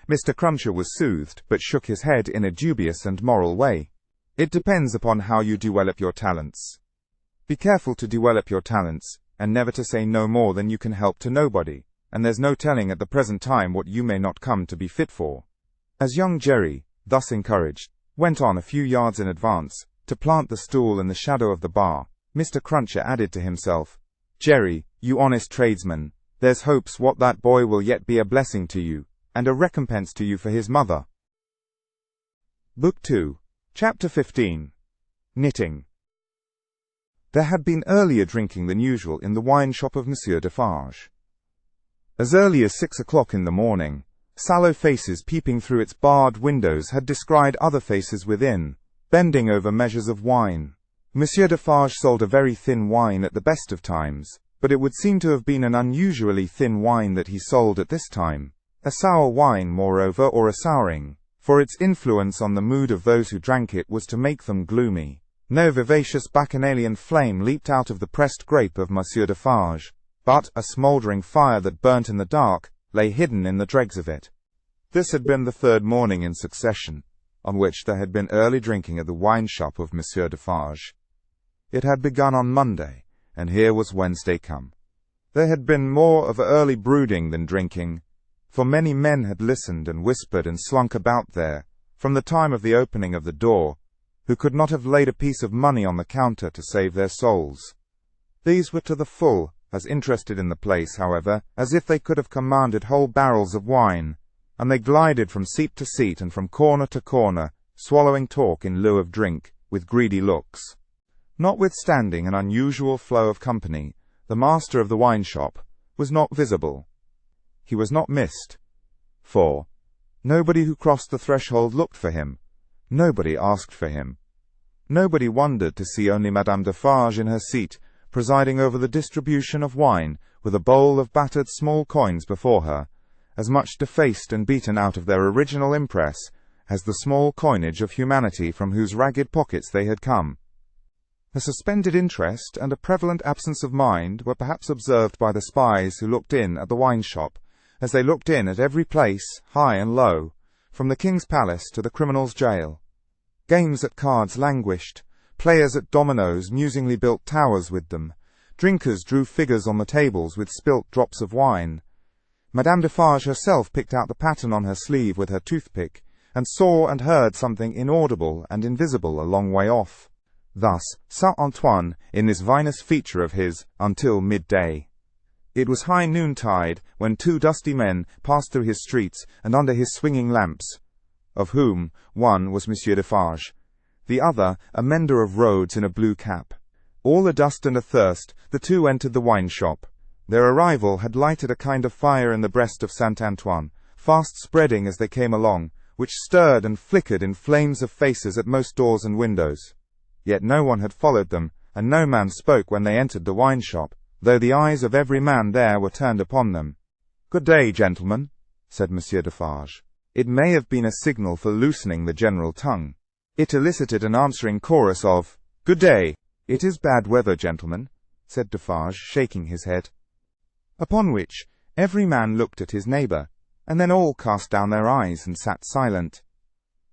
Mr. Cruncher was soothed, but shook his head in a dubious and moral way. "It depends upon how you develop your talents. Be careful to develop your talents, and never to say no more than you can help to nobody, and there's no telling at the present time what you may not come to be fit for." As young Jerry, thus encouraged, went on a few yards in advance, to plant the stool in the shadow of the bar, Mr. Cruncher added to himself, "Jerry, you honest tradesman, there's hopes what that boy will yet be a blessing to you, and a recompense to you for his mother." Book 2, Chapter 15. Knitting. There had been earlier drinking than usual in the wine shop of Monsieur Defarge. As early as 6 o'clock in the morning, sallow faces peeping through its barred windows had descried other faces within, bending over measures of wine. Monsieur Defarge sold a very thin wine at the best of times, but it would seem to have been an unusually thin wine that he sold at this time, a sour wine, moreover, or a souring, for its influence on the mood of those who drank it was to make them gloomy. No vivacious bacchanalian flame leaped out of the pressed grape of Monsieur Defarge, but a smouldering fire that burnt in the dark lay hidden in the dregs of it. This had been the third morning in succession on which there had been early drinking at the wine shop of Monsieur Defarge. It had begun on Monday, and here was Wednesday come. There had been more of early brooding than drinking, for many men had listened and whispered and slunk about there, from the time of the opening of the door, who could not have laid a piece of money on the counter to save their souls. These were to the full as interested in the place, however, as if they could have commanded whole barrels of wine, and they glided from seat to seat and from corner to corner, swallowing talk in lieu of drink, with greedy looks. Notwithstanding an unusual flow of company, the master of the wine shop was not visible. He was not missed, for nobody who crossed the threshold looked for him, nobody asked for him. Nobody wondered to see only Madame Defarge in her seat, presiding over the distribution of wine, with a bowl of battered small coins before her, as much defaced and beaten out of their original impress as the small coinage of humanity from whose ragged pockets they had come. A suspended interest and a prevalent absence of mind were perhaps observed by the spies who looked in at the wine shop, as they looked in at every place, high and low, from the King's Palace to the criminal's jail. Games at cards languished, players at dominoes musingly built towers with them, drinkers drew figures on the tables with spilt drops of wine. Madame Defarge herself picked out the pattern on her sleeve with her toothpick, and saw and heard something inaudible and invisible a long way off. Thus Saint Antoine in this vinous feature of his until midday. It was high noontide when two dusty men passed through his streets and under his swinging lamps, of whom one was Monsieur Defarge, the other a mender of roads in a blue cap. All adust and athirst, the two entered the wine shop. Their arrival had lighted a kind of fire in the breast of Saint Antoine, fast spreading as they came along, which stirred and flickered in flames of faces at most doors and windows. Yet no one had followed them, and no man spoke when they entered the wine shop, though the eyes of every man there were turned upon them. "Good day, gentlemen," said Monsieur Defarge. It may have been a signal for loosening the general tongue. It elicited an answering chorus of, "Good day." "It is bad weather, gentlemen," said Defarge, shaking his head. Upon which every man looked at his neighbour, and then all cast down their eyes and sat silent,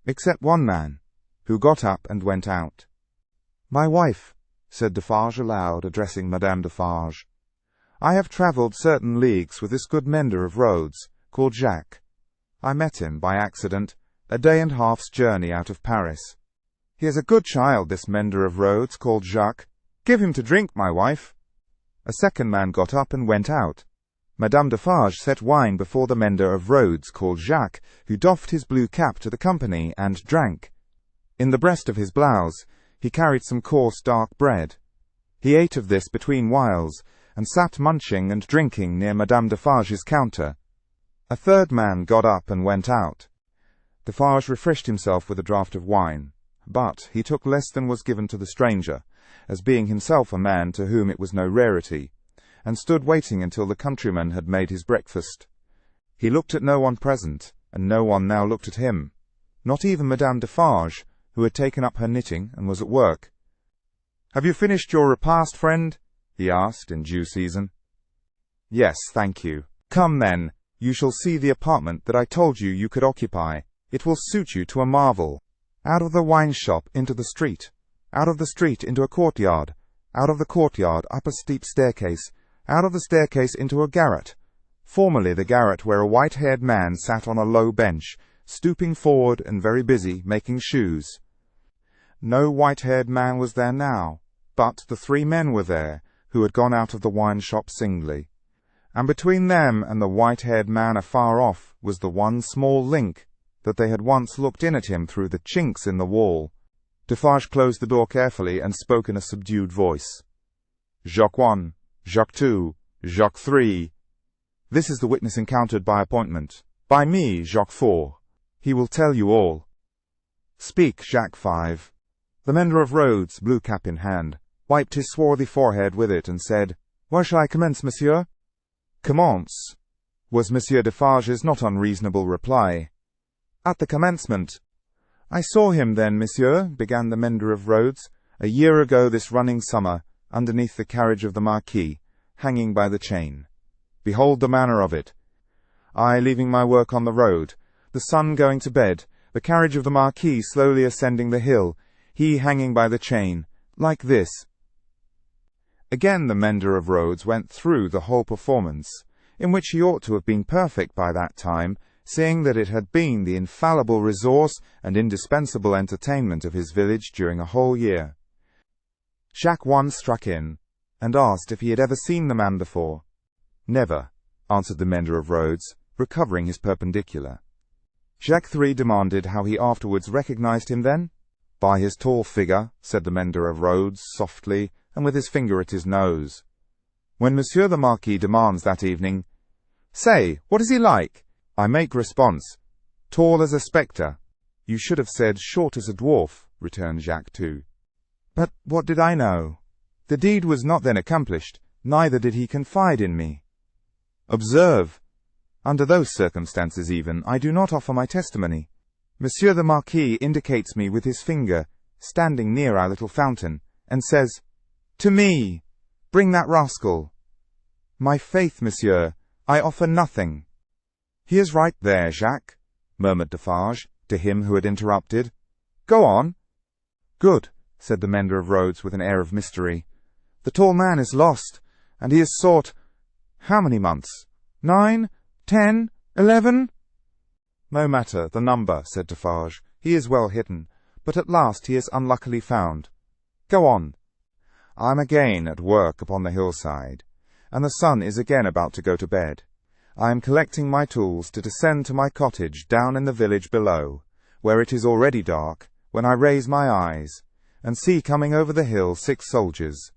except one man, who got up and went out. "My wife," said Defarge aloud, addressing Madame Defarge, "I have travelled certain leagues with this good mender of roads, called Jacques. I met him, by accident, a day and half's journey out of Paris. He is a good child, this mender of roads, called Jacques. Give him to drink, my wife." A second man got up and went out. Madame Defarge set wine before the mender of roads, called Jacques, who doffed his blue cap to the company, and drank. In the breast of his blouse he carried some coarse dark bread. He ate of this between whiles, and sat munching and drinking near Madame Defarge's counter. A third man got up and went out. Defarge refreshed himself with a draught of wine, but he took less than was given to the stranger, as being himself a man to whom it was no rarity, and stood waiting until the countryman had made his breakfast. He looked at no one present, and no one now looked at him, not even Madame Defarge, who had taken up her knitting and was at work. "Have you finished your repast, friend?" he asked in due season. Yes, thank you. Come then, you shall see the apartment that I told you you could occupy. It will suit you to a marvel. Out of the wine shop into the street, out of the street into a courtyard, out of the courtyard up a steep staircase, out of the staircase into a garret. Formerly the garret where a white-haired man sat on a low bench, stooping forward and very busy, making shoes. No white-haired man was there now, but the 3 men were there, who had gone out of the wine shop singly. And between them and the white-haired man afar off was the one small link, that they had once looked in at him through the chinks in the wall. Defarge closed the door carefully and spoke in a subdued voice. Jacques I, Jacques II, Jacques III. This is the witness encountered by appointment. By me, Jacques IV. He will tell you all. Speak, Jacques V. The mender of roads, blue cap in hand, wiped his swarthy forehead with it and said, Where shall I commence, monsieur? Commence, was Monsieur Defarge's not unreasonable reply. At the commencement. I saw him then, monsieur, began the mender of roads, a year ago this running summer, underneath the carriage of the Marquis, hanging by the chain. Behold the manner of it. I leaving my work on the road, the sun going to bed, the carriage of the Marquis slowly ascending the hill, he hanging by the chain, like this. Again the mender of roads went through the whole performance, in which he ought to have been perfect by that time, seeing that it had been the infallible resource and indispensable entertainment of his village during a whole year. Jacques I struck in, and asked if he had ever seen the man before. Never, answered the mender of roads, recovering his perpendicular. Jacques III demanded how he afterwards recognized him then. By his tall figure, said the mender of roads, softly, and with his finger at his nose. When Monsieur the Marquis demands that evening, Say, what is he like? I make response, Tall as a spectre. You should have said short as a dwarf, returned Jacques II. But what did I know? The deed was not then accomplished, neither did he confide in me. Observe, under those circumstances even, I do not offer my testimony. Monsieur the Marquis indicates me with his finger, standing near our little fountain, and says, To me! Bring that rascal! My faith, monsieur, I offer nothing. He is right there, Jacques, murmured Defarge, to him who had interrupted. Go on. Good, said the mender of roads with an air of mystery. The tall man is lost, and he is sought. How many months? 9, 10, 11? No matter, the number, said Defarge. He is well hidden, but at last he is unluckily found. Go on. I am again at work upon the hillside, and the sun is again about to go to bed. I am collecting my tools to descend to my cottage down in the village below, where it is already dark, when I raise my eyes, and see coming over the hill 6 soldiers.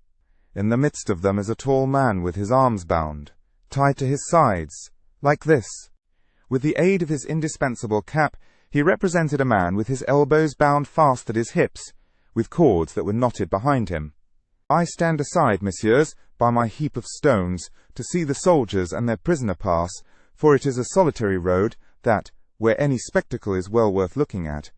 In the midst of them is a tall man with his arms bound, tied to his sides, like this. With the aid of his indispensable cap, he represented a man with his elbows bound fast at his hips, with cords that were knotted behind him. I stand aside, messieurs, by my heap of stones, to see the soldiers and their prisoner pass, for it is a solitary road, that, where any spectacle is well worth looking at.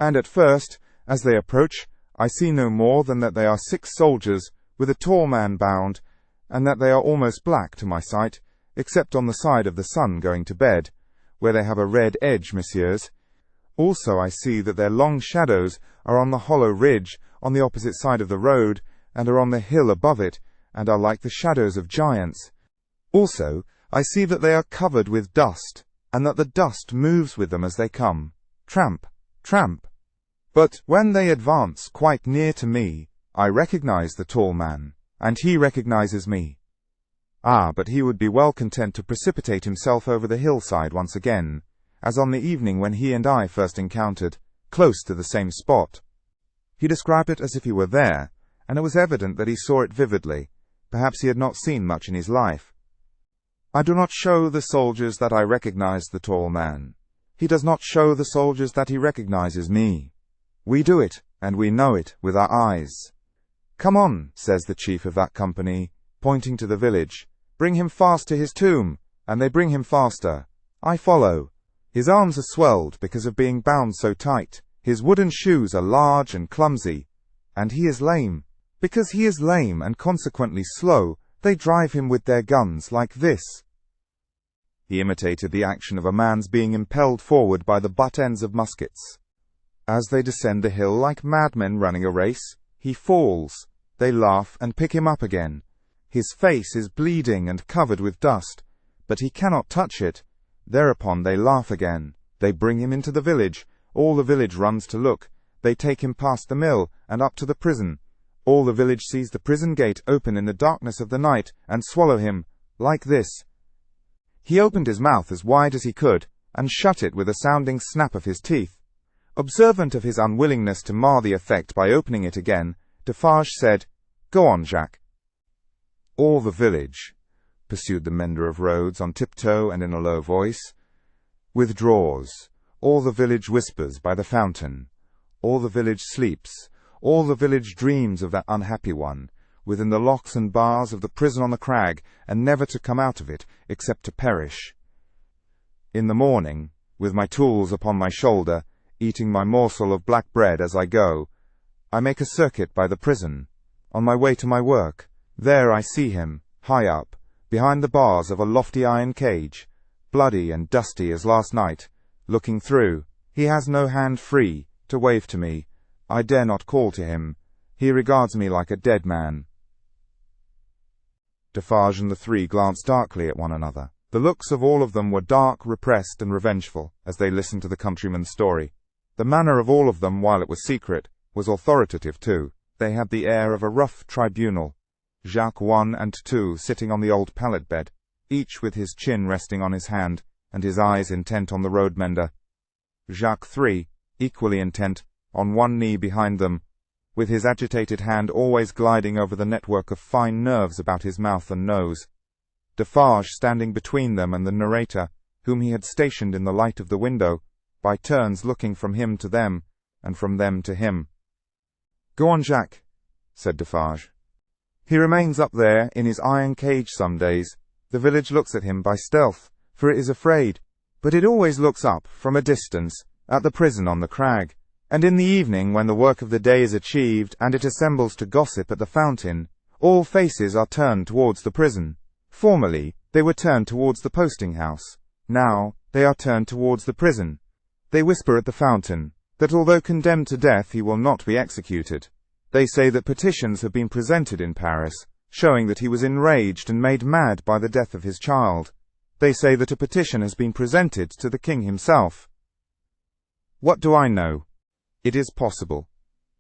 And at first, as they approach, I see no more than that they are 6 soldiers, with a tall man bound, and that they are almost black to my sight, except on the side of the sun going to bed, where they have a red edge, messieurs. Also I see that their long shadows are on the hollow ridge, on the opposite side of the road, and are on the hill above it, and are like the shadows of giants. Also, I see that they are covered with dust, and that the dust moves with them as they come, tramp, tramp. But when they advance quite near to me, I recognize the tall man, and he recognizes me. Ah, but he would be well content to precipitate himself over the hillside once again, as on the evening when he and I first encountered, close to the same spot. He described it as if he were there, and it was evident that he saw it vividly. Perhaps he had not seen much in his life. I do not show the soldiers that I recognize the tall man. He does not show the soldiers that he recognizes me. We do it, and we know it, with our eyes. Come on, says the chief of that company, pointing to the village. Bring him fast to his tomb, and they bring him faster. I follow. His arms are swelled because of being bound so tight. His wooden shoes are large and clumsy, and he is lame. Because he is lame and consequently slow, They drive him with their guns like this." He imitated the action of a man's being impelled forward by the butt ends of muskets. As they descend the hill like madmen running a race, he falls. They laugh and pick him up again. His face is bleeding and covered with dust, but he cannot touch it. Thereupon they laugh again. They bring him into the village. All the village runs to look. They take him past the mill and up to the prison. All the village sees the prison gate open in the darkness of the night and swallow him, like this. He opened his mouth as wide as he could, and shut it with a sounding snap of his teeth. Observant of his unwillingness to mar the effect by opening it again, Defarge said, "Go on, Jack." "All the village," pursued the mender of roads on tiptoe and in a low voice, "withdraws. All the village whispers by the fountain. All the village sleeps. All the village dreams of that unhappy one, within the locks and bars of the prison on the crag, and never to come out of it, except to perish. In the morning, with my tools upon my shoulder, eating my morsel of black bread as I go, I make a circuit by the prison. On my way to my work, there I see him, high up, behind the bars of a lofty iron cage, bloody and dusty as last night, looking through. He has no hand free to wave to me. I dare not call to him. He regards me like a dead man." Defarge and the three glanced darkly at one another. The looks of all of them were dark, repressed, and revengeful, as they listened to the countryman's story. The manner of all of them, while it was secret, was authoritative too. They had the air of a rough tribunal. Jacques I and II sitting on the old pallet bed, each with his chin resting on his hand, and his eyes intent on the road mender. Jacques III, equally intent, on one knee behind them, with his agitated hand always gliding over the network of fine nerves about his mouth and nose. Defarge standing between them and the narrator, whom he had stationed in the light of the window, by turns looking from him to them, and from them to him. "Go on, Jack," said Defarge. "He remains up there in his iron cage some days. The village looks at him by stealth, for it is afraid, but it always looks up, from a distance, at the prison on the crag. And in the evening, when the work of the day is achieved, and it assembles to gossip at the fountain, all faces are turned towards the prison. Formerly, they were turned towards the posting-house. Now, they are turned towards the prison. They whisper at the fountain, that although condemned to death he will not be executed. They say that petitions have been presented in Paris, showing that he was enraged and made mad by the death of his child. They say that a petition has been presented to the king himself. What do I know? It is possible.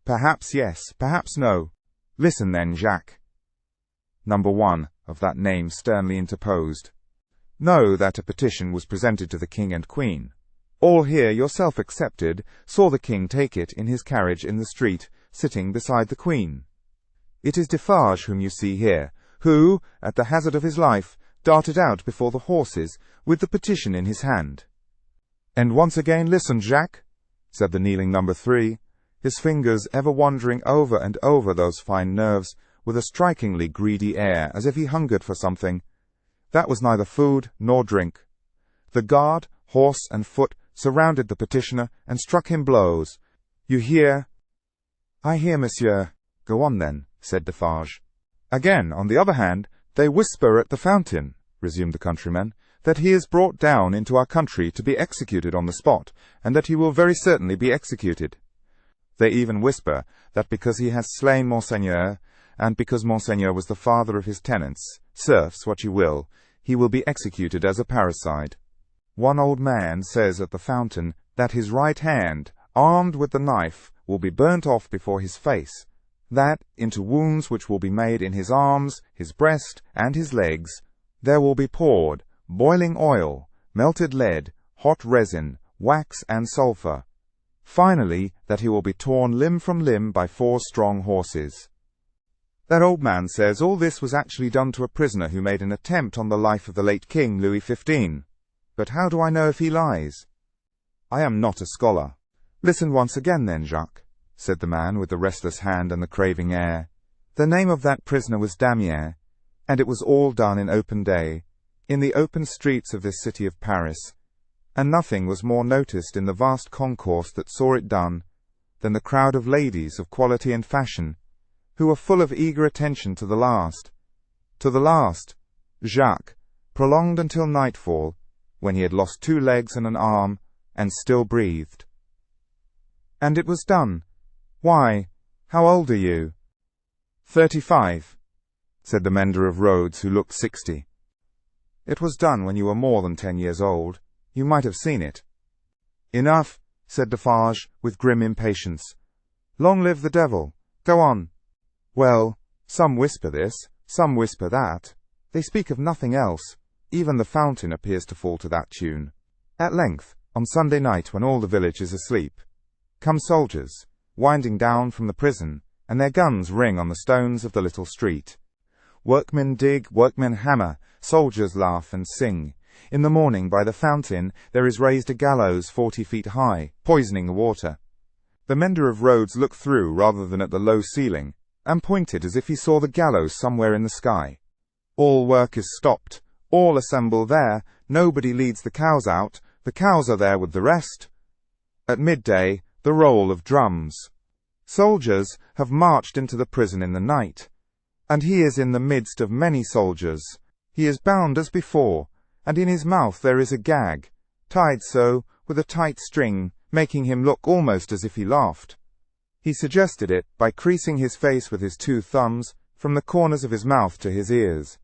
Perhaps yes, perhaps no. Listen then, Jacques." Number 1 of that name sternly interposed. "Know that a petition was presented to the king and queen. All here, yourself excepted, saw the king take it in his carriage in the street, sitting beside the queen. It is Defarge whom you see here, who, at the hazard of his life, darted out before the horses, with the petition in his hand." "And once again listen, Jacques," said the kneeling number 3, his fingers ever wandering over and over those fine nerves, with a strikingly greedy air, as if he hungered for something. "That was neither food nor drink. The guard, horse and foot, surrounded the petitioner, and struck him blows. You hear?" "I hear, monsieur." "Go on, then," said Defarge. "Again, on the other hand, they whisper at the fountain," resumed the countryman, "that he is brought down into our country to be executed on the spot, and that he will very certainly be executed. They even whisper that because he has slain Monseigneur, and because Monseigneur was the father of his tenants, serfs, what you will be executed as a parricide. One old man says at the fountain that his right hand, armed with the knife, will be burnt off before his face, that, into wounds which will be made in his arms, his breast, and his legs, there will be poured boiling oil, melted lead, hot resin, wax, and sulphur. Finally, that he will be torn limb from limb by 4 strong horses. That old man says all this was actually done to a prisoner who made an attempt on the life of the late King Louis XV. But how do I know if he lies? I am not a scholar." "Listen once again then, Jacques," said the man with the restless hand and the craving air. "The name of that prisoner was Damien, and it was all done in open day, in the open streets of this city of Paris, and nothing was more noticed in the vast concourse that saw it done than the crowd of ladies of quality and fashion, who were full of eager attention to the last. To the last, Jacques, prolonged until nightfall, when he had lost 2 legs and an arm, and still breathed. And it was done. Why, how old are you? 35, said the mender of roads, who looked 60. It was done when you were more than 10 years old. You might have seen it. Enough, said Defarge, with grim impatience. Long live the devil. Go on. Well, some whisper this, some whisper that. They speak of nothing else. Even the fountain appears to fall to that tune. At length, on Sunday night, when all the village is asleep, come soldiers, winding down from the prison, and their guns ring on the stones of the little street. Workmen dig, workmen hammer, soldiers laugh and sing. In the morning, by the fountain, there is raised a gallows 40 feet high, poisoning the water. The mender of roads looked through rather than at the low ceiling, and pointed as if he saw the gallows somewhere in the sky. All work is stopped. All assemble there. Nobody leads the cows out. The cows are there with the rest. At midday, the roll of drums. Soldiers have marched into the prison in the night, and he is in the midst of many soldiers. He is bound as before, and in his mouth there is a gag, tied so, with a tight string, making him look almost as if he laughed. He suggested it by creasing his face with his 2 thumbs, from the corners of his mouth to his ears.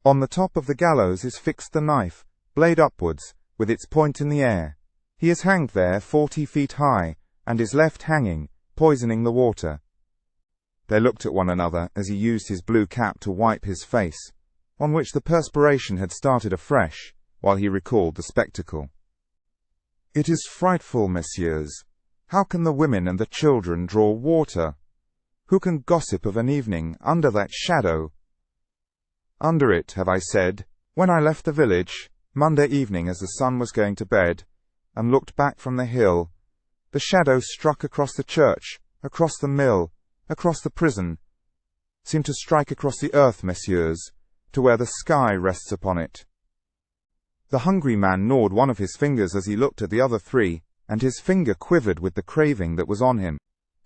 On the top of the gallows is fixed the knife, blade upwards, with its point in the air. He is hanged there 40 feet high, and is left hanging, poisoning the water. They looked at one another as he used his blue cap to wipe his face, on which the perspiration had started afresh, while he recalled the spectacle. It is frightful, messieurs. How can the women and the children draw water? Who can gossip of an evening under that shadow? Under it, have I said, when I left the village, Monday evening as the sun was going to bed, and looked back from the hill, the shadow struck across the church, across the mill, across the prison, seemed to strike across the earth, messieurs, to where the sky rests upon it. The hungry man gnawed one of his fingers as he looked at the other 3, and his finger quivered with the craving that was on him.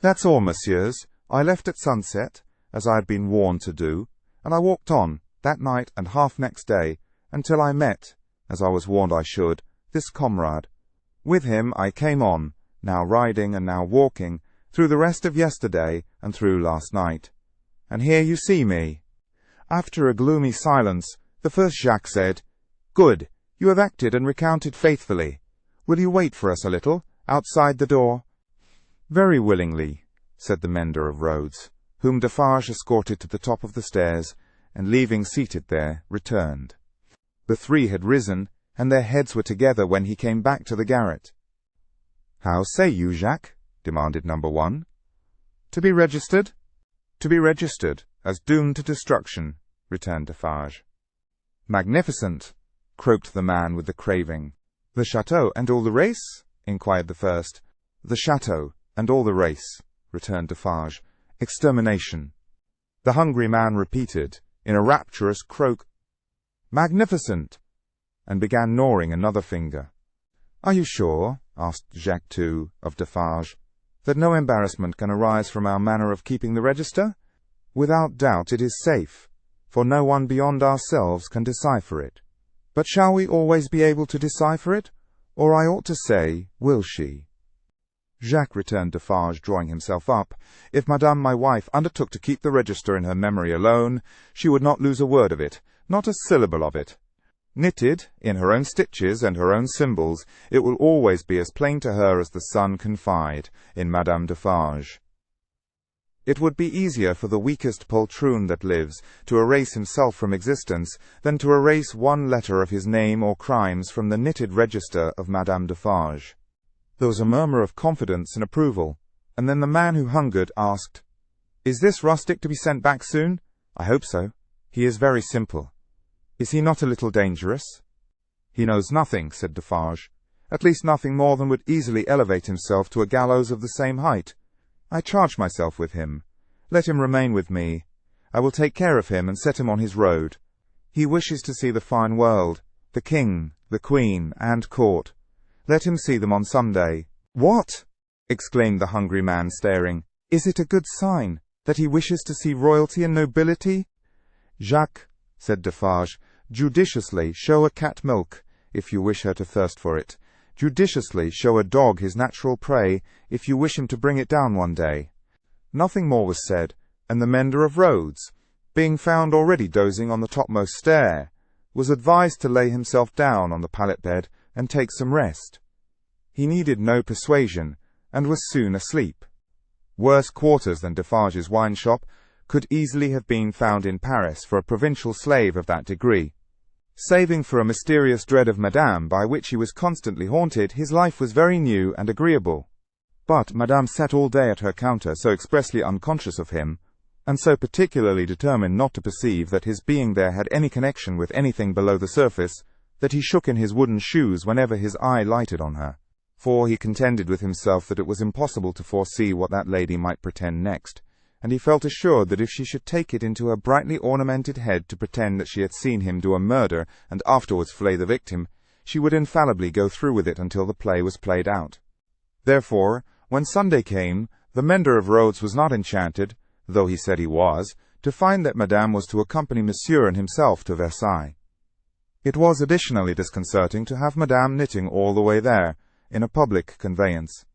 That's all, messieurs. I left at sunset, as I had been warned to do, and I walked on, that night and half next day, until I met, as I was warned I should, this comrade. With him I came on, now riding and now walking, through the rest of yesterday and through last night. And here you see me. After a gloomy silence, the first Jacques said, Good, you have acted and recounted faithfully. Will you wait for us a little, outside the door? Very willingly, said the mender of roads, whom Defarge escorted to the top of the stairs, and leaving seated there, returned. The 3 had risen, and their heads were together when he came back to the garret. How say you, Jacques? Demanded number 1. To be registered? To be registered, as doomed to destruction, returned Defarge. Magnificent, croaked the man with the craving. The chateau and all the race? Inquired the first. The chateau and all the race, returned Defarge. Extermination. The hungry man repeated, in a rapturous croak, Magnificent, and began gnawing another finger. Are you sure, asked Jacques too, of Defarge, that no embarrassment can arise from our manner of keeping the register? Without doubt it is safe, for no one beyond ourselves can decipher it. But shall we always be able to decipher it? Or I ought to say, will she? Jacques, returned Defarge, drawing himself up. If Madame my wife undertook to keep the register in her memory alone, she would not lose a word of it, not a syllable of it. Knitted, in her own stitches and her own symbols, it will always be as plain to her as the sun can confide in Madame Defarge. It would be easier for the weakest poltroon that lives to erase himself from existence than to erase one letter of his name or crimes from the knitted register of Madame Defarge. There was a murmur of confidence and approval, and then the man who hungered asked, Is this rustic to be sent back soon? I hope so. He is very simple. Is he not a little dangerous? He knows nothing, said Defarge. At least nothing more than would easily elevate himself to a gallows of the same height. I charge myself with him. Let him remain with me. I will take care of him and set him on his road. He wishes to see the fine world, the king, the queen, and court. Let him see them on Sunday. What? Exclaimed the hungry man, staring. Is it a good sign, that he wishes to see royalty and nobility? Jacques, said Defarge. "Judiciously show a cat milk, if you wish her to thirst for it. Judiciously show a dog his natural prey, if you wish him to bring it down one day." Nothing more was said, and the mender of roads, being found already dozing on the topmost stair, was advised to lay himself down on the pallet bed and take some rest. He needed no persuasion, and was soon asleep. Worse quarters than Defarge's wine shop could easily have been found in Paris for a provincial slave of that degree. Saving for a mysterious dread of Madame by which he was constantly haunted, his life was very new and agreeable. But Madame sat all day at her counter, so expressly unconscious of him, and so particularly determined not to perceive that his being there had any connection with anything below the surface, that he shook in his wooden shoes whenever his eye lighted on her. For he contended with himself that it was impossible to foresee what that lady might pretend next, and he felt assured that if she should take it into her brightly ornamented head to pretend that she had seen him do a murder and afterwards flay the victim, she would infallibly go through with it until the play was played out. Therefore, when Sunday came, the mender of roads was not enchanted, though he said he was, to find that Madame was to accompany Monsieur and himself to Versailles. It was additionally disconcerting to have Madame knitting all the way there, in a public conveyance.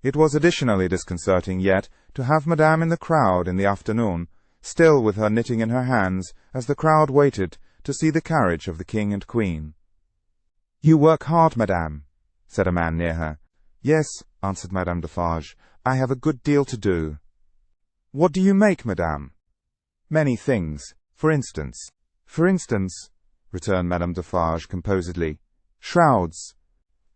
It was additionally disconcerting yet to have Madame in the crowd in the afternoon, still with her knitting in her hands, as the crowd waited to see the carriage of the King and Queen. "You work hard, Madame," said a man near her. "Yes," answered Madame Defarge, "I have a good deal to do." "What do you make, Madame?" "Many things. For instance." "For instance," returned Madame Defarge composedly, "shrouds."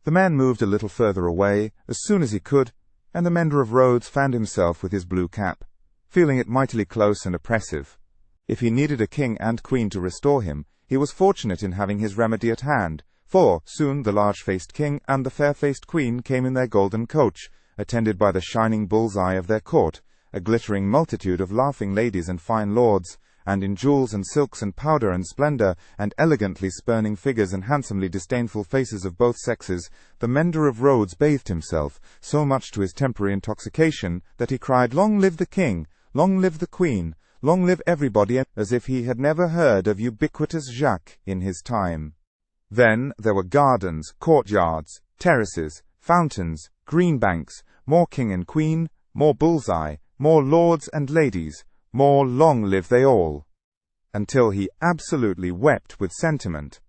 The man moved a little further away, as soon as he could, and the mender of roads found himself with his blue cap, feeling it mightily close and oppressive. If he needed a king and queen to restore him, he was fortunate in having his remedy at hand, for soon the large-faced king and the fair-faced queen came in their golden coach, attended by the shining bull's-eye of their court, a glittering multitude of laughing ladies and fine lords, and in jewels and silks and powder and splendor, and elegantly spurning figures and handsomely disdainful faces of both sexes, the mender of roads bathed himself, so much to his temporary intoxication, that he cried, "Long live the king! Long live the queen! Long live everybody!" as if he had never heard of ubiquitous Jacques in his time. Then there were gardens, courtyards, terraces, fountains, green banks, more king and queen, more bull's-eye, more lords and ladies, more long live they all, until he absolutely wept with sentiment.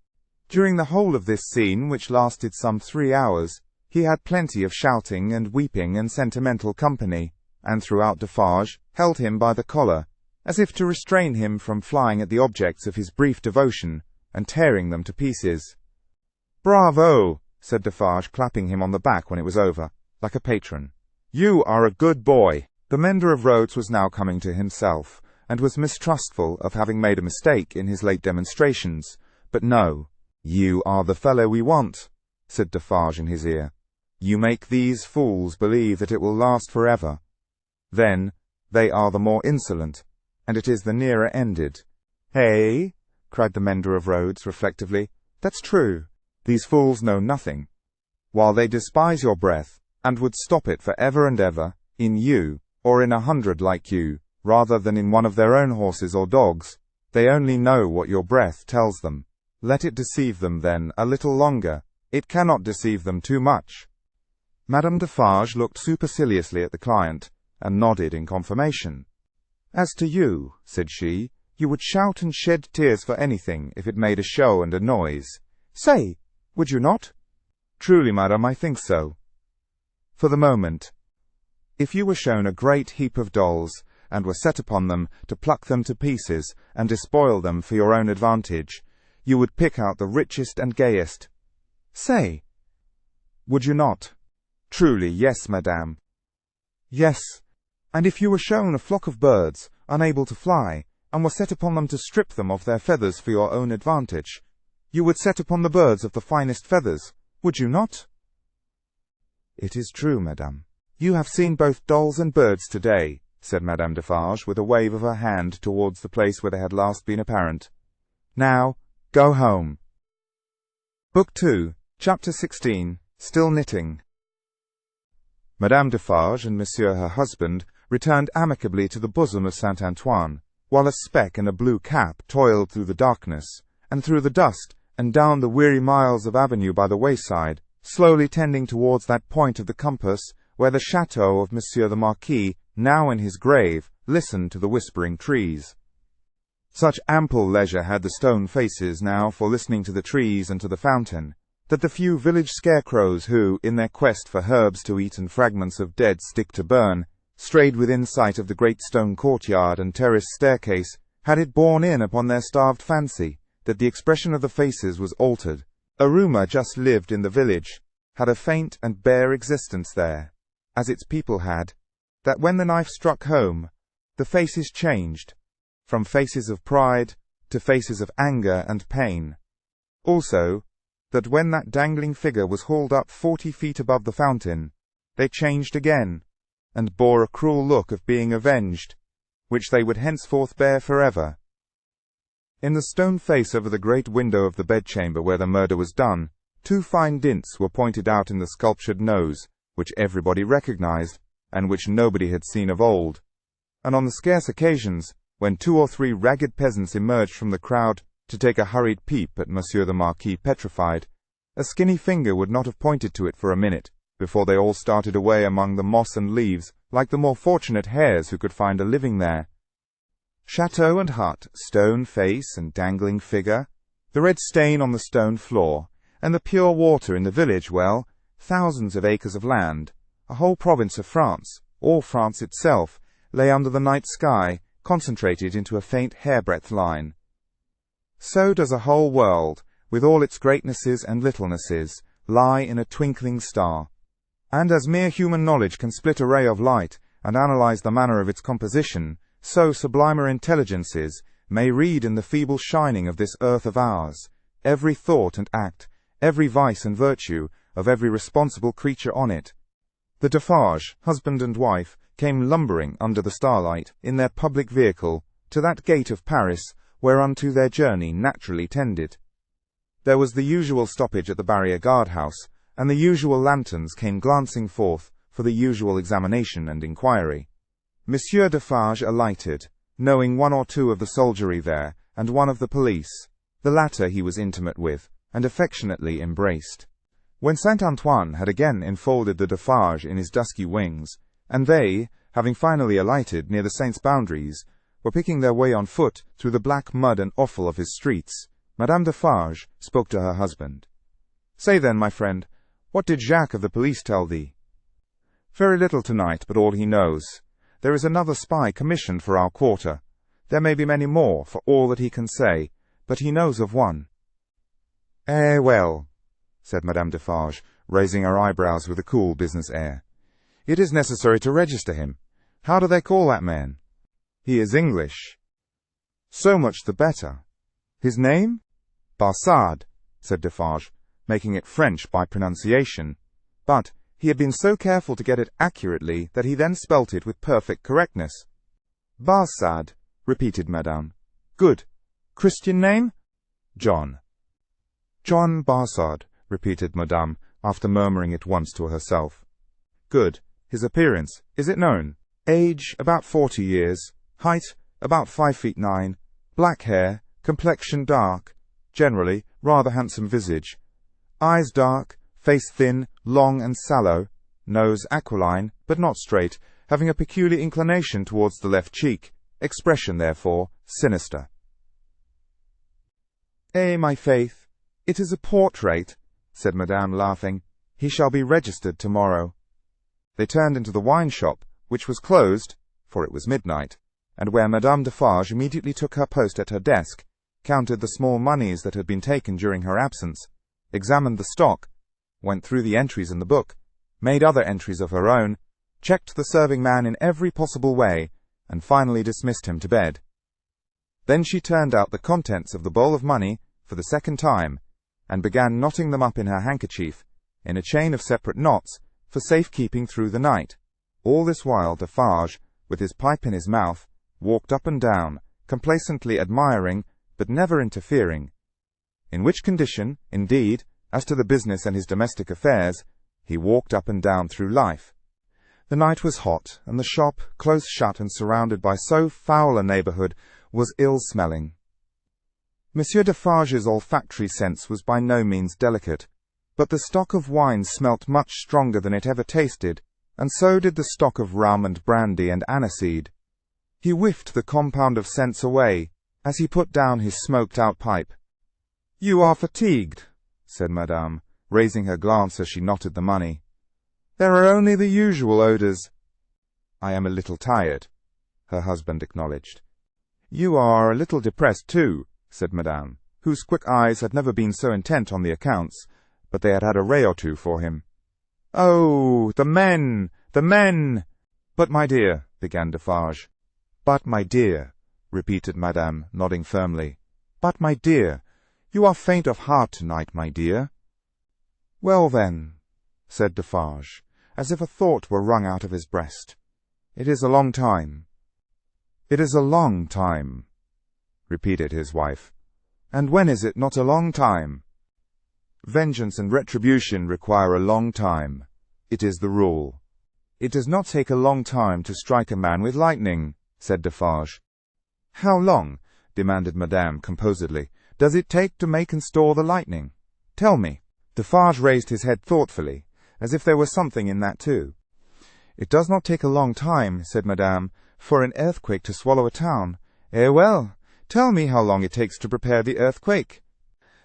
During the whole of this scene, which lasted some 3 hours, he had plenty of shouting and weeping and sentimental company, and throughout Defarge held him by the collar, as if to restrain him from flying at the objects of his brief devotion, and tearing them to pieces. "Bravo!" said Defarge, clapping him on the back when it was over, like a patron. "You are a good boy." The mender of roads was now coming to himself, and was mistrustful of having made a mistake in his late demonstrations. But no, "You are the fellow we want," said Defarge in his ear. "You make these fools believe that it will last forever. Then they are the more insolent, and it is the nearer ended." "Hey?" cried the mender of roads reflectively. "That's true. These fools know nothing. While they despise your breath, and would stop it for ever and ever, in you, or in 100 like you, rather than in one of their own horses or dogs, they only know what your breath tells them. Let it deceive them, then, a little longer. It cannot deceive them too much." Madame Defarge looked superciliously at the client, and nodded in confirmation. "As to you," said she, "you would shout and shed tears for anything, if it made a show and a noise. Say, would you not?" "Truly, madam, I think so." "For the moment. If you were shown a great heap of dolls, and were set upon them to pluck them to pieces, and despoil them for your own advantage, you would pick out the richest and gayest. Say, would you not?" "Truly, yes, madame." "Yes, and if you were shown a flock of birds, unable to fly, and were set upon them to strip them of their feathers for your own advantage, you would set upon the birds of the finest feathers, would you not?" "It is true, madame." "You have seen both dolls and birds today," said Madame Defarge, with a wave of her hand towards the place where they had last been apparent. "Now, go home." Book 2, Chapter 16, Still Knitting. Madame Defarge and Monsieur her husband returned amicably to the bosom of Saint-Antoine, while a speck in a blue cap toiled through the darkness, and through the dust, and down the weary miles of avenue by the wayside, slowly tending towards that point of the compass where the chateau of Monsieur the Marquis, now in his grave, listened to the whispering trees. Such ample leisure had the stone faces now for listening to the trees and to the fountain, that the few village scarecrows who, in their quest for herbs to eat and fragments of dead stick to burn, strayed within sight of the great stone courtyard and terrace staircase, had it borne in upon their starved fancy that the expression of the faces was altered. A rumour just lived in the village, had a faint and bare existence there, as its people had, that when the knife struck home, the faces changed, from faces of pride to faces of anger and pain. Also, that when that dangling figure was hauled up 40 feet above the fountain, they changed again, and bore a cruel look of being avenged, which they would henceforth bear forever. In the stone face over the great window of the bedchamber where the murder was done, 2 fine dints were pointed out in the sculptured nose, which everybody recognized, and which nobody had seen of old. And on the scarce occasions, when 2 or 3 ragged peasants emerged from the crowd to take a hurried peep at Monsieur the Marquis petrified, a skinny finger would not have pointed to it for a minute, before they all started away among the moss and leaves, like the more fortunate hares who could find a living there. Chateau and hut, stone face and dangling figure, the red stain on the stone floor, and the pure water in the village, well, thousands of acres of land, a whole province of France, all France itself, lay under the night sky, concentrated into a faint hairbreadth line. So does a whole world, with all its greatnesses and littlenesses, lie in a twinkling star. And as mere human knowledge can split a ray of light and analyze the manner of its composition, so sublimer intelligences may read in the feeble shining of this earth of ours every thought and act, every vice and virtue of every responsible creature on it. The Defarge, husband and wife, came lumbering under the starlight, in their public vehicle, to that gate of Paris, whereunto their journey naturally tended. There was the usual stoppage at the barrier guard-house, and the usual lanterns came glancing forth for the usual examination and inquiry. Monsieur Defarge alighted, knowing 1 or 2 of the soldiery there, and 1 of the police. The latter he was intimate with, and affectionately embraced. When Saint Antoine had again enfolded the Defarge in his dusky wings, and they, having finally alighted near the saint's boundaries, were picking their way on foot through the black mud and offal of his streets, Madame Defarge spoke to her husband. "Say then, my friend, what did Jacques of the police tell thee?" "Very little tonight, but all he knows. There is another spy commissioned for our quarter. There may be many more, for all that he can say, but he knows of one." "Eh, well," said Madame Defarge, raising her eyebrows with a cool business air. "It is necessary to register him. How do they call that man?" "He is English." "So much the better. His name?" "Barsad," said Defarge, making it French by pronunciation. But he had been so careful to get it accurately that he then spelt it with perfect correctness. "Barsad," repeated Madame. "Good. Christian name?" "John." "John Barsad," repeated Madame, after murmuring it once to herself. "Good. His appearance, is it known?" "Age, about 40 years. Height, about 5 feet 9. Black hair. Complexion dark. Generally, rather handsome visage. Eyes dark. Face thin, long and sallow. Nose aquiline, but not straight, having a peculiar inclination towards the left cheek. Expression, therefore, sinister." "Eh, my faith, it is a portrait," said Madame, laughing. "He shall be registered tomorrow." They turned into the wine-shop, which was closed, for it was midnight, and where Madame Defarge immediately took her post at her desk, counted the small moneys that had been taken during her absence, examined the stock, went through the entries in the book, made other entries of her own, checked the serving man in every possible way, and finally dismissed him to bed. Then she turned out the contents of the bowl of money for the second time, and began knotting them up in her handkerchief, in a chain of separate knots, for safe-keeping through the night. All this while Defarge, with his pipe in his mouth, walked up and down, complacently admiring, but never interfering. In which condition, indeed, as to the business and his domestic affairs, he walked up and down through life. The night was hot, and the shop, close shut and surrounded by so foul a neighbourhood, was ill-smelling. Monsieur Defarge's olfactory sense was by no means delicate, but the stock of wine smelt much stronger than it ever tasted, and so did the stock of rum and brandy and aniseed. He whiffed the compound of scents away, as he put down his smoked-out pipe. "You are fatigued," said Madame, raising her glance as she knotted the money. "There are only the usual odours." "I am a little tired," her husband acknowledged. "You are a little depressed, too," said Madame, whose quick eyes had never been so intent on the accounts, but they had had a ray or two for him. "Oh, the men! The men!" "But, my dear," began Defarge. "But, my dear," repeated Madame, nodding firmly. "But, my dear, you are faint of heart tonight, my dear." "Well, then," said Defarge, as if a thought were wrung out of his breast, "it is a long time." "It is a long time," repeated his wife. "And when is it not a long time?" "Vengeance and retribution require a long time. It is the rule." "It does not take a long time to strike a man with lightning," said Defarge. "How long," demanded Madame composedly, "does it take to make and store the lightning? Tell me." Defarge raised his head thoughtfully, as if there were something in that too. "It does not take a long time," said Madame, "for an earthquake to swallow a town. Eh well, tell me how long it takes to prepare the earthquake."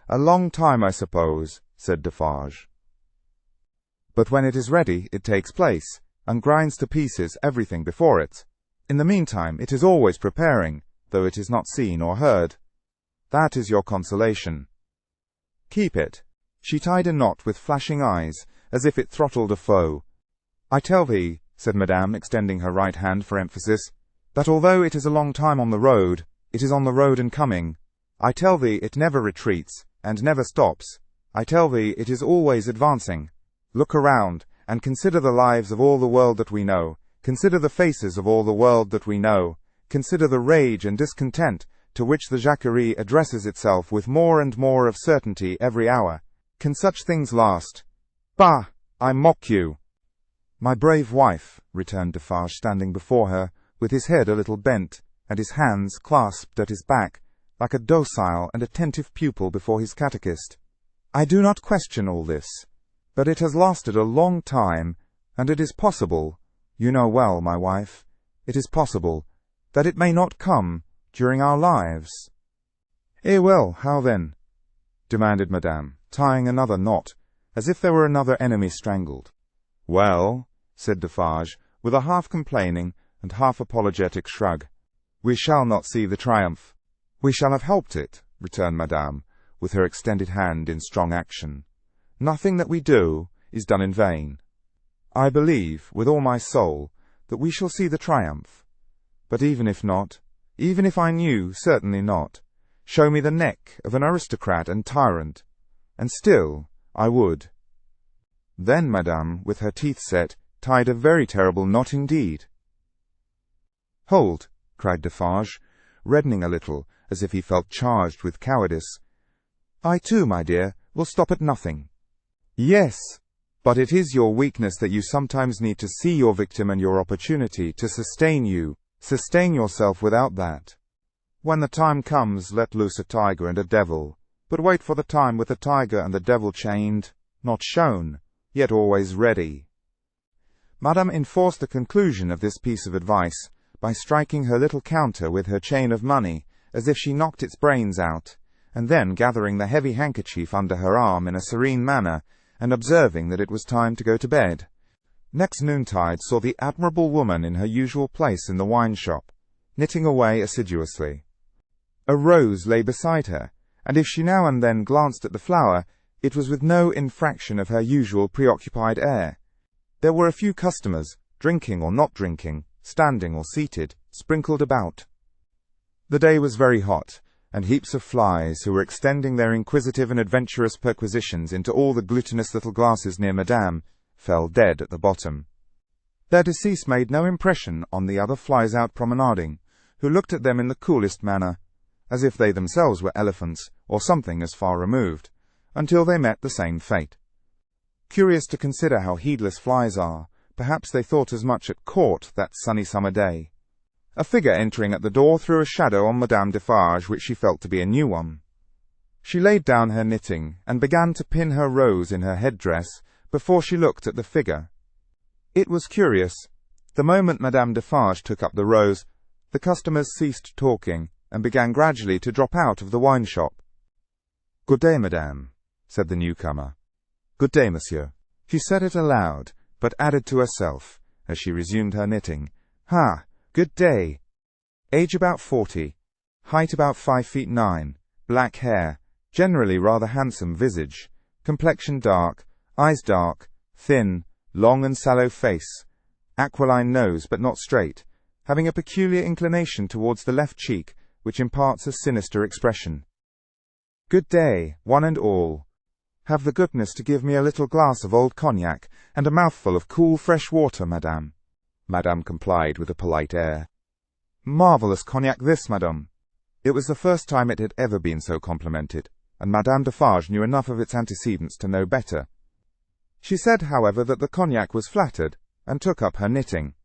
"A long time, I suppose," said Defarge. "But when it is ready, it takes place, and grinds to pieces everything before it. In the meantime, it is always preparing, though it is not seen or heard. That is your consolation. Keep it." She tied a knot with flashing eyes, as if it throttled a foe. "I tell thee," said Madame, extending her right hand for emphasis, "that although it is a long time on the road, it is on the road and coming. I tell thee it never retreats, and never stops. I tell thee it is always advancing. Look around, and consider the lives of all the world that we know. Consider the faces of all the world that we know. Consider the rage and discontent to which the Jacquerie addresses itself with more and more of certainty every hour. Can such things last? Bah! I mock you." "My brave wife," returned Defarge, standing before her, with his head a little bent, and his hands clasped at his back, like a docile and attentive pupil before his catechist. "I do not question all this, but it has lasted a long time, and it is possible, you know well, my wife, it is possible, that it may not come during our lives." "Eh well, how then?" demanded Madame, tying another knot, as if there were another enemy strangled. "Well," said Defarge, with a half-complaining and half-apologetic shrug, "we shall not see the triumph." "We shall have helped it," returned Madame, with her extended hand in strong action. "Nothing that we do is done in vain. I believe, with all my soul, that we shall see the triumph. But even if not, even if I knew certainly not, show me the neck of an aristocrat and tyrant, and still I would." Then Madame, with her teeth set, tied a very terrible knot indeed. "Hold!" cried Defarge, reddening a little, as if he felt charged with cowardice. "I too, my dear, will stop at nothing." "Yes, but it is your weakness that you sometimes need to see your victim and your opportunity to sustain you. Sustain yourself without that. When the time comes, let loose a tiger and a devil, but wait for the time with the tiger and the devil chained, not shown, yet always ready." Madame enforced the conclusion of this piece of advice by striking her little counter with her chain of money, as if she knocked its brains out, and then gathering the heavy handkerchief under her arm in a serene manner, and observing that it was time to go to bed. Next noontide saw the admirable woman in her usual place in the wine-shop, knitting away assiduously. A rose lay beside her, and if she now and then glanced at the flower, it was with no infraction of her usual preoccupied air. There were a few customers, drinking or not drinking, standing or seated, sprinkled about. The day was very hot, and heaps of flies, who were extending their inquisitive and adventurous perquisitions into all the glutinous little glasses near Madame, fell dead at the bottom. Their decease made no impression on the other flies out promenading, who looked at them in the coolest manner, as if they themselves were elephants, or something as far removed, until they met the same fate. Curious to consider how heedless flies are, perhaps they thought as much at court that sunny summer day. A figure entering at the door threw a shadow on Madame Defarge which she felt to be a new one. She laid down her knitting, and began to pin her rose in her headdress before she looked at the figure. It was curious. The moment Madame Defarge took up the rose, the customers ceased talking, and began gradually to drop out of the wine-shop. "Good day, madame," said the newcomer. "Good day, monsieur." She said it aloud, but added to herself, as she resumed her knitting, "Ha! Good day." Age about 40, height about 5'9", black hair, generally rather handsome visage, complexion dark, eyes dark, thin, long and sallow face, aquiline nose but not straight, having a peculiar inclination towards the left cheek, which imparts a sinister expression. "Good day, one and all. Have the goodness to give me a little glass of old cognac, and a mouthful of cool fresh water, madame." Madame complied with a polite air. "Marvellous cognac this, madame." It was the first time it had ever been so complimented, and Madame Defarge knew enough of its antecedents to know better. She said, however, that the cognac was flattered, and took up her knitting.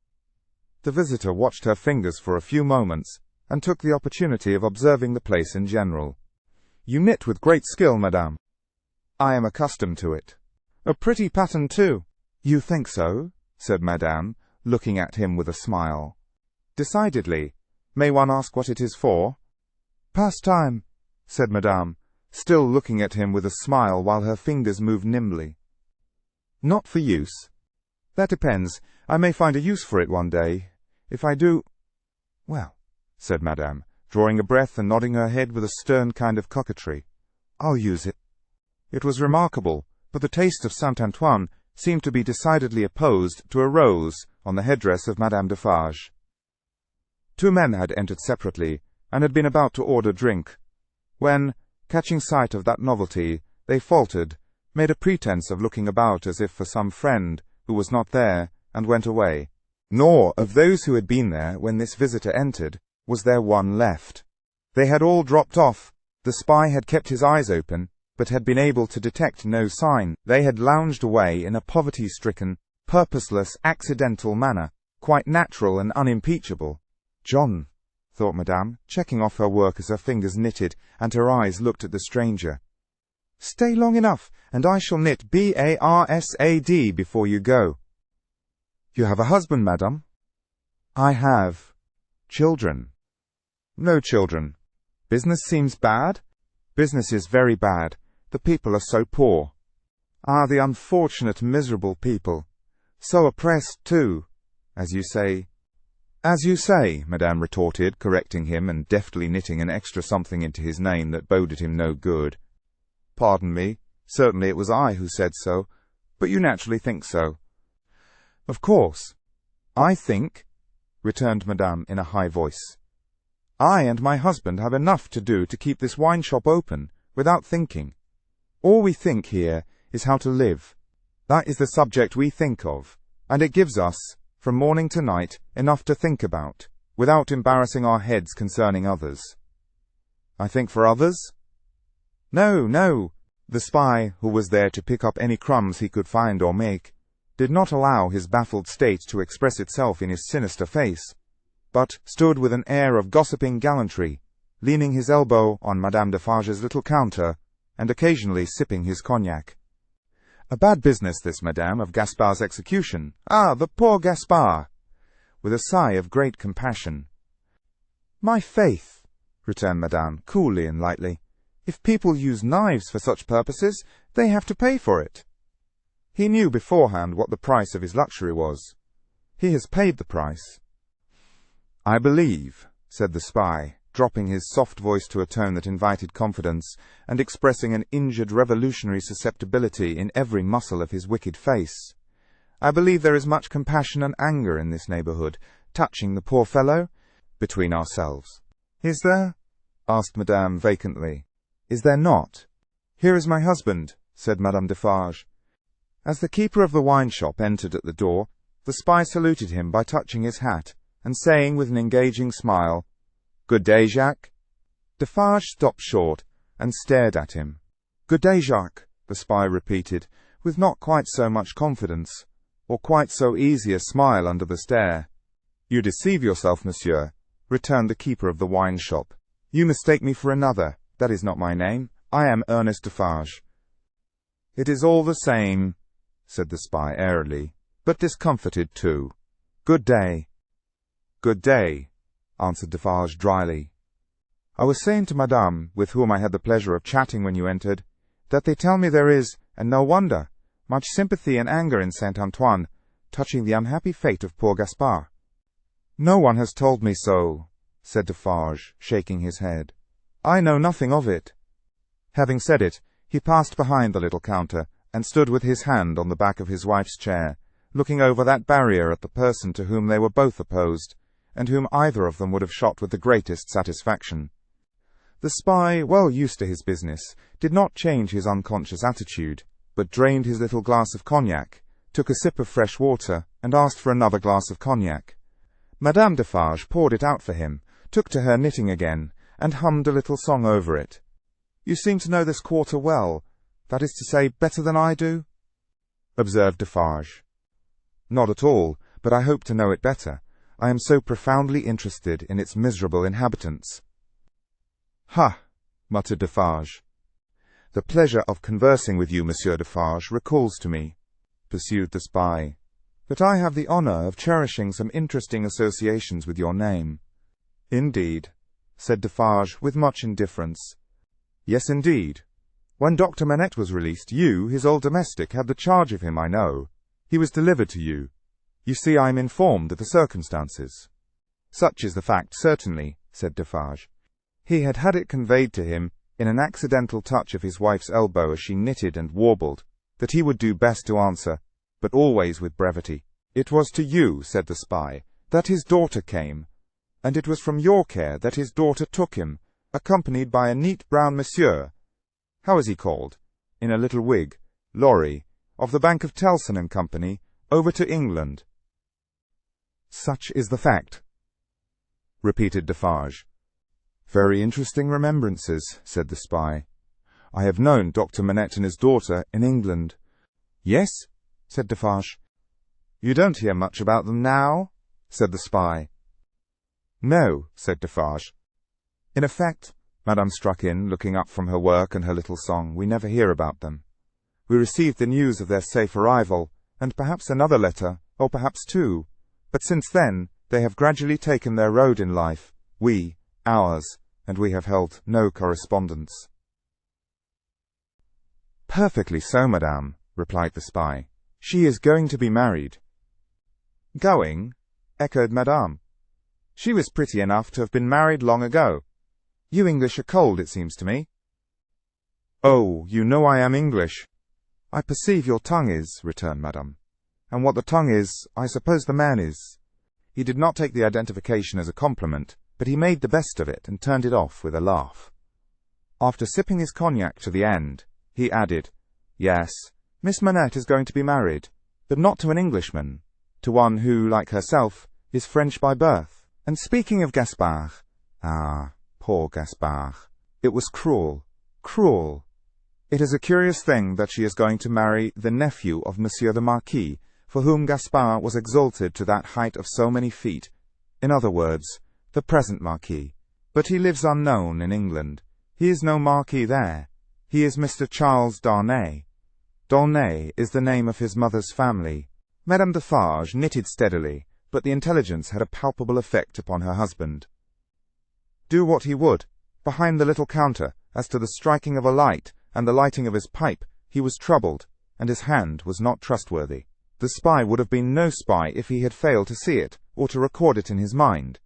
The visitor watched her fingers for a few moments, and took the opportunity of observing the place in general. "You knit with great skill, madame." "I am accustomed to it." "A pretty pattern, too." "You think so?" said madame, looking at him with a smile. "Decidedly. May one ask what it is for?" "Pastime," said madame, still looking at him with a smile while her fingers moved nimbly. "Not for use?" "That depends. I may find a use for it one day. If I do—" "Well," said madame, drawing a breath and nodding her head with a stern kind of coquetry, "I'll use it." It was remarkable, but the taste of Saint Antoine seemed to be decidedly opposed to a rose on the headdress of Madame Defarge. Two men had entered separately, and had been about to order drink, when, catching sight of that novelty, they faltered, made a pretence of looking about as if for some friend who was not there, and went away. Nor, of those who had been there when this visitor entered, was there one left. They had all dropped off. The spy had kept his eyes open, but had been able to detect no sign. They had lounged away in a poverty-stricken, purposeless, accidental manner, quite natural and unimpeachable. "John," thought Madame, checking off her work as her fingers knitted, and her eyes looked at the stranger. "Stay long enough, and I shall knit BARSAD before you go." "You have a husband, madame?" "I have." "Children?" "No children." "Business seems bad?" "Business is very bad. The people are so poor." "Ah, the unfortunate, miserable people. So oppressed, too, as you say." "As you say," Madame retorted, correcting him and deftly knitting an extra something into his name that boded him no good. "Pardon me. Certainly it was I who said so, but you naturally think so." "Of course." "I think," returned Madame in a high voice, "I and my husband have enough to do to keep this wine-shop open, without thinking. All we think here is how to live. That is the subject we think of, and it gives us, from morning to night, enough to think about, without embarrassing our heads concerning others." "I think for others?" "No, no." The spy, who was there to pick up any crumbs he could find or make, did not allow his baffled state to express itself in his sinister face, but stood with an air of gossiping gallantry, leaning his elbow on Madame Defarge's little counter, and occasionally sipping his cognac. "A bad business this, madame, of Gaspard's execution. Ah, the poor Gaspard!" with a sigh of great compassion. "My faith," returned madame, coolly and lightly, "if people use knives for such purposes, they have to pay for it." He knew beforehand what the price of his luxury was. He has paid the price. "I believe," said the spy, dropping his soft voice to a tone that invited confidence, and expressing an injured revolutionary susceptibility in every muscle of his wicked face, "I believe there is much compassion and anger in this neighbourhood, touching the poor fellow, between ourselves." "Is there?" asked Madame vacantly. "Is there not?" "Here is my husband," said Madame Defarge. As the keeper of the wine-shop entered at the door, the spy saluted him by touching his hat, and saying with an engaging smile, "Good day, Jacques." Defarge stopped short, and stared at him. "Good day, Jacques," the spy repeated, with not quite so much confidence, or quite so easy a smile under the stare. "You deceive yourself, monsieur. returned the keeper of the wine shop. "You mistake me for another. That is not my name. I am Ernest Defarge." "It is all the same," said the spy airily, but discomfited too. "Good day." "Good day," answered Defarge dryly. "I was saying to Madame, with whom I had the pleasure of chatting when you entered, that they tell me there is, and no wonder, much sympathy and anger in Saint Antoine, touching the unhappy fate of poor Gaspard." "No one has told me so," said Defarge, shaking his head. "I know nothing of it." Having said it, he passed behind the little counter, and stood with his hand on the back of his wife's chair, looking over that barrier at the person to whom they were both opposed, and whom either of them would have shot with the greatest satisfaction. The spy, well used to his business, did not change his unconscious attitude, but drained his little glass of cognac, took a sip of fresh water, and asked for another glass of cognac. Madame Defarge poured it out for him, took to her knitting again, and hummed a little song over it. "You seem to know this quarter well, that is to say, better than I do?" observed Defarge. "Not at all, but I hope to know it better. I am so profoundly interested in its miserable inhabitants." "Ha!" muttered Defarge. "The pleasure of conversing with you, Monsieur Defarge, recalls to me," pursued the spy, "that I have the honour of cherishing some interesting associations with your name." "Indeed," said Defarge, with much indifference. "Yes, indeed. When Dr. Manette was released, you, his old domestic, had the charge of him, I know. He was delivered to you. You see, I am informed of the circumstances." "Such is the fact, certainly," said Defarge. He had had it conveyed to him, in an accidental touch of his wife's elbow as she knitted and warbled, that he would do best to answer, but always with brevity. "It was to you," said the spy, "that his daughter came, and it was from your care that his daughter took him, accompanied by a neat brown monsieur, how is he called, in a little wig, Lorry, of the Bank of Tellson and Company, over to England." "Such is the fact," repeated Defarge. "Very interesting remembrances," said the spy. "I have known Dr. Manette and his daughter in England." "Yes?" said Defarge. "You don't hear much about them now?" said the spy. "No," said Defarge. "In effect," Madame struck in, looking up from her work and her little song, "we never hear about them. We received the news of their safe arrival, and perhaps another letter, or perhaps two, but since then they have gradually taken their road in life, ours, and we have held no correspondence." "Perfectly so, madame," replied the spy. "She is going to be married." "Going?" echoed madame. "She was pretty enough to have been married long ago. You English are cold, it seems to me." "Oh, you know I am English." "I perceive your tongue is," returned madame. "And what the tongue is, I suppose the man is." He did not take the identification as a compliment, but he made the best of it and turned it off with a laugh. After sipping his cognac to the end, he added, "Yes, Miss Manette is going to be married, but not to an Englishman, to one who, like herself, is French by birth. And speaking of Gaspard, poor Gaspard, it was cruel, cruel. It is a curious thing that she is going to marry the nephew of Monsieur the Marquis, for whom Gaspard was exalted to that height of so many feet, in other words, the present Marquis. But he lives unknown in England. He is no Marquis there. He is Mr. Charles Darnay. Darnay is the name of his mother's family." Madame Defarge knitted steadily, but the intelligence had a palpable effect upon her husband. Do what he would, behind the little counter, as to the striking of a light and the lighting of his pipe, he was troubled, and his hand was not trustworthy. The spy would have been no spy if he had failed to see it, or to record it in his mind.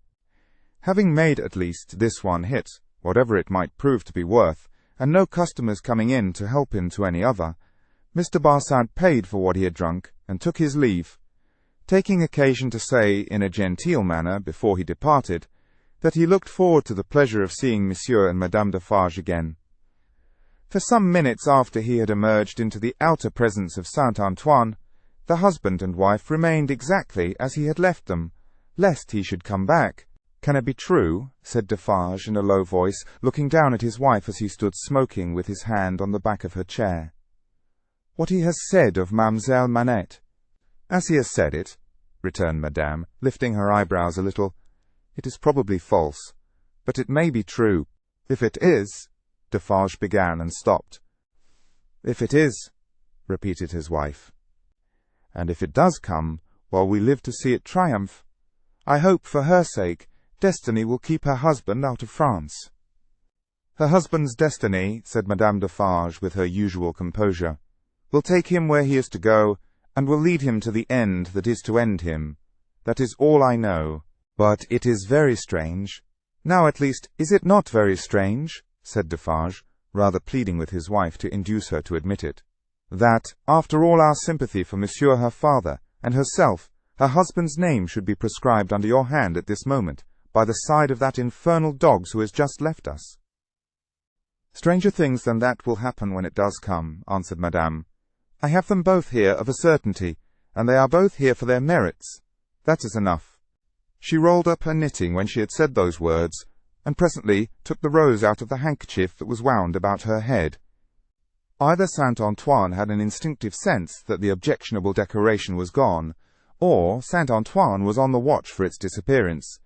Having made at least this one hit, whatever it might prove to be worth, and no customers coming in to help him to any other, Mr. Barsad paid for what he had drunk, and took his leave, taking occasion to say, in a genteel manner, before he departed, that he looked forward to the pleasure of seeing Monsieur and Madame Defarge again. For some minutes after he had emerged into the outer presence of Saint Antoine, the husband and wife remained exactly as he had left them, lest he should come back. "Can it be true?" said Defarge in a low voice, looking down at his wife as he stood smoking with his hand on the back of her chair. "What he has said of Mademoiselle Manette?" "As he has said it," returned Madame, lifting her eyebrows a little. It is probably false, but it may be true. If it is, Defarge began and stopped. If it is, repeated his wife. And if it does come, while we live to see it triumph, I hope, for her sake, Destiny will keep her husband out of France. Her husband's destiny, said Madame Defarge with her usual composure, will take him where he is to go, and will lead him to the end that is to end him. That is all I know. But it is very strange. Now at least, is it not very strange, said Defarge, rather pleading with his wife to induce her to admit it, that, after all our sympathy for Monsieur her father, and herself, her husband's name should be prescribed under your hand at this moment, by the side of that infernal dog's who has just left us? Stranger things than that will happen when it does come, answered Madame. I have them both here of a certainty, and they are both here for their merits. That is enough. She rolled up her knitting when she had said those words, and presently took the rose out of the handkerchief that was wound about her head. Either Saint Antoine had an instinctive sense that the objectionable decoration was gone, or Saint Antoine was on the watch for its disappearance.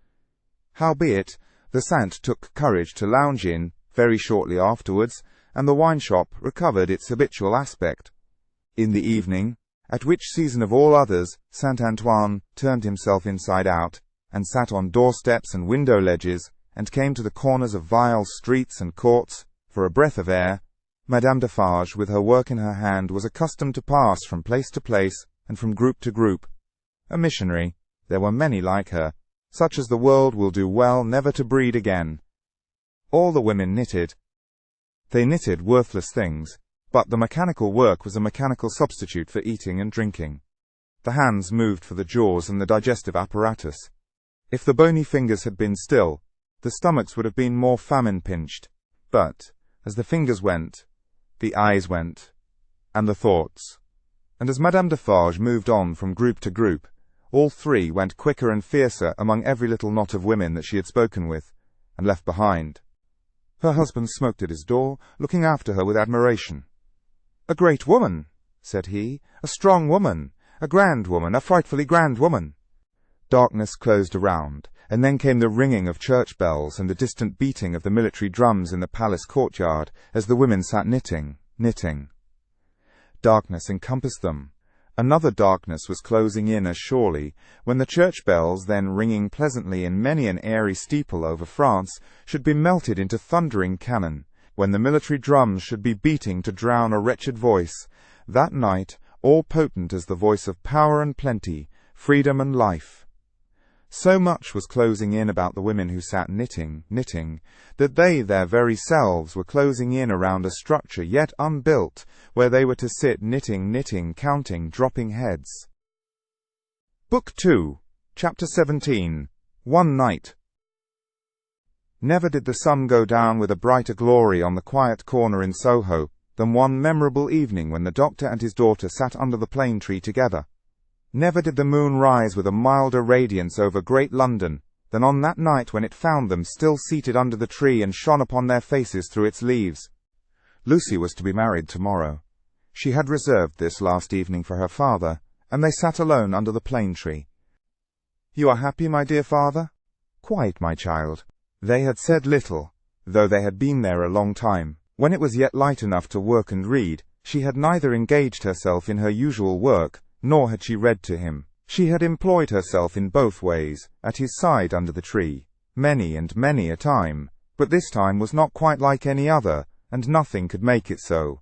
Howbeit, the Saint took courage to lounge in, very shortly afterwards, and the wine-shop recovered its habitual aspect. In the evening, at which season of all others, Saint Antoine turned himself inside out, and sat on doorsteps and window-ledges, and came to the corners of vile streets and courts, for a breath of air, Madame Defarge, with her work in her hand, was accustomed to pass from place to place, and from group to group. A missionary. There were many like her, such as the world will do well never to breed again. All the women knitted. They knitted worthless things, but the mechanical work was a mechanical substitute for eating and drinking. The hands moved for the jaws and the digestive apparatus. If the bony fingers had been still, the stomachs would have been more famine-pinched. But, as the fingers went, the eyes went, and the thoughts. And as Madame Defarge moved on from group to group, all three went quicker and fiercer among every little knot of women that she had spoken with, and left behind. Her husband smoked at his door, looking after her with admiration. "A great woman," said he, "a strong woman, a grand woman, a frightfully grand woman." Darkness closed around, and then came the ringing of church bells and the distant beating of the military drums in the palace courtyard as the women sat knitting. Darkness encompassed them. Another darkness was closing in as surely, when the church bells, then ringing pleasantly in many an airy steeple over France, should be melted into thundering cannon, when the military drums should be beating to drown a wretched voice, that night all potent as the voice of power and plenty, freedom and life. So much was closing in about the women who sat knitting, that they their very selves were closing in around a structure yet unbuilt, where they were to sit knitting, counting, dropping heads. Book 2, Chapter 17, One Night. Never did the sun go down with a brighter glory on the quiet corner in Soho than one memorable evening when the doctor and his daughter sat under the plane tree together. Never did the moon rise with a milder radiance over great London than on that night when it found them still seated under the tree and shone upon their faces through its leaves. Lucy was to be married tomorrow. She had reserved this last evening for her father, and they sat alone under the plane tree. "You are happy, my dear father?" "Quite, my child." They had said little, though they had been there a long time. When it was yet light enough to work and read, she had neither engaged herself in her usual work, nor had she read to him. She had employed herself in both ways, at his side under the tree, many and many a time, but this time was not quite like any other, and nothing could make it so.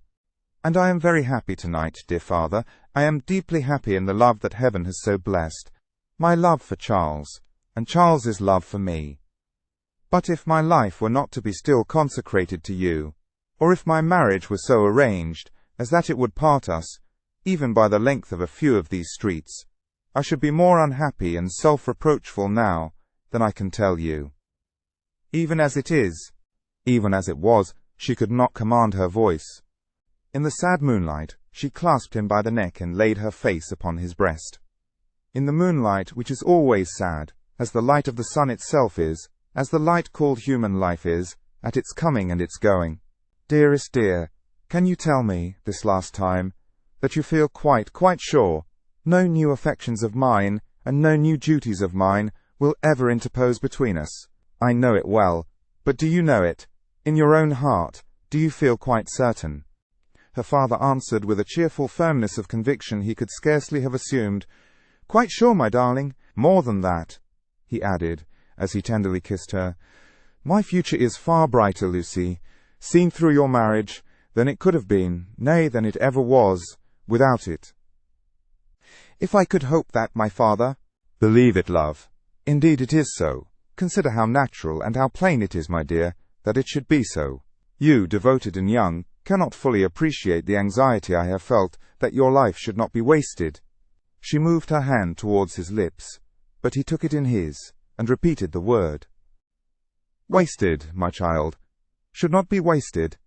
"And I am very happy tonight, dear father. I am deeply happy in the love that heaven has so blessed. My love for Charles, and Charles's love for me. But if my life were not to be still consecrated to you, or if my marriage were so arranged as that it would part us, even by the length of a few of these streets, I should be more unhappy and self-reproachful now than I can tell you. Even as it is, even as it was, she could not command her voice. In the sad moonlight, she clasped him by the neck and laid her face upon his breast. In the moonlight, which is always sad, as the light of the sun itself is, as the light called human life is, at its coming and its going. Dearest dear, can you tell me, this last time, that you feel quite sure, no new affections of mine, and no new duties of mine, will ever interpose between us. I know it well, but do you know it? In your own heart, do you feel quite certain?" Her father answered with a cheerful firmness of conviction he could scarcely have assumed. "Quite sure, my darling. More than that," he added, as he tenderly kissed her. "My future is far brighter, Lucy, seen through your marriage, than it could have been, nay, than it ever was, without it." "If I could hope that, my father." "Believe it, love. Indeed it is so. Consider how natural and how plain it is, my dear, that it should be so. You, devoted and young, cannot fully appreciate the anxiety I have felt that your life should not be wasted." She moved her hand towards his lips, but he took it in his, and repeated the word. "Wasted, my child, should not be wasted,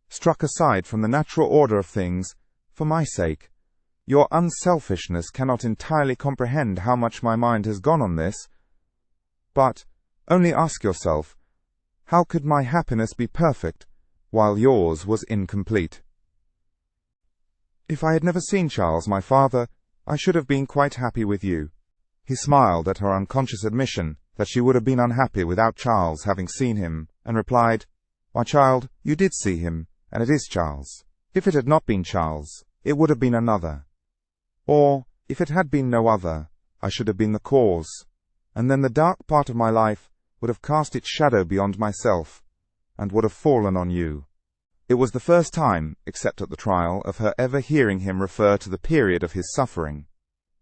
struck aside from the natural order of things, for my sake. Your unselfishness cannot entirely comprehend how much my mind has gone on this. But, only ask yourself, how could my happiness be perfect, while yours was incomplete? If I had never seen Charles, my father, I should have been quite happy with you." He smiled at her unconscious admission that she would have been unhappy without Charles having seen him, and replied, "My child, you did see him, and it is Charles. If it had not been Charles, it would have been another. Or, if it had been no other, I should have been the cause, and then the dark part of my life would have cast its shadow beyond myself, and would have fallen on you." It was the first time, except at the trial, of her ever hearing him refer to the period of his suffering.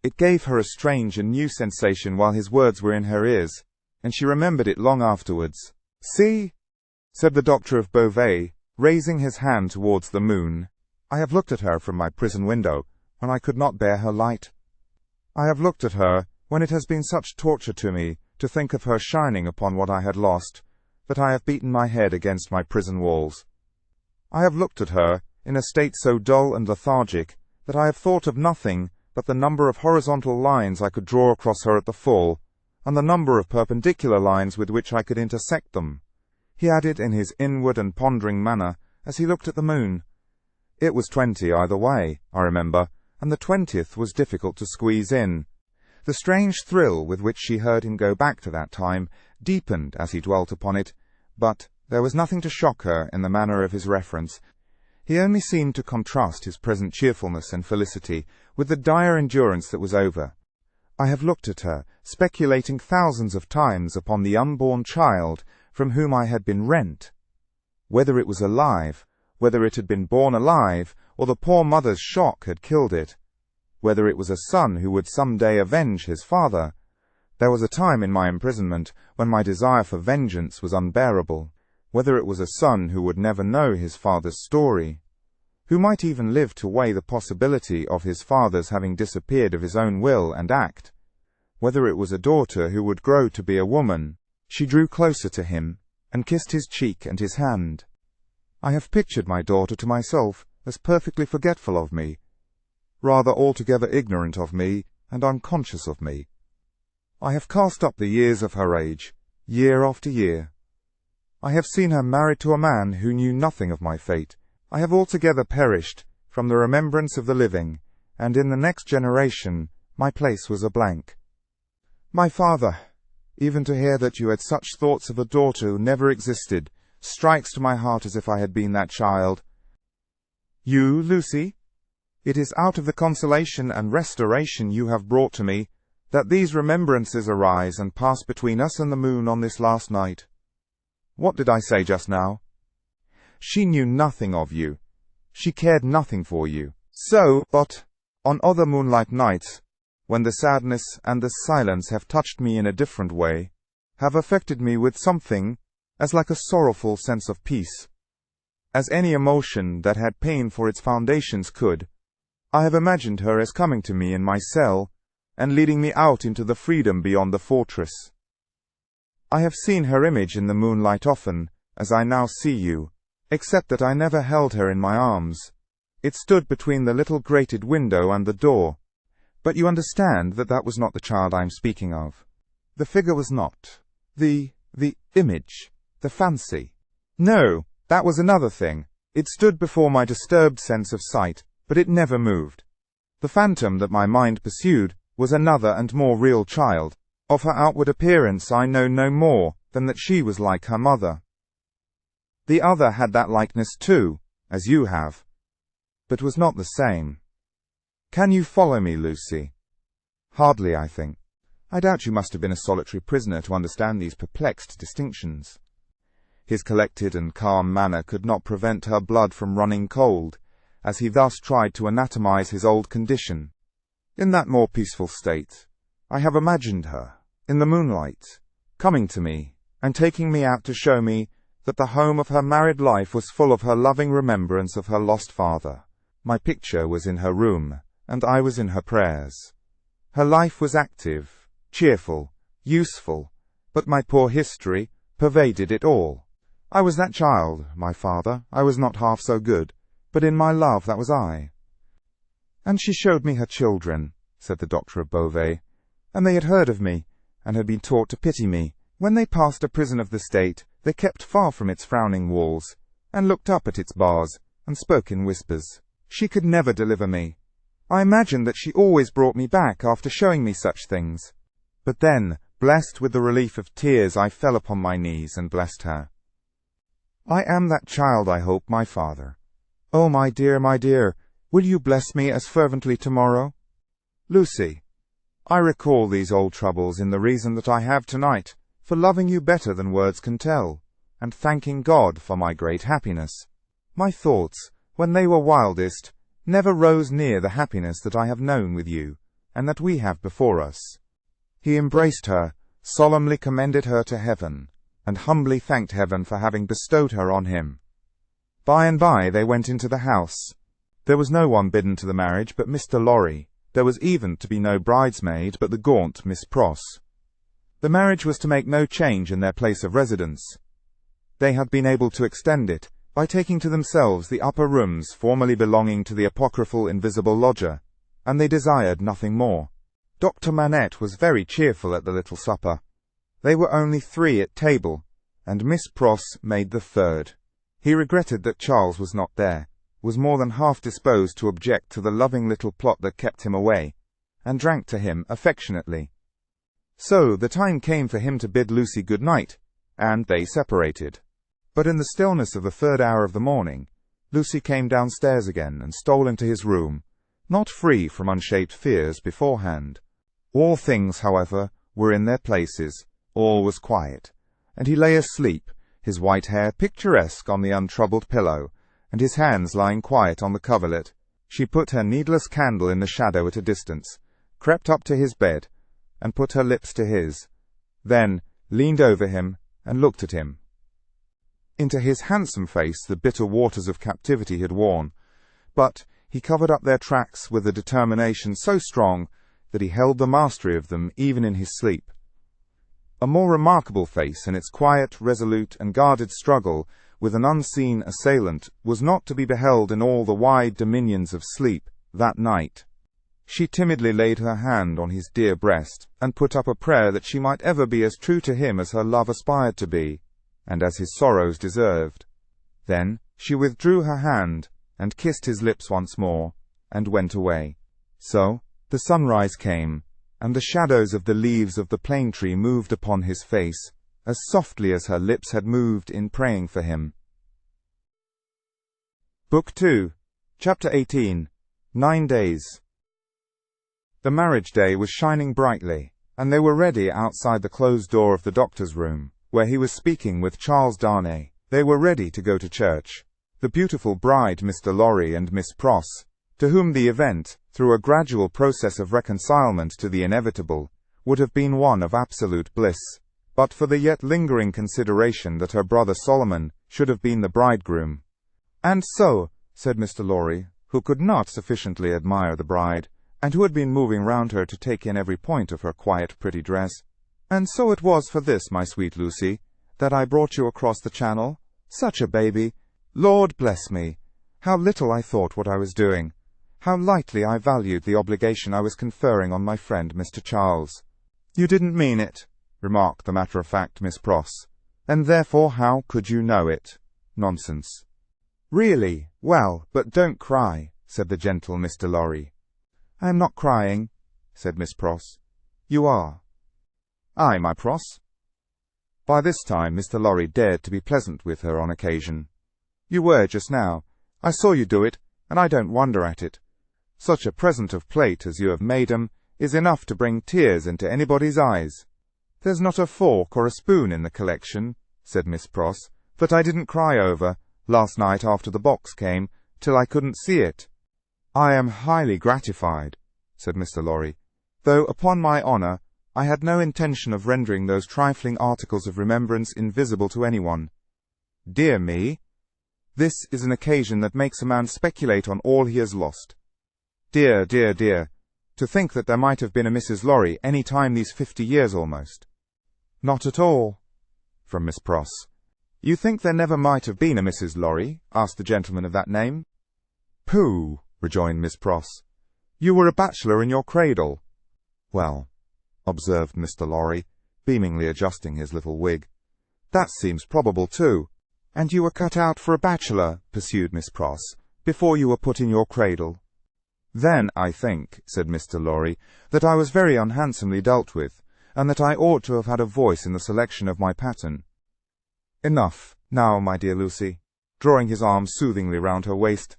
It gave her a strange and new sensation while his words were in her ears, and she remembered it long afterwards. "See," said the doctor of Beauvais, raising his hand towards the moon, "I have looked at her from my prison window, when I could not bear her light. I have looked at her, when it has been such torture to me to think of her shining upon what I had lost, that I have beaten my head against my prison walls. I have looked at her, in a state so dull and lethargic, that I have thought of nothing but the number of horizontal lines I could draw across her at the full, and the number of perpendicular lines with which I could intersect them," he added in his inward and pondering manner, as he looked at the moon. "It was 20 either way, I remember, and the 20th was difficult to squeeze in." The strange thrill with which she heard him go back to that time deepened as he dwelt upon it, but there was nothing to shock her in the manner of his reference. He only seemed to contrast his present cheerfulness and felicity with the dire endurance that was over. "I have looked at her, speculating thousands of times upon the unborn child from whom I had been rent. Whether it was alive, whether it had been born alive, or the poor mother's shock had killed it. Whether it was a son who would some day avenge his father. There was a time in my imprisonment when my desire for vengeance was unbearable. Whether it was a son who would never know his father's story, who might even live to weigh the possibility of his father's having disappeared of his own will and act. Whether it was a daughter who would grow to be a woman." She drew closer to him, and kissed his cheek and his hand. "I have pictured my daughter to myself as perfectly forgetful of me, rather altogether ignorant of me, and unconscious of me. I have cast up the years of her age, year after year. I have seen her married to a man who knew nothing of my fate. I have altogether perished from the remembrance of the living, and in the next generation my place was a blank. My father, even to hear that you had such thoughts of a daughter who never existed, strikes to my heart as if I had been that child. You, Lucy? It is out of the consolation and restoration you have brought to me that these remembrances arise and pass between us and the moon on this last night. What did I say just now? She knew nothing of you. She cared nothing for you. So, but, on other moonlight nights, when the sadness and the silence have touched me in a different way, have affected me with something as like a sorrowful sense of peace, as any emotion that had pain for its foundations could, I have imagined her as coming to me in my cell, and leading me out into the freedom beyond the fortress. I have seen her image in the moonlight often, as I now see you, except that I never held her in my arms. It stood between the little grated window and the door. But you understand that that was not the child I am speaking of. The figure was not. The image. The fancy. No, that was another thing. It stood before my disturbed sense of sight, but it never moved. The phantom that my mind pursued was another and more real child, Of her outward appearance I know no more than that she was like her mother. The other had that likeness too, as you have, but was not the same. Can you follow me, Lucy? Hardly, I think. I doubt you must have been a solitary prisoner to understand these perplexed distinctions. His collected and calm manner could not prevent her blood from running cold, as he thus tried to anatomize his old condition. In that more peaceful state, I have imagined her, in the moonlight, coming to me, and taking me out to show me that the home of her married life was full of her loving remembrance of her lost father. My picture was in her room, and I was in her prayers. Her life was active, cheerful, useful, but my poor history pervaded it all. I was that child, my father, I was not half so good, but in my love that was I. And she showed me her children, said the doctor of Beauvais, and they had heard of me, and had been taught to pity me. When they passed a prison of the state, they kept far from its frowning walls, and looked up at its bars, and spoke in whispers. She could never deliver me. I imagined that she always brought me back after showing me such things. But then, blessed with the relief of tears, I fell upon my knees and blessed her. I am that child, I hope, my father. Oh, my dear, will you bless me as fervently tomorrow? Lucy, I recall these old troubles in the reason that I have tonight, for loving you better than words can tell, and thanking God for my great happiness. My thoughts, when they were wildest, never rose near the happiness that I have known with you, and that we have before us. He embraced her, solemnly commended her to heaven, and humbly thanked heaven for having bestowed her on him. By and by they went into the house. There was no one bidden to the marriage but Mr. Lorry. There was even to be no bridesmaid but the gaunt Miss Pross. The marriage was to make no change in their place of residence. They had been able to extend it by taking to themselves the upper rooms formerly belonging to the apocryphal invisible lodger, and they desired nothing more. Dr. Manette was very cheerful at the little supper. They were only 3 at table, and Miss Pross made the 3rd. He regretted that Charles was not there, was more than half disposed to object to the loving little plot that kept him away, and drank to him affectionately. So the time came for him to bid Lucy good night, and they separated. But in the stillness of the 3rd hour of the morning, Lucy came downstairs again and stole into his room, not free from unshaped fears beforehand. All things, however, were in their places, all was quiet, and he lay asleep, his white hair picturesque on the untroubled pillow, and his hands lying quiet on the coverlet. She put her needless candle in the shadow at a distance, crept up to his bed, and put her lips to his, then leaned over him and looked at him. Into his handsome face the bitter waters of captivity had worn, but he covered up their tracks with a determination so strong that he held the mastery of them even in his sleep. A more remarkable face in its quiet, resolute, and guarded struggle with an unseen assailant was not to be beheld in all the wide dominions of sleep that night. She timidly laid her hand on his dear breast, and put up a prayer that she might ever be as true to him as her love aspired to be, and as his sorrows deserved. Then she withdrew her hand, and kissed his lips once more, and went away. So the sunrise came, and the shadows of the leaves of the plane tree moved upon his face, as softly as her lips had moved in praying for him. Book 2, Chapter 18, 9 Days. The marriage day was shining brightly, and they were ready outside the closed door of the doctor's room, where he was speaking with Charles Darnay. They were ready to go to church. The beautiful bride, Mr. Lorry and Miss Pross, to whom the event, through a gradual process of reconcilement to the inevitable, would have been one of absolute bliss, but for the yet lingering consideration that her brother Solomon should have been the bridegroom. "And so," said Mr. Lorry, who could not sufficiently admire the bride, and who had been moving round her to take in every point of her quiet, pretty dress, "and so it was for this, my sweet Lucy, that I brought you across the channel? Such a baby! Lord bless me! How little I thought what I was doing! How lightly I valued the obligation I was conferring on my friend Mr. Charles." "You didn't mean it," remarked the matter-of-fact Miss Pross, "and therefore how could you know it? Nonsense." "Really? Well, but don't cry," said the gentle Mr. Lorry. "I am not crying," said Miss Pross. "You are." "Aye, my Pross." By this time Mr. Lorry dared to be pleasant with her on occasion. "You were just now. I saw you do it, and I don't wonder at it. Such a present of plate as you have made 'em is enough to bring tears into anybody's eyes." "There's not a fork or a spoon in the collection," said Miss Pross, "that I didn't cry over, last night after the box came, till I couldn't see it." "I am highly gratified," said Mr. Lorry, "though, upon my honour, I had no intention of rendering those trifling articles of remembrance invisible to anyone. Dear me! This is an occasion that makes a man speculate on all he has lost. Dear, dear, dear! To think that there might have been a Mrs. Lorry any time these 50 years almost." "Not at all," from Miss Pross. "You think there never might have been a Mrs. Lorry?" asked the gentleman of that name. "Pooh!" rejoined Miss Pross. "You were a bachelor in your cradle." "Well," observed Mr. Lorry, beamingly adjusting his little wig, "that seems probable too." "And you were cut out for a bachelor," pursued Miss Pross, "before you were put in your cradle." "Then I think," said Mr. Lorry, "that I was very unhandsomely dealt with, and that I ought to have had a voice in the selection of my pattern. Enough, now, my dear Lucy," drawing his arm soothingly round her waist.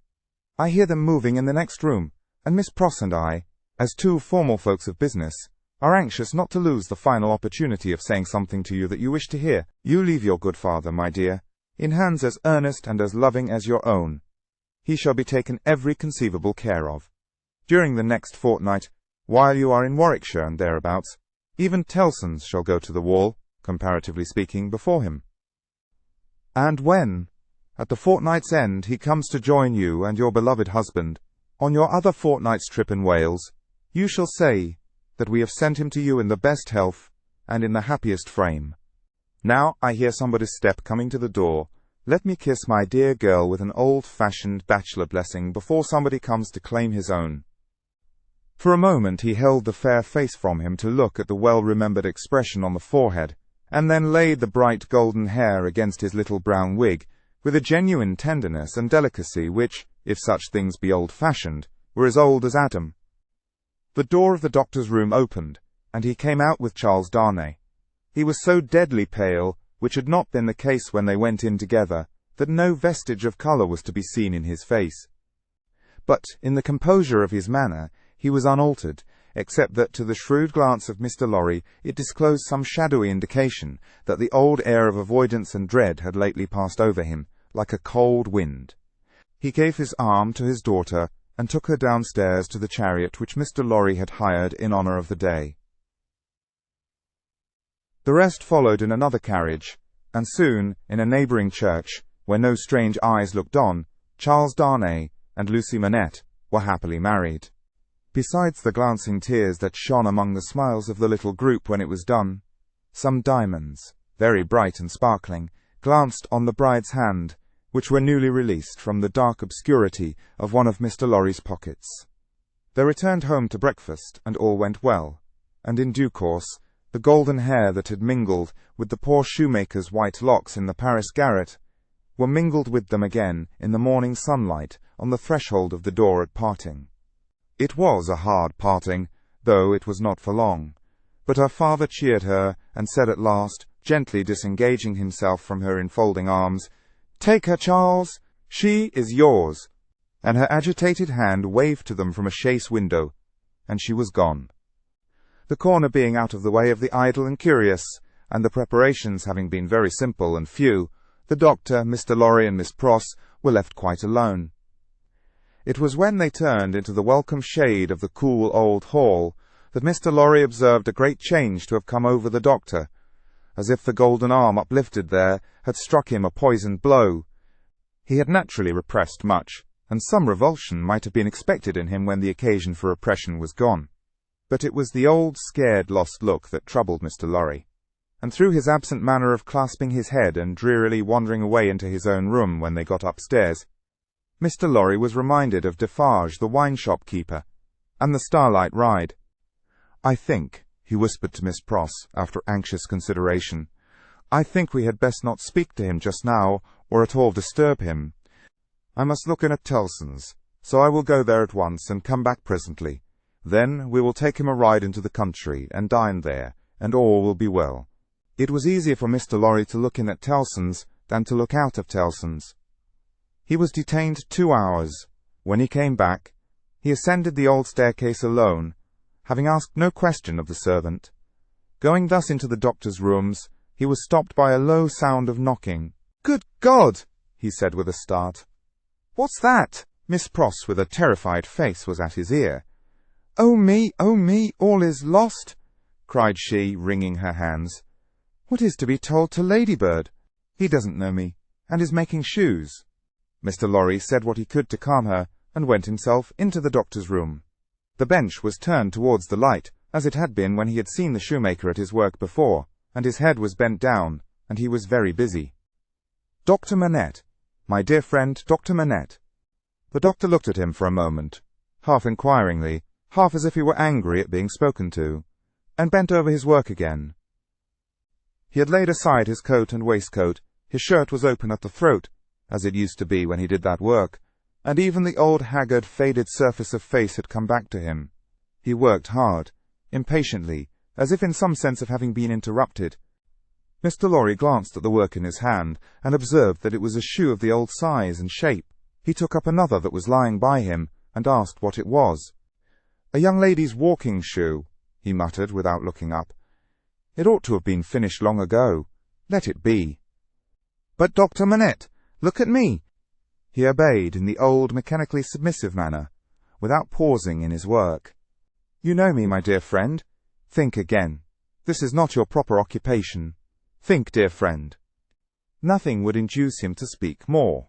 "I hear them moving in the next room, and Miss Pross and I, as two formal folks of business, are anxious not to lose the final opportunity of saying something to you that you wish to hear. You leave your good father, my dear, in hands as earnest and as loving as your own. He shall be taken every conceivable care of. During the next fortnight, while you are in Warwickshire and thereabouts, even Tellson's shall go to the wall, comparatively speaking, before him. And when, at the fortnight's end, he comes to join you and your beloved husband on your other fortnight's trip in Wales, you shall say that we have sent him to you in the best health and in the happiest frame. Now I hear somebody's step coming to the door. Let me kiss my dear girl with an old-fashioned bachelor blessing before somebody comes to claim his own." For a moment he held the fair face from him to look at the well-remembered expression on the forehead, and then laid the bright golden hair against his little brown wig, with a genuine tenderness and delicacy which, if such things be old-fashioned, were as old as Adam. The door of the doctor's room opened, and he came out with Charles Darnay. He was so deadly pale, which had not been the case when they went in together, that no vestige of colour was to be seen in his face. But in the composure of his manner he was unaltered, except that to the shrewd glance of Mr. Lorry it disclosed some shadowy indication that the old air of avoidance and dread had lately passed over him, like a cold wind. He gave his arm to his daughter, and took her downstairs to the chariot which Mr. Lorry had hired in honour of the day. The rest followed in another carriage, and soon, in a neighbouring church, where no strange eyes looked on, Charles Darnay and Lucy Manette were happily married. Besides the glancing tears that shone among the smiles of the little group when it was done, some diamonds, very bright and sparkling, glanced on the bride's hand, which were newly released from the dark obscurity of one of Mr. Lorry's pockets. They returned home to breakfast, and all went well, and in due course the golden hair that had mingled with the poor shoemaker's white locks in the Paris garret were mingled with them again in the morning sunlight on the threshold of the door at parting. It was a hard parting, though it was not for long, but her father cheered her, and said at last, gently disengaging himself from her enfolding arms, "Take her, Charles, she is yours," and her agitated hand waved to them from a chaise window, and she was gone. The corner being out of the way of the idle and curious, and the preparations having been very simple and few, the doctor, Mr. Lorry, and Miss Pross were left quite alone. It was when they turned into the welcome shade of the cool old hall that Mr. Lorry observed a great change to have come over the doctor, as if the golden arm uplifted there had struck him a poisoned blow. He had naturally repressed much, and some revulsion might have been expected in him when the occasion for repression was gone. But it was the old scared lost look that troubled Mr. Lorry, and through his absent manner of clasping his head and drearily wandering away into his own room when they got upstairs, Mr. Lorry was reminded of Defarge the wine-shop keeper, and the starlight ride. "I think," he whispered to Miss Pross, after anxious consideration, "I think we had best not speak to him just now, or at all disturb him. I must look in at Tellson's, so I will go there at once and come back presently. Then we will take him a ride into the country, and dine there, and all will be well. It was easier for Mr. Lorry to look in at Tellson's than to look out of Tellson's. He was detained 2 hours. When he came back, he ascended the old staircase alone, having asked no question of the servant. Going thus into the doctor's rooms, he was stopped by a low sound of knocking. "Good God!" he said with a start. "What's that?" Miss Pross, with a terrified face, was at his ear. "Oh me, all is lost!" cried she, wringing her hands. "What is to be told to Ladybird? He doesn't know me, and is making shoes." Mr. Lorry said what he could to calm her, and went himself into the doctor's room. The bench was turned towards the light, as it had been when he had seen the shoemaker at his work before, and his head was bent down, and he was very busy. "Dr. Manette, my dear friend, Dr. Manette." The doctor looked at him for a moment, half inquiringly, half as if he were angry at being spoken to, and bent over his work again. He had laid aside his coat and waistcoat, his shirt was open at the throat, as it used to be when he did that work, and even the old haggard, faded surface of face had come back to him. He worked hard, impatiently, as if in some sense of having been interrupted. Mr. Lorry glanced at the work in his hand, and observed that it was a shoe of the old size and shape. He took up another that was lying by him, and asked what it was. "A young lady's walking shoe," he muttered without looking up. "It ought to have been finished long ago. Let it be." "But, Dr. Manette, look at me." He obeyed in the old mechanically submissive manner, without pausing in his work. "You know me, my dear friend. Think again. This is not your proper occupation. Think, dear friend." Nothing would induce him to speak more.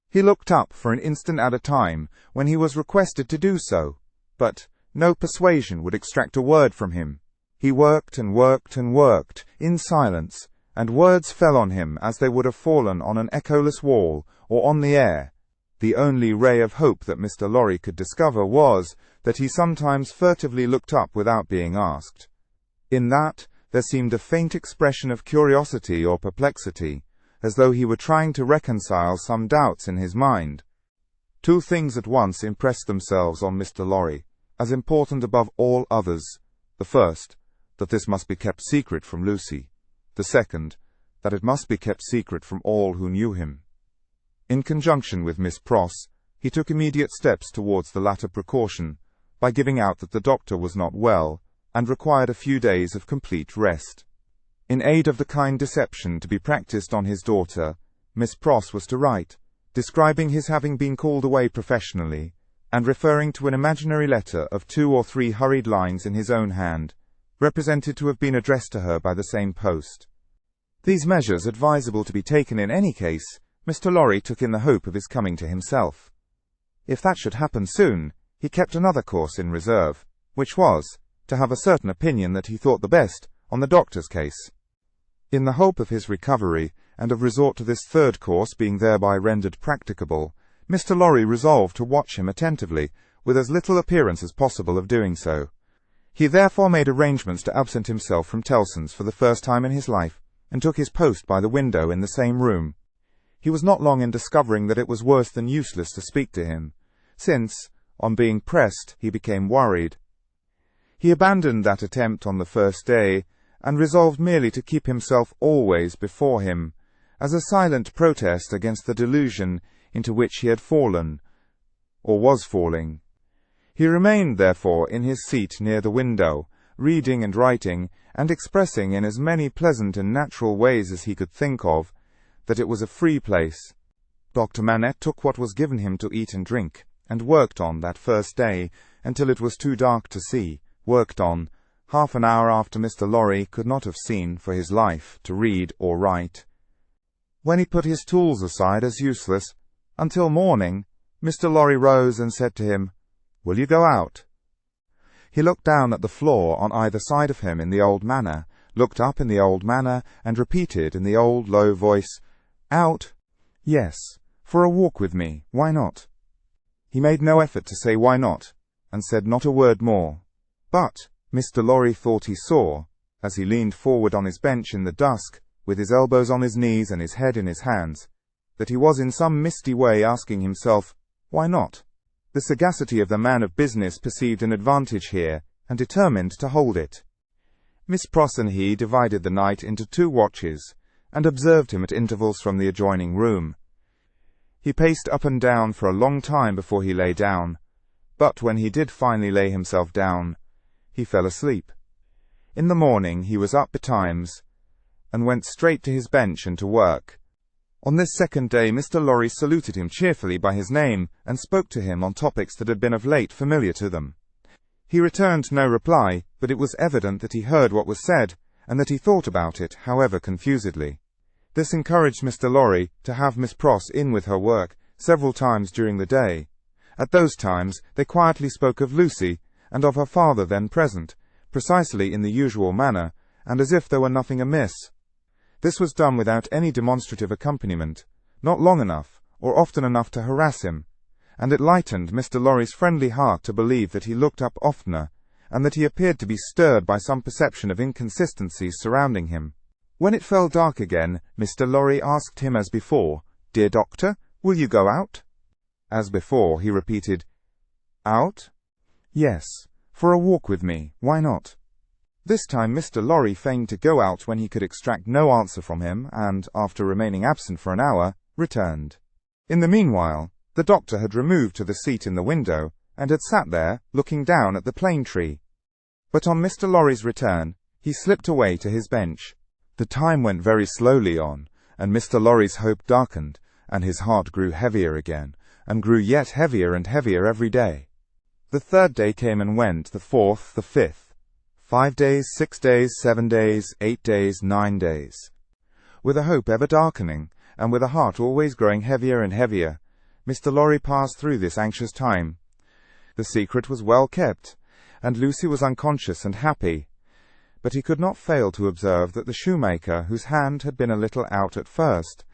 He looked up for an instant at a time when he was requested to do so, but no persuasion would extract a word from him. He worked and worked and worked, in silence, and words fell on him as they would have fallen on an echoless wall, or on the air. The only ray of hope that Mr. Lorry could discover was that he sometimes furtively looked up without being asked. In that, there seemed a faint expression of curiosity or perplexity, as though he were trying to reconcile some doubts in his mind. Two things at once impressed themselves on Mr. Lorry, as important above all others. The first, that this must be kept secret from Lucy. The second, that it must be kept secret from all who knew him. In conjunction with Miss Pross, he took immediate steps towards the latter precaution, by giving out that the doctor was not well, and required a few days of complete rest. In aid of the kind deception to be practiced on his daughter, Miss Pross was to write, describing his having been called away professionally, and referring to an imaginary letter of 2 or 3 hurried lines in his own hand, represented to have been addressed to her by the same post. These measures, advisable to be taken in any case, Mr. Lorry took in the hope of his coming to himself. If that should happen soon, he kept another course in reserve, which was, to have a certain opinion that he thought the best on the doctor's case. In the hope of his recovery, and of resort to this third course being thereby rendered practicable, Mr. Lorry resolved to watch him attentively, with as little appearance as possible of doing so. He therefore made arrangements to absent himself from Tellson's for the first time in his life, and took his post by the window in the same room. He was not long in discovering that it was worse than useless to speak to him, since, on being pressed, he became worried. He abandoned that attempt on the first day, and resolved merely to keep himself always before him, as a silent protest against the delusion into which he had fallen, or was falling. He remained, therefore, in his seat near the window, reading and writing, and expressing in as many pleasant and natural ways as he could think of, that it was a free place. Dr. Manette took what was given him to eat and drink, and worked on that first day, until it was too dark to see, worked on, half an hour after Mr. Lorry could not have seen for his life to read or write. When he put his tools aside as useless, until morning, Mr. Lorry rose and said to him, "Will you go out?" He looked down at the floor on either side of him in the old manner, looked up in the old manner, and repeated in the old low voice, "Out? Yes, for a walk with me, why not?" He made no effort to say why not, and said not a word more. But Mr. Lorry thought he saw, as he leaned forward on his bench in the dusk, with his elbows on his knees and his head in his hands, that he was in some misty way asking himself, why not? The sagacity of the man of business perceived an advantage here, and determined to hold it. Miss Pross and he divided the night into 2 watches, and observed him at intervals from the adjoining room. He paced up and down for a long time before he lay down, but when he did finally lay himself down, he fell asleep. In the morning he was up betimes, and went straight to his bench and to work. On this second day Mr. Lorry saluted him cheerfully by his name, and spoke to him on topics that had been of late familiar to them. He returned no reply, but it was evident that he heard what was said, and that he thought about it, however confusedly. This encouraged Mr. Lorry to have Miss Pross in with her work several times during the day. At those times they quietly spoke of Lucy, and of her father then present, precisely in the usual manner, and as if there were nothing amiss. This was done without any demonstrative accompaniment, not long enough, or often enough to harass him, and it lightened Mr. Lorry's friendly heart to believe that he looked up oftener, and that he appeared to be stirred by some perception of inconsistencies surrounding him. When it fell dark again, Mr. Lorry asked him as before, "Dear Doctor, will you go out?" As before, he repeated, "Out? Yes, for a walk with me, why not?" This time Mr. Lorry feigned to go out when he could extract no answer from him, and, after remaining absent for an hour, returned. In the meanwhile, the doctor had removed to the seat in the window, and had sat there, looking down at the plane tree. But on Mr. Lorry's return, he slipped away to his bench. The time went very slowly on, and Mr. Lorry's hope darkened, and his heart grew heavier again, and grew yet heavier and heavier every day. The 3rd day came and went, the 4th, the 5th. 5 days, 6 days, 7 days, 8 days, 9 days. With a hope ever darkening, and with a heart always growing heavier and heavier, Mr. Lorry passed through this anxious time. The secret was well kept, and Lucy was unconscious and happy, but he could not fail to observe that the shoemaker, whose hand had been a little out at first,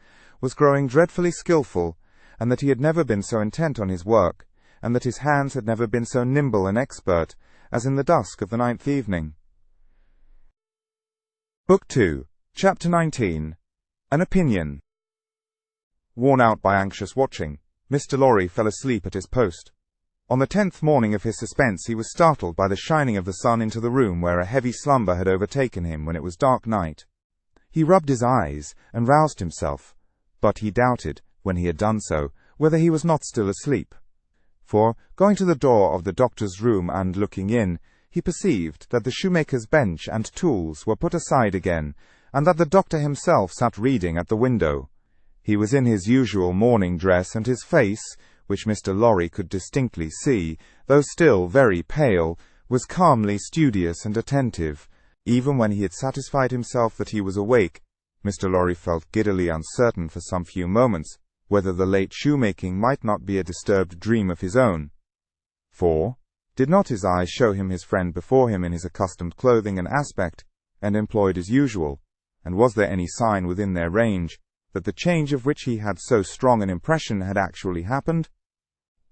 was growing dreadfully skilful, and that he had never been so intent on his work, and that his hands had never been so nimble and expert, as in the dusk of the 9th evening. Book 2, Chapter 19. An Opinion. Worn out by anxious watching, Mr. Lorry fell asleep at his post. On the 10th morning of his suspense he was startled by the shining of the sun into the room where a heavy slumber had overtaken him when it was dark night. He rubbed his eyes and roused himself, but he doubted, when he had done so, whether he was not still asleep. For, going to the door of the doctor's room and looking in, he perceived that the shoemaker's bench and tools were put aside again, and that the doctor himself sat reading at the window. He was in his usual morning dress, and his face, which Mr. Lorry could distinctly see, though still very pale, was calmly studious and attentive. Even when he had satisfied himself that he was awake, Mr. Lorry felt giddily uncertain for some few moments whether the late shoemaking might not be a disturbed dream of his own. For, did not his eyes show him his friend before him in his accustomed clothing and aspect, and employed as usual, and was there any sign within their range that the change of which he had so strong an impression had actually happened?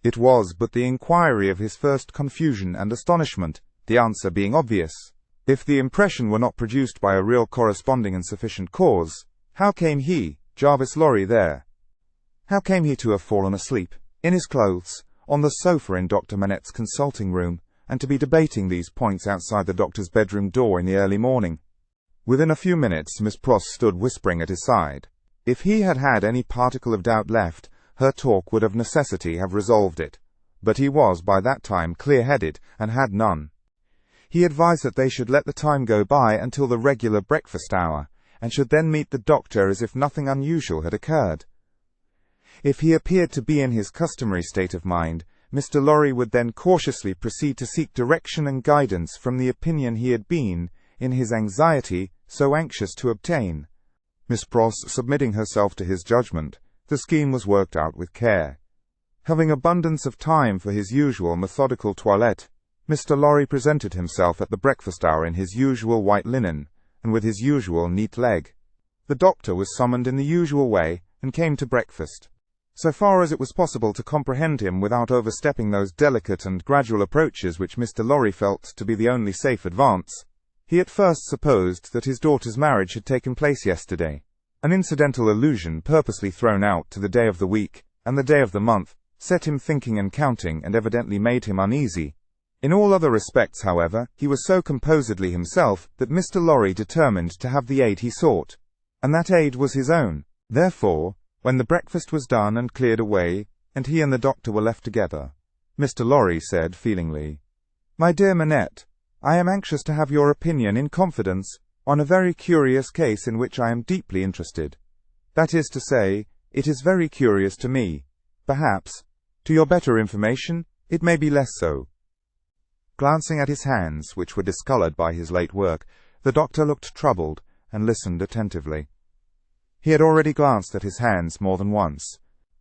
It was but the inquiry of his first confusion and astonishment, the answer being obvious. If the impression were not produced by a real corresponding and sufficient cause, how came he, Jarvis Lorry, there? How came he to have fallen asleep, in his clothes, on the sofa in Dr. Manette's consulting room, and to be debating these points outside the doctor's bedroom door in the early morning? Within a few minutes Miss Pross stood whispering at his side. If he had had any particle of doubt left, her talk would of necessity have resolved it, but he was by that time clear-headed, and had none. He advised that they should let the time go by until the regular breakfast hour, and should then meet the doctor as if nothing unusual had occurred. If he appeared to be in his customary state of mind, Mr. Lorry would then cautiously proceed to seek direction and guidance from the opinion he had been, in his anxiety, so anxious to obtain. Miss Pross submitting herself to his judgment, the scheme was worked out with care. Having abundance of time for his usual methodical toilette, Mr. Lorry presented himself at the breakfast hour in his usual white linen, and with his usual neat leg. The doctor was summoned in the usual way, and came to breakfast. So far as it was possible to comprehend him without overstepping those delicate and gradual approaches which Mr. Lorry felt to be the only safe advance, he at first supposed that his daughter's marriage had taken place yesterday. An incidental allusion purposely thrown out to the day of the week, and the day of the month, set him thinking and counting, and evidently made him uneasy. In all other respects, however, he was so composedly himself that Mr. Lorry determined to have the aid he sought, and that aid was his own. Therefore, when the breakfast was done and cleared away, and he and the doctor were left together, Mr. Lorry said feelingly, "My dear Manette, I am anxious to have your opinion in confidence on a very curious case in which I am deeply interested. That is to say, it is very curious to me. Perhaps, to your better information, it may be less so." Glancing at his hands, which were discoloured by his late work, the doctor looked troubled and listened attentively. He had already glanced at his hands more than once.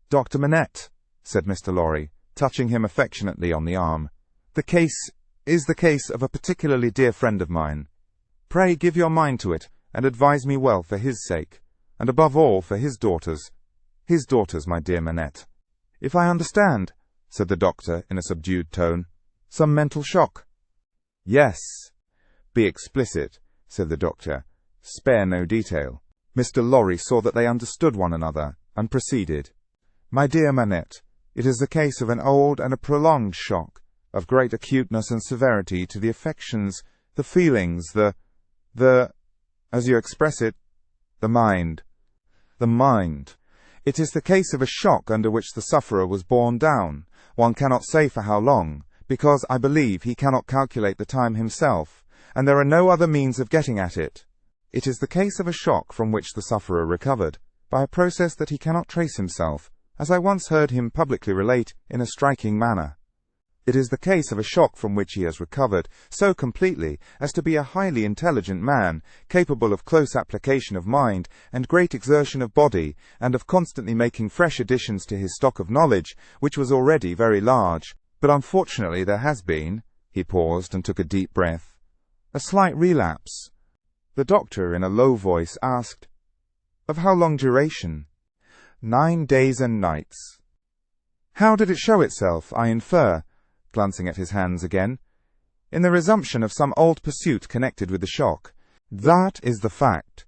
"Dr. Manette," said Mr. Lorry, touching him affectionately on the arm, "the case is the case of a particularly dear friend of mine. Pray give your mind to it, and advise me well for his sake, and above all for his daughter's. His daughter's, my dear Manette." "If I understand," said the doctor in a subdued tone, "some mental shock." "Yes." "Be explicit," said the doctor. "Spare no detail." Mr. Lorry saw that they understood one another, and proceeded. "My dear Manette, it is the case of an old and a prolonged shock, of great acuteness and severity to the affections, the feelings, as you express it, the mind. The mind. It is the case of a shock under which the sufferer was borne down, one cannot say for how long, because I believe he cannot calculate the time himself, and there are no other means of getting at it. It is the case of a shock from which the sufferer recovered, by a process that he cannot trace himself, as I once heard him publicly relate in a striking manner. It is the case of a shock from which he has recovered so completely as to be a highly intelligent man, capable of close application of mind and great exertion of body, and of constantly making fresh additions to his stock of knowledge, which was already very large. But unfortunately there has been," he paused and took a deep breath, "a slight relapse." The doctor, in a low voice, asked, "Of how long duration?" 9 days and nights. "How did it show itself, I infer," glancing at his hands again, "in the resumption of some old pursuit connected with the shock?" "That is the fact."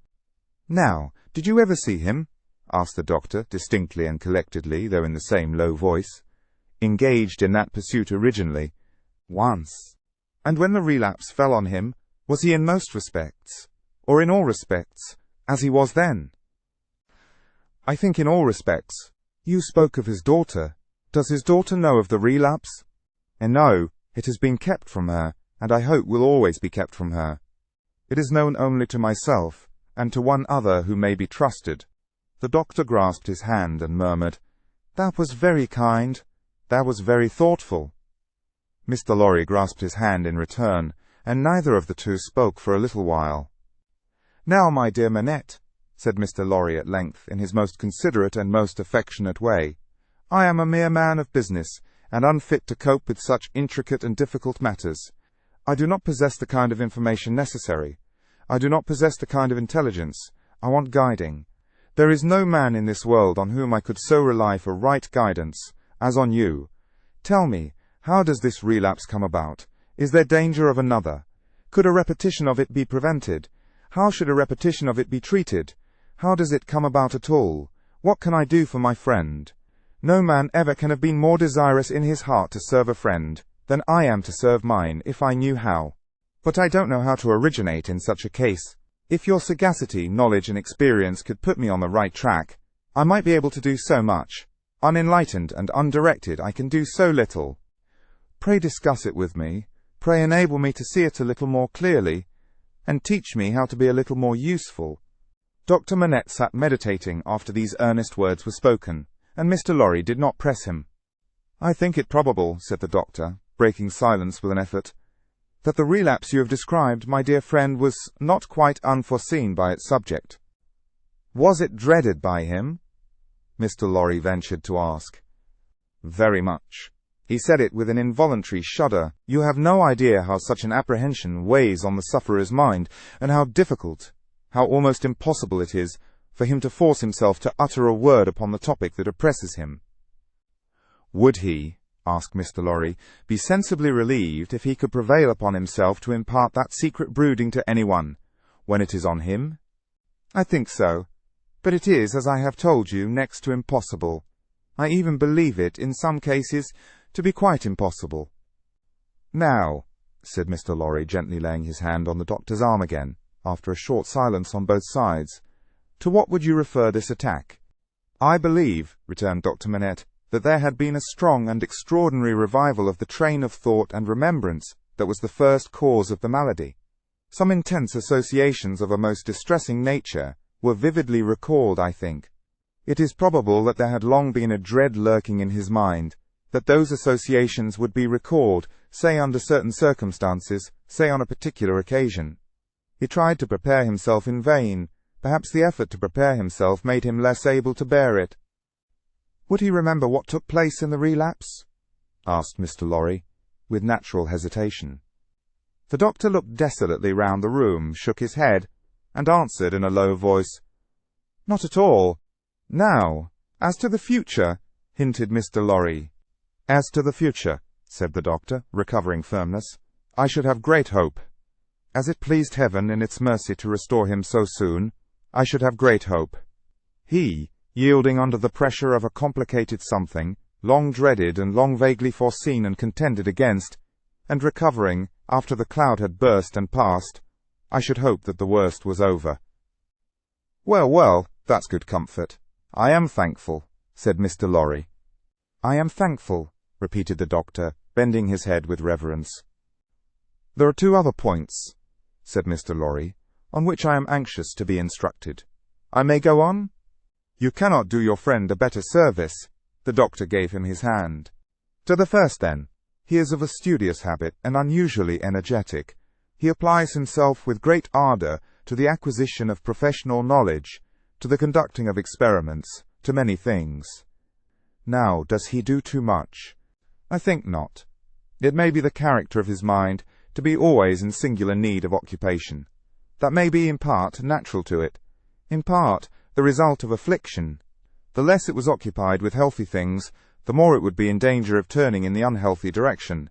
"Now, did you ever see him?" asked the doctor, distinctly and collectedly, though in the same low voice. "Engaged in that pursuit originally?" "Once." "And when the relapse fell on him, was he in most respects, or in all respects, as he was then?" "I think in all respects. You spoke of his daughter. Does his daughter know of the relapse?" "No, it has been kept from her, and I hope will always be kept from her. It is known only to myself, and to one other who may be trusted." The doctor grasped his hand and murmured, "That was very kind. That was very thoughtful." Mr. Lorry grasped his hand in return, and neither of the two spoke for a little while. "Now, my dear Manette," said Mr. Lorry at length, in his most considerate and most affectionate way, "I am a mere man of business, and unfit to cope with such intricate and difficult matters. I do not possess the kind of information necessary. I do not possess the kind of intelligence. I want guiding. There is no man in this world on whom I could so rely for right guidance as on you. Tell me, how does this relapse come about? Is there danger of another? Could a repetition of it be prevented? How should a repetition of it be treated? How does it come about at all? What can I do for my friend? No man ever can have been more desirous in his heart to serve a friend than I am to serve mine, if I knew how. But I don't know how to originate in such a case. If your sagacity, knowledge, and experience could put me on the right track, I might be able to do so much. Unenlightened and undirected, I can do so little. Pray discuss it with me. Pray enable me to see it a little more clearly, and teach me how to be a little more useful." Dr. Manette sat meditating after these earnest words were spoken, and Mr. Lorry did not press him. "I think it probable," said the doctor, breaking silence with an effort, "that the relapse you have described, my dear friend, was not quite unforeseen by its subject." "Was it dreaded by him?" Mr. Lorry ventured to ask. "Very much. He said it with an involuntary shudder. You have no idea how such an apprehension weighs on the sufferer's mind, and how difficult, how almost impossible it is for him to force himself to utter a word upon the topic that oppresses him." "Would he," asked Mr. Lorry, "be sensibly relieved if he could prevail upon himself to impart that secret brooding to anyone, when it is on him?" "I think so. But it is, as I have told you, next to impossible. I even believe it, in some cases, to be quite impossible." "Now," said Mr. Lorry, gently laying his hand on the doctor's arm again, after a short silence on both sides, "to what would you refer this attack?" "I believe," returned Dr. Manette, "that there had been a strong and extraordinary revival of the train of thought and remembrance that was the first cause of the malady. Some intense associations of a most distressing nature were vividly recalled, I think. It is probable that there had long been a dread lurking in his mind, that those associations would be recalled, say under certain circumstances, say on a particular occasion. He tried to prepare himself in vain. Perhaps the effort to prepare himself made him less able to bear it." "Would he remember what took place in the relapse?" asked Mr. Lorry, with natural hesitation. The doctor looked desolately round the room, shook his head, and answered in a low voice, "Not at all." "Now, as to the future," hinted Mr. Lorry. "As to the future," said the doctor, recovering firmness, "I should have great hope. As it pleased Heaven in its mercy to restore him so soon, I should have great hope. He, yielding under the pressure of a complicated something, long dreaded and long vaguely foreseen and contended against, and recovering, after the cloud had burst and passed, I should hope that the worst was over." "Well, well, that's good comfort. I am thankful," said Mr. Lorry. "I am thankful," repeated the doctor, bending his head with reverence. "There are two other points," said Mr. Lorry, "on which I am anxious to be instructed. I may go on?" "You cannot do your friend a better service." The doctor gave him his hand. "To the first, then. He is of a studious habit and unusually energetic. He applies himself with great ardor to the acquisition of professional knowledge, to the conducting of experiments, to many things. Now, does he do too much? I think not. It may be the character of his mind to be always in singular need of occupation. That may be in part natural to it, in part the result of affliction. The less it was occupied with healthy things, the more it would be in danger of turning in the unhealthy direction.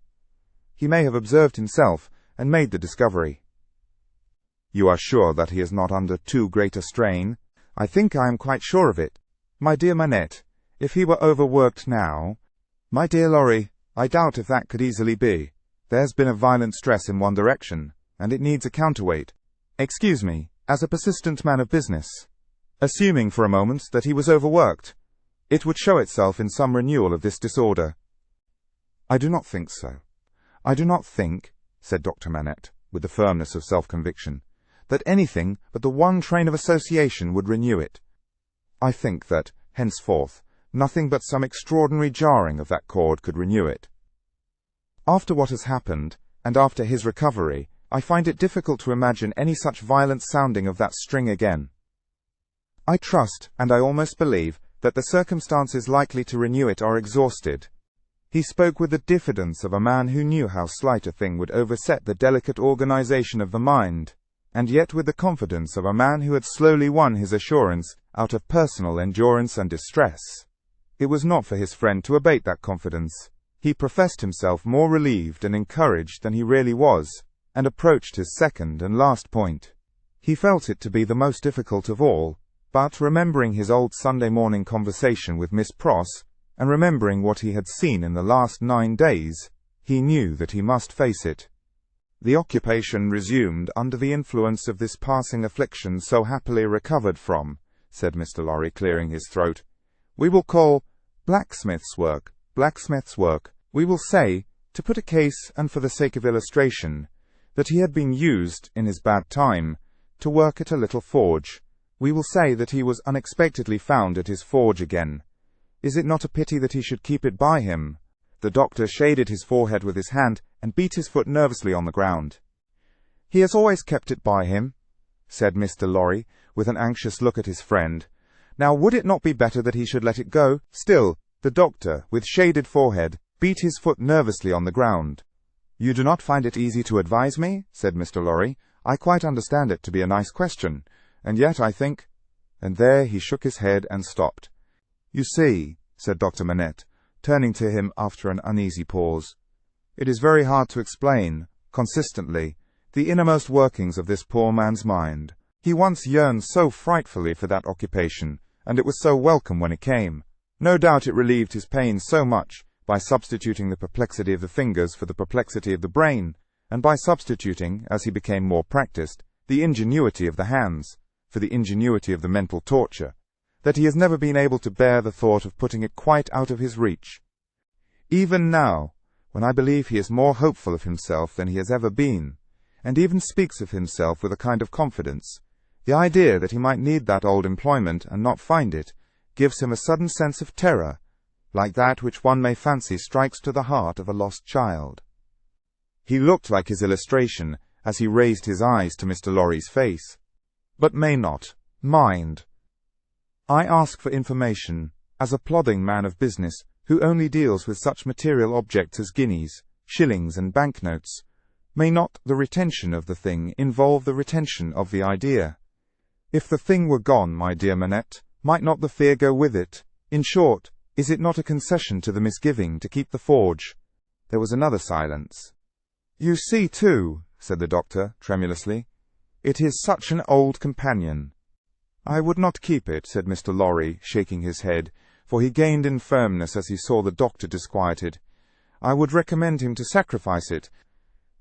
He may have observed himself and made the discovery." "You are sure that he is not under too great a strain?" "I think I am quite sure of it. My dear Manette, if he were overworked now—" "My dear Lorry, I doubt if that could easily be. There's been a violent stress in one direction, and it needs a counterweight. Excuse me, as a persistent man of business, assuming for a moment that he was overworked, it would show itself in some renewal of this disorder." "I do not think so. I do not think," said Dr. Manette, with the firmness of self-conviction, "that anything but the one train of association would renew it. I think that, henceforth, nothing but some extraordinary jarring of that cord could renew it. After what has happened, and after his recovery, I find it difficult to imagine any such violent sounding of that string again. I trust, and I almost believe, that the circumstances likely to renew it are exhausted." He spoke with the diffidence of a man who knew how slight a thing would overset the delicate organization of the mind, and yet with the confidence of a man who had slowly won his assurance out of personal endurance and distress. It was not for his friend to abate that confidence. He professed himself more relieved and encouraged than he really was, and approached his second and last point. He felt it to be the most difficult of all, but remembering his old Sunday morning conversation with Miss Pross, and remembering what he had seen in the last 9 days, he knew that he must face it. The occupation resumed under the influence of this passing affliction so happily recovered from, said Mr. Lorry, clearing his throat. "We will call blacksmith's work. We will say, to put a case and for the sake of illustration, that he had been used, in his bad time, to work at a little forge. We will say that he was unexpectedly found at his forge again. Is it not a pity that he should keep it by him?" The doctor shaded his forehead with his hand and beat his foot nervously on the ground. "He has always kept it by him," said Mr. Lorry, with an anxious look at his friend. "Now would it not be better that he should let it go?" Still, the doctor, with shaded forehead, beat his foot nervously on the ground. "You do not find it easy to advise me?" said Mr. Lorry. "I quite understand it to be a nice question, and yet I think—" And there he shook his head and stopped. "You see," said Dr. Manette, turning to him after an uneasy pause, "it is very hard to explain, consistently, the innermost workings of this poor man's mind. He once yearned so frightfully for that occupation, and it was so welcome when it came. No doubt it relieved his pain so much, by substituting the perplexity of the fingers for the perplexity of the brain, and by substituting, as he became more practiced, the ingenuity of the hands for the ingenuity of the mental torture, that he has never been able to bear the thought of putting it quite out of his reach. Even now, when I believe he is more hopeful of himself than he has ever been, and even speaks of himself with a kind of confidence, the idea that he might need that old employment and not find it gives him a sudden sense of terror, like that which one may fancy strikes to the heart of a lost child. He looked like his illustration as he raised his eyes to Mr. Lorry's face, but may not mind. I ask for information, as a plodding man of business who only deals with such material objects as guineas, shillings, and banknotes. May not the retention of the thing involve the retention of the idea? If the thing were gone, my dear Manette, might not the fear go with it? In short, is it not a concession to the misgiving to keep the forge? There was another silence. You see, too, said the doctor, tremulously, it is such an old companion. I would not keep it, said Mr. Lorry, shaking his head, for he gained in firmness as he saw the doctor disquieted. I would recommend him to sacrifice it.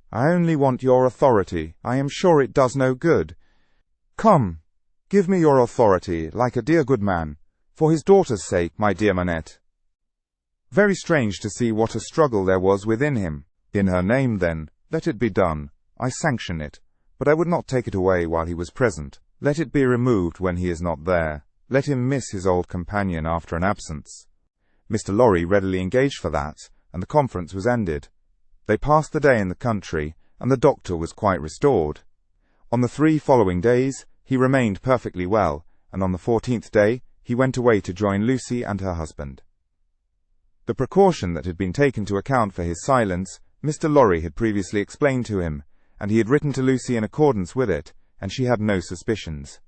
I only want your authority. I am sure it does no good. Come, give me your authority, like a dear good man, for his daughter's sake, my dear Manette. Very strange to see what a struggle there was within him. In her name, then, let it be done. I sanction it, but I would not take it away while he was present. Let it be removed when he is not there. Let him miss his old companion after an absence. Mr. Lorry readily engaged for that, and the conference was ended. They passed the day in the country, and the doctor was quite restored. On the 3 following days, he remained perfectly well, and on the 14th day, he went away to join Lucy and her husband. The precaution that had been taken to account for his silence, Mr. Lorry had previously explained to him, and he had written to Lucy in accordance with it, and she had no suspicions.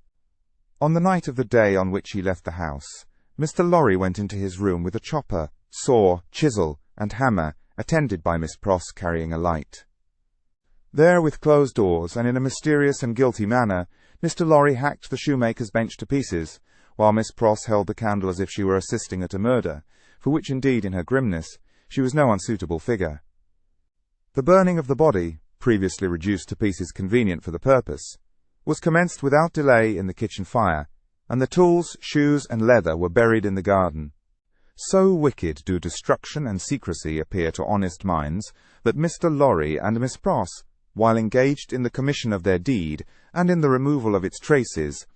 On the night of the day on which he left the house, Mr. Lorry went into his room with a chopper, saw, chisel, and hammer, attended by Miss Pross carrying a light. There, with closed doors, and in a mysterious and guilty manner, Mr. Lorry hacked the shoemaker's bench to pieces, while Miss Pross held the candle as if she were assisting at a murder, for which indeed, in her grimness, she was no unsuitable figure. The burning of the body, previously reduced to pieces convenient for the purpose, was commenced without delay in the kitchen fire, and the tools, shoes, and leather were buried in the garden. So wicked do destruction and secrecy appear to honest minds, that Mr. Lorry and Miss Pross, while engaged in the commission of their deed, and in the removal of its traces,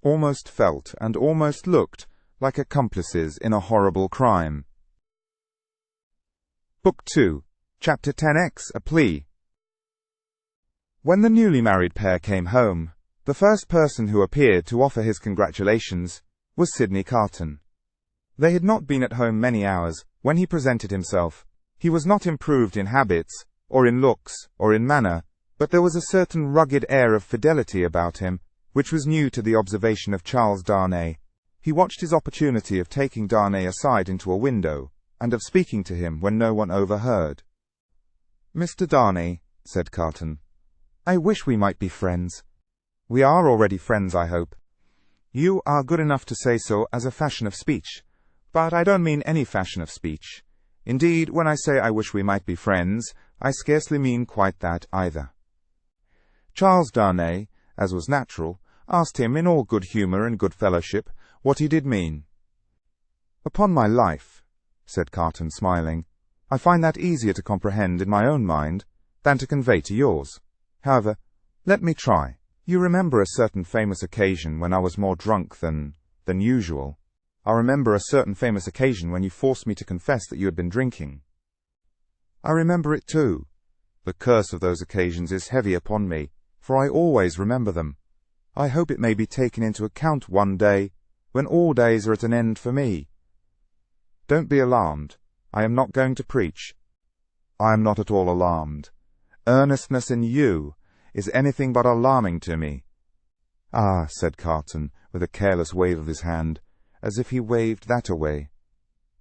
almost felt and almost looked like accomplices in a horrible crime. Book 2, Chapter 10X, A Plea. When the newly married pair came home, the first person who appeared to offer his congratulations was Sidney Carton. They had not been at home many hours when he presented himself. He was not improved in habits, or in looks, or in manner, but there was a certain rugged air of fidelity about him, which was new to the observation of Charles Darnay. He watched his opportunity of taking Darnay aside into a window, and of speaking to him when no one overheard. "Mr. Darnay," said Carton, "I wish we might be friends." "We are already friends, I hope." "You are good enough to say so as a fashion of speech, but I don't mean any fashion of speech. Indeed, when I say I wish we might be friends, I scarcely mean quite that either." Charles Darnay, as was natural, asked him in all good humour and good fellowship what he did mean. "Upon my life," said Carton, smiling, "I find that easier to comprehend in my own mind than to convey to yours. However, let me try. You remember a certain famous occasion when I was more drunk than usual. I remember a certain famous occasion when you forced me to confess that you had been drinking." "I remember it too. The curse of those occasions is heavy upon me, for I always remember them. I hope it may be taken into account one day, when all days are at an end for me. Don't be alarmed. I am not going to preach." "I am not at all alarmed. Earnestness in you is anything but alarming to me." "Ah," said Carton, with a careless wave of his hand, as if he waved that away.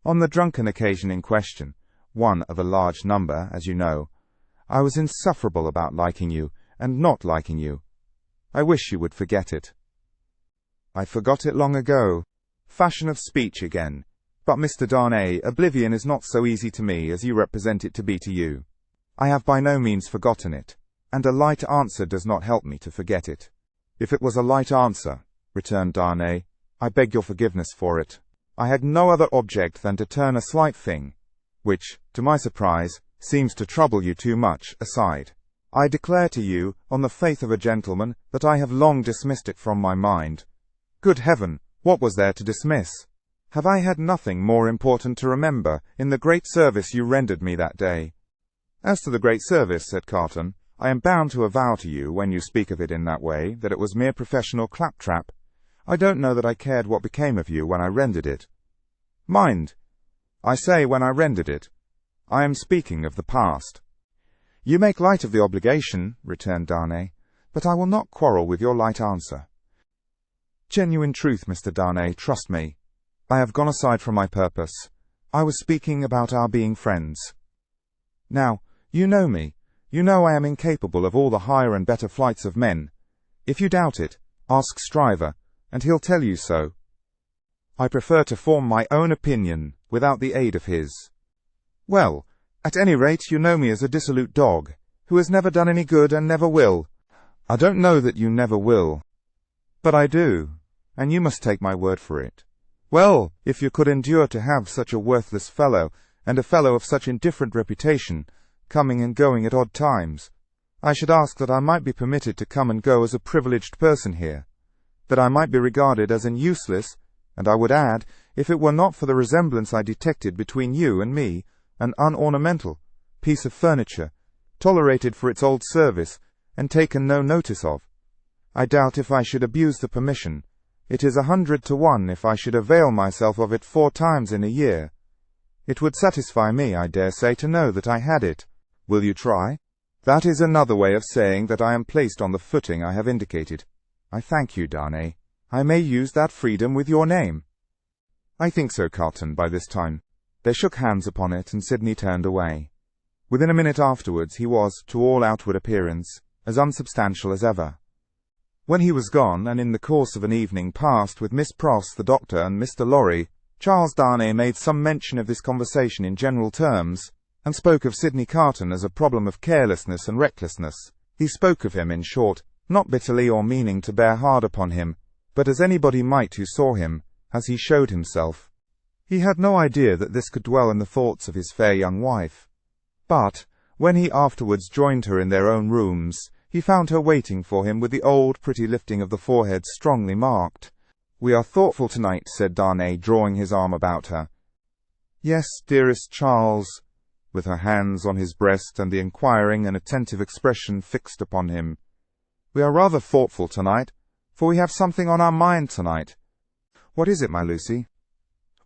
"On the drunken occasion in question, one of a large number, as you know, I was insufferable about liking you and not liking you. I wish you would forget it." "I forgot it long ago. Fashion of speech again. But Mr. Darnay, oblivion is not so easy to me as you represent it to be to you. I have by no means forgotten it, and a light answer does not help me to forget it. If it was a light answer, returned Darnay, I beg your forgiveness for it. I had no other object than to turn a slight thing, which, to my surprise, seems to trouble you too much, aside. I declare to you, on the faith of a gentleman, that I have long dismissed it from my mind. Good heaven, what was there to dismiss? Have I had nothing more important to remember in the great service you rendered me that day? As to the great service, said Carton, I am bound to avow to you, when you speak of it in that way, that it was mere professional claptrap. I don't know that I cared what became of you when I rendered it. Mind, I say when I rendered it. I am speaking of the past. You make light of the obligation, returned Darnay, but I will not quarrel with your light answer. Genuine truth, Mr. Darnay, trust me. I have gone aside from my purpose. I was speaking about our being friends. Now, you know me. You know I am incapable of all the higher and better flights of men. If you doubt it, ask Stryver, and he'll tell you so. I prefer to form my own opinion, without the aid of his. Well, at any rate you know me as a dissolute dog, who has never done any good and never will. I don't know that you never will. But I do, and you must take my word for it. Well, if you could endure to have such a worthless fellow, and a fellow of such indifferent reputation, coming and going at odd times, I should ask that I might be permitted to come and go as a privileged person here, that I might be regarded as an useless, and I would add, if it were not for the resemblance I detected between you and me, an unornamental piece of furniture, tolerated for its old service, and taken no notice of. I doubt if I should abuse the permission. It is 100 to 1 if I should avail myself of it 4 times in a year. It would satisfy me, I dare say, to know that I had it. Will you try? That is another way of saying that I am placed on the footing I have indicated. I thank you, Darnay. I may use that freedom with your name. I think so, Carton, by this time. They shook hands upon it, and Sidney turned away. Within a minute afterwards he was, to all outward appearance, as unsubstantial as ever. When he was gone, and in the course of an evening passed with Miss Pross, the doctor, and Mr. Lorry, Charles Darnay made some mention of this conversation in general terms, and spoke of Sidney Carton as a problem of carelessness and recklessness. He spoke of him, in short, not bitterly or meaning to bear hard upon him, but as anybody might who saw him, as he showed himself. He had no idea that this could dwell in the thoughts of his fair young wife. But, when he afterwards joined her in their own rooms, he found her waiting for him with the old pretty lifting of the forehead strongly marked. "We are thoughtful tonight," said Darnay, drawing his arm about her. "Yes, dearest Charles," with her hands on his breast and the inquiring and attentive expression fixed upon him. "We are rather thoughtful tonight, for we have something on our mind tonight." "What is it, my Lucy?"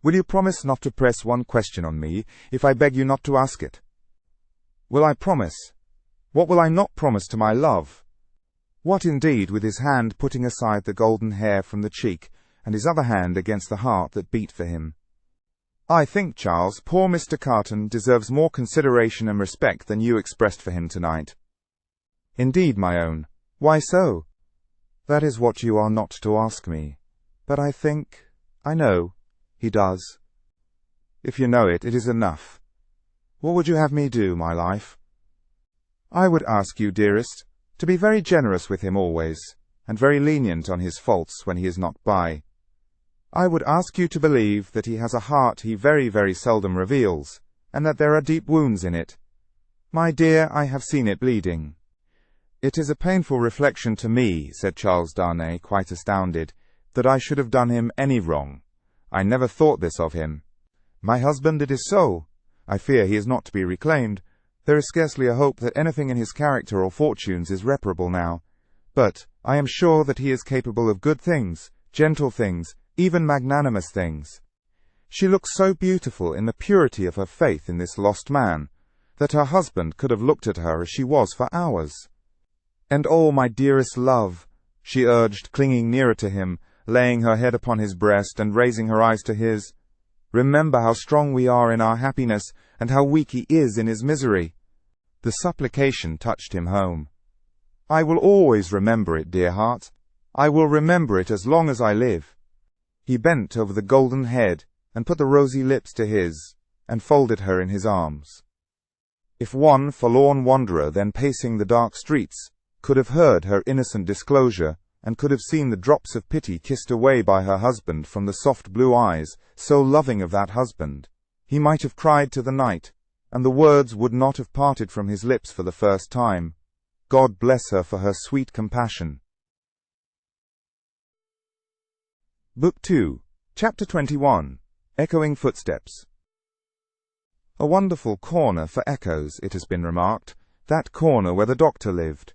"Will you promise not to press one question on me, if I beg you not to ask it?" "Will I promise? What will I not promise to my love?" What indeed, with his hand putting aside the golden hair from the cheek, and his other hand against the heart that beat for him. "I think, Charles, poor Mr. Carton deserves more consideration and respect than you expressed for him tonight." "Indeed, my own. Why so?" "That is what you are not to ask me. But I think, I know, he does." "If you know it, it is enough. What would you have me do, my life?" "I would ask you, dearest, to be very generous with him always, and very lenient on his faults when he is not by. I would ask you to believe that he has a heart he very, very seldom reveals, and that there are deep wounds in it. My dear, I have seen it bleeding." "It is a painful reflection to me," said Charles Darnay, quite astounded, "that I should have done him any wrong. I never thought this of him. My husband, it is so. I fear he is not to be reclaimed. There is scarcely a hope that anything in his character or fortunes is reparable now. But I am sure that he is capable of good things, gentle things, even magnanimous things." She looked so beautiful in the purity of her faith in this lost man, that her husband could have looked at her as she was for hours. "And oh, my dearest love," she urged, clinging nearer to him, laying her head upon his breast and raising her eyes to his, "remember how strong we are in our happiness, and how weak he is in his misery." The supplication touched him home. "I will always remember it, dear heart. I will remember it as long as I live." He bent over the golden head, and put the rosy lips to his, and folded her in his arms. If one forlorn wanderer then pacing the dark streets could have heard her innocent disclosure, and could have seen the drops of pity kissed away by her husband from the soft blue eyes, so loving of that husband, he might have cried to the night, and the words would not have parted from his lips for the first time, "God bless her for her sweet compassion." Book 2, Chapter 21, Echoing Footsteps. A wonderful corner for echoes, it has been remarked, that corner where the doctor lived,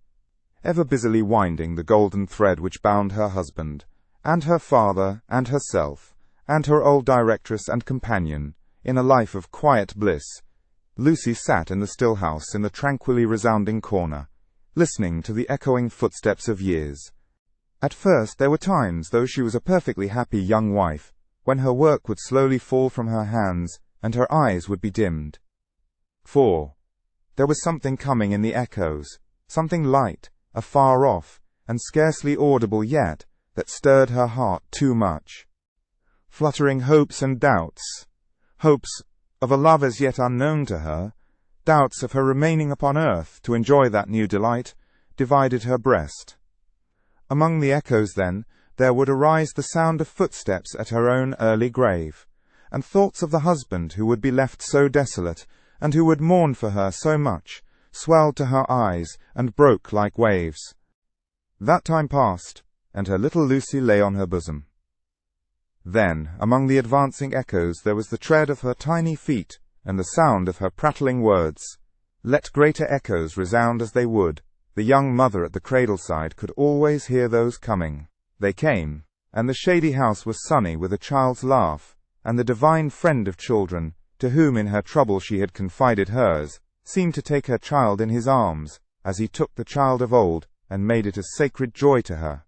ever busily winding the golden thread which bound her husband, and her father, and herself, and her old directress and companion, in a life of quiet bliss. Lucy sat in the still house in the tranquilly resounding corner, listening to the echoing footsteps of years. At first there were times, though she was a perfectly happy young wife, when her work would slowly fall from her hands, and her eyes would be dimmed. For there was something coming in the echoes, something light, afar off, and scarcely audible yet, that stirred her heart too much. Fluttering hopes and doubts, hopes of a love as yet unknown to her, doubts of her remaining upon earth to enjoy that new delight, divided her breast. Among the echoes, then, there would arise the sound of footsteps at her own early grave, and thoughts of the husband who would be left so desolate, and who would mourn for her so much, swelled to her eyes, and broke like waves. That time passed, and her little Lucy lay on her bosom. Then, among the advancing echoes, there was the tread of her tiny feet, and the sound of her prattling words. Let greater echoes resound as they would, the young mother at the cradle-side could always hear those coming. They came, and the shady house was sunny with a child's laugh, and the divine friend of children, to whom in her trouble she had confided hers, seemed to take her child in his arms, as he took the child of old, and made it a sacred joy to her.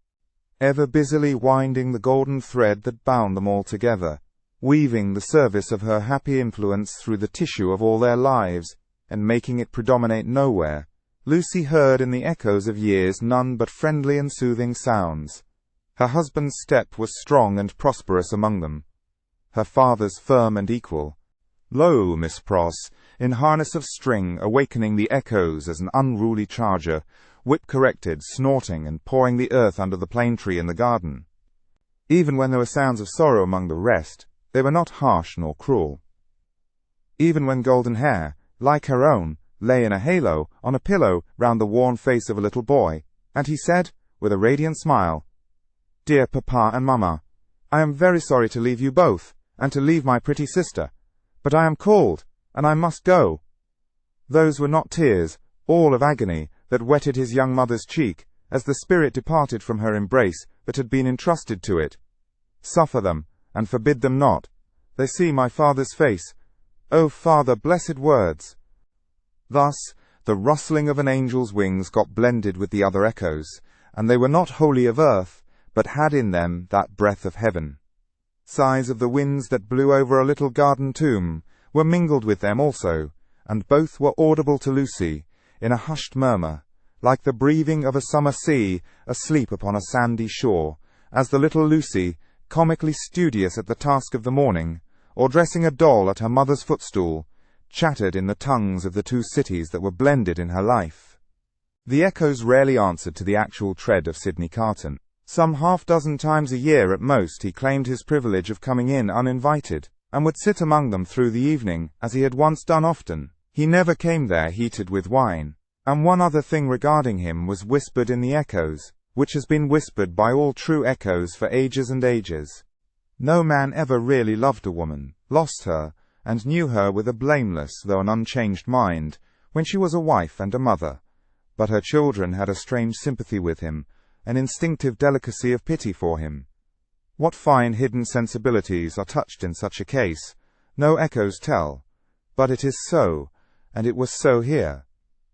Ever busily winding the golden thread that bound them all together, weaving the service of her happy influence through the tissue of all their lives, and making it predominate nowhere, Lucy heard in the echoes of years none but friendly and soothing sounds. Her husband's step was strong and prosperous among them, her father's firm and equal. Lo, Miss Pross, in harness of string, awakening the echoes as an unruly charger, whip-corrected, snorting, and pawing the earth under the plane tree in the garden. Even when there were sounds of sorrow among the rest, they were not harsh nor cruel. Even when golden hair, like her own, lay in a halo on a pillow round the worn face of a little boy, and he said, with a radiant smile, "Dear Papa and Mamma, I am very sorry to leave you both, and to leave my pretty sister, but I am called, and I must go." Those were not tears, all of agony, that wetted his young mother's cheek, as the spirit departed from her embrace that had been entrusted to it. "Suffer them, and forbid them not. They see my father's face. O Father, blessed words!" Thus, the rustling of an angel's wings got blended with the other echoes, and they were not wholly of earth, but had in them that breath of heaven. Sighs of the winds that blew over a little garden tomb were mingled with them also, and both were audible to Lucy, in a hushed murmur, like the breathing of a summer sea asleep upon a sandy shore, as the little Lucy, comically studious at the task of the morning, or dressing a doll at her mother's footstool, chattered in the tongues of the two cities that were blended in her life. The echoes rarely answered to the actual tread of Sidney Carton. Some half-dozen times a year at most he claimed his privilege of coming in uninvited, and would sit among them through the evening, as he had once done often. He never came there heated with wine. And one other thing regarding him was whispered in the echoes, which has been whispered by all true echoes for ages and ages. No man ever really loved a woman, lost her, and knew her with a blameless though an unchanged mind, when she was a wife and a mother. But her children had a strange sympathy with him, an instinctive delicacy of pity for him. What fine hidden sensibilities are touched in such a case, no echoes tell. But it is so, and it was so here.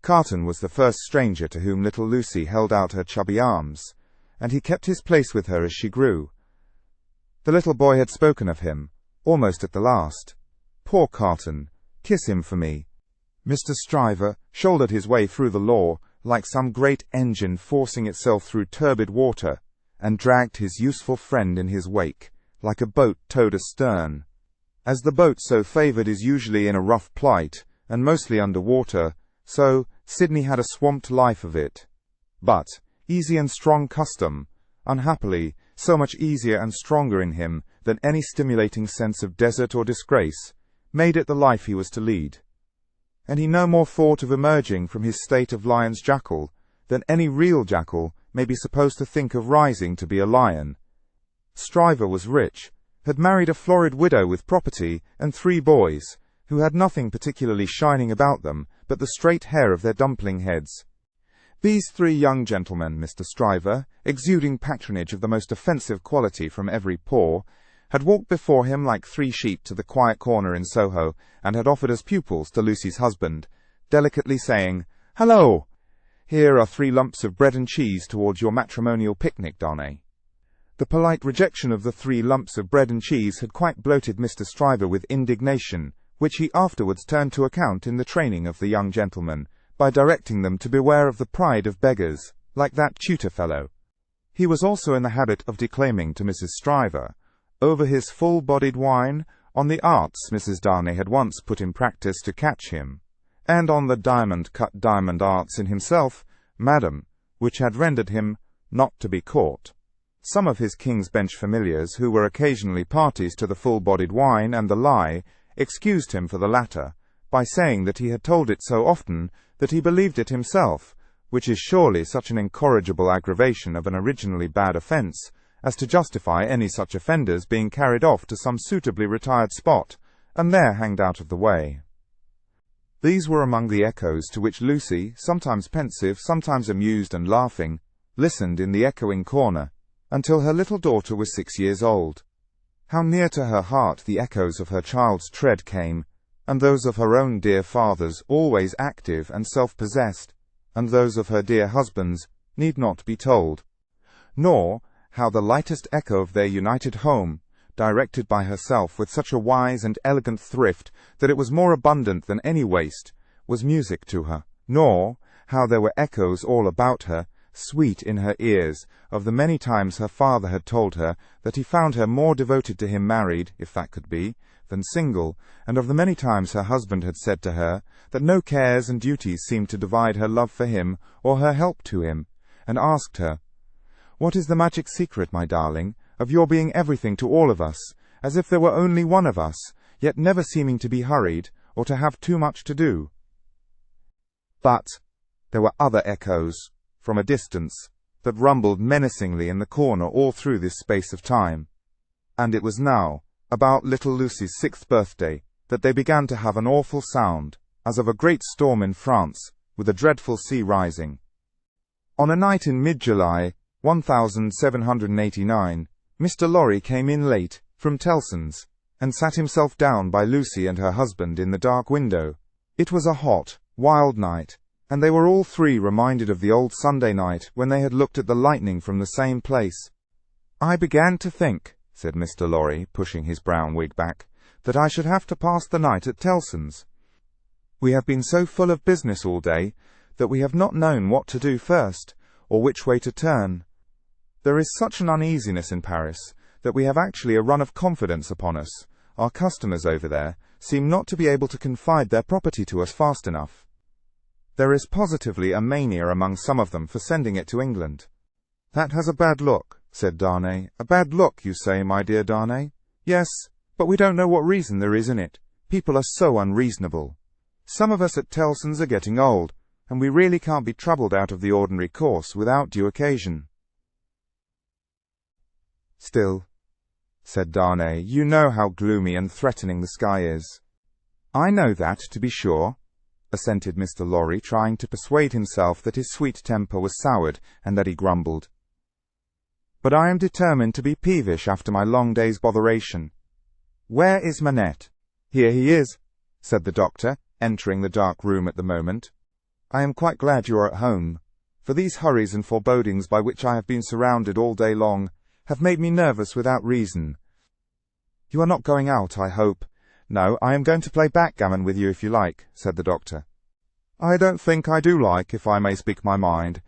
Carton was the first stranger to whom little Lucy held out her chubby arms, and he kept his place with her as she grew. The little boy had spoken of him, almost at the last. "Poor Carton, kiss him for me." Mr. Stryver shouldered his way through the law, like some great engine forcing itself through turbid water, and dragged his useful friend in his wake, like a boat towed astern. As the boat so favoured is usually in a rough plight, and mostly under water, so Sydney had a swamped life of it. But easy and strong custom, unhappily, so much easier and stronger in him than any stimulating sense of desert or disgrace, made it the life he was to lead. And he no more thought of emerging from his state of lion's jackal than any real jackal may be supposed to think of rising to be a lion. Stryver was rich, had married a florid widow with property and 3 boys, who had nothing particularly shining about them but the straight hair of their dumpling heads. These 3 young gentlemen, Mr. Stryver, exuding patronage of the most offensive quality from every pore, had walked before him like 3 sheep to the quiet corner in Soho, and had offered as pupils to Lucy's husband, delicately saying, "Hello! Here are 3 lumps of bread and cheese towards your matrimonial picnic, Darnay." The polite rejection of the 3 lumps of bread and cheese had quite bloated Mr. Stryver with indignation, which he afterwards turned to account in the training of the young gentlemen, by directing them to beware of the pride of beggars, like that tutor fellow. He was also in the habit of declaiming to Mrs. Stryver, over his full-bodied wine, on the arts Mrs. Darnay had once put in practice to catch him, and on the diamond-cut diamond arts in himself, madam, which had rendered him not to be caught. Some of his King's Bench familiars, who were occasionally parties to the full-bodied wine and the lie, excused him for the latter, by saying that he had told it so often that he believed it himself, which is surely such an incorrigible aggravation of an originally bad offence, as to justify any such offenders being carried off to some suitably retired spot, and there hanged out of the way. These were among the echoes to which Lucy, sometimes pensive, sometimes amused and laughing, listened in the echoing corner, until her little daughter was 6 years old. How near to her heart the echoes of her child's tread came, and those of her own dear father's, always active and self-possessed, and those of her dear husband's, need not be told. Nor how the lightest echo of their united home, directed by herself with such a wise and elegant thrift that it was more abundant than any waste, was music to her. Nor how there were echoes all about her, sweet in her ears, of the many times her father had told her that he found her more devoted to him married, if that could be, than single, and of the many times her husband had said to her that no cares and duties seemed to divide her love for him or her help to him, and asked her, "What is the magic secret, my darling, of your being everything to all of us, as if there were only one of us, yet never seeming to be hurried, or to have too much to do?" But there were other echoes, from a distance, that rumbled menacingly in the corner all through this space of time. And it was now, about little Lucy's 6th birthday, that they began to have an awful sound, as of a great storm in France, with a dreadful sea rising. On a night in mid-July, 1789, Mr. Lorry came in late, from Tellson's, and sat himself down by Lucy and her husband in the dark window. It was a hot, wild night, and they were all 3 reminded of the old Sunday night when they had looked at the lightning from the same place. "I began to think," said Mr. Lorry, pushing his brown wig back, "that I should have to pass the night at Tellson's. We have been so full of business all day that we have not known what to do first, or which way to turn. There is such an uneasiness in Paris that we have actually a run of confidence upon us. Our customers over there seem not to be able to confide their property to us fast enough. There is positively a mania among some of them for sending it to England." "That has a bad look," said Darnay. "A bad look, you say, my dear Darnay?" "Yes, but we don't know what reason there is in it. People are so unreasonable. Some of us at Tellson's are getting old, and we really can't be troubled out of the ordinary course without due occasion." "Still," said Darnay, "you know how gloomy and threatening the sky is." "I know that, to be sure," assented Mr. Lorry, trying to persuade himself that his sweet temper was soured, and that he grumbled. "But I am determined to be peevish after my long day's botheration. Where is Manette?" "Here he is," said the doctor, entering the dark room at the moment. "I am quite glad you are at home, for these hurries and forebodings by which I have been surrounded all day long have made me nervous without reason. You are not going out, I hope?" "No, I am going to play backgammon with you if you like," said the doctor. "I don't think I do like, if I may speak my mind.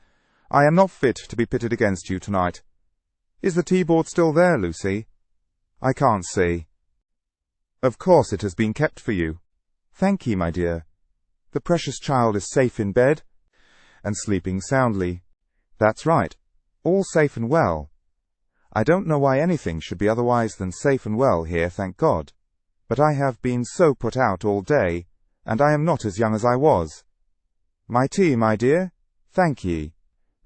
I am not fit to be pitted against you tonight. Is the tea-board still there, Lucy?" "I can't see." Of course it has been kept for you. Thank ye, my dear. The precious child is safe in bed, and sleeping soundly. That's right. All safe and well. I don't know why anything should be otherwise than safe and well here, thank God. But I have been so put out all day, and I am not as young as I was. My tea, my dear? Thank ye.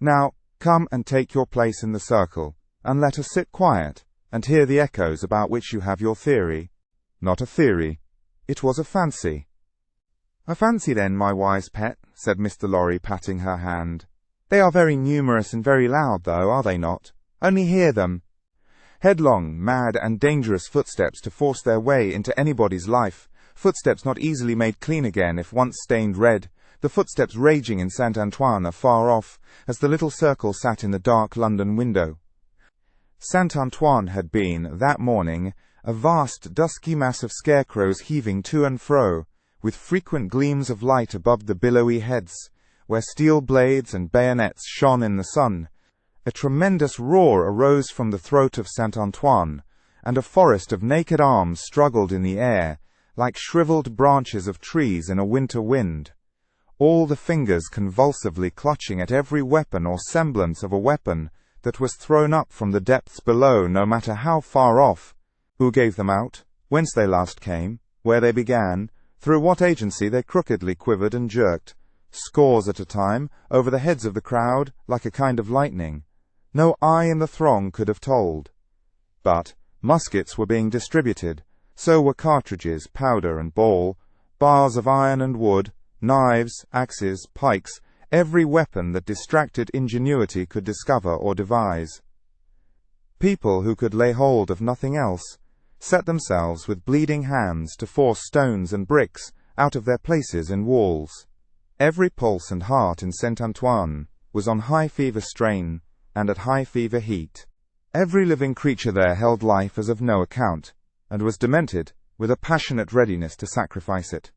Now, come and take your place in the circle, and let us sit quiet, and hear the echoes about which you have your theory. Not a theory. It was a fancy. A fancy then, my wise pet, said Mr. Lorry, patting her hand. They are very numerous and very loud, though, are they not? Only hear them. Headlong, mad, and dangerous footsteps to force their way into anybody's life, footsteps not easily made clean again if once stained red, the footsteps raging in Saint Antoine afar off, as the little circle sat in the dark London window. Saint Antoine had been, that morning, a vast dusky mass of scarecrows heaving to and fro, with frequent gleams of light above the billowy heads, where steel blades and bayonets shone in the sun. A tremendous roar arose from the throat of Saint Antoine, and a forest of naked arms struggled in the air, like shriveled branches of trees in a winter wind, all the fingers convulsively clutching at every weapon or semblance of a weapon that was thrown up from the depths below, no matter how far off, who gave them out, whence they last came, where they began, through what agency they crookedly quivered and jerked, scores at a time, over the heads of the crowd, like a kind of lightning. No eye in the throng could have told. But muskets were being distributed, so were cartridges, powder and ball, bars of iron and wood, knives, axes, pikes, every weapon that distracted ingenuity could discover or devise. People who could lay hold of nothing else set themselves with bleeding hands to force stones and bricks out of their places in walls. Every pulse and heart in Saint Antoine was on high fever strain and at high fever heat. Every living creature there held life as of no account, and was demented with a passionate readiness to sacrifice it.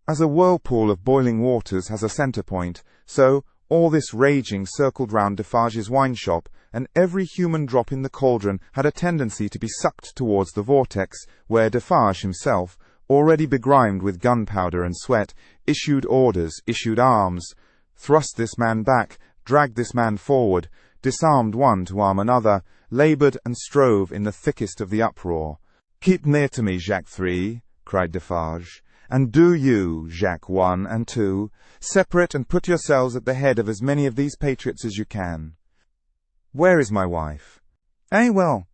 As a whirlpool of boiling waters has a centre point, so all this raging circled round Defarge's wine shop, and every human drop in the cauldron had a tendency to be sucked towards the vortex, where Defarge himself, already begrimed with gunpowder and sweat, issued orders, issued arms, thrust this man back, dragged this man forward, disarmed one to arm another, laboured and strove in the thickest of the uproar. "Keep near to me, Jacques III," cried Defarge, "and do you, Jacques I and II, separate and put yourselves at the head of as many of these patriots as you can. Where is my wife?" "Eh, well,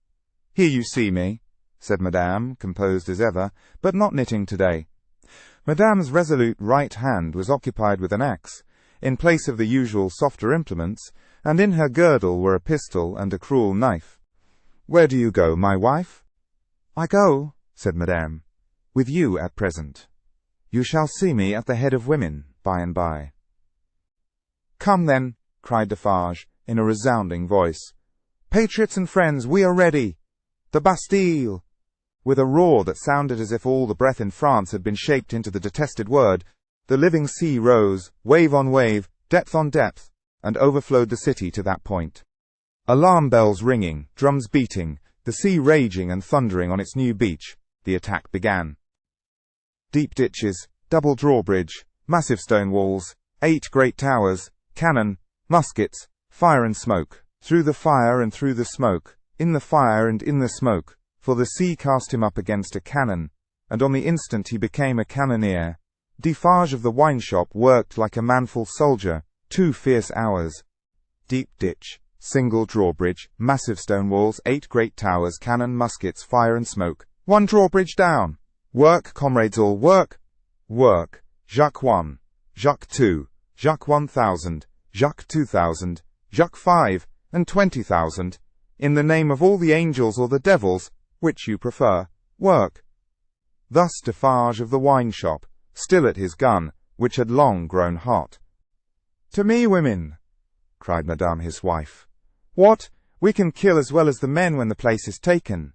here you see me," said Madame, composed as ever, but not knitting today. Madame's resolute right hand was occupied with an axe, in place of the usual softer implements, and in her girdle were a pistol and a cruel knife. "Where do you go, my wife?" "I go," said Madame, "with you at present. You shall see me at the head of women by and by." "Come then," cried Defarge, in a resounding voice. "Patriots and friends, we are ready. The Bastille!" With a roar that sounded as if all the breath in France had been shaped into the detested word, the living sea rose, wave on wave, depth on depth, and overflowed the city to that point. Alarm bells ringing, drums beating, the sea raging and thundering on its new beach, the attack began. Deep ditches, double drawbridge, massive stone walls, 8 great towers, cannon, muskets, fire and smoke, through the fire and through the smoke, in the fire and in the smoke, for the sea cast him up against a cannon, and on the instant he became a cannoneer. Defarge of the wine shop worked like a manful soldier, 2 fierce hours. Deep ditch, single drawbridge, massive stone walls, 8 great towers, cannon, muskets, fire and smoke, 1 drawbridge down. Work, comrades all, work! Work! Jacques I, Jacques II, Jacques 1000, Jacques 2000, Jacques V, and 20,000, in the name of all the angels or the devils, which you prefer, work! Thus Defarge of the wine shop, still at his gun, which had long grown hot. "To me, women!" cried Madame his wife. "What? We can kill as well as the men when the place is taken."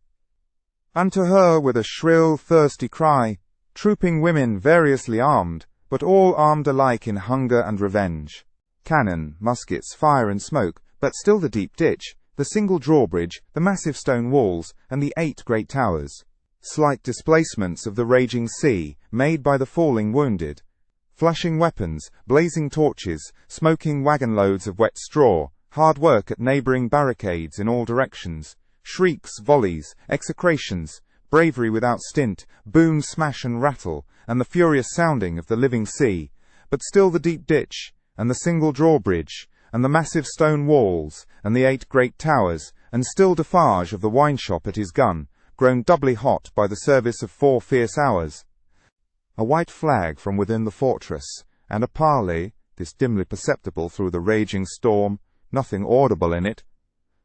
And to her, with a shrill, thirsty cry, trooping women variously armed, but all armed alike in hunger and revenge. Cannon, muskets, fire and smoke, but still the deep ditch, the single drawbridge, the massive stone walls, and the 8 great towers. slight displacements of the raging sea, made by the falling wounded. Flashing weapons, blazing torches, smoking wagon-loads of wet straw, hard work at neighbouring barricades in all directions, shrieks, volleys, execrations, bravery without stint, boom, smash and rattle, and the furious sounding of the living sea, but still the deep ditch, and the single drawbridge, and the massive stone walls, and the 8 great towers, and still Defarge of the wine-shop at his gun, grown doubly hot by the service of 4 fierce hours. A white flag from within the fortress, and a parley, this dimly perceptible through the raging storm, nothing audible in it.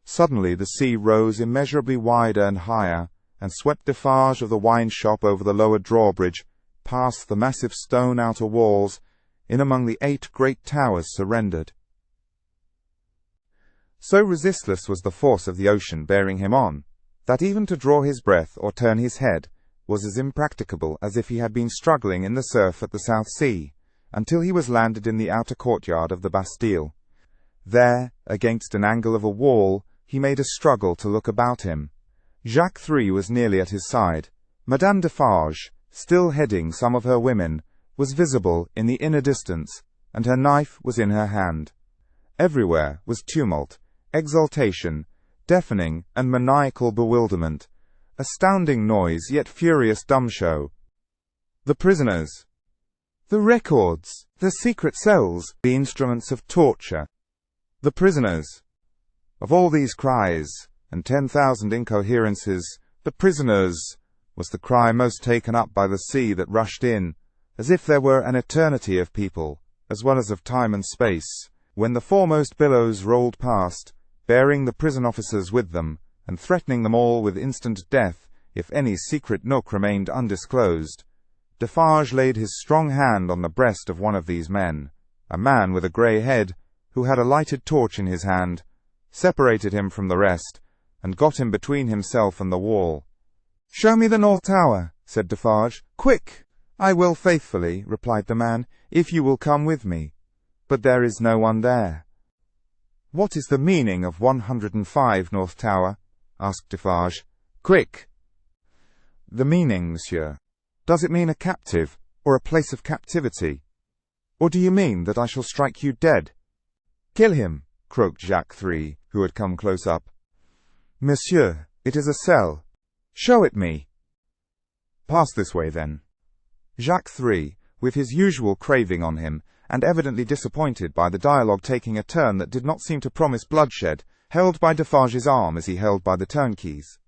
Suddenly the sea rose immeasurably wider and higher, and swept Defarge of the wine-shop over the lower drawbridge, past the massive stone outer walls, in among the 8 great towers surrendered. So resistless was the force of the ocean bearing him on, that even to draw his breath or turn his head was as impracticable as if he had been struggling in the surf at the South Sea, until he was landed in the outer courtyard of the Bastille. There, against an angle of a wall, he made a struggle to look about him. Jacques III was nearly at his side. Madame Defarge, still heading some of her women, was visible in the inner distance, and her knife was in her hand. Everywhere was tumult, exultation, deafening and maniacal bewilderment, astounding noise yet furious dumb show. The prisoners, the records, the secret cells, the instruments of torture. The prisoners. Of all these cries, and 10,000 incoherences, the prisoners was the cry most taken up by the sea that rushed in, as if there were an eternity of people, as well as of time and space, when the foremost billows rolled past, bearing the prison officers with them, and threatening them all with instant death if any secret nook remained undisclosed. Defarge laid his strong hand on the breast of one of these men, a man with a grey head, who had a lighted torch in his hand, separated him from the rest, and got him between himself and the wall. "Show me the North Tower," said Defarge. "Quick!" "I will faithfully," replied the man, "if you will come with me. But there is no one there." "What is the meaning of 105 North Tower?" asked Defarge. "Quick!" "The meaning, monsieur. Does it mean a captive, or a place of captivity? Or do you mean that I shall strike you dead?" "Kill him," croaked Jacques III, who had come close up. "Monsieur, it is a cell." "Show it me." "Pass this way, then." Jacques III, with his usual craving on him, and evidently disappointed by the dialogue taking a turn that did not seem to promise bloodshed, held by Defarge's arm as he held by the turnkey's.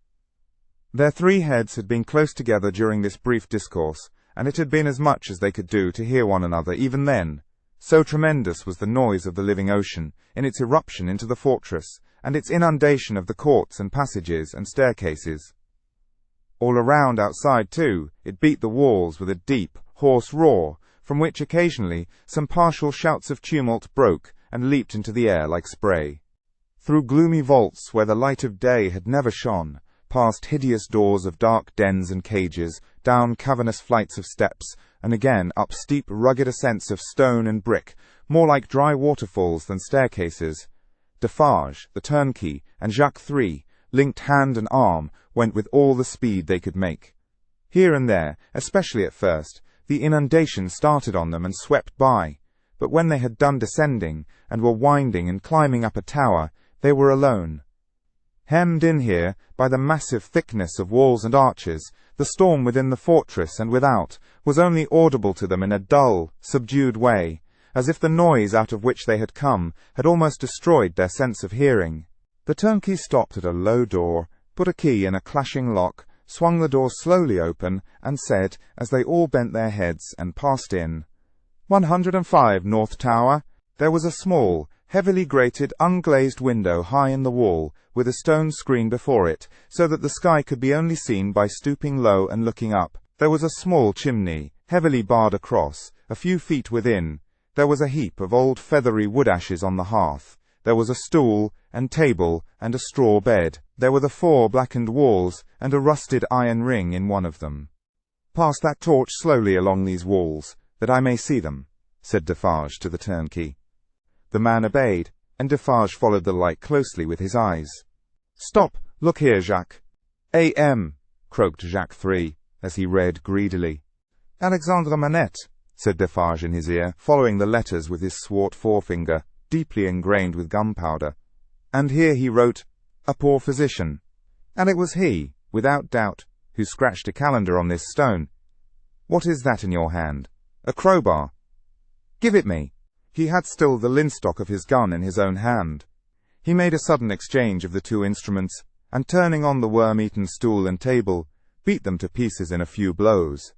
Their 3 heads had been close together during this brief discourse, and it had been as much as they could do to hear one another even then, so tremendous was the noise of the living ocean, in its eruption into the fortress, and its inundation of the courts and passages and staircases. All around outside, too, it beat the walls with a deep, hoarse roar, from which occasionally some partial shouts of tumult broke and leaped into the air like spray. Through gloomy vaults where the light of day had never shone, past hideous doors of dark dens and cages, down cavernous flights of steps, and again up steep, rugged ascents of stone and brick, more like dry waterfalls than staircases. Defarge, the turnkey, and Jacques III, linked hand and arm, went with all the speed they could make. Here and there, especially at first, the inundation started on them and swept by, but when they had done descending, and were winding and climbing up a tower, they were alone. Hemmed in here by the massive thickness of walls and arches, the storm within the fortress and without was only audible to them in a dull, subdued way, as if the noise out of which they had come had almost destroyed their sense of hearing. The turnkey stopped at a low door, put a key in a clashing lock, swung the door slowly open, and said, as they all bent their heads and passed in, 105 North Tower." There was a small, heavily grated, unglazed window high in the wall, with a stone screen before it, so that the sky could be only seen by stooping low and looking up. There was a small chimney, heavily barred across, a few feet within. There was a heap of old feathery wood ashes on the hearth. There was a stool and table and a straw bed. There were the 4 blackened walls and a rusted iron ring in one of them. "Pass that torch slowly along these walls, that I may see them," said Defarge to the turnkey. The man obeyed, and Defarge followed the light closely with his eyes. "Stop! Look here, Jacques." "A.M. croaked Jacques III, as he read greedily. Alexandre Manette, said Defarge in his ear, following the letters with his swart forefinger, deeply ingrained with gunpowder. And here he wrote, "A poor physician." And it was he, without doubt, who scratched a calendar on this stone. "What is that in your hand?" "A crowbar." "Give it me." He had still the linstock of his gun in his own hand. He made a sudden exchange of the two instruments, and turning on the worm-eaten stool and table, beat them to pieces in a few blows.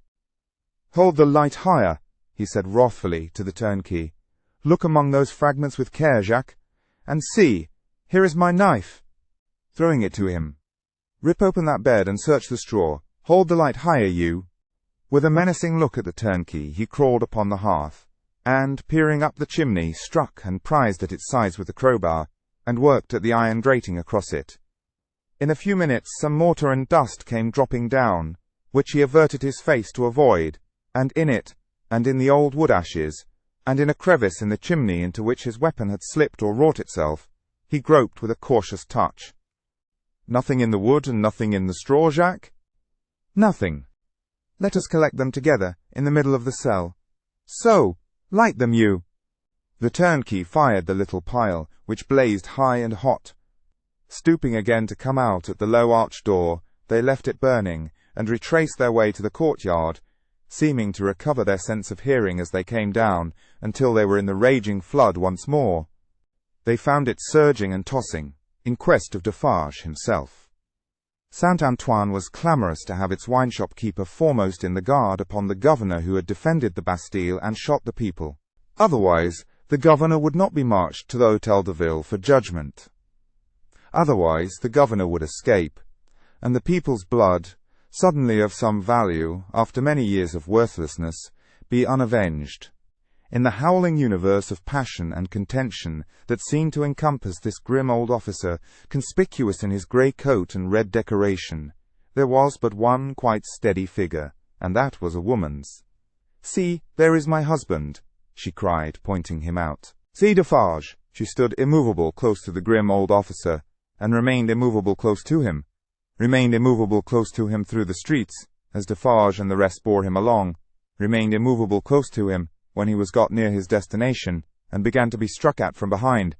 "Hold the light higher," he said wrathfully to the turnkey. "Look among those fragments with care, Jacques. And see, here is my knife." Throwing it to him. "Rip open that bed and search the straw. Hold the light higher, you." With a menacing look at the turnkey, he crawled upon the hearth, and, peering up the chimney, struck and prized at its sides with the crowbar, and worked at the iron grating across it. In a few minutes some mortar and dust came dropping down, which he averted his face to avoid, and in it, and in the old wood ashes, and in a crevice in the chimney into which his weapon had slipped or wrought itself, he groped with a cautious touch. "Nothing in the wood and nothing in the straw, Jacques?" "Nothing." "Let us collect them together, in the middle of the cell. So, light them, you." The turnkey fired the little pile, which blazed high and hot. Stooping again to come out at the low arched door, they left it burning, and retraced their way to the courtyard, seeming to recover their sense of hearing as they came down, until they were in the raging flood once more. They found it surging and tossing, in quest of Defarge himself. Saint-Antoine was clamorous to have its wine-shop keeper foremost in the guard upon the governor who had defended the Bastille and shot the people. Otherwise, the governor would not be marched to the Hôtel de Ville for judgment. Otherwise, the governor would escape, and the people's blood, suddenly of some value, after many years of worthlessness, be unavenged. In the howling universe of passion and contention that seemed to encompass this grim old officer, conspicuous in his grey coat and red decoration, there was but one quite steady figure, and that was a woman's. "See, there is my husband," she cried, pointing him out. "See, Defarge." She stood immovable close to the grim old officer, and remained immovable close to him, remained immovable close to him through the streets, as Defarge and the rest bore him along, remained immovable close to him when he was got near his destination, and began to be struck at from behind,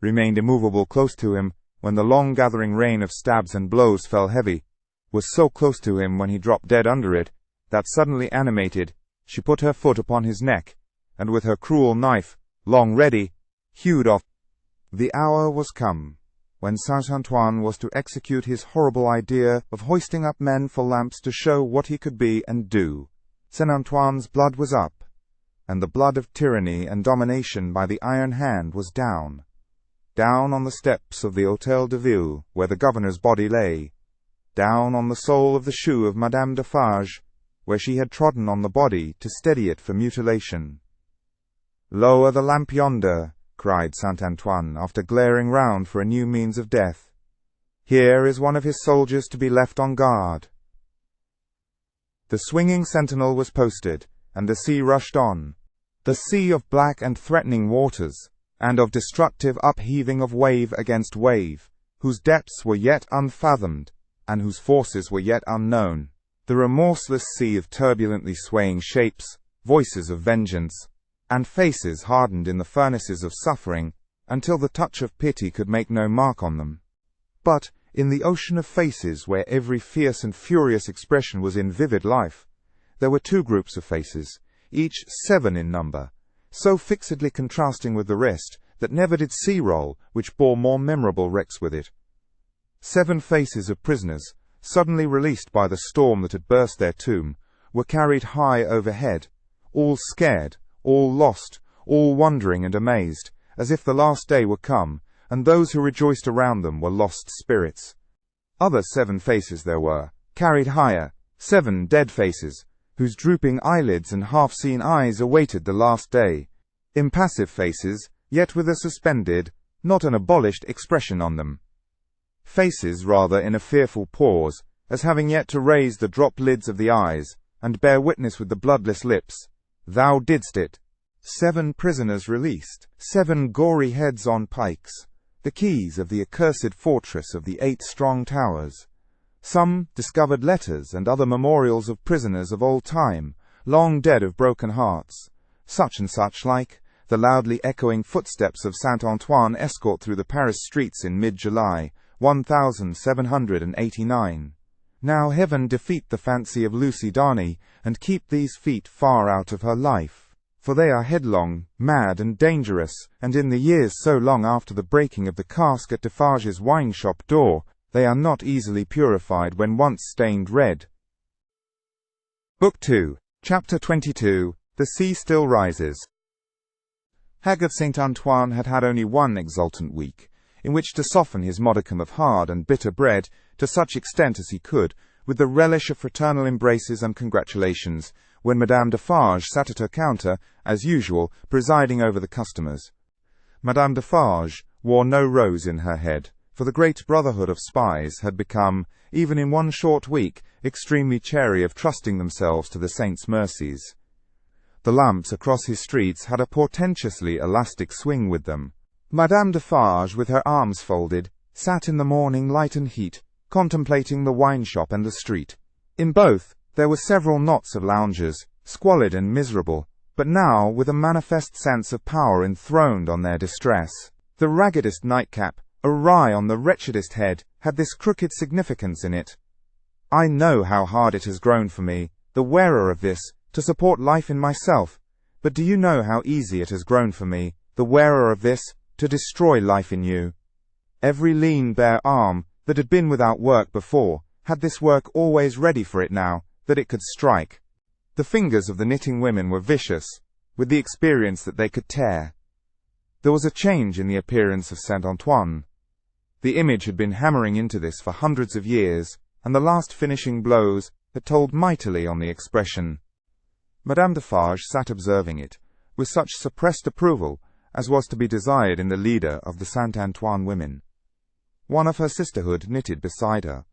remained immovable close to him when the long-gathering rain of stabs and blows fell heavy, was so close to him when he dropped dead under it, that suddenly animated, she put her foot upon his neck, and with her cruel knife, long ready, hewed off. The hour was come when Saint-Antoine was to execute his horrible idea of hoisting up men for lamps to show what he could be and do. Saint-Antoine's blood was up, and the blood of tyranny and domination by the iron hand was down. Down on the steps of the Hôtel de Ville, where the governor's body lay. Down on the sole of the shoe of Madame Defarge, where she had trodden on the body to steady it for mutilation. "Lower the lamp yonder," cried Saint-Antoine, after glaring round for a new means of death. "Here is one of his soldiers to be left on guard." The swinging sentinel was posted, and the sea rushed on. The sea of black and threatening waters, and of destructive upheaving of wave against wave, whose depths were yet unfathomed, and whose forces were yet unknown. The remorseless sea of turbulently swaying shapes, voices of vengeance, and faces hardened in the furnaces of suffering, until the touch of pity could make no mark on them. But, in the ocean of faces where every fierce and furious expression was in vivid life, there were two groups of faces, each 7 in number, so fixedly contrasting with the rest that never did sea roll which bore more memorable wrecks with it. 7 faces of prisoners, suddenly released by the storm that had burst their tomb, were carried high overhead, all scared, all lost, all wondering and amazed, as if the last day were come, and those who rejoiced around them were lost spirits. Other 7 faces there were, carried higher, 7 dead faces, whose drooping eyelids and half-seen eyes awaited the last day, impassive faces, yet with a suspended, not an abolished expression on them. Faces rather in a fearful pause, as having yet to raise the dropped lids of the eyes, and bear witness with the bloodless lips, "Thou didst it." 7 prisoners released, 7 gory heads on pikes, the keys of the accursed fortress of the 8 strong towers, Some discovered letters and other memorials of prisoners of old time, long dead of broken hearts, such and such like the loudly echoing footsteps of Saint Antoine escort through the Paris streets in mid-July, 1789. Now heaven defeat the fancy of Lucy Darnay, and keep these feet far out of her life, for they are headlong, mad, and dangerous, and in the years so long after the breaking of the cask at Defarge's wine-shop door, they are not easily purified when once stained red. Book 2, Chapter 22, The Sea Still Rises. Hag of St. Antoine had had only one exultant week, in which to soften his modicum of hard and bitter bread to such extent as he could, with the relish of fraternal embraces and congratulations, when Madame Defarge sat at her counter, as usual, presiding over the customers. Madame Defarge wore no rose in her head, for the great brotherhood of spies had become, even in one short week, extremely chary of trusting themselves to the saint's mercies. The lamps across his streets had a portentously elastic swing with them. Madame Defarge, with her arms folded, sat in the morning light and heat, contemplating the wine-shop and the street. In both, there were several knots of loungers, squalid and miserable, but now with a manifest sense of power enthroned on their distress. The raggedest nightcap, awry on the wretchedest head, had this crooked significance in it. I know how hard it has grown for me, the wearer of this, to support life in myself, but do you know how easy it has grown for me, the wearer of this, to destroy life in you? Every lean, bare arm, that had been without work before, had this work always ready for it now, that it could strike. The fingers of the knitting women were vicious, with the experience that they could tear. There was a change in the appearance of Saint Antoine. The image had been hammering into this for hundreds of years, and the last finishing blows had told mightily on the expression. Madame Defarge sat observing it, with such suppressed approval as was to be desired in the leader of the Saint Antoine women. One of her sisterhood knitted beside her.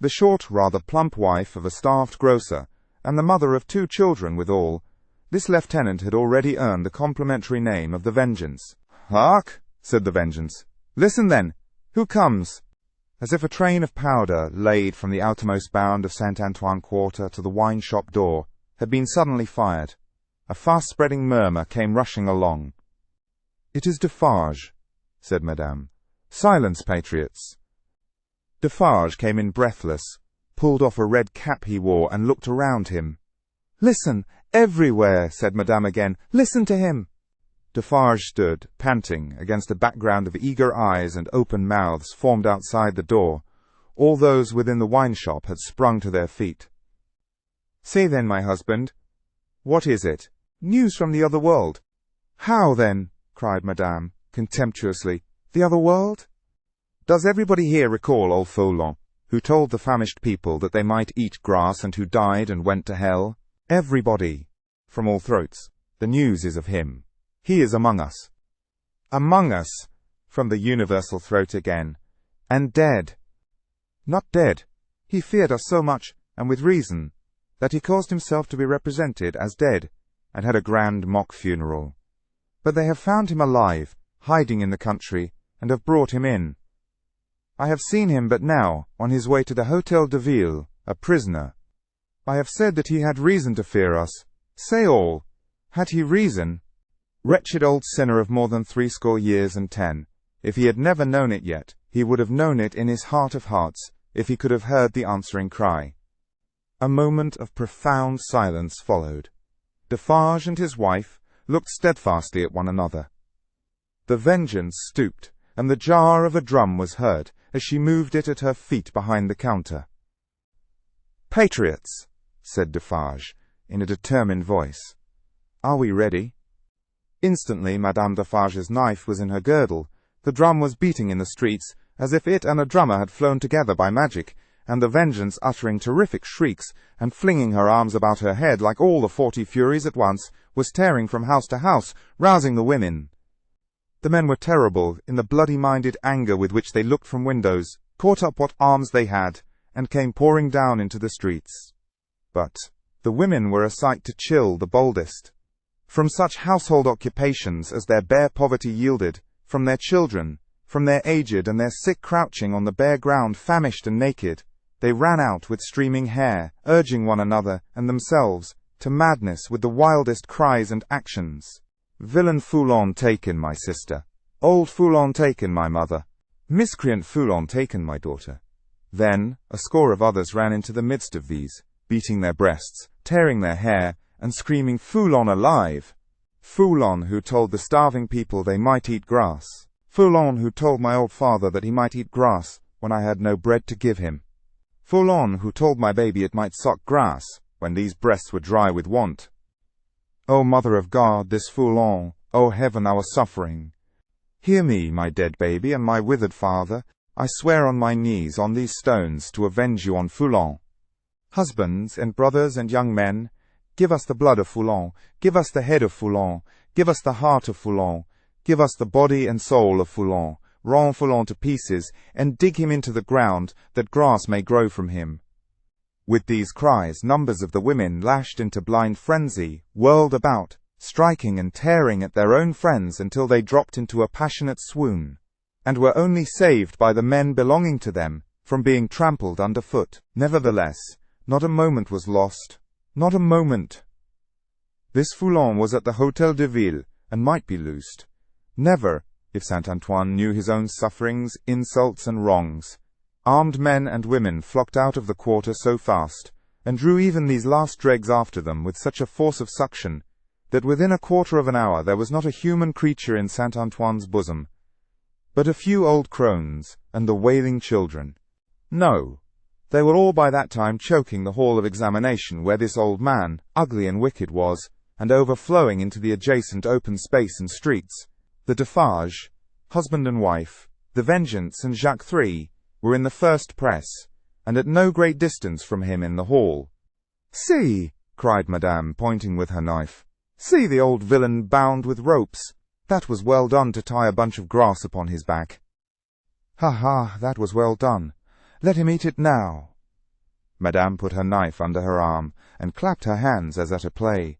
The short, rather plump wife of a starved grocer, and the mother of 2 children withal, this lieutenant had already earned the complimentary name of the Vengeance. "Hark!" said the Vengeance. "Listen, then! Who comes?" As if a train of powder, laid from the outermost bound of Saint Antoine Quarter to the wine-shop door, had been suddenly fired. A fast-spreading murmur came rushing along. "It is Defarge," said Madame. "Silence, patriots." Defarge came in breathless, pulled off a red cap he wore, and looked around him. "Listen, everywhere," said Madame again. "Listen to him." Defarge stood, panting, against a background of eager eyes and open mouths formed outside the door. All those within the wine-shop had sprung to their feet. "Say then, my husband, what is it? News from the other world?" "How then?" cried Madame, contemptuously. "The other world? Does everybody here recall old Folon, who told the famished people that they might eat grass and who died and went to hell? Everybody, from all throats. The news is of him. He is among us." "Among us," from the universal throat again. "And dead." "Not dead. He feared us so much, and with reason, that he caused himself to be represented as dead, and had a grand mock funeral. But they have found him alive, hiding in the country, and have brought him in. I have seen him but now, on his way to the Hôtel de Ville, a prisoner. I have said that he had reason to fear us. Say all. Had he reason? Wretched old sinner of more than 80 years and 10, if he had never known it yet, he would have known it in his heart of hearts, if he could have heard the answering cry. A moment of profound silence followed. Defarge and his wife looked steadfastly at one another. The Vengeance stooped, and the jar of a drum was heard as she moved it at her feet behind the counter. "Patriots," said Defarge, in a determined voice, "are we ready?" Instantly Madame Defarge's knife was in her girdle, the drum was beating in the streets, as if it and a drummer had flown together by magic, and the Vengeance, uttering terrific shrieks, and flinging her arms about her head like all the 40 Furies at once, was tearing from house to house, rousing the women. The men were terrible in the bloody-minded anger with which they looked from windows, caught up what arms they had, and came pouring down into the streets. But the women were a sight to chill the boldest. From such household occupations as their bare poverty yielded, from their children, from their aged and their sick crouching on the bare ground famished and naked, They ran out with streaming hair, urging one another and themselves to madness with the wildest cries and actions. Villain Foulon taken, my sister. Old Foulon taken, my mother. Miscreant Foulon taken, my daughter. Then a score of others ran into the midst of these, beating their breasts, tearing their hair, and screaming, Foulon alive! Foulon who told the starving people they might eat grass. Foulon who told my old father that he might eat grass when I had no bread to give him. Foulon who told my baby it might suck grass when these breasts were dry with want. O Mother of God, this Foulon, O Heaven, our suffering! Hear me, my dead baby and my withered father. I swear on my knees on these stones to avenge you on Foulon. Husbands and brothers and young men, give us the blood of Foulon, give us the head of Foulon, give us the heart of Foulon, give us the body and soul of Foulon, rend Foulon to pieces, and dig him into the ground, that grass may grow from him. With these cries, numbers of the women, lashed into blind frenzy, whirled about, striking and tearing at their own friends until they dropped into a passionate swoon, and were only saved by the men belonging to them from being trampled underfoot. Nevertheless, not a moment was lost. Not a moment. This Foulon was at the Hôtel de Ville, and might be loosed. Never, if Saint Antoine knew his own sufferings, insults, and wrongs. Armed men and women flocked out of the quarter so fast, and drew even these last dregs after them with such a force of suction, that within a quarter of an hour there was not a human creature in Saint Antoine's bosom, but a few old crones, and the wailing children. No, they were all by that time choking the hall of examination where this old man, ugly and wicked, was, and overflowing into the adjacent open space and streets. The Defarge, husband and wife, the Vengeance and XXIII, were in the first press, and at no great distance from him in the hall. "See!" cried Madame, pointing with her knife. "See the old villain bound with ropes! That was well done to tie a bunch of grass upon his back. Ha ha, that was well done. Let him eat it now." Madame put her knife under her arm, and clapped her hands as at a play.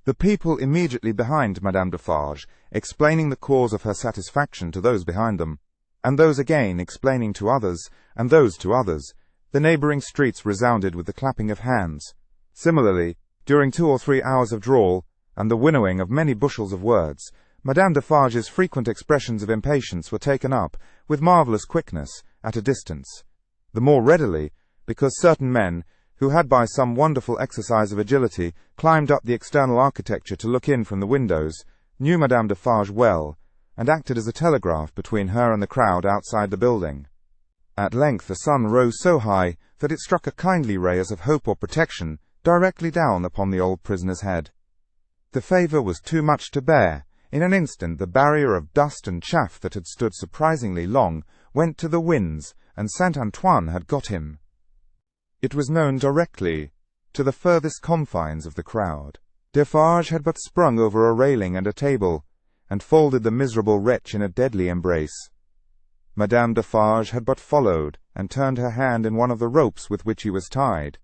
The people immediately behind Madame Defarge, explaining the cause of her satisfaction to those behind them, and those again explaining to others, and those to others, the neighbouring streets resounded with the clapping of hands. Similarly, during 2 or 3 hours of drawl, and the winnowing of many bushels of words, Madame Defarge's frequent expressions of impatience were taken up, with marvellous quickness, at a distance. The more readily, because certain men, who had by some wonderful exercise of agility climbed up the external architecture to look in from the windows, knew Madame Defarge well, and acted as a telegraph between her and the crowd outside the building. At length the sun rose so high that it struck a kindly ray as of hope or protection directly down upon the old prisoner's head. The favour was too much to bear. In an instant the barrier of dust and chaff that had stood surprisingly long went to the winds, and Saint Antoine had got him. It was known directly, to the furthest confines of the crowd. Defarge had but sprung over a railing and a table, and folded the miserable wretch in a deadly embrace. Madame Defarge had but followed, and turned her hand in one of the ropes with which he was tied.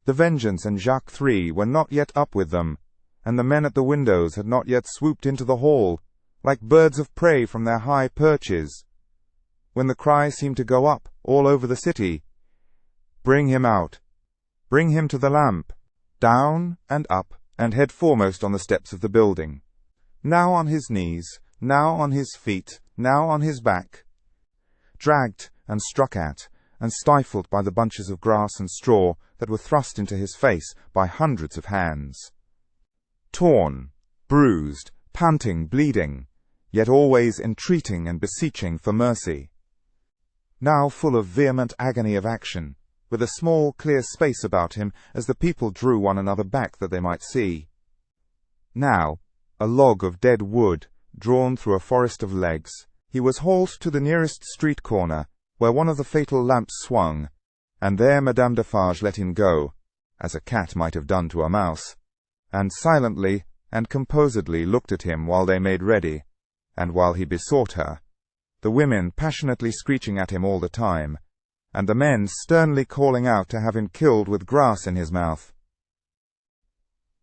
The Vengeance and XXIII were not yet up with them, and the men at the windows had not yet swooped into the hall, like birds of prey from their high perches, when the cry seemed to go up all over the city, "Bring him out! Bring him to the lamp!" Down and up, and head foremost on the steps of the building. Now on his knees, now on his feet, now on his back. Dragged and struck at, and stifled by the bunches of grass and straw that were thrust into his face by hundreds of hands. Torn, bruised, panting, bleeding, yet always entreating and beseeching for mercy. Now full of vehement agony of action, with a small clear space about him as the people drew one another back that they might see. Now, a log of dead wood, drawn through a forest of legs, he was hauled to the nearest street corner, where one of the fatal lamps swung, and there Madame Defarge let him go, as a cat might have done to a mouse, and silently and composedly looked at him while they made ready, and while he besought her, the women passionately screeching at him all the time, and the men sternly calling out to have him killed with grass in his mouth.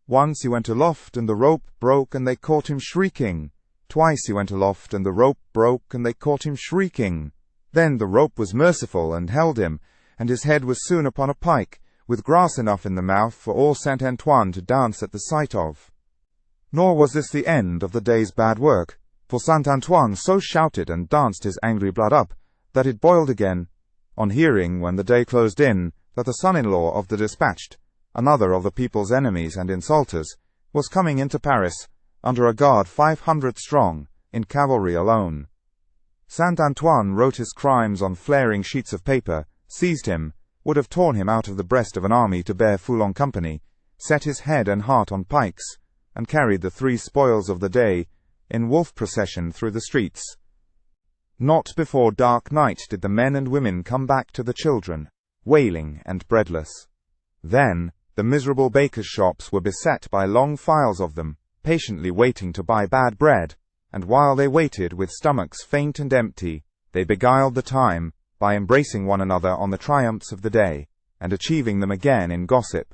Once he went aloft, and the rope broke, and they caught him shrieking. Twice he went aloft, and the rope broke, and they caught him shrieking. Then the rope was merciful and held him, and his head was soon upon a pike, with grass enough in the mouth for all Saint Antoine to dance at the sight of. Nor was this the end of the day's bad work, for Saint Antoine so shouted and danced his angry blood up, that it boiled again, on hearing, when the day closed in, that the son-in-law of the dispatched, another of the people's enemies and insulters, was coming into Paris, under a guard 500 strong, in cavalry alone. Saint Antoine wrote his crimes on flaring sheets of paper, seized him, would have torn him out of the breast of an army to bear Foulon company, set his head and heart on pikes, and carried the 3 spoils of the day in wolf procession through the streets. Not before dark night did the men and women come back to the children, wailing and breadless. Then the miserable bakers' shops were beset by long files of them, patiently waiting to buy bad bread, and while they waited with stomachs faint and empty, they beguiled the time by embracing one another on the triumphs of the day, and achieving them again in gossip.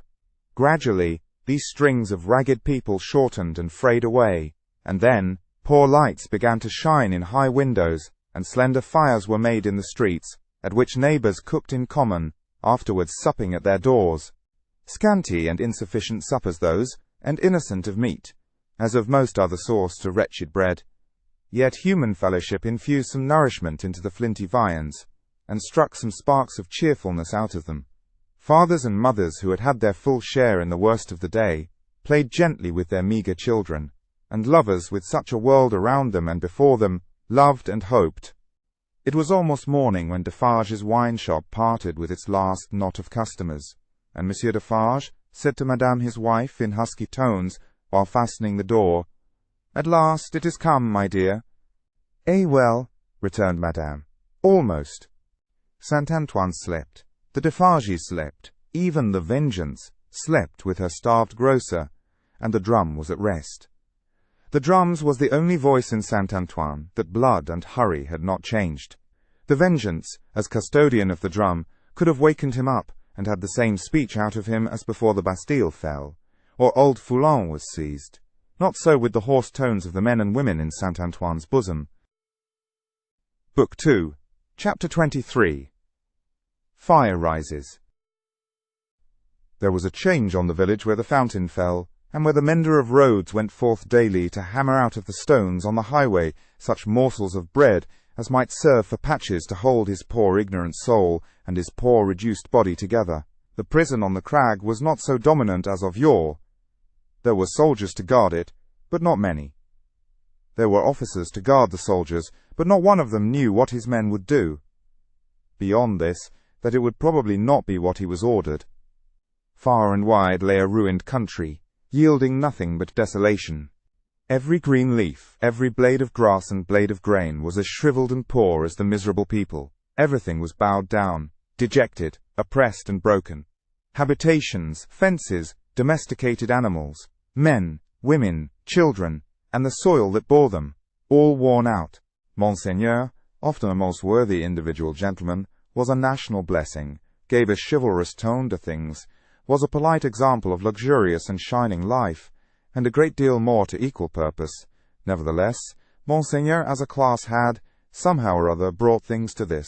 Gradually, these strings of ragged people shortened and frayed away, and then poor lights began to shine in high windows, and slender fires were made in the streets, at which neighbors cooked in common, afterwards supping at their doors. Scanty and insufficient suppers those, and innocent of meat, as of most other sauce to wretched bread. Yet human fellowship infused some nourishment into the flinty viands, and struck some sparks of cheerfulness out of them. Fathers and mothers who had had their full share in the worst of the day, played gently with their meagre children, and lovers, with such a world around them and before them, loved and hoped. It was almost morning when Defarge's wine shop parted with its last knot of customers, and Monsieur Defarge said to Madame his wife in husky tones, while fastening the door, "At last it is come, my dear." "Eh well," returned Madame, "almost." Saint Antoine slept, the Defarges slept, even the Vengeance slept with her starved grocer, and the drum was at rest. The drum's was the only voice in Saint Antoine that blood and hurry had not changed. The Vengeance, as custodian of the drum, could have wakened him up, and had the same speech out of him as before the Bastille fell, or old Foulon was seized. Not so with the hoarse tones of the men and women in Saint Antoine's bosom. Book 2, Chapter 23. Fire rises. There was a change on the village where the fountain fell, and where the mender of roads went forth daily to hammer out of the stones on the highway such morsels of bread as might serve for patches to hold his poor ignorant soul and his poor reduced body together. The prison on the crag was not so dominant as of yore. There were soldiers to guard it, but not many. There were officers to guard the soldiers, but not one of them knew what his men would do. Beyond this, that it would probably not be what he was ordered. Far and wide lay a ruined country, yielding nothing but desolation. Every green leaf, every blade of grass and blade of grain was as shriveled and poor as the miserable people. Everything was bowed down, dejected, oppressed and broken. Habitations, fences, domesticated animals, men, women, children, and the soil that bore them, all worn out. Monseigneur, often a most worthy individual gentleman, was a national blessing, gave a chivalrous tone to things, was a polite example of luxurious and shining life, and a great deal more to equal purpose. Nevertheless, Monseigneur as a class had, somehow or other, brought things to this.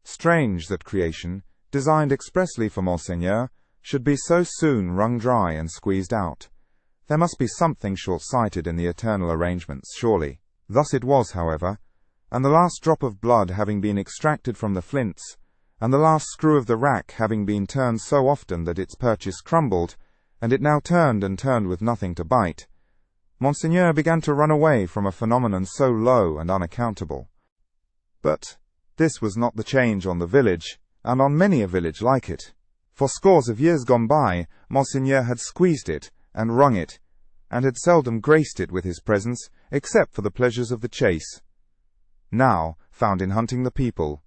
Strange that creation, designed expressly for Monseigneur, should be so soon wrung dry and squeezed out. There must be something short-sighted in the eternal arrangements, surely. Thus it was, however, and the last drop of blood having been extracted from the flints, and the last screw of the rack having been turned so often that its purchase crumbled, and it now turned and turned with nothing to bite, Monseigneur began to run away from a phenomenon so low and unaccountable. But this was not the change on the village, and on many a village like it. For scores of years gone by, Monseigneur had squeezed it, and wrung it, and had seldom graced it with his presence, except for the pleasures of the chase. Now found in hunting the people,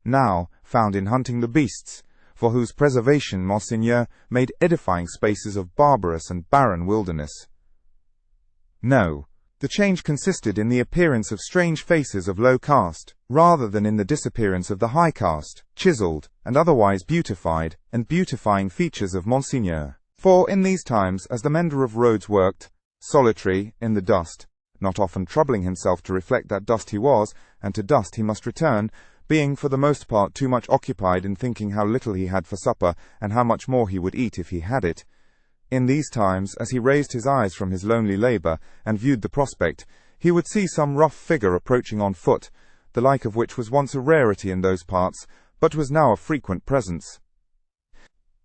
now found in hunting the beasts, for whose preservation Monseigneur made edifying spaces of barbarous and barren wilderness. No, the change consisted in the appearance of strange faces of low caste, rather than in the disappearance of the high caste, chiselled, and otherwise beautified, and beautifying features of Monseigneur. For in these times, as the mender of roads worked, solitary, in the dust, not often troubling himself to reflect that dust he was, and to dust he must return, being for the most part too much occupied in thinking how little he had for supper, and how much more he would eat if he had it. In these times, as he raised his eyes from his lonely labour, and viewed the prospect, he would see some rough figure approaching on foot, the like of which was once a rarity in those parts, but was now a frequent presence.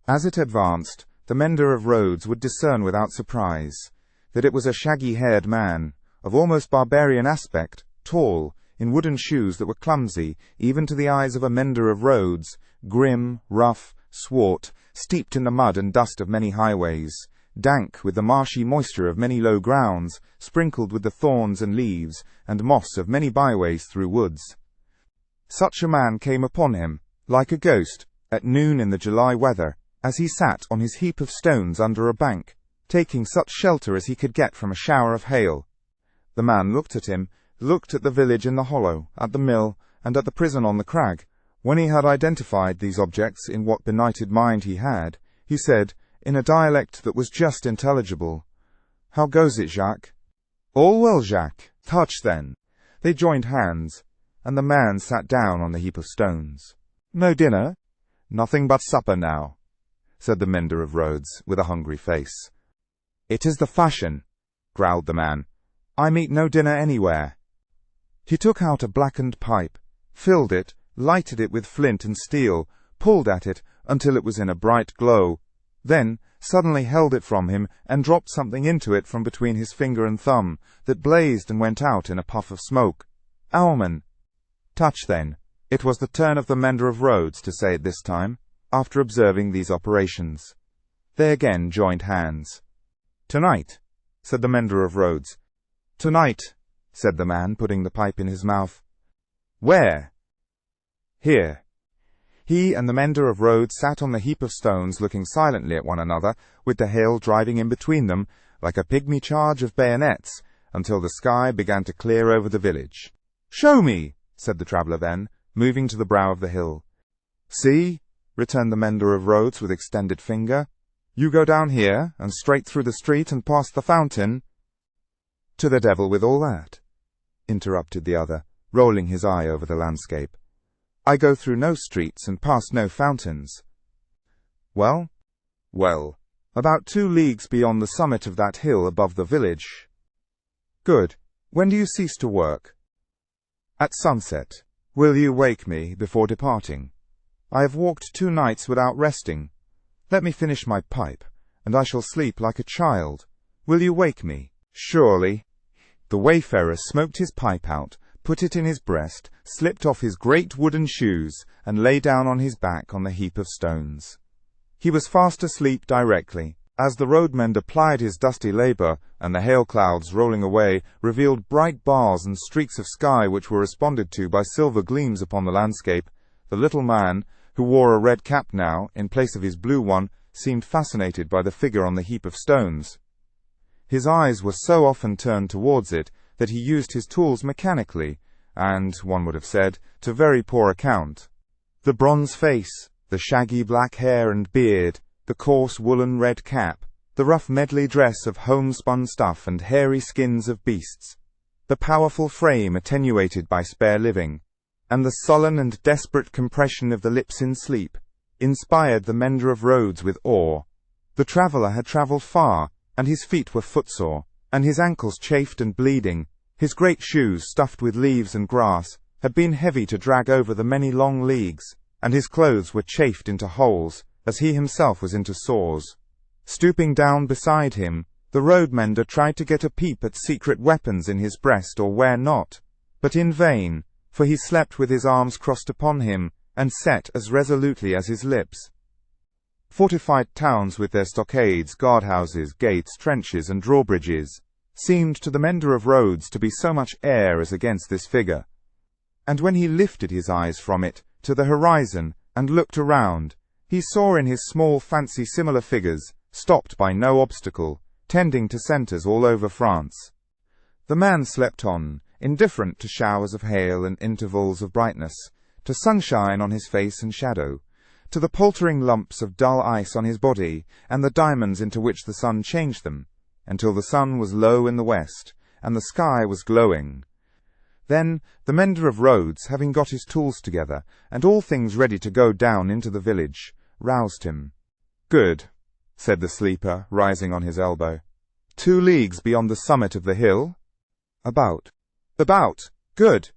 As it advanced, the mender of roads would discern without surprise that it was a shaggy-haired man, of almost barbarian aspect, tall, in wooden shoes that were clumsy, even to the eyes of a mender of roads, grim, rough, swart, steeped in the mud and dust of many highways, dank with the marshy moisture of many low grounds, sprinkled with the thorns and leaves and moss of many byways through woods. Such a man came upon him, like a ghost, at noon in the July weather, as he sat on his heap of stones under a bank, taking such shelter as he could get from a shower of hail. The man looked at him, looked at the village in the hollow, at the mill, and at the prison on the crag. When he had identified these objects in what benighted mind he had, he said, in a dialect that was just intelligible, "How goes it, Jacques?" "All well, Jacques." "Touch, then." They joined hands, and the man sat down on the heap of stones. "No dinner?" "Nothing but supper now," said the mender of roads, with a hungry face. "It is the fashion," growled the man. "I meet no dinner anywhere." He took out a blackened pipe, filled it, lighted it with flint and steel, pulled at it until it was in a bright glow, then suddenly held it from him and dropped something into it from between his finger and thumb, that blazed and went out in a puff of smoke. "Owlman." "Touch, then." It was the turn of the mender of roads to say it this time, after observing these operations. They again joined hands. "Tonight," said the mender of roads. "Tonight," said the man, putting the pipe in his mouth. "Where?" "Here." He and the mender of roads sat on the heap of stones, looking silently at one another, with the hail driving in between them, like a pygmy charge of bayonets, until the sky began to clear over the village. "Show me," said the traveller then, moving to the brow of the hill. "See," returned the mender of roads with extended finger. "You go down here, and straight through the street and past the fountain." "To the devil with all that," interrupted the other, rolling his eye over the landscape. "I go through no streets and past no fountains." "Well?" "Well, about 2 leagues beyond the summit of that hill above the village." "Good. When do you cease to work?" "At sunset." "Will you wake me before departing?" "I have walked 2 nights without resting." "Let me finish my pipe, and I shall sleep like a child. Will you wake me?" "Surely." The wayfarer smoked his pipe out, put it in his breast, slipped off his great wooden shoes, and lay down on his back on the heap of stones. He was fast asleep directly, as the road mender plied his dusty labour, and the hail clouds rolling away revealed bright bars and streaks of sky which were responded to by silver gleams upon the landscape. The little man, who wore a red cap now, in place of his blue one, seemed fascinated by the figure on the heap of stones. His eyes were so often turned towards it that he used his tools mechanically, and, one would have said, to very poor account. The bronze face, the shaggy black hair and beard, the coarse woolen red cap, the rough medley dress of homespun stuff and hairy skins of beasts, the powerful frame attenuated by spare living, and the sullen and desperate compression of the lips in sleep, inspired the mender of roads with awe. The traveller had travelled far, and his feet were footsore, and his ankles chafed and bleeding. His great shoes, stuffed with leaves and grass, had been heavy to drag over the many long leagues, and his clothes were chafed into holes, as he himself was into sores. Stooping down beside him, the road mender tried to get a peep at secret weapons in his breast or where not, but in vain, for he slept with his arms crossed upon him, and set as resolutely as his lips. Fortified towns with their stockades, guardhouses, gates, trenches, and drawbridges seemed to the mender of roads to be so much air as against this figure. And when he lifted his eyes from it to the horizon and looked around, he saw in his small fancy similar figures, stopped by no obstacle, tending to centres all over France. The man slept on, indifferent to showers of hail and intervals of brightness, to sunshine on his face and shadow, to the paltering lumps of dull ice on his body, and the diamonds into which the sun changed them, until the sun was low in the west, and the sky was glowing. Then, the mender of roads, having got his tools together, and all things ready to go down into the village, roused him. "Good," said the sleeper, rising on his elbow. 2 leagues beyond the summit of the hill?" "About." "About. Good."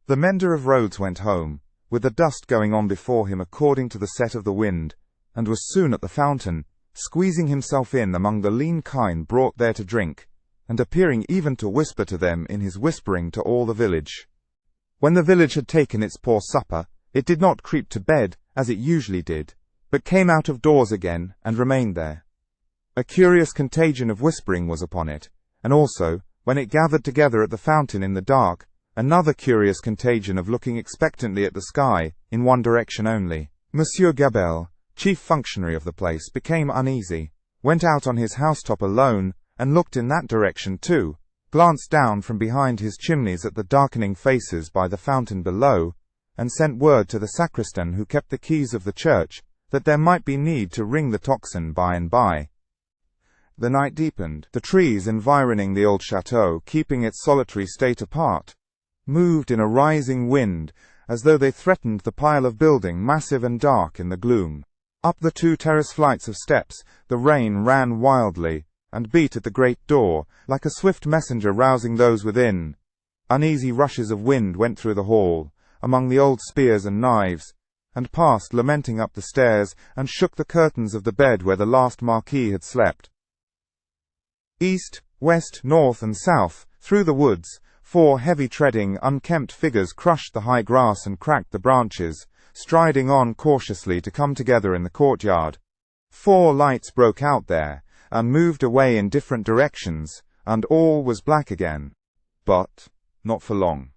The mender of roads went home, with the dust going on before him according to the set of the wind, and was soon at the fountain, squeezing himself in among the lean kine brought there to drink, and appearing even to whisper to them in his whispering to all the village. When the village had taken its poor supper, it did not creep to bed, as it usually did, but came out of doors again, and remained there. A curious contagion of whispering was upon it, and also, when it gathered together at the fountain in the dark, another curious contagion of looking expectantly at the sky, in one direction only. Monsieur Gabelle, chief functionary of the place, became uneasy, went out on his housetop alone, and looked in that direction too, glanced down from behind his chimneys at the darkening faces by the fountain below, and sent word to the sacristan who kept the keys of the church, that there might be need to ring the tocsin by and by. The night deepened. The trees environing the old chateau, keeping its solitary state apart, moved in a rising wind, as though they threatened the pile of building, massive and dark in the gloom. Up the 2 terrace flights of steps, the rain ran wildly, and beat at the great door, like a swift messenger rousing those within. Uneasy rushes of wind went through the hall, among the old spears and knives, and passed lamenting up the stairs, and shook the curtains of the bed where the last Marquis had slept. East, west, north, and south, through the woods, 4 heavy-treading, unkempt figures crushed the high grass and cracked the branches, striding on cautiously to come together in the courtyard. 4 lights broke out there, and moved away in different directions, and all was black again. But not for long.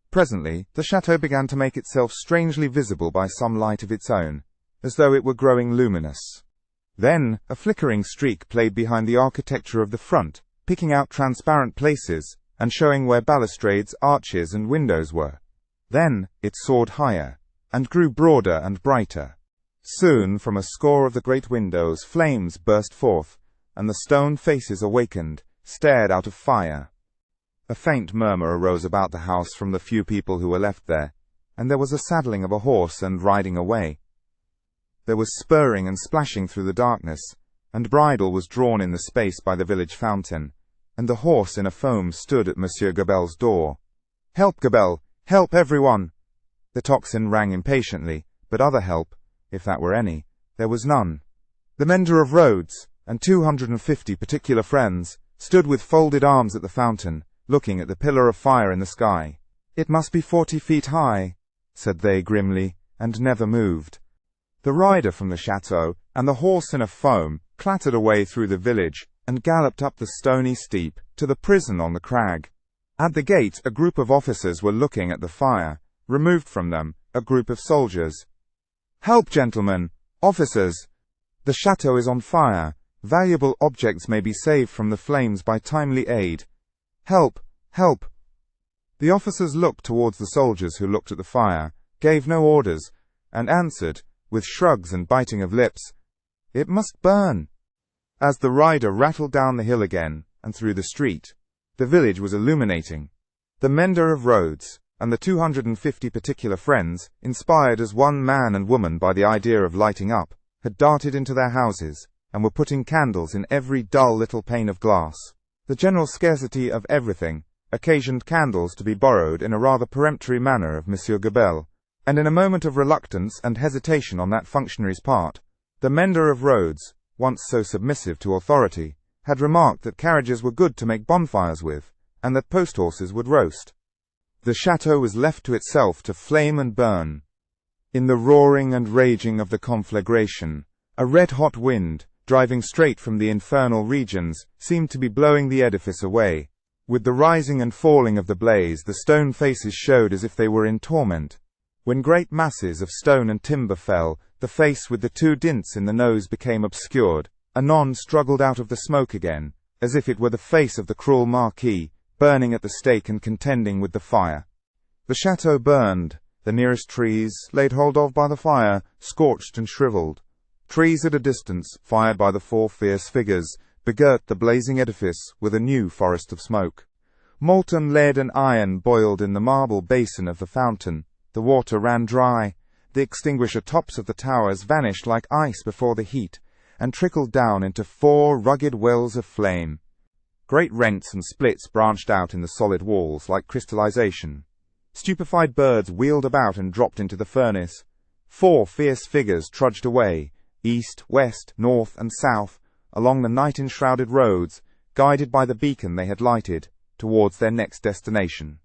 Presently, the chateau began to make itself strangely visible by some light of its own, as though it were growing luminous. Then, a flickering streak played behind the architecture of the front, picking out transparent places, and showing where balustrades, arches, and windows were. Then, it soared higher, and grew broader and brighter. Soon, from a score of the great windows, flames burst forth, and the stone faces awakened, stared out of fire. A faint murmur arose about the house from the few people who were left there, and there was a saddling of a horse and riding away. There was spurring and splashing through the darkness, and bridle was drawn in the space by the village fountain, and the horse in a foam stood at Monsieur Gabelle's door. "Help, Gabelle! Help, everyone!" The tocsin rang impatiently, but other help, if that were any, there was none. The mender of roads, and 250 particular friends, stood with folded arms at the fountain, looking at the pillar of fire in the sky. "It must be 40 feet high," said they grimly, and never moved. The rider from the chateau, and the horse in a foam, clattered away through the village, and galloped up the stony steep, to the prison on the crag. At the gate a group of officers were looking at the fire, removed from them, a group of soldiers. "Help, gentlemen! Officers! The chateau is on fire. Valuable objects may be saved from the flames by timely aid. Help! Help!" The officers looked towards the soldiers who looked at the fire, gave no orders, and answered, with shrugs and biting of lips, "It must burn." As the rider rattled down the hill again, and through the street, the village was illuminating. The mender of roads, and the 250 particular friends, inspired as one man and woman by the idea of lighting up, had darted into their houses, and were putting candles in every dull little pane of glass. The general scarcity of everything occasioned candles to be borrowed in a rather peremptory manner of Monsieur Gabelle, and in a moment of reluctance and hesitation on that functionary's part, the mender of roads, once so submissive to authority, had remarked that carriages were good to make bonfires with, and that post-horses would roast. The chateau was left to itself to flame and burn. In the roaring and raging of the conflagration, a red-hot wind, driving straight from the infernal regions, seemed to be blowing the edifice away. With the rising and falling of the blaze, the stone faces showed as if they were in torment. When great masses of stone and timber fell, the face with the 2 dints in the nose became obscured, anon struggled out of the smoke again, as if it were the face of the cruel Marquis, burning at the stake and contending with the fire. The chateau burned, the nearest trees, laid hold of by the fire, scorched and shriveled. Trees at a distance, fired by the 4 fierce figures, begirt the blazing edifice with a new forest of smoke. Molten lead and iron boiled in the marble basin of the fountain. The water ran dry. The extinguisher tops of the towers vanished like ice before the heat, and trickled down into 4 rugged wells of flame. Great rents and splits branched out in the solid walls like crystallization. Stupefied birds wheeled about and dropped into the furnace. 4 fierce figures trudged away, east, west, north, and south, along the night-enshrouded roads, guided by the beacon they had lighted, towards their next destination.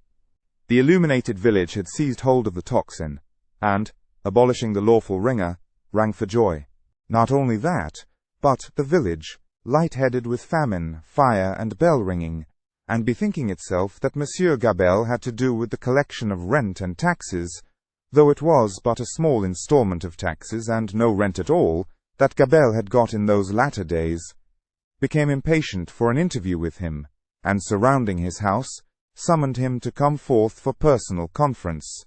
The illuminated village had seized hold of the tocsin, and, abolishing the lawful ringer, rang for joy. Not only that, but the village, light-headed with famine, fire, and bell-ringing, and bethinking itself that Monsieur Gabelle had to do with the collection of rent and taxes, though it was but a small instalment of taxes and no rent at all, that Gabelle had got in those latter days, became impatient for an interview with him, and surrounding his house, summoned him to come forth for personal conference.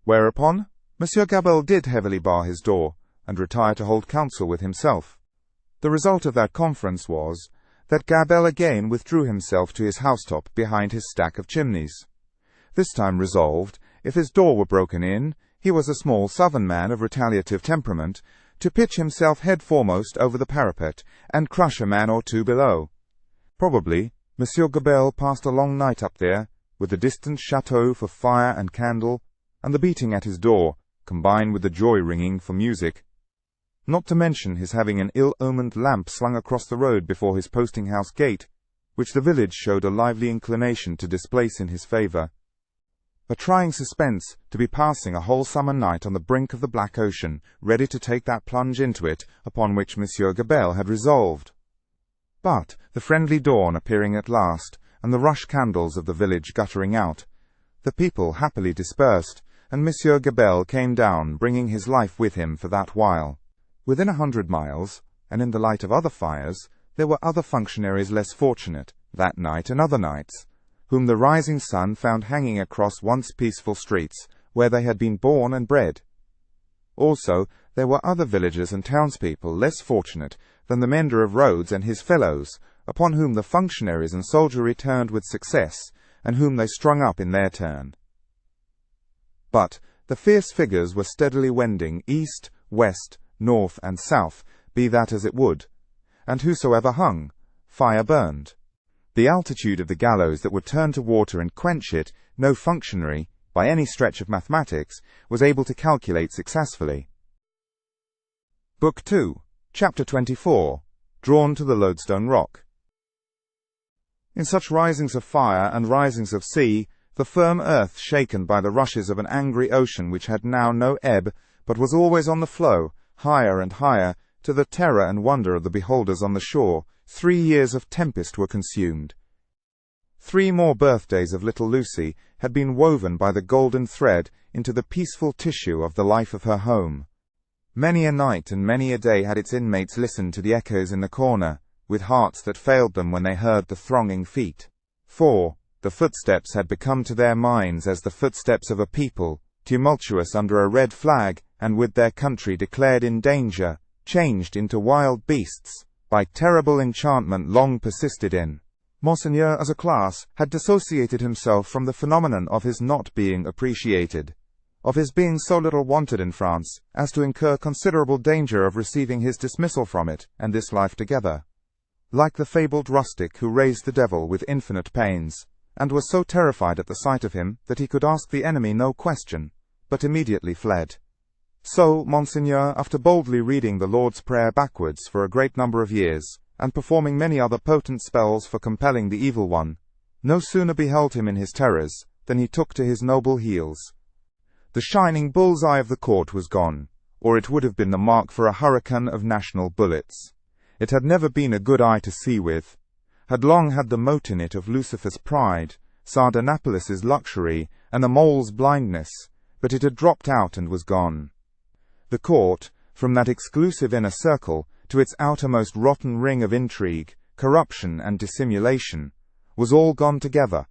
Whereupon, Monsieur Gabelle did heavily bar his door, and retire to hold counsel with himself. The result of that conference was, that Gabelle again withdrew himself to his housetop behind his stack of chimneys. This time resolved, if his door were broken in, he was a small southern man of retaliative temperament, to pitch himself head foremost over the parapet, and crush a man or 2 below. Probably, Monsieur Gabelle passed a long night up there, with the distant chateau for fire and candle, and the beating at his door, combined with the joy-ringing for music. Not to mention his having an ill-omened lamp slung across the road before his posting-house gate, which the village showed a lively inclination to displace in his favour. A trying suspense to be passing a whole summer night on the brink of the black ocean, ready to take that plunge into it upon which Monsieur Gabelle had resolved. But, the friendly dawn appearing at last, and the rush candles of the village guttering out, the people happily dispersed, and Monsieur Gabelle came down, bringing his life with him for that while. Within 100 miles, and in the light of other fires, there were other functionaries less fortunate, that night and other nights, whom the rising sun found hanging across once peaceful streets, where they had been born and bred. Also, there were other villagers and townspeople less fortunate than the mender of roads and his fellows, upon whom the functionaries and soldiery turned with success, and whom they strung up in their turn. But the fierce figures were steadily wending east, west, north, and south, be that as it would, and whosoever hung, fire burned. The altitude of the gallows that would turn to water and quench it, no functionary, by any stretch of mathematics, was able to calculate successfully. Book 2, Chapter 24, Drawn to the Loadstone Rock. In such risings of fire and risings of sea, the firm earth shaken by the rushes of an angry ocean which had now no ebb, but was always on the flow, higher and higher, to the terror and wonder of the beholders on the shore, 3 years of tempest were consumed. 3 more birthdays of little Lucy had been woven by the golden thread into the peaceful tissue of the life of her home. Many a night and many a day had its inmates listened to the echoes in the corner, with hearts that failed them when they heard the thronging feet. For the footsteps had become to their minds as the footsteps of a people, tumultuous under a red flag, and with their country declared in danger, changed into wild beasts, by terrible enchantment long persisted in. Monseigneur as a class had dissociated himself from the phenomenon of his not being appreciated, of his being so little wanted in France, as to incur considerable danger of receiving his dismissal from it, and this life together. Like the fabled rustic who raised the devil with infinite pains, and was so terrified at the sight of him that he could ask the enemy no question, but immediately fled. So, Monseigneur, after boldly reading the Lord's Prayer backwards for a great number of years, and performing many other potent spells for compelling the evil one, no sooner beheld him in his terrors, than he took to his noble heels. The shining bull's-eye of the court was gone, or it would have been the mark for a hurricane of national bullets. It had never been a good eye to see with, had long had the mote in it of Lucifer's pride, Sardanapalis's luxury, and the mole's blindness, but it had dropped out and was gone. The court, from that exclusive inner circle to its outermost rotten ring of intrigue, corruption, and dissimulation, was all gone together.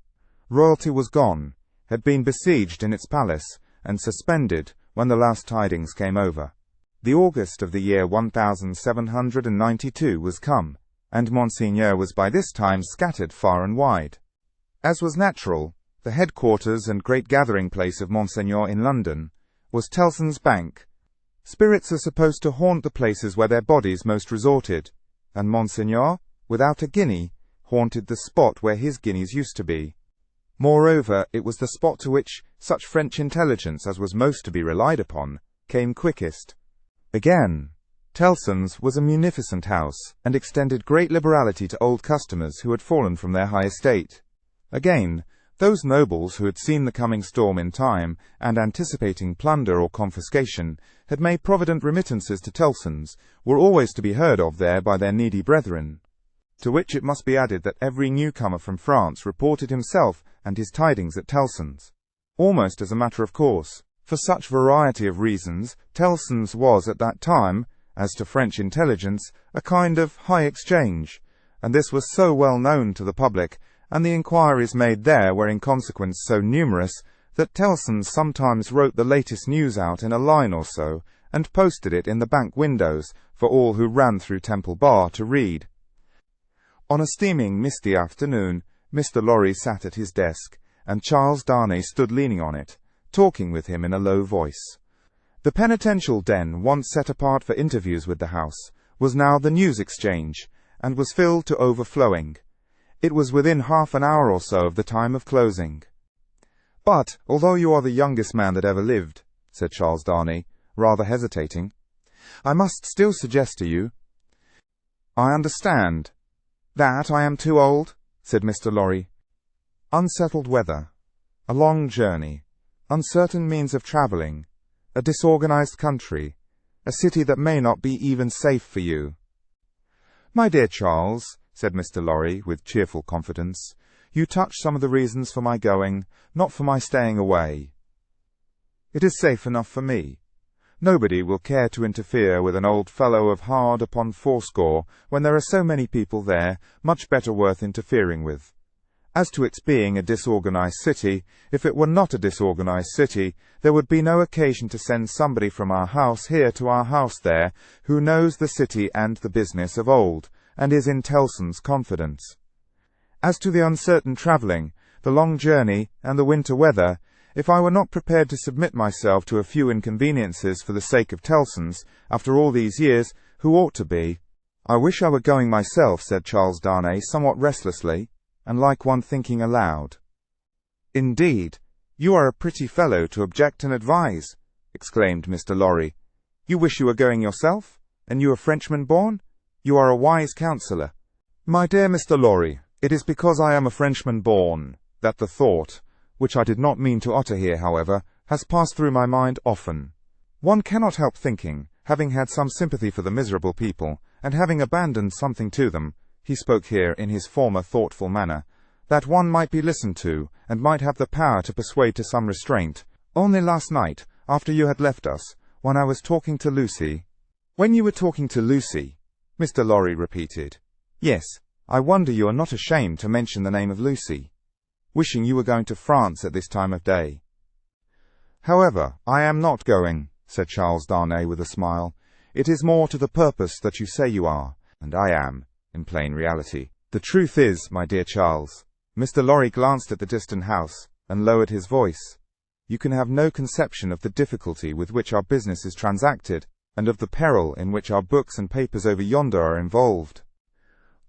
Royalty was gone, had been besieged in its palace, and suspended when the last tidings came over. The August of the year 1792 was come, and Monseigneur was by this time scattered far and wide. As was natural, the headquarters and great gathering place of Monseigneur in London was Tellson's Bank. Spirits are supposed to haunt the places where their bodies most resorted, and Monseigneur, without a guinea, haunted the spot where his guineas used to be. Moreover, it was the spot to which such French intelligence as was most to be relied upon came quickest. Again, Tellson's was a munificent house, and extended great liberality to old customers who had fallen from their high estate. Again, those nobles who had seen the coming storm in time, and anticipating plunder or confiscation, had made provident remittances to Tellson's, were always to be heard of there by their needy brethren. To which it must be added that every newcomer from France reported himself and his tidings at Tellson's, almost as a matter of course. For such variety of reasons, Tellson's was at that time, as to French intelligence, a kind of high exchange, and this was so well known to the public, and the inquiries made there were in consequence so numerous, that Tellson's sometimes wrote the latest news out in a line or so, and posted it in the bank windows for all who ran through Temple Bar to read. On a steaming, misty afternoon, Mr. Lorry sat at his desk, and Charles Darnay stood leaning on it, talking with him in a low voice. The penitential den, once set apart for interviews with the House, was now the news exchange, and was filled to overflowing. It was within half an hour or so of the time of closing. "But, although you are the youngest man that ever lived," said Charles Darnay, rather hesitating, "I must still suggest to you—" "I understand. That I am too old?" said Mr. Lorry. "Unsettled weather, a long journey, uncertain means of travelling, a disorganized country, a city that may not be even safe for you." "My dear Charles," said Mr. Lorry, with cheerful confidence, "you touch some of the reasons for my going, not for my staying away. It is safe enough for me. Nobody will care to interfere with an old fellow of hard upon fourscore when there are so many people there, much better worth interfering with. As to its being a disorganized city, if it were not a disorganized city, there would be no occasion to send somebody from our house here to our house there, who knows the city and the business of old, and is in Tellson's confidence. As to the uncertain travelling, the long journey, and the winter weather, if I were not prepared to submit myself to a few inconveniences for the sake of Tellson's, after all these years, who ought to be?" "I wish I were going myself," said Charles Darnay, somewhat restlessly, and like one thinking aloud. "Indeed, you are a pretty fellow to object and advise," exclaimed Mr. Lorry. "You wish you were going yourself? And you a Frenchman born? You are a wise counsellor." "My dear Mr. Lorry, it is because I am a Frenchman born, that the thought, which I did not mean to utter here, however, has passed through my mind often. One cannot help thinking, having had some sympathy for the miserable people, and having abandoned something to them," he spoke here in his former thoughtful manner, "that one might be listened to, and might have the power to persuade to some restraint. Only last night, after you had left us, when I was talking to Lucy—" "When you were talking to Lucy," Mr. Lorry repeated. "Yes, I wonder you are not ashamed to mention the name of Lucy. Wishing you were going to France at this time of day." "However, I am not going," said Charles Darnay with a smile. "It is more to the purpose that you say you are, and I am, in plain reality. The truth is, my dear Charles," Mr. Lorry glanced at the distant house, and lowered his voice, "you can have no conception of the difficulty with which our business is transacted, and of the peril in which our books and papers over yonder are involved.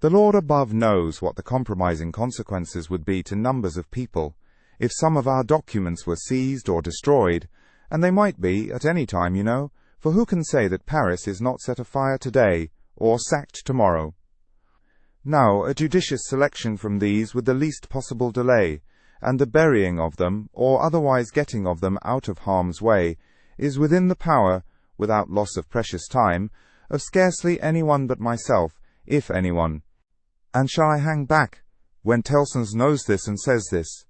The Lord above knows what the compromising consequences would be to numbers of people, if some of our documents were seized or destroyed, and they might be, at any time, you know, for who can say that Paris is not set afire today, or sacked tomorrow? Now, a judicious selection from these with the least possible delay, and the burying of them, or otherwise getting of them out of harm's way, is within the power, without loss of precious time, of scarcely anyone but myself, if anyone. And shall I hang back, when Tellson's knows this and says this?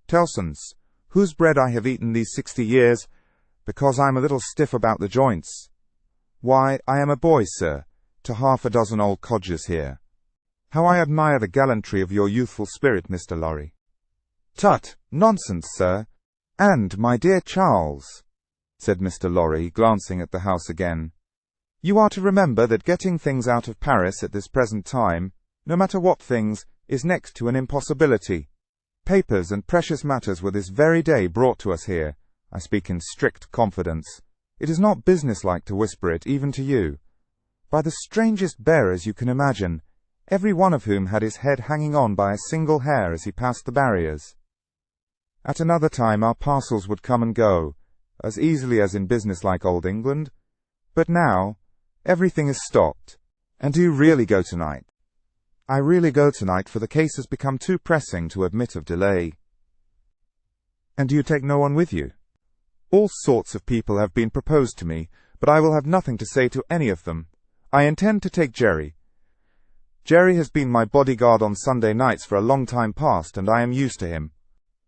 Tellson's, whose bread I have eaten these 60 years, because I am a little stiff about the joints. Why, I am a boy, sir, to half a dozen old codgers here. How I admire the gallantry of your youthful spirit, Mr. Lorry." "Tut, nonsense, sir. And, my dear Charles," said Mr. Lorry, glancing at the house again, "you are to remember that getting things out of Paris at this present time, no matter what things, is next to an impossibility. Papers and precious matters were this very day brought to us here. I speak in strict confidence. It is not businesslike to whisper it, even to you. By the strangest bearers you can imagine, every one of whom had his head hanging on by a single hair as he passed the barriers. At another time our parcels would come and go, as easily as in businesslike old England. But now, everything is stopped. And do you really go tonight? I really go tonight, for the case has become too pressing to admit of delay. And do you take no one with you? All sorts of people have been proposed to me, but I will have nothing to say to any of them. I intend to take Jerry. Jerry has been my bodyguard on Sunday nights for a long time past, and I am used to him.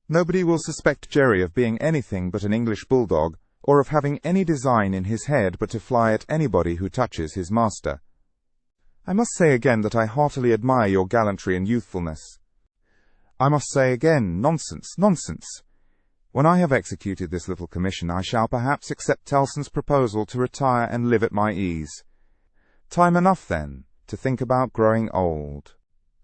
Nobody will suspect Jerry of being anything but an English bulldog, or of having any design in his head but to fly at anybody who touches his master. I must say again that I heartily admire your gallantry and youthfulness. I must say again, nonsense, nonsense. When I have executed this little commission, I shall perhaps accept Tellson's proposal to retire and live at my ease. Time enough, then, to think about growing old.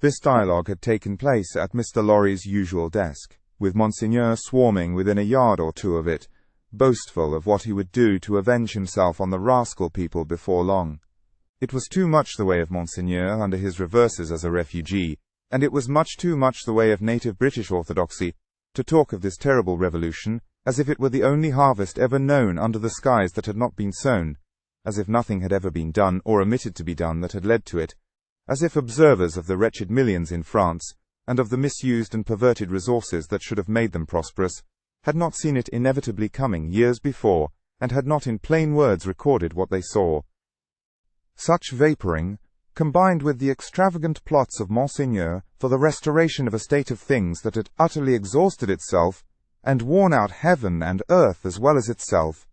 This dialogue had taken place at Mr. Lorry's usual desk, with Monseigneur swarming within a yard or two of it, boastful of what he would do to avenge himself on the rascal people before long. It was too much the way of Monseigneur under his reverses as a refugee, and it was much too much the way of native British orthodoxy, to talk of this terrible revolution, as if it were the only harvest ever known under the skies that had not been sown, as if nothing had ever been done, or omitted to be done, that had led to it, as if observers of the wretched millions in France, and of the misused and perverted resources that should have made them prosperous, had not seen it inevitably coming years before, and had not in plain words recorded what they saw. Such vapouring, combined with the extravagant plots of Monseigneur for the restoration of a state of things that had utterly exhausted itself, and worn out heaven and earth as well as itself,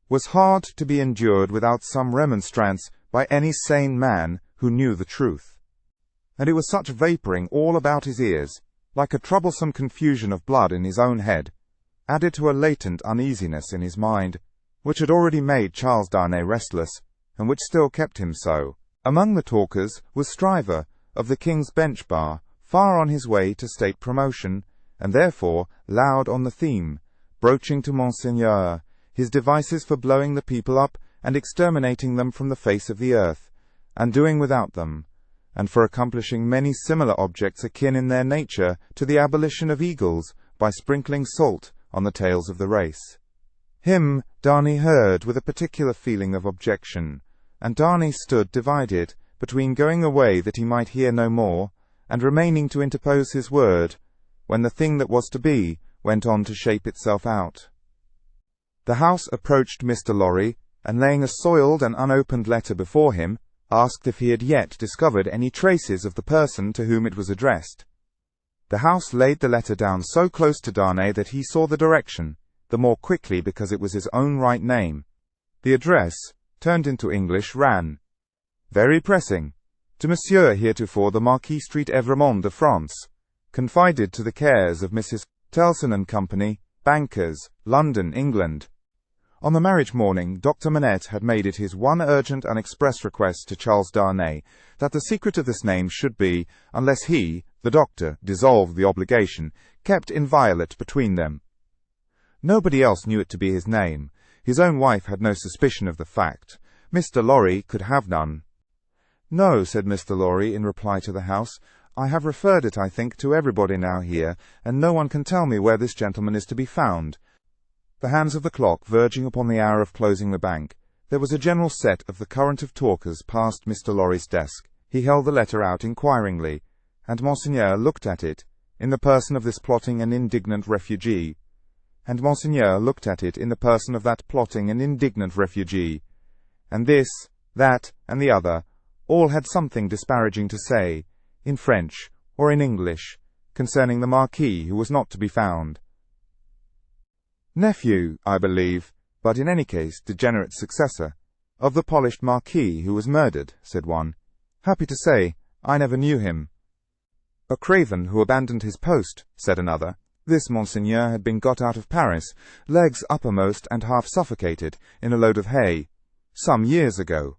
was hard to be endured without some remonstrance by any sane man who knew the truth. And it was such vapouring all about his ears, like a troublesome confusion of blood in his own head, added to a latent uneasiness in his mind, which had already made Charles Darnay restless, and which still kept him so. Among the talkers was Stryver, of the King's Bench Bar, far on his way to state promotion, and therefore loud on the theme, broaching to Monseigneur his devices for blowing the people up and exterminating them from the face of the earth, and doing without them, and for accomplishing many similar objects akin in their nature to the abolition of eagles by sprinkling salt on the tails of the race. Him Darnay heard with a particular feeling of objection, and Darnay stood divided between going away that he might hear no more, and remaining to interpose his word, when the thing that was to be went on to shape itself out. The House approached Mr. Lorry, and laying a soiled and unopened letter before him, asked if he had yet discovered any traces of the person to whom it was addressed. The House laid the letter down so close to Darnay that he saw the direction, the more quickly because it was his own right name. The address, turned into English, ran, "Very pressing, to Monsieur heretofore the Marquis Street Evremond de France, confided to the cares of Mrs. Tellson and Company, bankers, London, England." On the marriage morning, Dr. Manette had made it his one urgent and express request to Charles Darnay that the secret of this name should be, unless he, the doctor, dissolved the obligation, kept inviolate between them. Nobody else knew it to be his name. His own wife had no suspicion of the fact. Mr. Lorry could have none. "No," said Mr. Lorry in reply to the House. "I have referred it, I think, to everybody now here, and no one can tell me where this gentleman is to be found." The hands of the clock verging upon the hour of closing the bank, there was a general set of the current of talkers past Mr. Lorry's desk. He held the letter out inquiringly, and Monseigneur looked at it, in the person of this plotting and indignant refugee, and Monseigneur looked at it in the person of that plotting and indignant refugee, and this, that, and the other, all had something disparaging to say, in French or in English, concerning the Marquis who was not to be found. "Nephew, I believe, but in any case degenerate successor, of the polished Marquis who was murdered," said one. "Happy to say, I never knew him." "A craven who abandoned his post," said another. This Monseigneur had been got out of Paris, legs uppermost and half suffocated, in a load of hay, some years ago.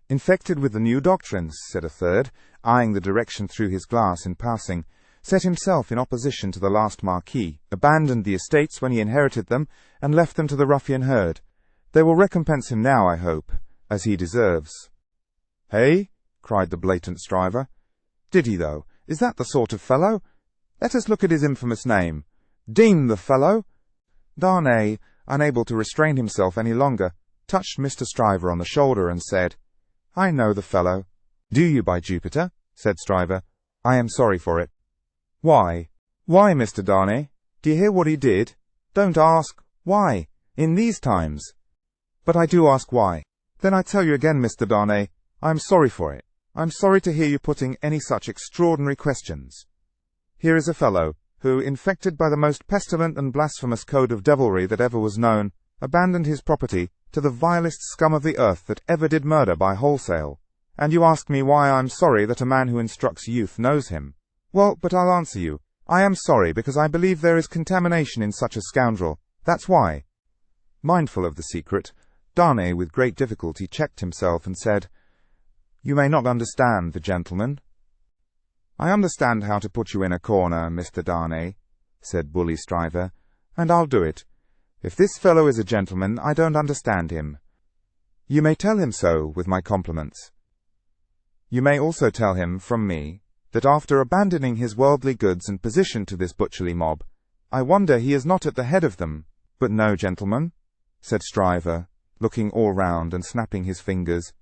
"Infected with the new doctrines," said a third, eyeing the direction through his glass in passing, set himself in opposition to the last Marquis, abandoned the estates when he inherited them, and left them to the ruffian herd. They will recompense him now, I hope, as he deserves." "Hey?" cried the blatant Stryver. "Did he, though? Is that the sort of fellow? Let us look at his infamous name. Deem the fellow!" Darnay, unable to restrain himself any longer, touched Mr. Stryver on the shoulder and said, "I know the fellow." "Do you, by Jupiter?" said Stryver. "I am sorry for it." "Why? Why, Mr. Darnay? Do you hear what he did? Don't ask. Why? In these times." "But I do ask why." "Then I tell you again, Mr. Darnay, I am sorry for it. I am sorry to hear you putting any such extraordinary questions. Here is a fellow who, infected by the most pestilent and blasphemous code of devilry that ever was known, abandoned his property to the vilest scum of the earth that ever did murder by wholesale. And you ask me why I am sorry that a man who instructs youth knows him. Well, but I'll answer you. I am sorry because I believe there is contamination in such a scoundrel. That's why." Mindful of the secret, Darnay with great difficulty checked himself and said, "You may not understand the gentleman." "I understand how to put you in a corner, Mr. Darnay," said Bully Stryver, "and I'll do it. If this fellow is a gentleman, I don't understand him. You may tell him so, with my compliments. You may also tell him, from me, that after abandoning his worldly goods and position to this butcherly mob, I wonder he is not at the head of them. But no, gentlemen," said Stryver, looking all round and snapping his fingers,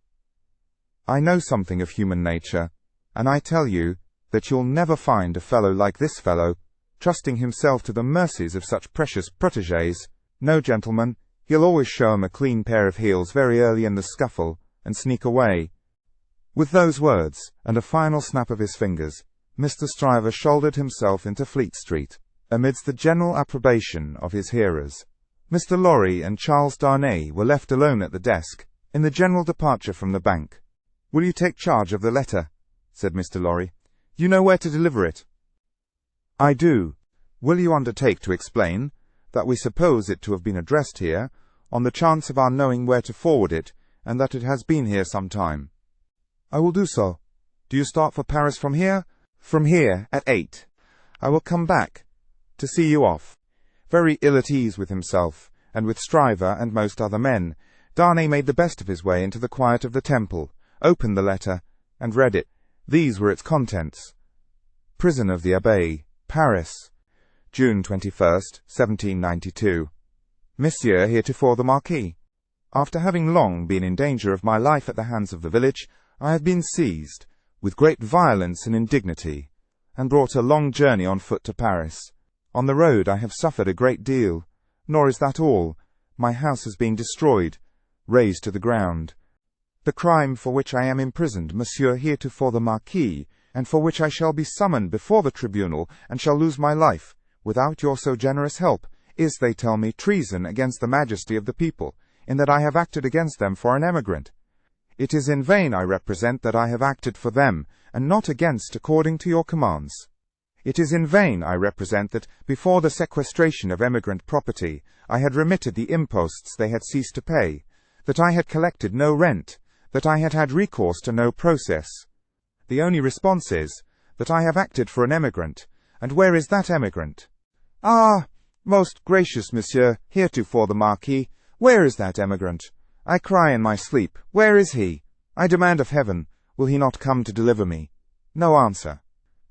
"I know something of human nature, and I tell you that you'll never find a fellow like this fellow, trusting himself to the mercies of such precious protégés. No, gentlemen, he'll always show 'em a clean pair of heels very early in the scuffle, and sneak away." With those words, and a final snap of his fingers, Mr. Stryver shouldered himself into Fleet Street, amidst the general approbation of his hearers. Mr. Lorry and Charles Darnay were left alone at the desk, in the general departure from the bank. "Will you take charge of the letter?" said Mr. Lorry. "You know where to deliver it?" "I do. Will you undertake to explain that we suppose it to have been addressed here, on the chance of our knowing where to forward it, and that it has been here some time?" "I will do so. Do you start for Paris from here?" "From here, at 8. I will come back to see you off." Very ill at ease with himself, and with Stryver and most other men, Darnay made the best of his way into the quiet of the Temple, opened the letter, and read it. These were its contents: "Prison of the Abbaye, Paris, June 21st, 1792. Monsieur, heretofore the Marquis. After having long been in danger of my life at the hands of the village, I have been seized, with great violence and indignity, and brought a long journey on foot to Paris. On the road I have suffered a great deal, nor is that all. My house has been destroyed, razed to the ground. The crime for which I am imprisoned, Monsieur heretofore the Marquis, and for which I shall be summoned before the tribunal, and shall lose my life, without your so generous help, is, they tell me, treason against the majesty of the people, in that I have acted against them for an emigrant. It is in vain I represent that I have acted for them, and not against according to your commands. It is in vain I represent that, before the sequestration of emigrant property, I had remitted the imposts they had ceased to pay, that I had collected no rent, that I had had recourse to no process. The only response is, that I have acted for an emigrant, and where is that emigrant? Ah, most gracious Monsieur, heretofore the Marquis, where is that emigrant? I cry in my sleep, where is he? I demand of heaven, will he not come to deliver me? No answer.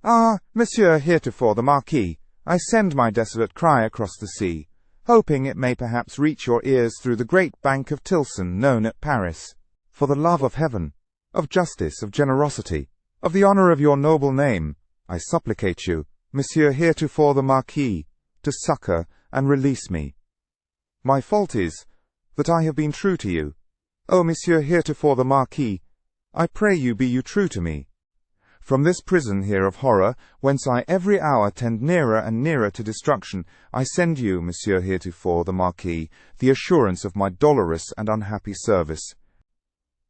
Ah, Monsieur heretofore the Marquis, I send my desolate cry across the sea, hoping it may perhaps reach your ears through the great bank of Tilson known at Paris. For the love of heaven, of justice, of generosity, of the honour of your noble name, I supplicate you, Monsieur heretofore the Marquis, to succour and release me. My fault is, that I have been true to you. O Monsieur heretofore the Marquis, I pray you be you true to me. From this prison here of horror, whence I every hour tend nearer and nearer to destruction, I send you, Monsieur heretofore the Marquis, the assurance of my dolorous and unhappy service.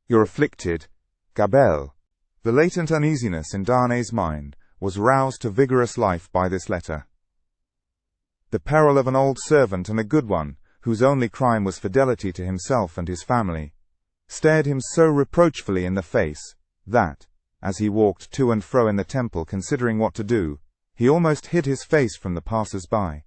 Your afflicted, Gabelle. The latent uneasiness in Darnay's mind was roused to vigorous life by this letter. The peril of an old servant and a good one, whose only crime was fidelity to himself and his family, stared him so reproachfully in the face, that, as he walked to and fro in the temple considering what to do, He almost hid his face from the passers-by.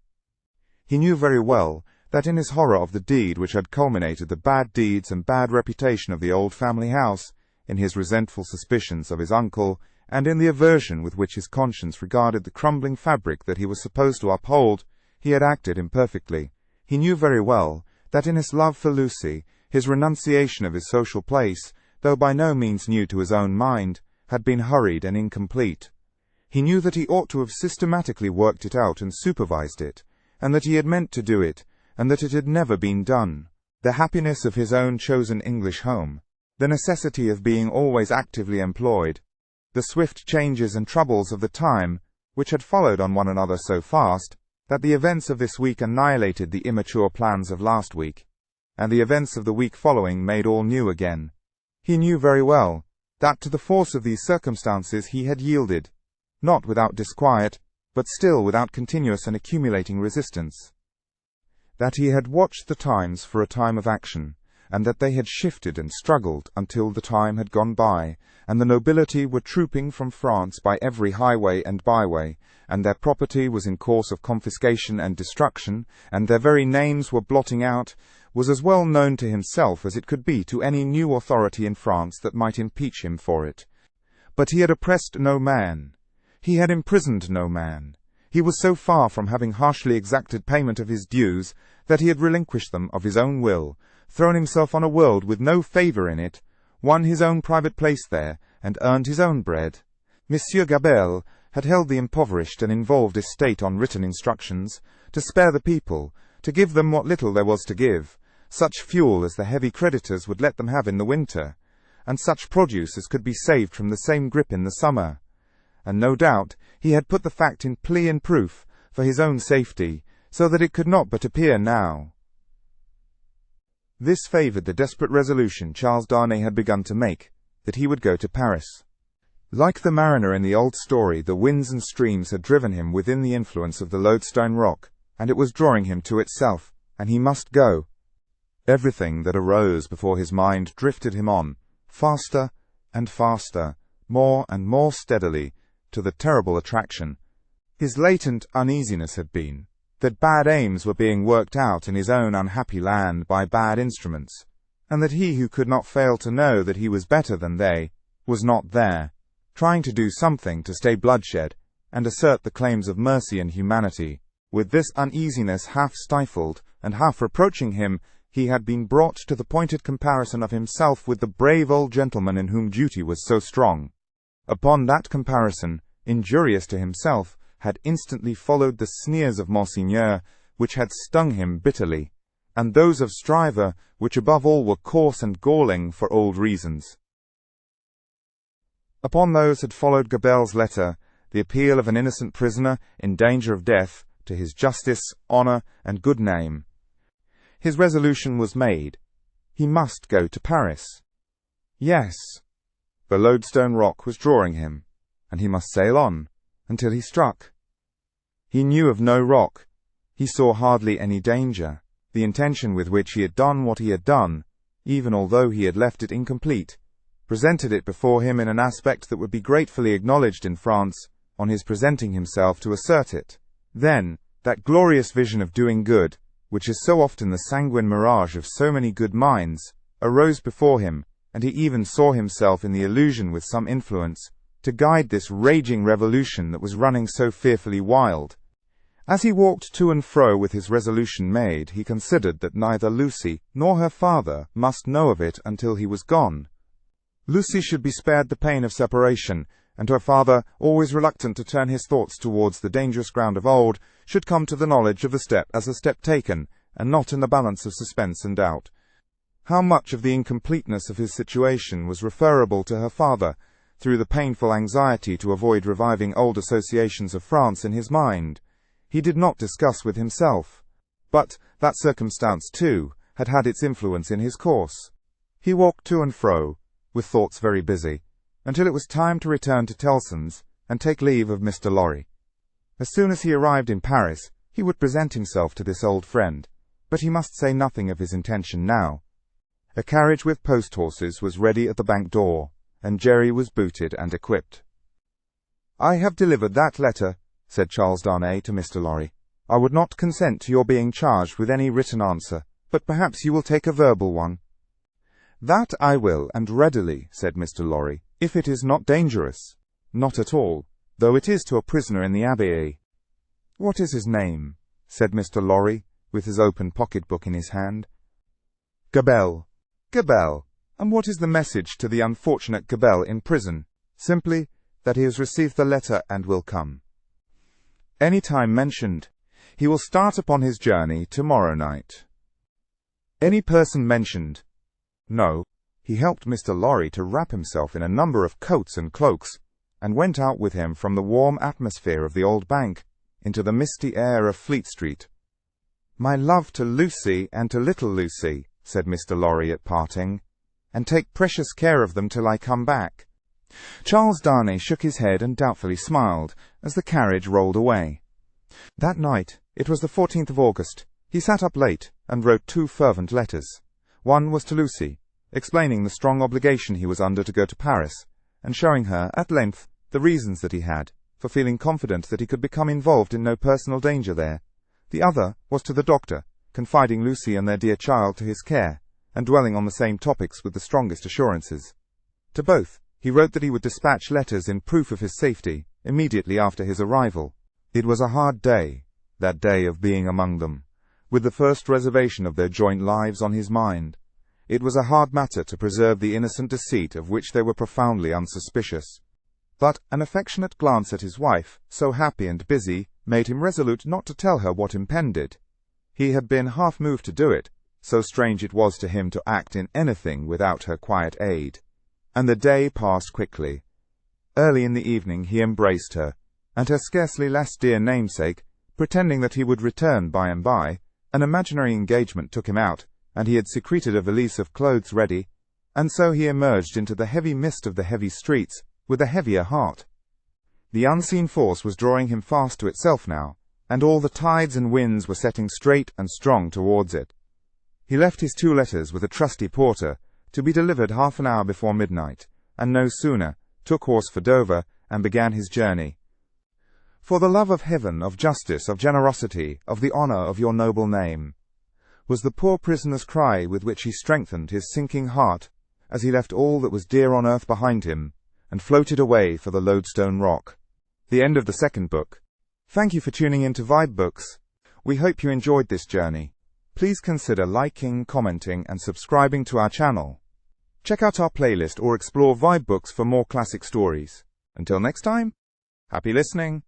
He knew very well that in his horror of the deed which had culminated the bad deeds and bad reputation of the old family house, in his resentful suspicions of his uncle, and in the aversion with which his conscience regarded the crumbling fabric that he was supposed to uphold, he had acted imperfectly. He knew very well that in his love for Lucy, his renunciation of his social place, though by no means new to his own mind, had been hurried and incomplete. He knew that he ought to have systematically worked it out and supervised it, and that he had meant to do it, and that it had never been done. The happiness of his own chosen English home, the necessity of being always actively employed, the swift changes and troubles of the time, which had followed on one another so fast, that the events of this week annihilated the immature plans of last week, and the events of the week following made all new again. He knew very well that to the force of these circumstances he had yielded, not without disquiet, but still without continuous and accumulating resistance. That he had watched the times for a time of action, and that they had shifted and struggled until the time had gone by, and the nobility were trooping from France by every highway and byway, and their property was in course of confiscation and destruction, and their very names were blotting out, was as well known to himself as it could be to any new authority in France that might impeach him for it. But he had oppressed no man. He had imprisoned no man. He was so far from having harshly exacted payment of his dues that he had relinquished them of his own will, thrown himself on a world with no favour in it, won his own private place there, and earned his own bread. Monsieur Gabelle had held the impoverished and involved estate on written instructions, to spare the people, to give them what little there was to give, such fuel as the heavy creditors would let them have in the winter, and such produce as could be saved from the same grip in the summer. And no doubt he had put the fact in plea and proof, for his own safety, so that it could not but appear now. This favoured the desperate resolution Charles Darnay had begun to make, that he would go to Paris. Like the mariner in the old story, the winds and streams had driven him within the influence of the Loadstone rock, and it was drawing him to itself, and he must go. Everything that arose before his mind drifted him on, faster and faster, more and more steadily, to the terrible attraction. His latent uneasiness had been that bad aims were being worked out in his own unhappy land by bad instruments, and that he who could not fail to know that he was better than they, was not there, trying to do something to stay bloodshed, and assert the claims of mercy and humanity. With this uneasiness half stifled, and half reproaching him, he had been brought to the pointed comparison of himself with the brave old gentleman in whom duty was so strong. Upon that comparison, injurious to himself, had instantly followed the sneers of Monseigneur, which had stung him bitterly, and those of Stryver, which above all were coarse and galling for old reasons. Upon those had followed Gabelle's letter, the appeal of an innocent prisoner in danger of death to his justice, honour, and good name. His resolution was made. He must go to Paris. Yes, the Loadstone rock was drawing him, and he must sail on, until he struck. He knew of no rock. He saw hardly any danger. The intention with which he had done what he had done, even although he had left it incomplete, presented it before him in an aspect that would be gratefully acknowledged in France, on his presenting himself to assert it. Then, that glorious vision of doing good, which is so often the sanguine mirage of so many good minds, arose before him, and he even saw himself in the illusion with some influence, to guide this raging revolution that was running so fearfully wild. As he walked to and fro with his resolution made, he considered that neither Lucy nor her father must know of it until he was gone. Lucy should be spared the pain of separation, and her father, always reluctant to turn his thoughts towards the dangerous ground of old, should come to the knowledge of the step as a step taken, and not in the balance of suspense and doubt. How much of the incompleteness of his situation was referable to her father, through the painful anxiety to avoid reviving old associations of France in his mind, he did not discuss with himself. But that circumstance, too, had had its influence in his course. He walked to and fro, with thoughts very busy, until it was time to return to Tellson's and take leave of Mr. Lorry. As soon as he arrived in Paris, he would present himself to this old friend, but he must say nothing of his intention now. A carriage with post-horses was ready at the bank door, and Jerry was booted and equipped. "I have delivered that letter said Charles Darnay to Mr. Lorry. "I would not consent to your being charged with any written answer, but perhaps you will take a verbal one." "That I will, and readily," said Mr. Lorry, "if it is not dangerous." "Not at all, though it is to a prisoner in the Abbey." "What is his name?" said Mr. Lorry, with his open pocket-book in his hand. "Gabelle." "Gabelle. And what is the message to the unfortunate Gabelle in prison?" "Simply that he has received the letter and will come." "Any time mentioned?" "He will start upon his journey tomorrow night." "Any person mentioned?" "No." He helped Mr. Lorry to wrap himself in a number of coats and cloaks, and went out with him from the warm atmosphere of the old bank into the misty air of Fleet Street. "My love to Lucy and to little Lucy," said Mr. Lorry at parting, "and take precious care of them till I come back." Charles Darnay shook his head and doubtfully smiled as the carriage rolled away. That night, it was the 14th of August, he sat up late and wrote 2 fervent letters. One was to Lucy, explaining the strong obligation he was under to go to Paris, and showing her, at length, the reasons that he had for feeling confident that he could become involved in no personal danger there. The other was to the doctor, confiding Lucy and their dear child to his care, and dwelling on the same topics with the strongest assurances. To both, he wrote that he would dispatch letters in proof of his safety immediately after his arrival. It was a hard day, that day of being among them, with the first reservation of their joint lives on his mind. It was a hard matter to preserve the innocent deceit of which they were profoundly unsuspicious. But an affectionate glance at his wife, so happy and busy, made him resolute not to tell her what impended. He had been half moved to do it, so strange it was to him to act in anything without her quiet aid. And the day passed quickly. Early in the evening he embraced her, and her scarcely less dear namesake, pretending that he would return by and by. An imaginary engagement took him out, and he had secreted a valise of clothes ready, and so he emerged into the heavy mist of the heavy streets with a heavier heart. The unseen force was drawing him fast to itself now, and all the tides and winds were setting straight and strong towards it. He left his 2 letters with a trusty porter, to be delivered half an hour before midnight, and no sooner took horse for Dover, and began his journey. "For the love of heaven, of justice, of generosity, of the honour of your noble name," was the poor prisoner's cry with which he strengthened his sinking heart as he left all that was dear on earth behind him, and floated away for the Loadstone rock. The end of the 2nd book. Thank you for tuning in to vibeBooks. We hope you enjoyed this journey. Please consider liking, commenting, and subscribing to our channel. Check out our playlist or explore vibeBooks for more classic stories. Until next time, happy listening.